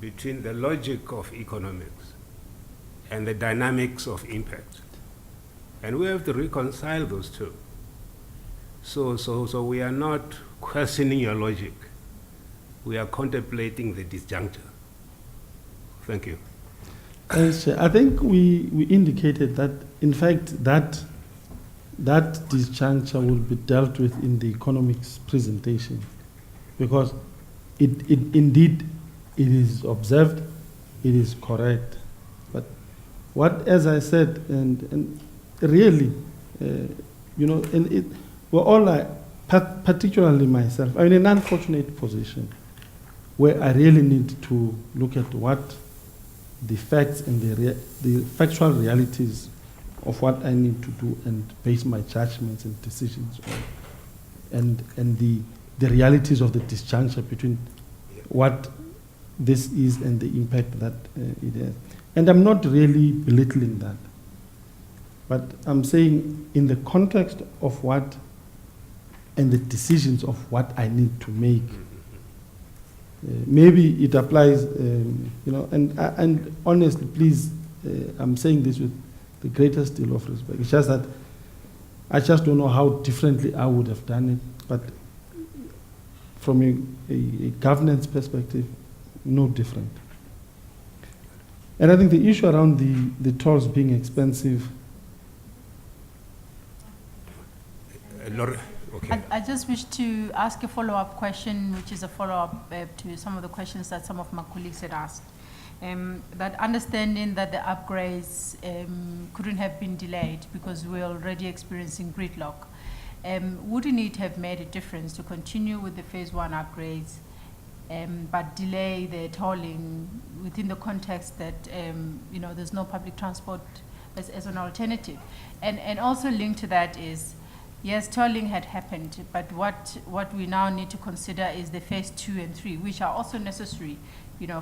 between the logic of economics and the dynamics of impact. And we have to reconcile those two. So we are not questioning your logic. We are contemplating the disjuncture. Thank you. I think we indicated that, in fact, that disjuncture will be dealt with in the economics presentation, because it indeed it is observed, it is correct. But what, as I said, and really, we're all, particularly myself, I'm in an unfortunate position where I really need to look at what the facts and the factual realities of what I need to do and base my judgments and decisions on, and the realities of the disjuncture between what this is and the impact that it has. And I'm not really belittling that, but I'm saying in the context of what and the decisions of what I need to make, maybe it applies, and honestly, please, I'm saying this with the greatest deal of respect. It's just that I just don't know how differently I would have done it, but from a governance perspective, no different. And I think the issue around the tolls being expensive. Okay. I just wish to ask a follow-up question, which is a follow-up to some of the questions that some of my colleagues had asked. That understanding that the upgrades couldn't have been delayed because we're already experiencing gridlock, wouldn't it have made a difference to continue with the phase 1 upgrades but delay the tolling within the context that there's no public transport as an alternative? And also linked to that is, yes, tolling had happened, but what we now need to consider is the phase 2 and 3, which are also necessary,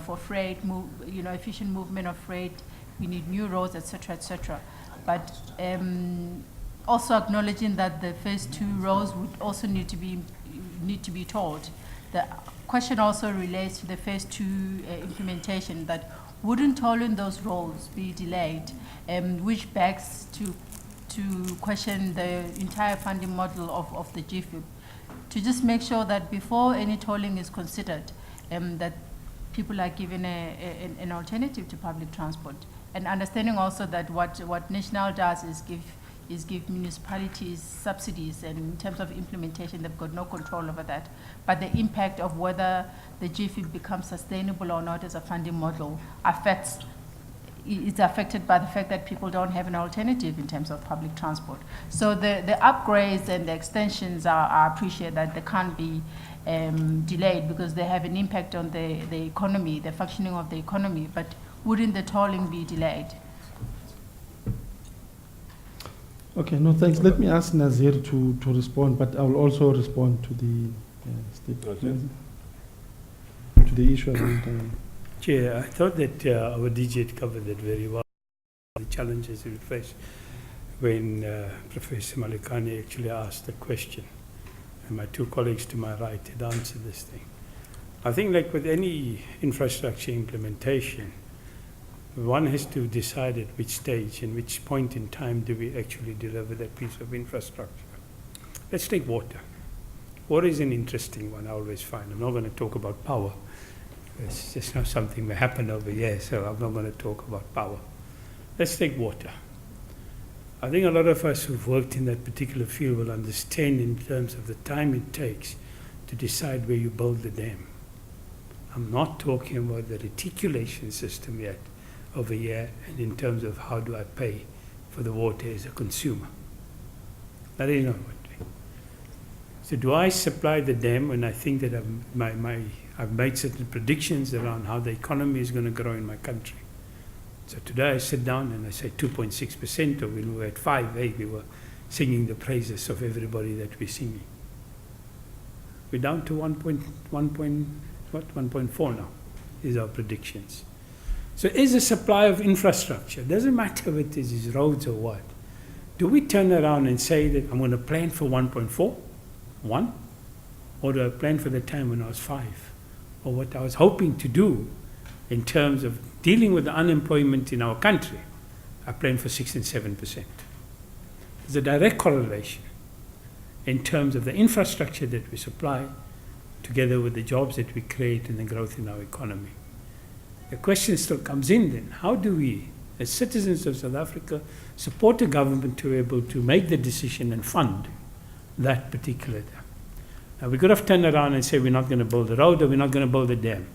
for freight, efficient movement of freight, we need new roads, etc. But also acknowledging that the phase 2 roads would also need to be told. The question also relates to the phase 2 implementation, that wouldn't tolling those roads be delayed, which begs to question the entire funding model of the GFIP, to just make sure that before any tolling is considered, that people are given an alternative to public transport. And understanding also that what National does is give municipalities subsidies, and in terms of implementation, they've got no control over that. But the impact of whether the GFIP becomes sustainable or not as a funding model is affected by the fact that people don't have an alternative in terms of public transport. So the upgrades and the extensions I appreciate that they can't be delayed because they have an impact on the economy, the functioning of the economy, but wouldn't the tolling be delayed? Okay, no, thanks. Let me ask Nazir to respond, but I will also respond to the statement, to the issue. Chair, I thought that our DG had covered that very well. The challenges we face when Professor Malikani actually asked the question, and my two colleagues to my right had answered this thing. I think like with any infrastructure implementation, one has to decide at which stage and which point in time do we actually deliver that piece of infrastructure. Let's take water. Water is an interesting one, I always find. I'm not going to talk about power. It's just not something that happened over here, so I'm not going to talk about power. Let's take water. I think a lot of us who've worked in that particular field will understand in terms of the time it takes to decide where you build the dam. I'm not talking about the reticulation system yet over here, and in terms of how do I pay for the water as a consumer. That is not what we do. So do I supply the dam when I think that I've made certain predictions around how the economy is going to grow in my country? So today I sit down and I say 2.6%, or when we were at 5, we were singing the praises of everybody that we're singing. We're down to 1.4 now is our predictions. So as a supply of infrastructure, doesn't matter whether it is roads or what, do we turn around and say that I'm going to plan for 1.4, 1, or do I plan for the time when I was 5? Or what I was hoping to do in terms of dealing with the unemployment in our country, I plan for 6 and 7%. There's a direct correlation in terms of the infrastructure that we supply together with the jobs that we create and the growth in our economy. The question still comes in then, how do we, as citizens of South Africa, support the government to be able to make the decision and fund that particular dam? Now we could have turned around and said we're not going to build a road or we're not going to build a dam.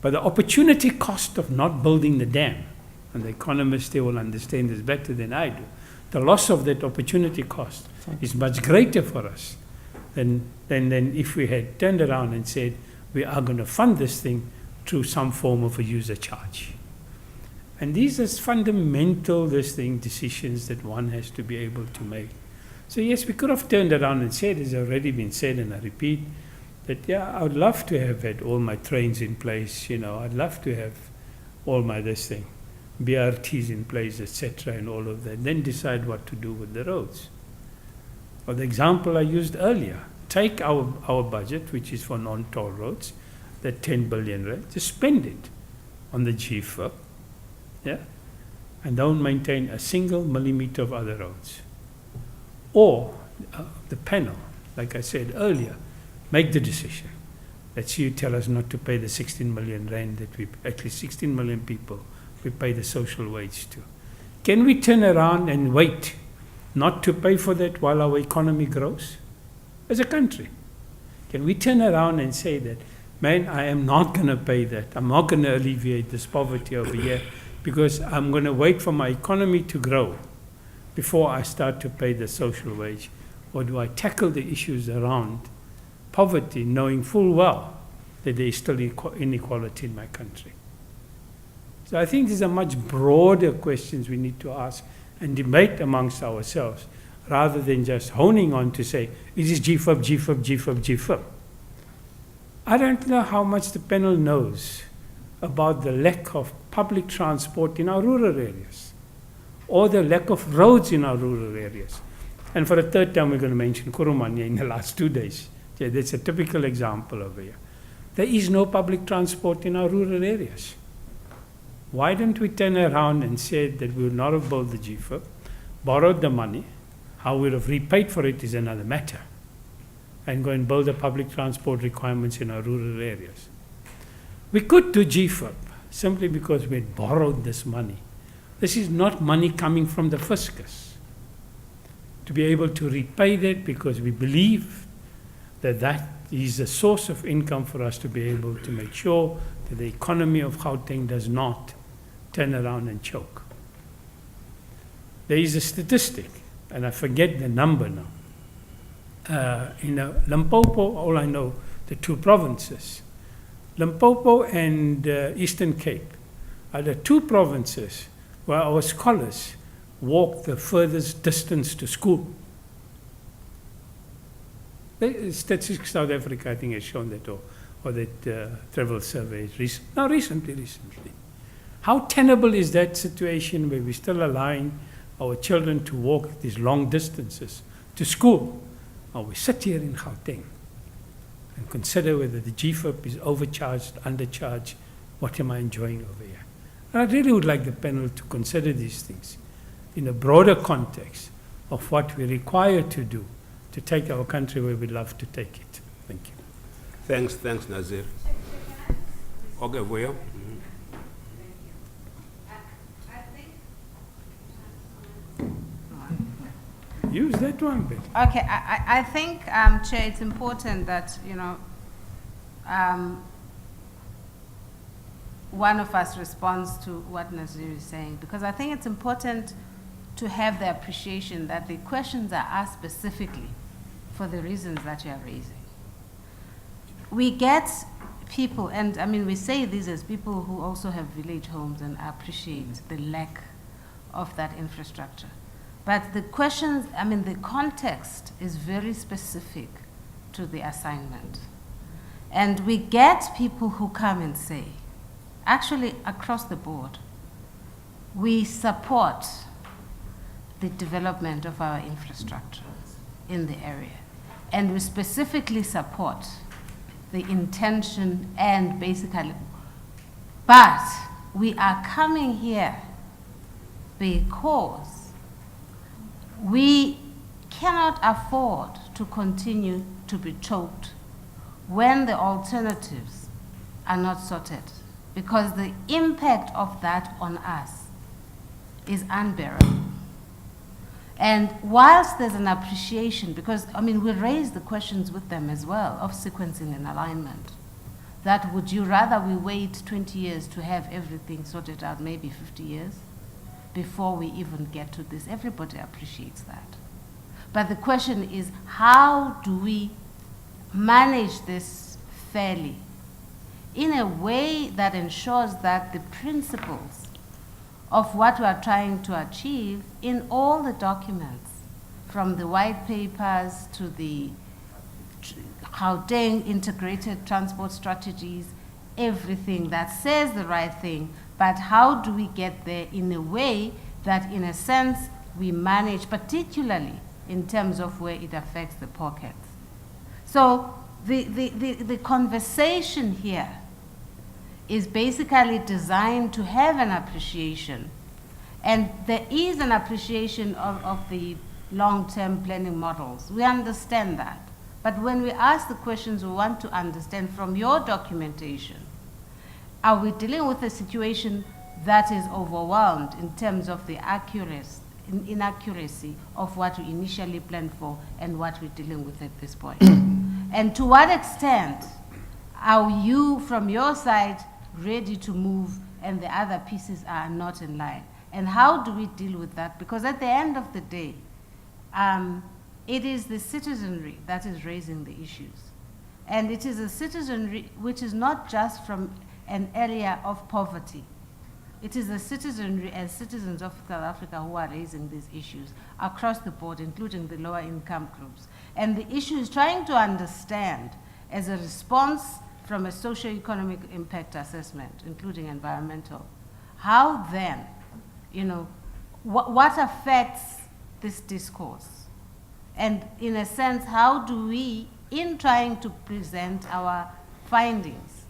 But the opportunity cost of not building the dam, and the economists they will understand this better than I do, the loss of that opportunity cost is much greater for us than if we had turned around and said we are going to fund this thing through some form of a user charge. And these are fundamental decisions that one has to be able to make. So yes, we could have turned around and said, as already been said, and I repeat, that yeah, I would love to have had all my trains in place, I'd love to have all my BRTs in place, etc., and all of that, then decide what to do with the roads. Or the example I used earlier, take our budget, which is for non-toll roads, that 10 billion, right? Just spend it on the GFIP, and don't maintain a single millimeter of other roads. Or the panel, like I said earlier, make the decision. Let's you tell us not to pay the 16 million rand that at least 16 million people we pay the social wage to. Can we turn around and wait not to pay for that while our economy grows as a country? Can we turn around and say that, man, I am not going to pay that. I'm not going to alleviate this poverty over here because I'm going to wait for my economy to grow before I start to pay the social wage? Or do I tackle the issues around poverty, knowing full well that there is still inequality in my country? So I think these are much broader questions we need to ask and debate amongst ourselves, rather than just honing on to say, is this GFIP, GFIP, GFIP, GFIP? I don't know how much the panel knows about the lack of public transport in our rural areas, or the lack of roads in our rural areas. And for the third time, we're going to mention Kurumanya in the last 2 days. Yeah, that's a typical example over here. There is no public transport in our rural areas. Why don't we turn around and say that we would not have built the GFIP, borrowed the money, how we would have repaid for it is another matter, and go and build the public transport requirements in our rural areas. We could do GFIP simply because we had borrowed this money. This is not money coming from the fiscus. To be able to repay that, because we believe that that is a source of income for us to be able to make sure that the economy of Gauteng does not turn around and choke. There is a statistic, and I forget the number now. In Limpopo, all I know, the two provinces, Limpopo and Eastern Cape, are the two provinces where our scholars walk the furthest distance to school. The Statistics South Africa, I think, has shown that, or that travel survey recently. How tenable is that situation where we're still allowing our children to walk these long distances to school? Or we sit here in Gauteng and consider whether the GFIP is overcharged, undercharged, what am I enjoying over here? And I really would like the panel to consider these things in a broader context of what we require to do to take our country where we love to take it. Thank you. Thanks, Nazir. Okay, Voya. Use that one bit. Okay, I think, Chair, it's important that, one of us responds to what Nazir is saying, because I think it's important to have the appreciation that the questions are asked specifically for the reasons that you are raising. We get people, and I mean, we say this as people who also have village homes and appreciate the lack of that infrastructure. But the questions, I mean, the context is very specific to the assignment. And we get people who come and say, actually across the board, we support the development of our infrastructure in the area. And we specifically support the intention and basically, but we are coming here because we cannot afford to continue to be choked when the alternatives are not sorted, because the impact of that on us is unbearable. And whilst there's an appreciation, because I mean, we raised the questions with them as well of sequencing and alignment, that would you rather we wait 20 years to have everything sorted out, maybe 50 years, before we even get to this? Everybody appreciates that. But the question is, how do we manage this fairly in a way that ensures that the principles of what we are trying to achieve in all the documents, from the white papers to the Gauteng integrated transport strategies, everything that says the right thing, but how do we get there in a way that, in a sense, we manage, particularly in terms of where it affects the pockets. So the conversation here is basically designed to have an appreciation. And there is an appreciation of the long-term planning models. We understand that. But when we ask the questions, we want to understand from your documentation, are we dealing with a situation that is overwhelmed in terms of the inaccuracy of what we initially planned for and what we're dealing with at this point? And to what extent are you, from your side, ready to move and the other pieces are not in line? And how do we deal with that? Because at the end of the day, it is the citizenry that is raising the issues. And it is a citizenry which is not just from an area of poverty. It is the citizenry and citizens of South Africa who are raising these issues across the board, including the lower income groups. And the issue is trying to understand, as a response from a socio-economic impact assessment, including environmental, how then, you know, what affects this discourse? And in a sense, how do we, in trying to present our findings,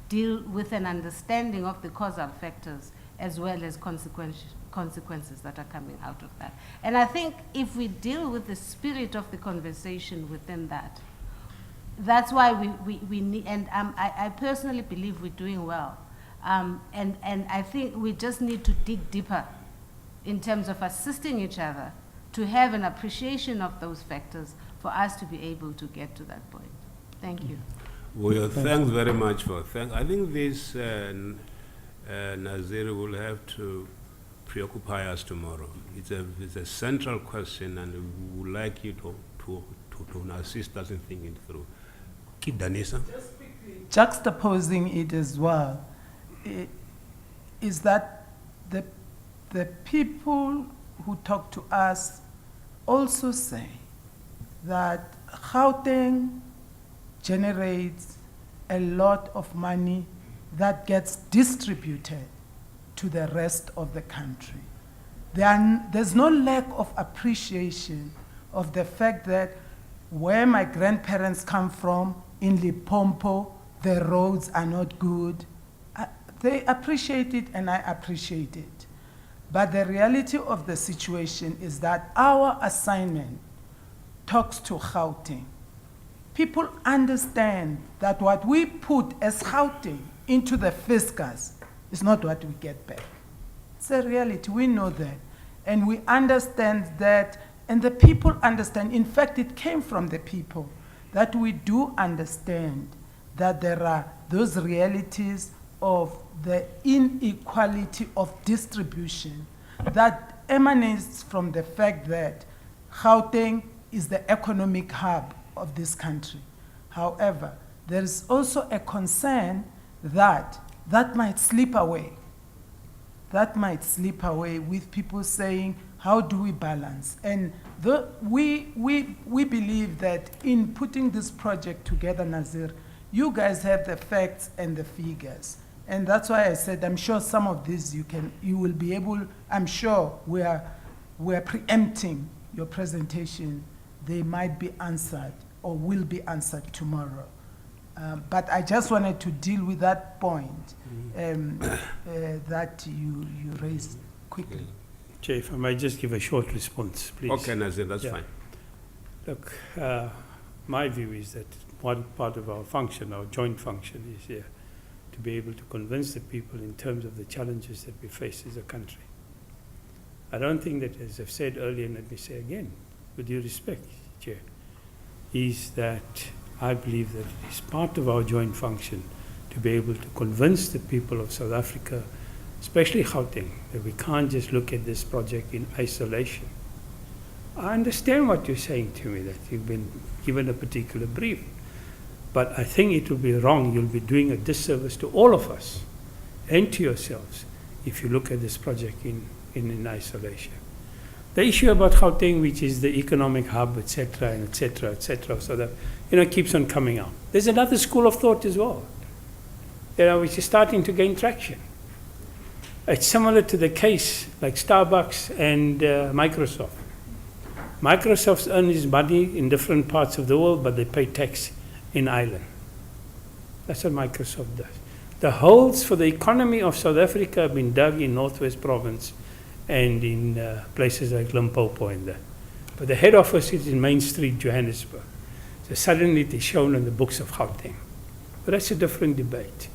deal with an understanding of the causal factors as well as consequences that are coming out of that? And I think if we deal with the spirit of the conversation within that, that's why we need, and I personally believe we're doing well. And I think we just need to dig deeper in terms of assisting each other to have an appreciation of those factors for us to be able to get to that point. Thank you. Well, thanks very much for I think this Nazir will have to preoccupy us tomorrow. It's a central question, and we would like you to assist us in thinking through. Keep Danisa. Just quickly, juxtaposing it as well, is that the people who talk to us also say that Gauteng generates a lot of money that gets distributed to the rest of the country. There's no lack of appreciation of the fact that where my grandparents come from, in Limpopo, the roads are not good. They appreciate it, and I appreciate it. But the reality of the situation is that our assignment talks to Gauteng. People understand that what we put as Gauteng into the fiscus is not what we get back. It's a reality, we know that. And we understand that, and the people understand, in fact, it came from the people, that we do understand that there are those realities of the inequality of distribution that emanates from the fact that Gauteng is the economic hub of this country. However, there is also a concern that might slip away. That might slip away with people saying, how do we balance? And we believe that in putting this project together, Nazir, you guys have the facts and the figures. And that's why I said, I'm sure some of these you will be able, I'm sure we're preempting your presentation. They might be answered or will be answered tomorrow. But I just wanted to deal with that point that you raised quickly. Chair, if I might just give a short response, please. Okay, Nazir, that's fine. Look, my view is that one part of our function, our joint function, is here to be able to convince the people in terms of the challenges that we face as a country. I don't think that, as I've said earlier, and let me say again, with due respect, Chair, is that I believe that it is part of our joint function to be able to convince the people of South Africa, especially Gauteng, that we can't just look at this project in isolation. I understand what you're saying to me, that you've been given a particular brief, but I think it will be wrong. You'll be doing a disservice to all of us and to yourselves if you look at this project in isolation. The issue about Gauteng, which is the economic hub, etc., and etc., etc., so that keeps on coming out. There's another school of thought as well, which is starting to gain traction. It's similar to the case like Starbucks and Microsoft. Microsoft earns money in different parts of the world, but they pay tax in Ireland. That's what Microsoft does. The holes for the economy of South Africa have been dug in Northwest Province and in places like Limpopo and that. But the head office is in Main Street, Johannesburg. So suddenly it is shown in the books of Gauteng. But that's a different debate.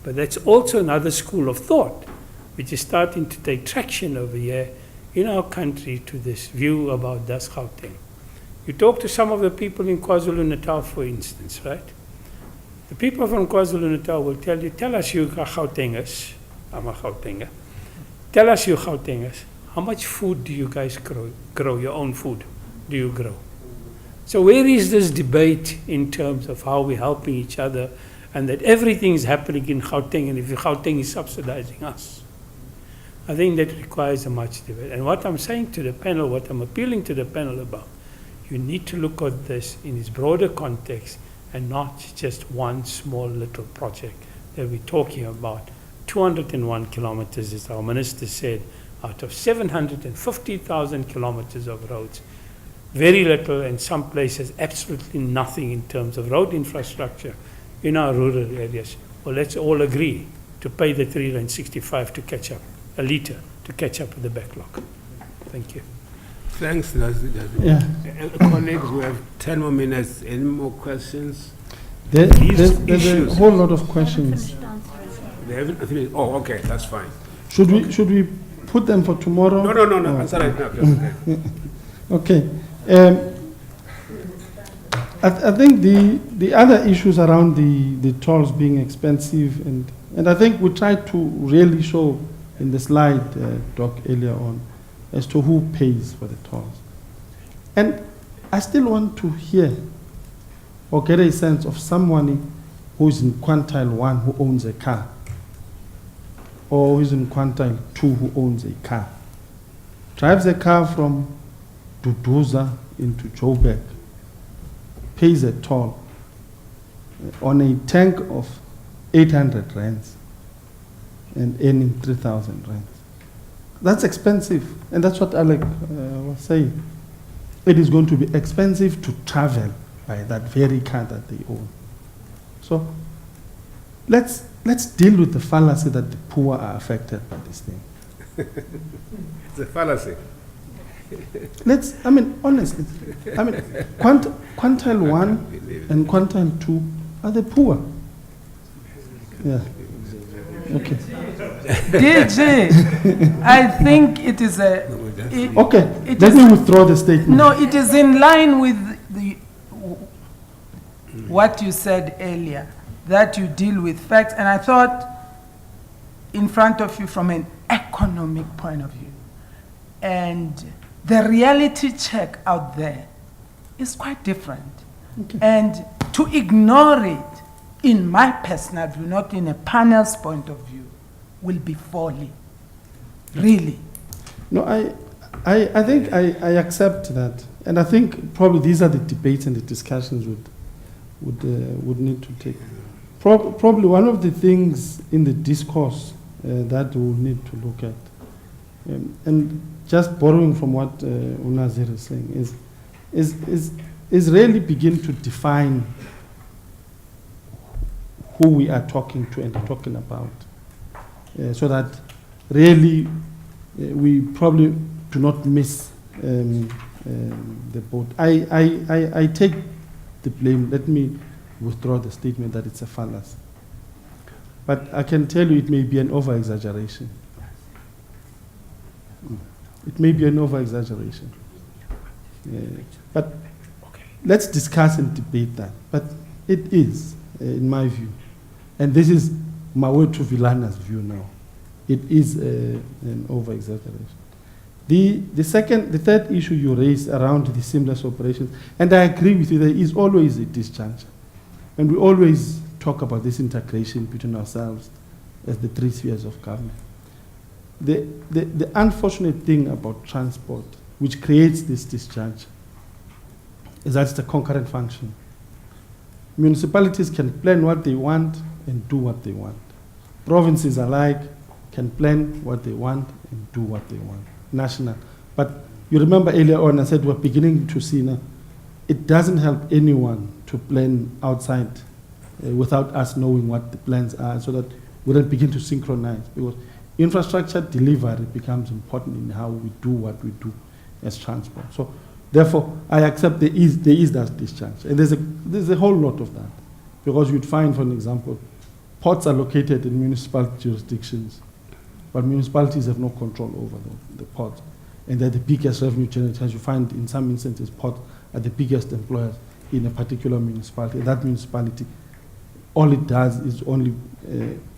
But that's also another school of thought, which is starting to take traction over here in our country to this view about das Gauteng. You talk to some of the people in KwaZulu-Natal, for instance, right? The people from KwaZulu-Natal will tell you, tell us you Gautengers, I'm a Gautenger, tell us you Gautengers, how much food do you guys grow, your own food do you grow? So where is this debate in terms of how we're helping each other and that everything is happening in Gauteng and if Gauteng is subsidizing us? I think that requires a much debate. And what I'm saying to the panel, what I'm appealing to the panel about, you need to look at this in its broader context and not just one small little project that we're talking about. 201 kilometers, as our minister said, out of 750,000 kilometers of roads. Very little, in some places absolutely nothing in terms of road infrastructure in our rural areas. Well, let's all agree to pay the R3.65 to catch up, a litre, to catch up with the backlog. Thank you. Thanks, Nazi. Yeah. Colleagues, we have 10 more minutes. Any more questions? There's issues. a whole lot of questions. They haven't finished. Oh, okay, that's fine. Should we put them for tomorrow? No. Oh. Answer right now. Okay. I think the other issues around the tolls being expensive, and I think we tried to really show in the slide, Doc, earlier on, as to who pays for the tolls. And I still want to hear or get a sense of someone who is in quintile 1 who owns a car, or who is in quintile 2 who owns a car, drives a car from Duduza into Joburg, pays a toll on a tank of 800 rands and earning 3,000 rands. That's expensive, and that's what Alec was saying. It is going to be expensive to travel by that very car that they own. So let's deal with the fallacy that the poor are affected by this thing. It's a fallacy. Honestly, quintile 1 and quintile 2 are the poor. Yeah. Okay. DJ, I think it is a... Okay, let me withdraw the statement. No, it is in line with what you said earlier, that you deal with facts, and I thought in front of you from an economic point of view. And the reality check out there is quite different. Okay. And to ignore it, in my personal view, not in a panel's point of view, will be folly. Really. No, I think I accept that. And I think probably these are the debates and the discussions would need to take. Probably one of the things in the discourse that we'll need to look at, and just borrowing from what Unazir is saying, is really begin to define who we are talking to and talking about, so that really we probably do not miss the boat. I take the blame. Let me withdraw the statement that it's a fallacy. But I can tell you it may be an over-exaggeration. It may be an over-exaggeration. But let's discuss and debate that. But it is, in my view, and this is Mawetu Vilana's view now, it is an over-exaggeration. The third issue you raised around the seamless operations, and I agree with you, there is always a disjuncture. And we always talk about this integration between ourselves as the three spheres of government. The unfortunate thing about transport, which creates this disjuncture, is that it's a concurrent function. Municipalities can plan what they want and do what they want. Provinces alike can plan what they want and do what they want. National. But you remember earlier on I said we're beginning to see now, it doesn't help anyone to plan outside without us knowing what the plans are, so that we then begin to synchronize, because infrastructure delivery becomes important in how we do what we do as transport. So therefore, I accept there is that discharge. And there's a whole lot of that. Because you'd find, for an example, ports are located in municipal jurisdictions, but municipalities have no control over the ports. And they're the biggest revenue generators. You find in some instances ports are the biggest employers in a particular municipality. That municipality, all it does is only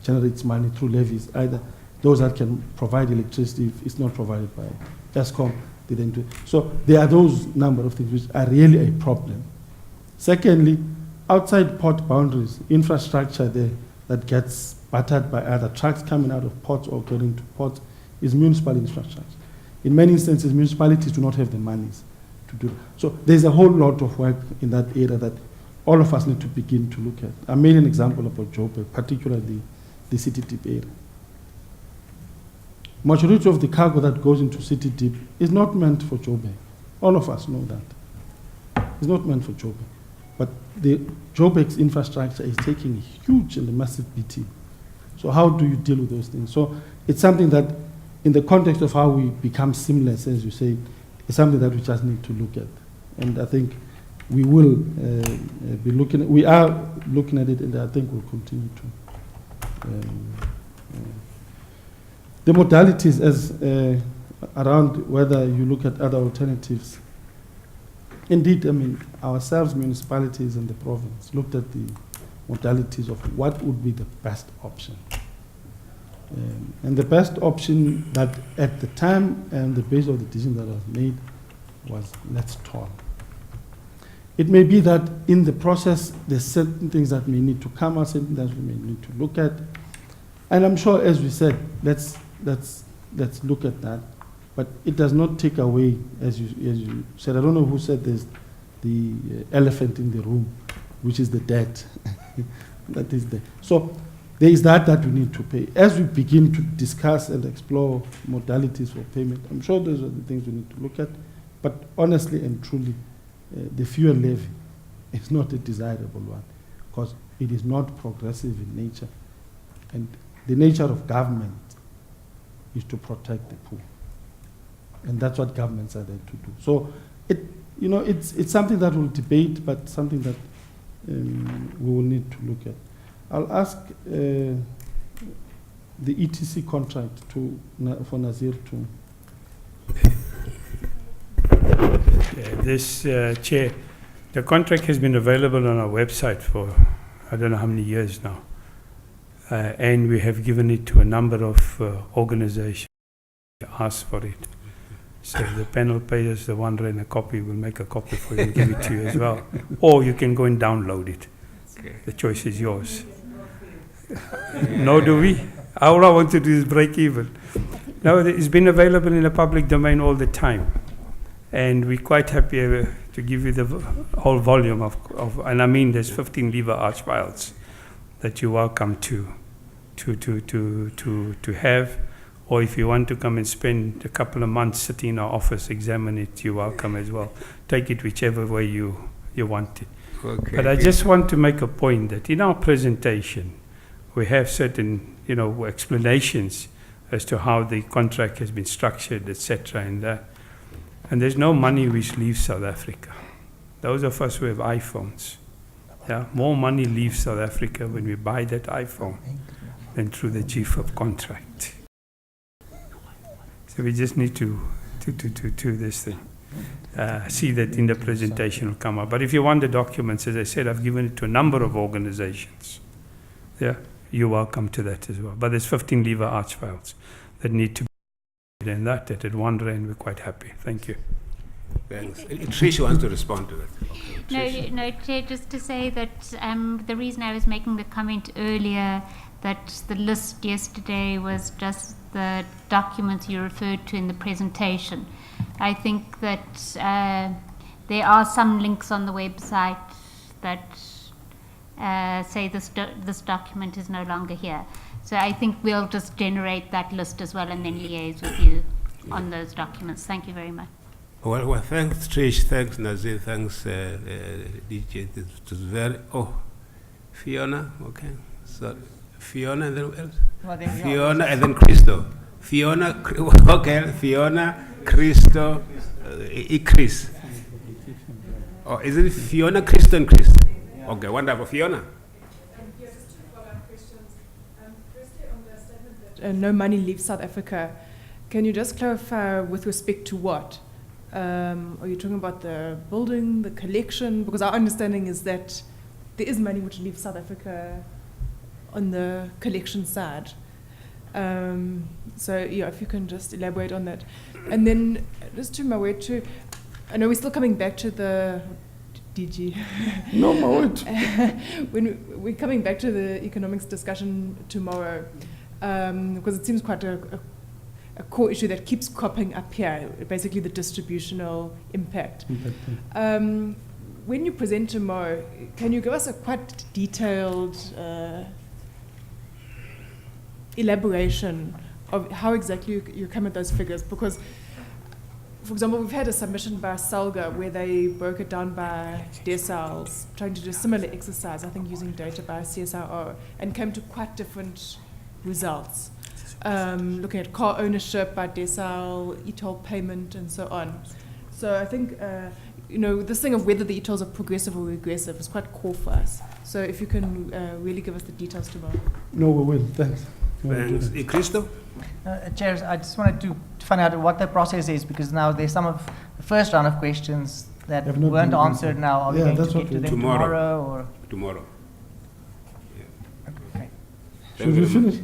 generates money through levies. Either those that can provide electricity, if it's not provided by ESCOM, they then do. So there are those number of things which are really a problem. Secondly, outside port boundaries, infrastructure there that gets battered by either trucks coming out of ports or getting to ports is municipal infrastructure. In many instances, municipalities do not have the monies to do. So there's a whole lot of work in that area that all of us need to begin to look at. I made an example about Joburg, particularly the City Deep area. Majority of the cargo that goes into City Deep is not meant for Joburg. All of us know that. It's not meant for Joburg. But the Joburg's infrastructure is taking a huge and a massive beating. So how do you deal with those things? So it's something that, in the context of how we become seamless, as you say, is something that we just need to look at. And I think we will be looking at, we are looking at it, and I think we'll continue to. The modalities as around whether you look at other alternatives. Indeed, I mean, ourselves, municipalities and the province, looked at the modalities of what would be the best option. And the best option that at the time and the base of the decision that was made was let's toll. It may be that in the process there's certain things that may need to come out, certain things we may need to look at. And I'm sure, as we said, let's look at that. But it does not take away, as you said, I don't know who said there's the elephant in the room, which is the debt. That is there. So there is that we need to pay. As we begin to discuss and explore modalities for payment, I'm sure those are the things we need to look at. But honestly and truly, the fuel levy is not a desirable one, because it is not progressive in nature. And the nature of government is to protect the poor. And that's what governments are there to do. So it's something that we'll debate, but something that we will need to look at. I'll ask the ETC contract for Nazir to. Chair, the contract has been available on our website for I don't know how many years now. And we have given it to a number of organizations to ask for it. So the panel pays us the R1 a copy, we'll make a copy for you and give it to you as well. Or you can go and download it. Okay. The choice is yours. No, do we? All I want to do is break even. No, it's been available in the public domain all the time. And we're quite happy to give you the whole volume of and I mean there's 15 lever arch files that you're welcome to have. Or if you want to come and spend a couple of months sitting in our office, examine it, you're welcome as well. Take it whichever way you want it. Okay. But I just want to make a point that in our presentation, we have certain, explanations as to how the contract has been structured, etc. And there's no money which leaves South Africa. Those of us who have iPhones, more money leaves South Africa when we buy that iPhone than through the GFIP contract. So we just need to this thing. See that in the presentation will come up. But if you want the documents, as I said, I've given it to a number of organizations. Yeah, you're welcome to that as well. But there's 15 lever arch files that need to be and that at R1, we're quite happy. Thank you. Thanks. Trish wants to respond to that. Okay, No, Chair, just to say that the reason I was making the comment earlier that the list yesterday was just the documents you referred to in the presentation. I think that there are some links on the website that say this document is no longer here. So I think we'll just generate that list as well and then liaise with you on those documents. Thank you very much. Well, thanks Trish, thanks Nazir, thanks DJ. It was very, Fiona, okay. So Fiona and then who else? Well, then Fiona and then Christo. Fiona, okay, Fiona, Christo, Chris. Or is it Fiona, Christo and Chris? Yeah. Okay, wonderful. Fiona. Yes, just two follow-up questions. Firstly, on the statement that no money leaves South Africa, can you just clarify with respect to what? Are you talking about the building, the collection? Because our understanding is that there is money which leaves South Africa on the collection side. So yeah, if you can just elaborate on that. And then just to my way to, I know we're still coming back to the DG. No, my word. When we're coming back to the economics discussion tomorrow, because it seems quite a core issue that keeps cropping up here, basically the distributional impact. when you present to Mo, can you give us a quite detailed elaboration of how exactly you come at those figures? Because, for example, we've had a submission by Salga where they broke it down by deciles, trying to do a similar exercise, I think using data by CSIRO, and came to quite different results. Looking at car ownership by decile, e-toll payment, and so on. So I think, this thing of whether the e-tolls are progressive or regressive is quite core for us. So if you can really give us the details tomorrow. No, we will. Thanks. Thanks. Christo? Chair, I just wanted to find out what the process is, because now there's some of the first round of questions that weren't answered now. Are we going to get to them tomorrow or? Tomorrow. Okay. Should we finish?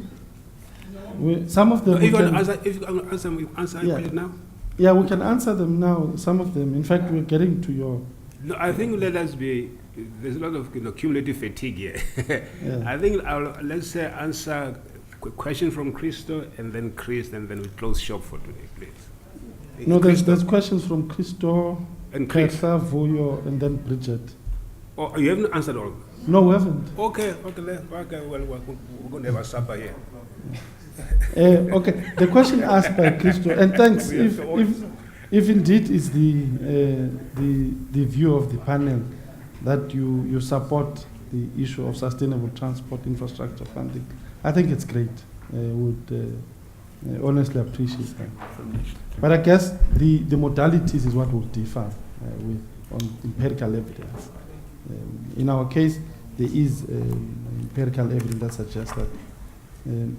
Some of them. If you can answer, we answer it now. Yeah, we can answer them now. Some of them. In fact, we're getting to your. No, I think let us be. There's a lot of cumulative fatigue here. I think let's say answer question from Christo and then Chris, and then we close shop for today, please. No, there's questions from Christo, and Chris, Vuyo, and then Bridget. Oh, you haven't answered all? No, we haven't. Okay, well, we're going to have a supper here. Okay, the question asked by Christo, and thanks. If indeed is the view of the panel that you support the issue of sustainable transport infrastructure funding, I think it's great. Would honestly appreciate that. But I guess the modalities is what will differ with on empirical evidence. In our case, there is empirical evidence that suggests that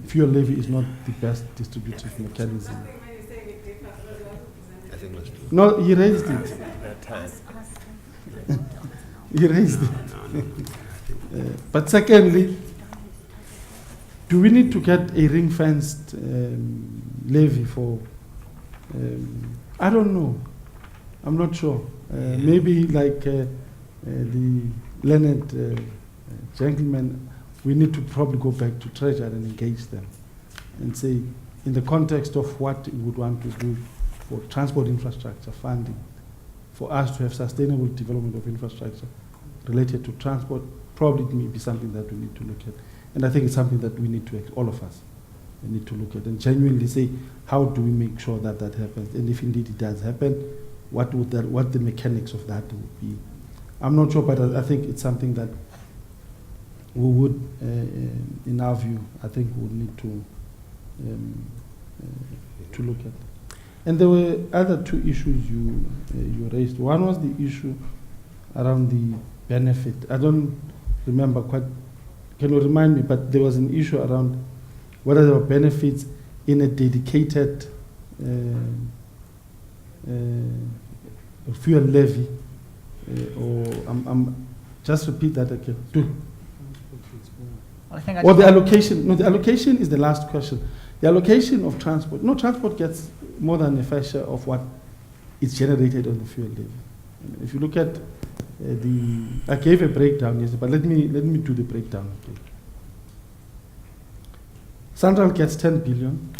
fuel levy is not the best distributive mechanism. No, he raised it. He raised it. But secondly, do we need to get a ring-fenced levy for? I don't know. I'm not sure. Maybe like the learned gentleman, we need to probably go back to Treasury and engage them and say, in the context of what we would want to do for transport infrastructure funding, for us to have sustainable development of infrastructure related to transport, probably it may be something that we need to look at. And I think it's something that we need to, all of us, need to look at and genuinely say, how do we make sure that that happens? And if indeed it does happen, what the mechanics of that would be? I'm not sure, but I think it's something that we would, in our view, I think we would need to look at. And there were other two issues you raised. One was the issue around the benefit. I don't remember quite. Can you remind me? But there was an issue around whether there were benefits in a dedicated fuel levy, or just repeat that again. Or the allocation. No, the allocation is the last question. The allocation of transport. No, transport gets more than a fair share of what is generated on the fuel levy. If you look at I gave a breakdown yesterday, but let me do the breakdown again. Sanral gets 10 billion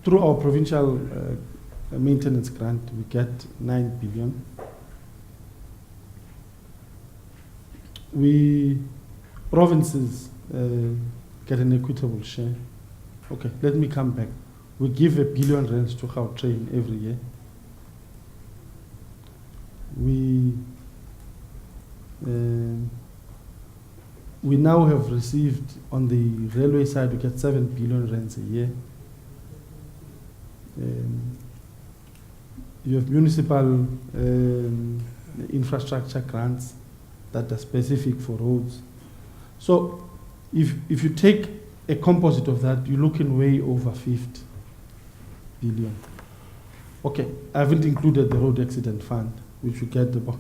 through our provincial maintenance grant. We get 9 billion. Provinces get an equitable share. Okay, let me come back. We give R1 billion to Gautrain every year. We now have received on the railway side, we get 7 billion rands a year. You have municipal infrastructure grants that are specific for roads. So if you take a composite of that, you're looking way over 50 billion. Okay, I haven't included the road accident fund, which we get about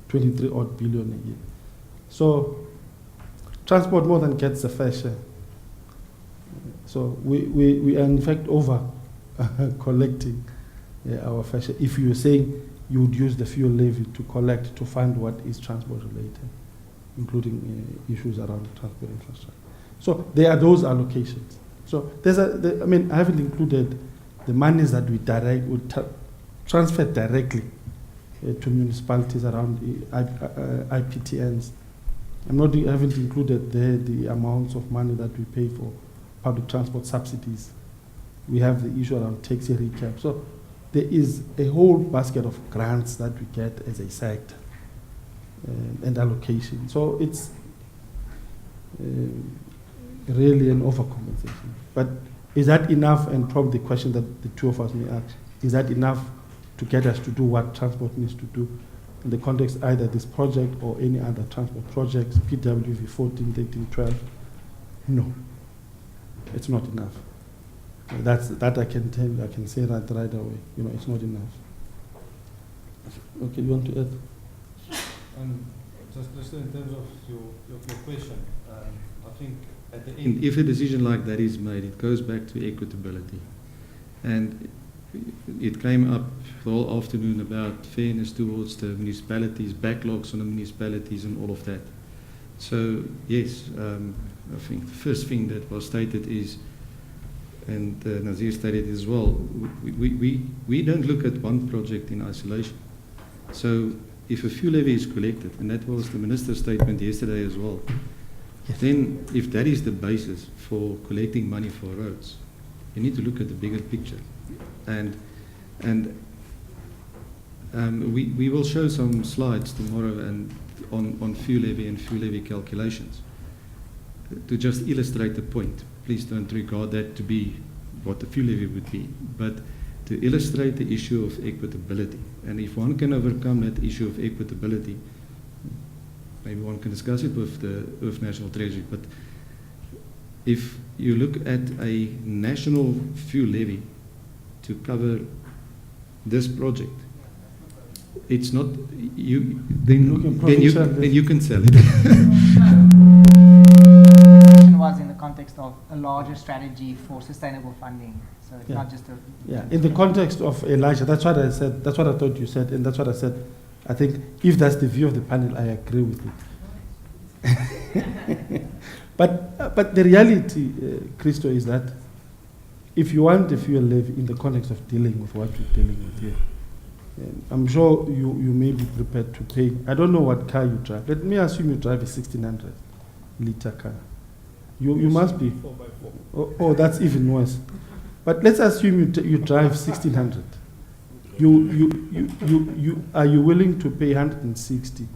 23 odd billion a year. So transport more than gets a fair share. So we are in fact over collecting our fair share. If you're saying you would use the fuel levy to collect, to fund what is transport related, including issues around transport infrastructure. So there are those allocations. So I haven't included the monies that we transfer directly to municipalities around IPTNs. I haven't included there the amounts of money that we pay for public transport subsidies. We have the issue around taxi recap. So there is a whole basket of grants that we get as a sector and allocation. So it's really an overcompensation. But is that enough? And probably the question that the two of us may ask, is that enough to get us to do what transport needs to do in the context either this project or any other transport projects, PWV 14, 13, 12? No, it's not enough. That I can tell you, I can say that right away. You know, it's not enough. Okay, you want to add? Just in terms of your question, I think at the And if a decision like that is made, it goes back to equitability. And it came up the whole afternoon about fairness towards the municipalities, backlogs on the municipalities and all of that. So yes, I think the first thing that was stated is, and Nazir stated as well, we don't look at one project in isolation. So if a fuel levy is collected, and that was the minister's statement yesterday as well, then if that is the basis for collecting money for roads, you need to look at the bigger picture. And we will show some slides tomorrow and on fuel levy and fuel levy calculations to just illustrate the point. Please don't regard that to be what the fuel levy would be, but to illustrate the issue of equitability. And if one can overcome that issue of equitability, maybe one can discuss it with National Treasury, but if you look at a national fuel levy to cover this project, it's not you. Then you can sell it. The question was in the context of a larger strategy for sustainable funding. So it's not just a in the context of a larger. That's what I said. That's what I thought you said, and that's what I said. I think if that's the view of the panel, I agree with it. But the reality, Christo, is that if you want a fuel levy in the context of dealing with what we're dealing with here, I'm sure you may be prepared to pay. I don't know what car you drive. Let me assume you drive a 1600 liter car. You must be. 4x4. Oh, that's even worse. But let's assume you drive 1600. Are you willing to pay 160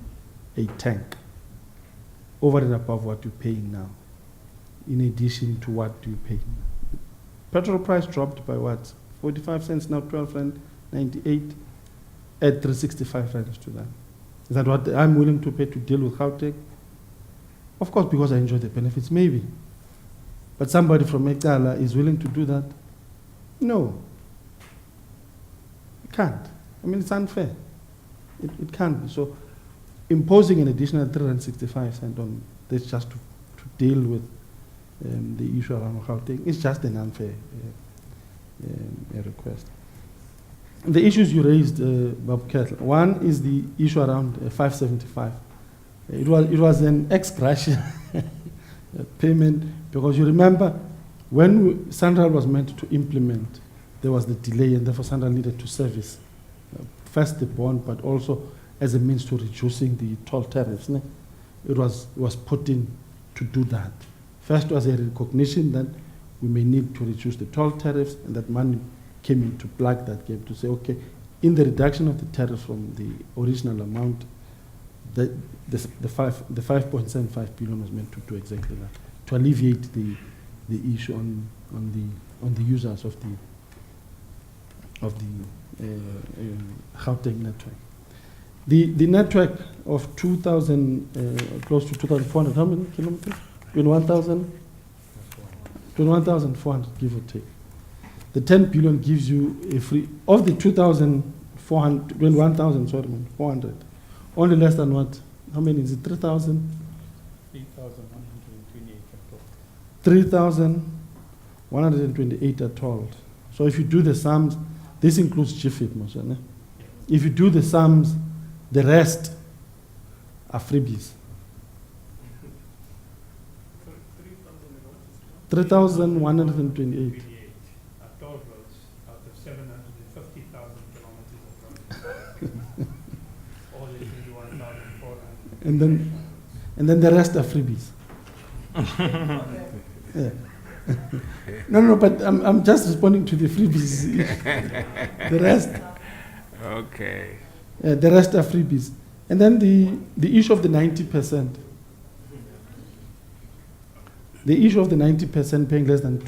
a tank over and above what you're paying now, in addition to what you pay? Petrol price dropped by what? 45 cents, now 12 rand 98, add 365 rands to that. Is that what I'm willing to pay to deal with Gauteng? Of course, because I enjoy the benefits, maybe. But somebody from Ekala is willing to do that? No. It can't. I mean, it's unfair. It can't be. So imposing an additional 365 cents on this just to deal with the issue around Gauteng is just an unfair request. The issues you raised, Bob Kettle, one is the issue around 575. It was an ex gratia payment, because you remember when Sanral was meant to implement, there was the delay, and therefore Sanral needed to service first the bond, but also as a means to reducing the toll tariffs. It was put in to do that. First was a recognition that we may need to reduce the toll tariffs, and that money came in to plug that gap to say, okay, in the reduction of the tariff from the original amount, the 5.75 billion was meant to do exactly that, to alleviate the issue on the users of the Gauteng network. The network of 2,000, close to 2,400, how many kilometers? 21,400, give or take. The 10 billion gives you a free, of the 21,400, only less than what? How many is it? 3,000? 3,128 are told. So if you do the sums, this includes GFIT, Moshe. If you do the sums, the rest are freebies. 3,128. Toll roads out of 750,000 kilometers of road. and then the rest are freebies. Yeah. No, but I'm just responding to the freebies. The rest. Okay. The rest are freebies. And then the issue of the 90%. The issue of the 90% paying less than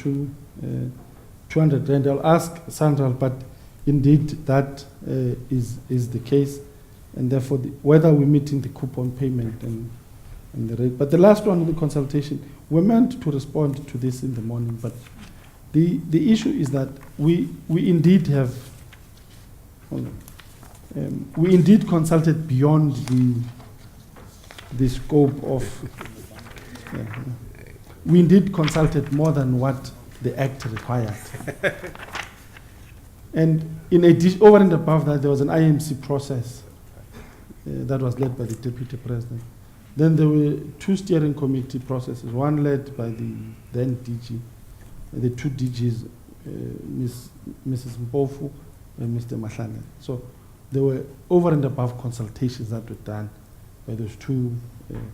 200 rand. I'll ask Sanral, but indeed that is the case, and therefore whether we're meeting the coupon payment and the rate. But the last one, the consultation, we're meant to respond to this in the morning, but the issue is that we indeed have, we indeed consulted beyond the scope of, we indeed consulted more than what the Act required. And in addition, over and above that, there was an IMC process that was led by the Deputy President. Then there were 2 steering committee processes, one led by the then DG, the 2 DGs, Mrs. Mpofu and Mr. Mahlane. So there were over and above consultations that were done by those 2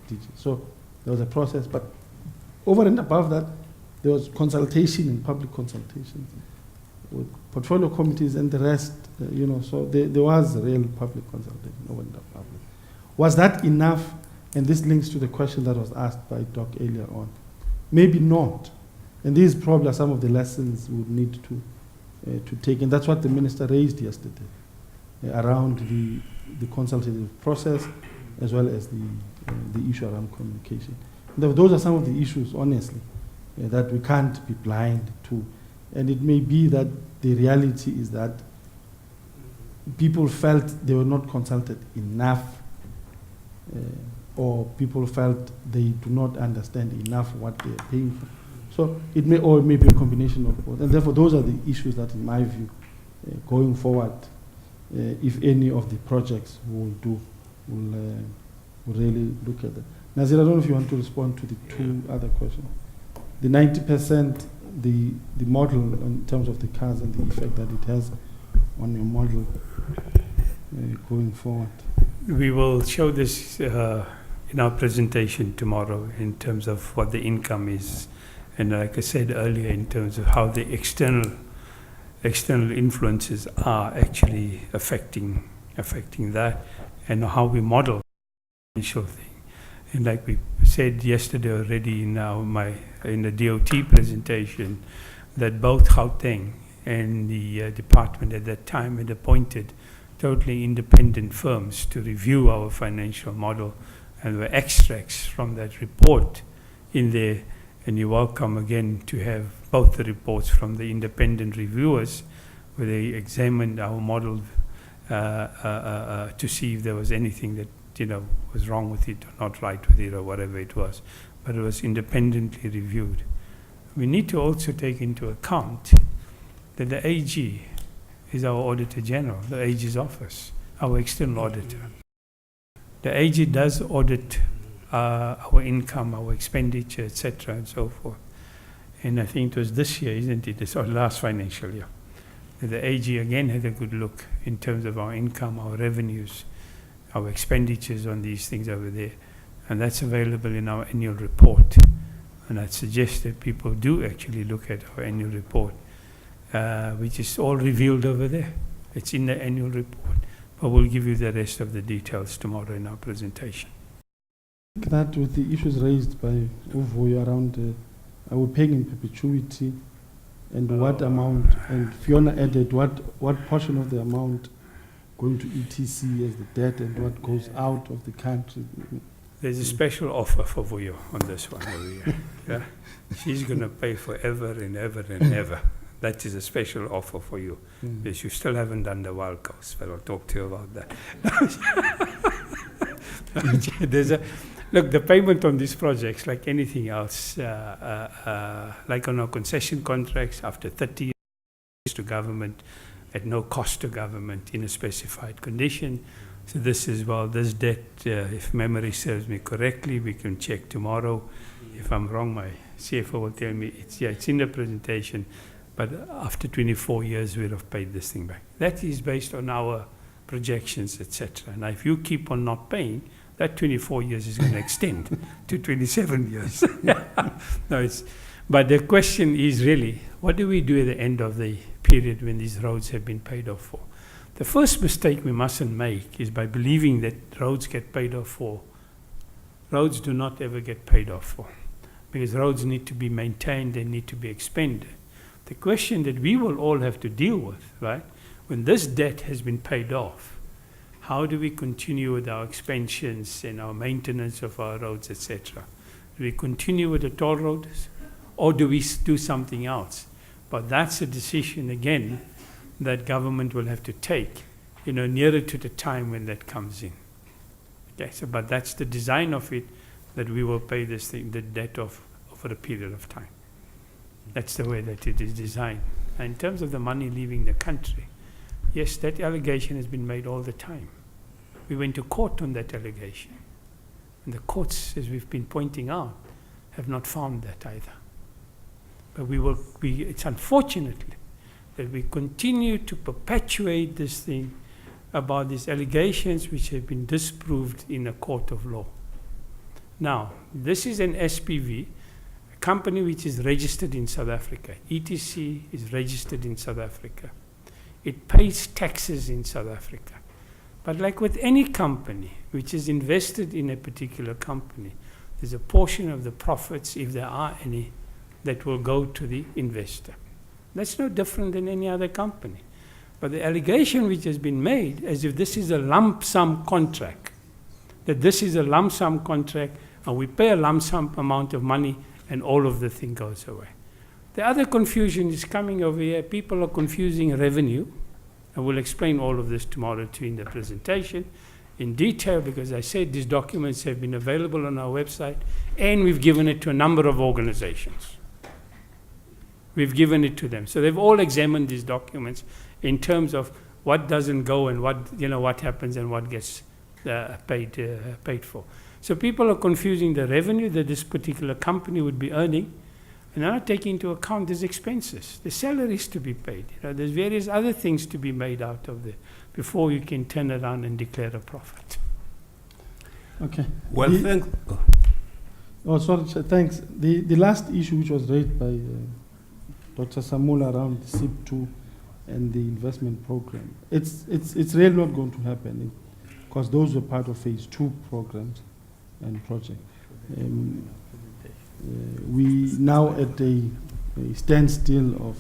DGs. So there was a process, but over and above that, there was consultation and public consultations with portfolio committees and the rest, so there was real public consultation over and above. Was that enough? And this links to the question that was asked by Doc earlier on. Maybe not. And these probably are some of the lessons we would need to take. And that's what the minister raised yesterday around the consultative process as well as the issue around communication. Those are some of the issues, honestly, that we can't be blind to. And it may be that the reality is that people felt they were not consulted enough, or people felt they do not understand enough what they are paying for. So it may be a combination of both. And therefore, those are the issues that, in my view, going forward, if any of the projects will really look at that. Nazir, I don't know if you want to respond to the 2 other questions. The 90%, the model in terms of the cars and the effect that it has on your model going forward. We will show this in our presentation tomorrow in terms of what the income is. And like I said earlier, in terms of how the external influences are actually affecting that, and how we model the initial thing. And like we said yesterday already in the DOT presentation, that both Gauteng and the department at that time had appointed totally independent firms to review our financial model, and there were extracts from that report in there. And you're welcome again to have both the reports from the independent reviewers, where they examined our model to see if there was anything that was wrong with it or not right with it or whatever it was. But it was independently reviewed. We need to also take into account that the AG is our Auditor General, the AG's office, our external auditor. The AG does audit our income, our expenditure, etc., and so forth. And I think it was this year, isn't it? It's our last financial year. The AG again had a good look in terms of our income, our revenues, our expenditures on these things over there. And that's available in our annual report. And I'd suggest that people do actually look at our annual report, which is all revealed over there. It's in the annual report. But we'll give you the rest of the details tomorrow in our presentation. That with the issues raised by Uvuyo around our paying in perpetuity and what amount, and Fiona added what portion of the amount going to ETC as the debt and what goes out of the country. There's a special offer for Vuyo on this one over here. Yeah? She's going to pay forever and ever and ever. That is a special offer for you. Because you still haven't done the wild coast, but I'll talk to you about that. Look, the payment on these projects, like anything else, like on our concession contracts, after 30 years to government, at no cost to government in a specified condition. So this is, this debt, if memory serves me correctly, we can check tomorrow. If I'm wrong, my CFO will tell me, it's in the presentation, but after 24 years, we'll have paid this thing back. That is based on our projections, etc. And if you keep on not paying, That 24 years is going to extend to 27 years. No, but the question is really, what do we do at the end of the period when these roads have been paid off for? The first mistake we mustn't make is by believing that roads get paid off for. Roads do not ever get paid off for, because roads need to be maintained, they need to be expended. The question that we will all have to deal with, right, when this debt has been paid off, how do we continue with our expansions and our maintenance of our roads, etc.? Do we continue with the toll roads, or do we do something else? But that's a decision, again, that government will have to take, nearer to the time when that comes in. Okay, so, but that's the design of it, that we will pay this thing, the debt off over a period of time. That's the way that it is designed. And in terms of the money leaving the country, yes, that allegation has been made all the time. We went to court on that allegation. And the courts, as we've been pointing out, have not found that either. But it's unfortunately that we continue to perpetuate this thing about these allegations which have been disproved in a court of law. Now, this is an SPV, a company which is registered in South Africa. ETC is registered in South Africa. It pays taxes in South Africa. But like with any company which is invested in a particular company, there's a portion of the profits, if there are any, that will go to the investor. That's no different than any other company. But the allegation which has been made, as if this is a lump sum contract, that this is a lump sum contract and we pay a lump sum amount of money and all of the thing goes away. The other confusion is coming over here. People are confusing revenue. I will explain all of this tomorrow too in the presentation in detail, because I said these documents have been available on our website and we've given it to a number of organizations. We've given it to them. So they've all examined these documents in terms of what doesn't go and what happens and what gets paid for. So people are confusing the revenue that this particular company would be earning, and they're not taking into account these expenses. The salaries to be paid. There's various other things to be made out of there before you can turn around and declare a profit. Okay. Well, thanks. Oh, sorry, thanks. The last issue which was raised by Dr. Samula around SIP2 and the investment program, it's really not going to happen, because those were part of phase 2 programs and project. We now at a standstill of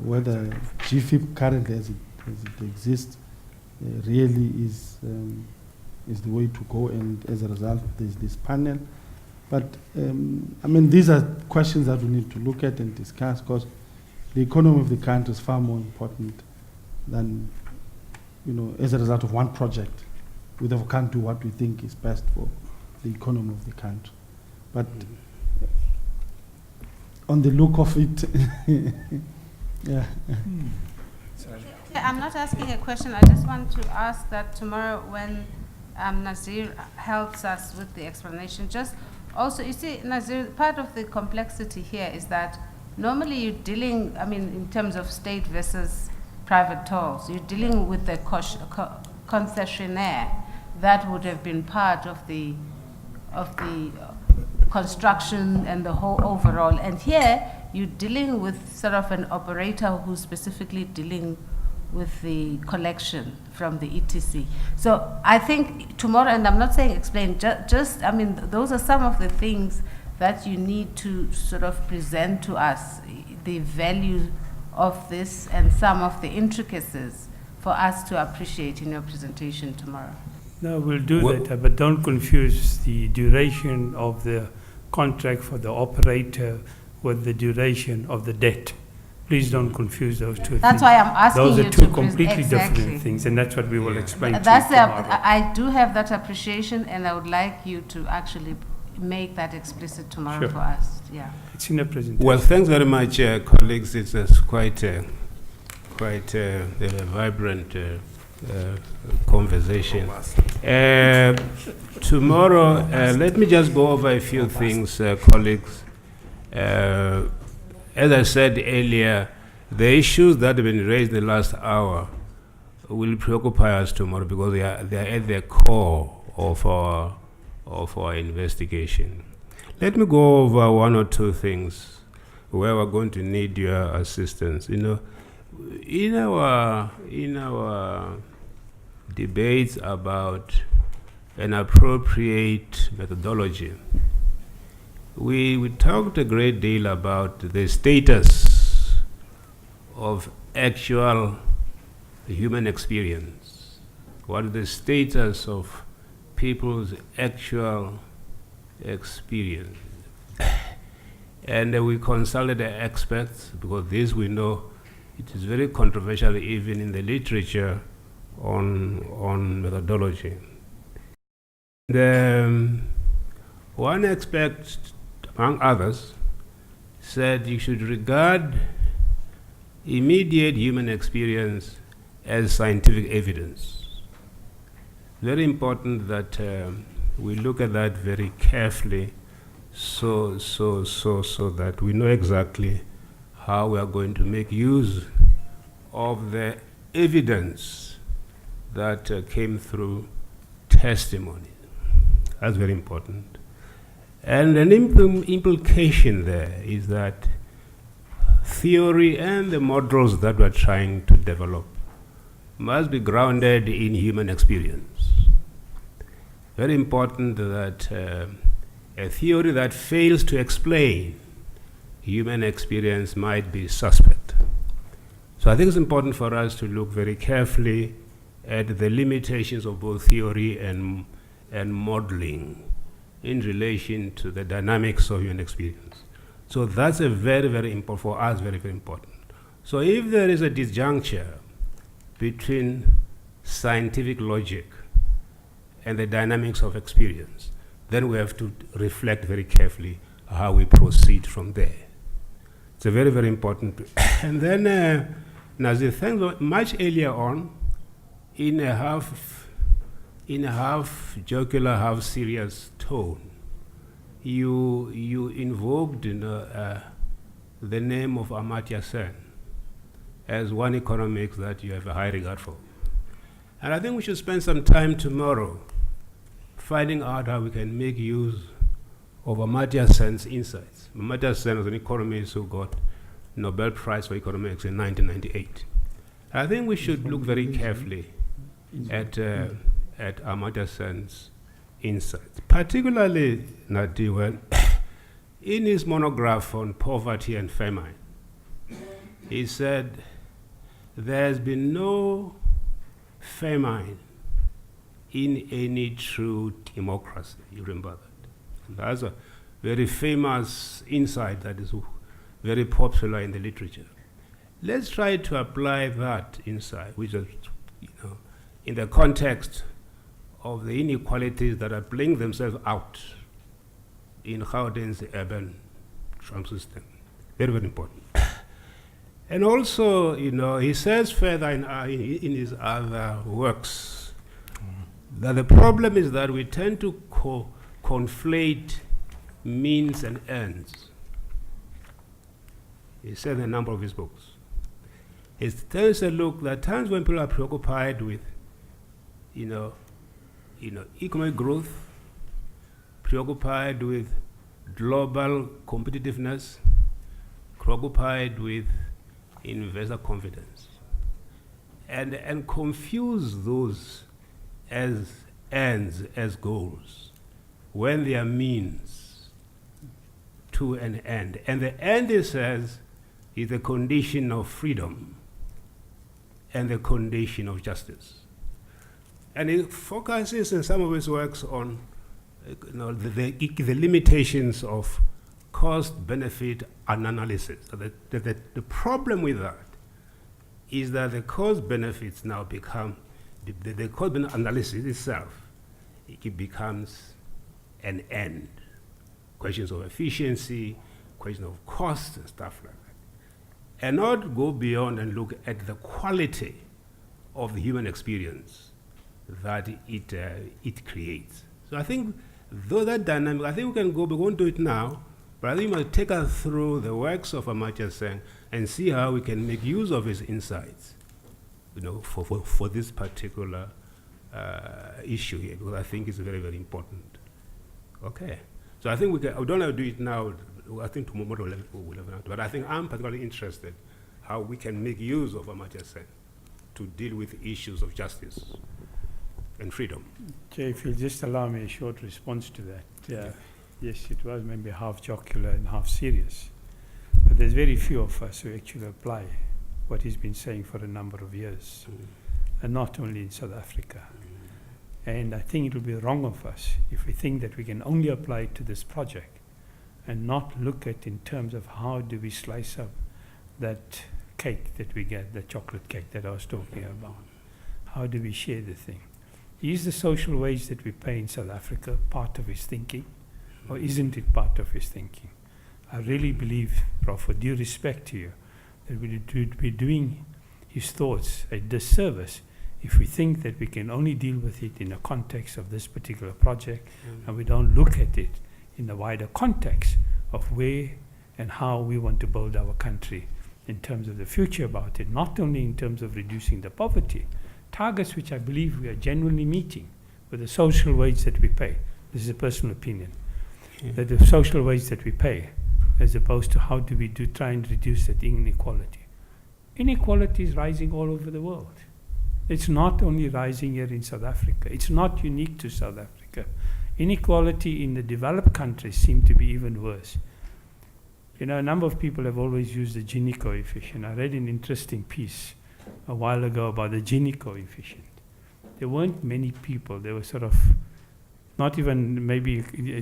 whether GFIP currently as it exists really is the way to go, and as a result there's this panel. But these are questions that we need to look at and discuss, because the economy of the country is far more important than, as a result of one project. We therefore can't do what we think is best for the economy of the country. But on the look of it, yeah. I'm not asking a question. I just want to ask that tomorrow when Nazir helps us with the explanation, just also, you see, Nazir, part of the complexity here is that normally you're dealing, in terms of state versus private tolls, you're dealing with the concessionaire that would have been part of the construction and the whole overall. And here, you're dealing with sort of an operator who's specifically dealing with the collection from the ETC. So I think tomorrow, and I'm not saying explain, those are some of the things that you need to sort of present to us, the value of this and some of the intricacies for us to appreciate in your presentation tomorrow. No, we'll do that, but don't confuse the duration of the contract for the operator with the duration of the debt. Please don't confuse those two things. That's why I'm asking you to Those are two completely different things, and that's what we will explain to you tomorrow. I do have that appreciation, and I would like you to actually make that explicit tomorrow for us. Yeah. It's in the presentation. Well, thanks very much, colleagues. It's quite a vibrant conversation. Tomorrow, let me just go over a few things, colleagues. As I said earlier, the issues that have been raised the last hour will preoccupy us tomorrow because they are at the core of our investigation. Let me go over one or two things where we're going to need your assistance. You know, in our debates about an appropriate methodology, we talked a great deal about the status of actual human experience. What is the status of people's actual experience? And we consulted the experts because this we know it is very controversial even in the literature on methodology. One expert, among others, said you should regard immediate human experience as scientific evidence. Very important that we look at that very carefully so that we know exactly how we are going to make use of the evidence that came through testimony. That's very important. And an implication there is that theory and the models that we're trying to develop must be grounded in human experience. Very important that a theory that fails to explain human experience might be suspect. So I think it's important for us to look very carefully at the limitations of both theory and modeling in relation to the dynamics of human experience. So that's a very, very important, for us, very, very important. So if there is a disjuncture between scientific logic and the dynamics of experience, then we have to reflect very carefully how we proceed from there. It's a very, very important. And then, Nazir, thanks much earlier on, in a half jocular, half serious tone, you invoked the name of Amartya Sen as one economist that you have a high regard for. And I think we should spend some time tomorrow finding out how we can make use of Amartya Sen's insights. Amartya Sen was an economist who got Nobel Prize for Economics in 1998. I think we should look very carefully at Amartya Sen's insights, particularly Nadiwen, in his monograph on poverty and famine. He said, there's been no famine in any true democracy. You remember that? And that's a very famous insight that is very popular in the literature. Let's try to apply that insight, which is, in the context of the inequalities that are playing themselves out in Gauteng's urban transit system. Very, very important. And also, he says further in his other works that the problem is that we tend to conflate means and ends. He said in a number of his books. He tells us, look, there are times when people are preoccupied with, economic growth, preoccupied with global competitiveness, preoccupied with investor confidence, and confuse those as ends, as goals, when they are means to an end. And the end, he says, is the condition of freedom and the condition of justice. And he focuses in some of his works on the limitations of cost-benefit analysis. So the problem with that is that the cost-benefits now become, the cost-benefit analysis itself, it becomes an end. Questions of efficiency, questions of cost and stuff like that. And not go beyond and look at the quality of the human experience that it creates. So I think, though that dynamic, I think we can go, we won't do it now, but I think we must take us through the works of Amartya Sen and see how we can make use of his insights for this particular issue here, because I think it's very, very important. Okay. So I think we don't have to do it now. I think tomorrow we'll have an answer. But I think I'm particularly interested how we can make use of Amartya Sen to deal with issues of justice and freedom. Jay, if you'll just allow me a short response to that. Yes, it was maybe half jocular and half serious. But there's very few of us who actually apply what he's been saying for a number of years, and not only in South Africa. And I think it will be wrong of us if we think that we can only apply it to this project and not look at in terms of how do we slice up that cake that we get, the chocolate cake that I was talking about. How do we share the thing? Is the social wage that we pay in South Africa part of his thinking, or isn't it part of his thinking? I really believe, Prof, with due respect to you, that we would be doing his thoughts a disservice if we think that we can only deal with it in the context of this particular project, and we don't look at it in the wider context of where and how we want to build our country in terms of the future about it, not only in terms of reducing the poverty, targets which I believe we are genuinely meeting with the social wage that we pay. This is a personal opinion. That the social wage that we pay, as opposed to how do we try and reduce that inequality. Inequality is rising all over the world. It's not only rising here in South Africa. It's not unique to South Africa. Inequality in the developed countries seem to be even worse. You know, a number of people have always used the Gini coefficient. I read an interesting piece a while ago about the Gini coefficient. There weren't many people. There were sort of not even maybe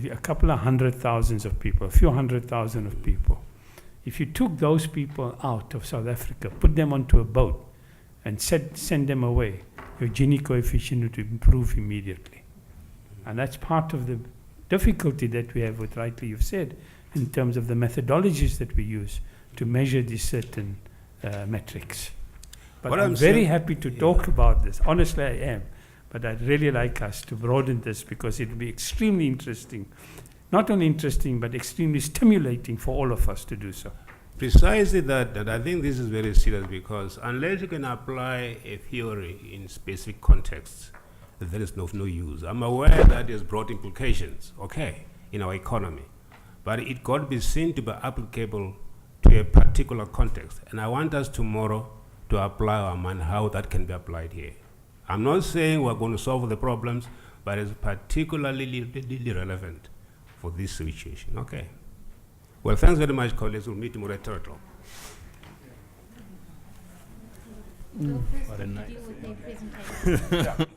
a couple of 100,000 of people, a few 100,000 of people. If you took those people out of South Africa, put them onto a boat, and send them away, your Gini coefficient would improve immediately. And that's part of the difficulty that we have with, rightly you've said, in terms of the methodologies that we use to measure these certain metrics. But What I'm I'm very saying- happy to talk about this. Honestly, I am. But I'd really like us to broaden this because it will be extremely interesting. Not only interesting, but extremely stimulating for all of us to do so. Precisely that I think this is very serious, because unless you can apply a theory in specific contexts, there is no use. I'm aware that has brought implications, okay, in our economy, but it got to be seen to be applicable to a particular context. And I want us tomorrow to apply our mind how that can be applied here. I'm not saying we're going to solve the problems, but it's particularly relevant for this situation, okay? Well, thanks very much, colleagues. We'll meet tomorrow at 3:00. What a night. Deal with their presentation.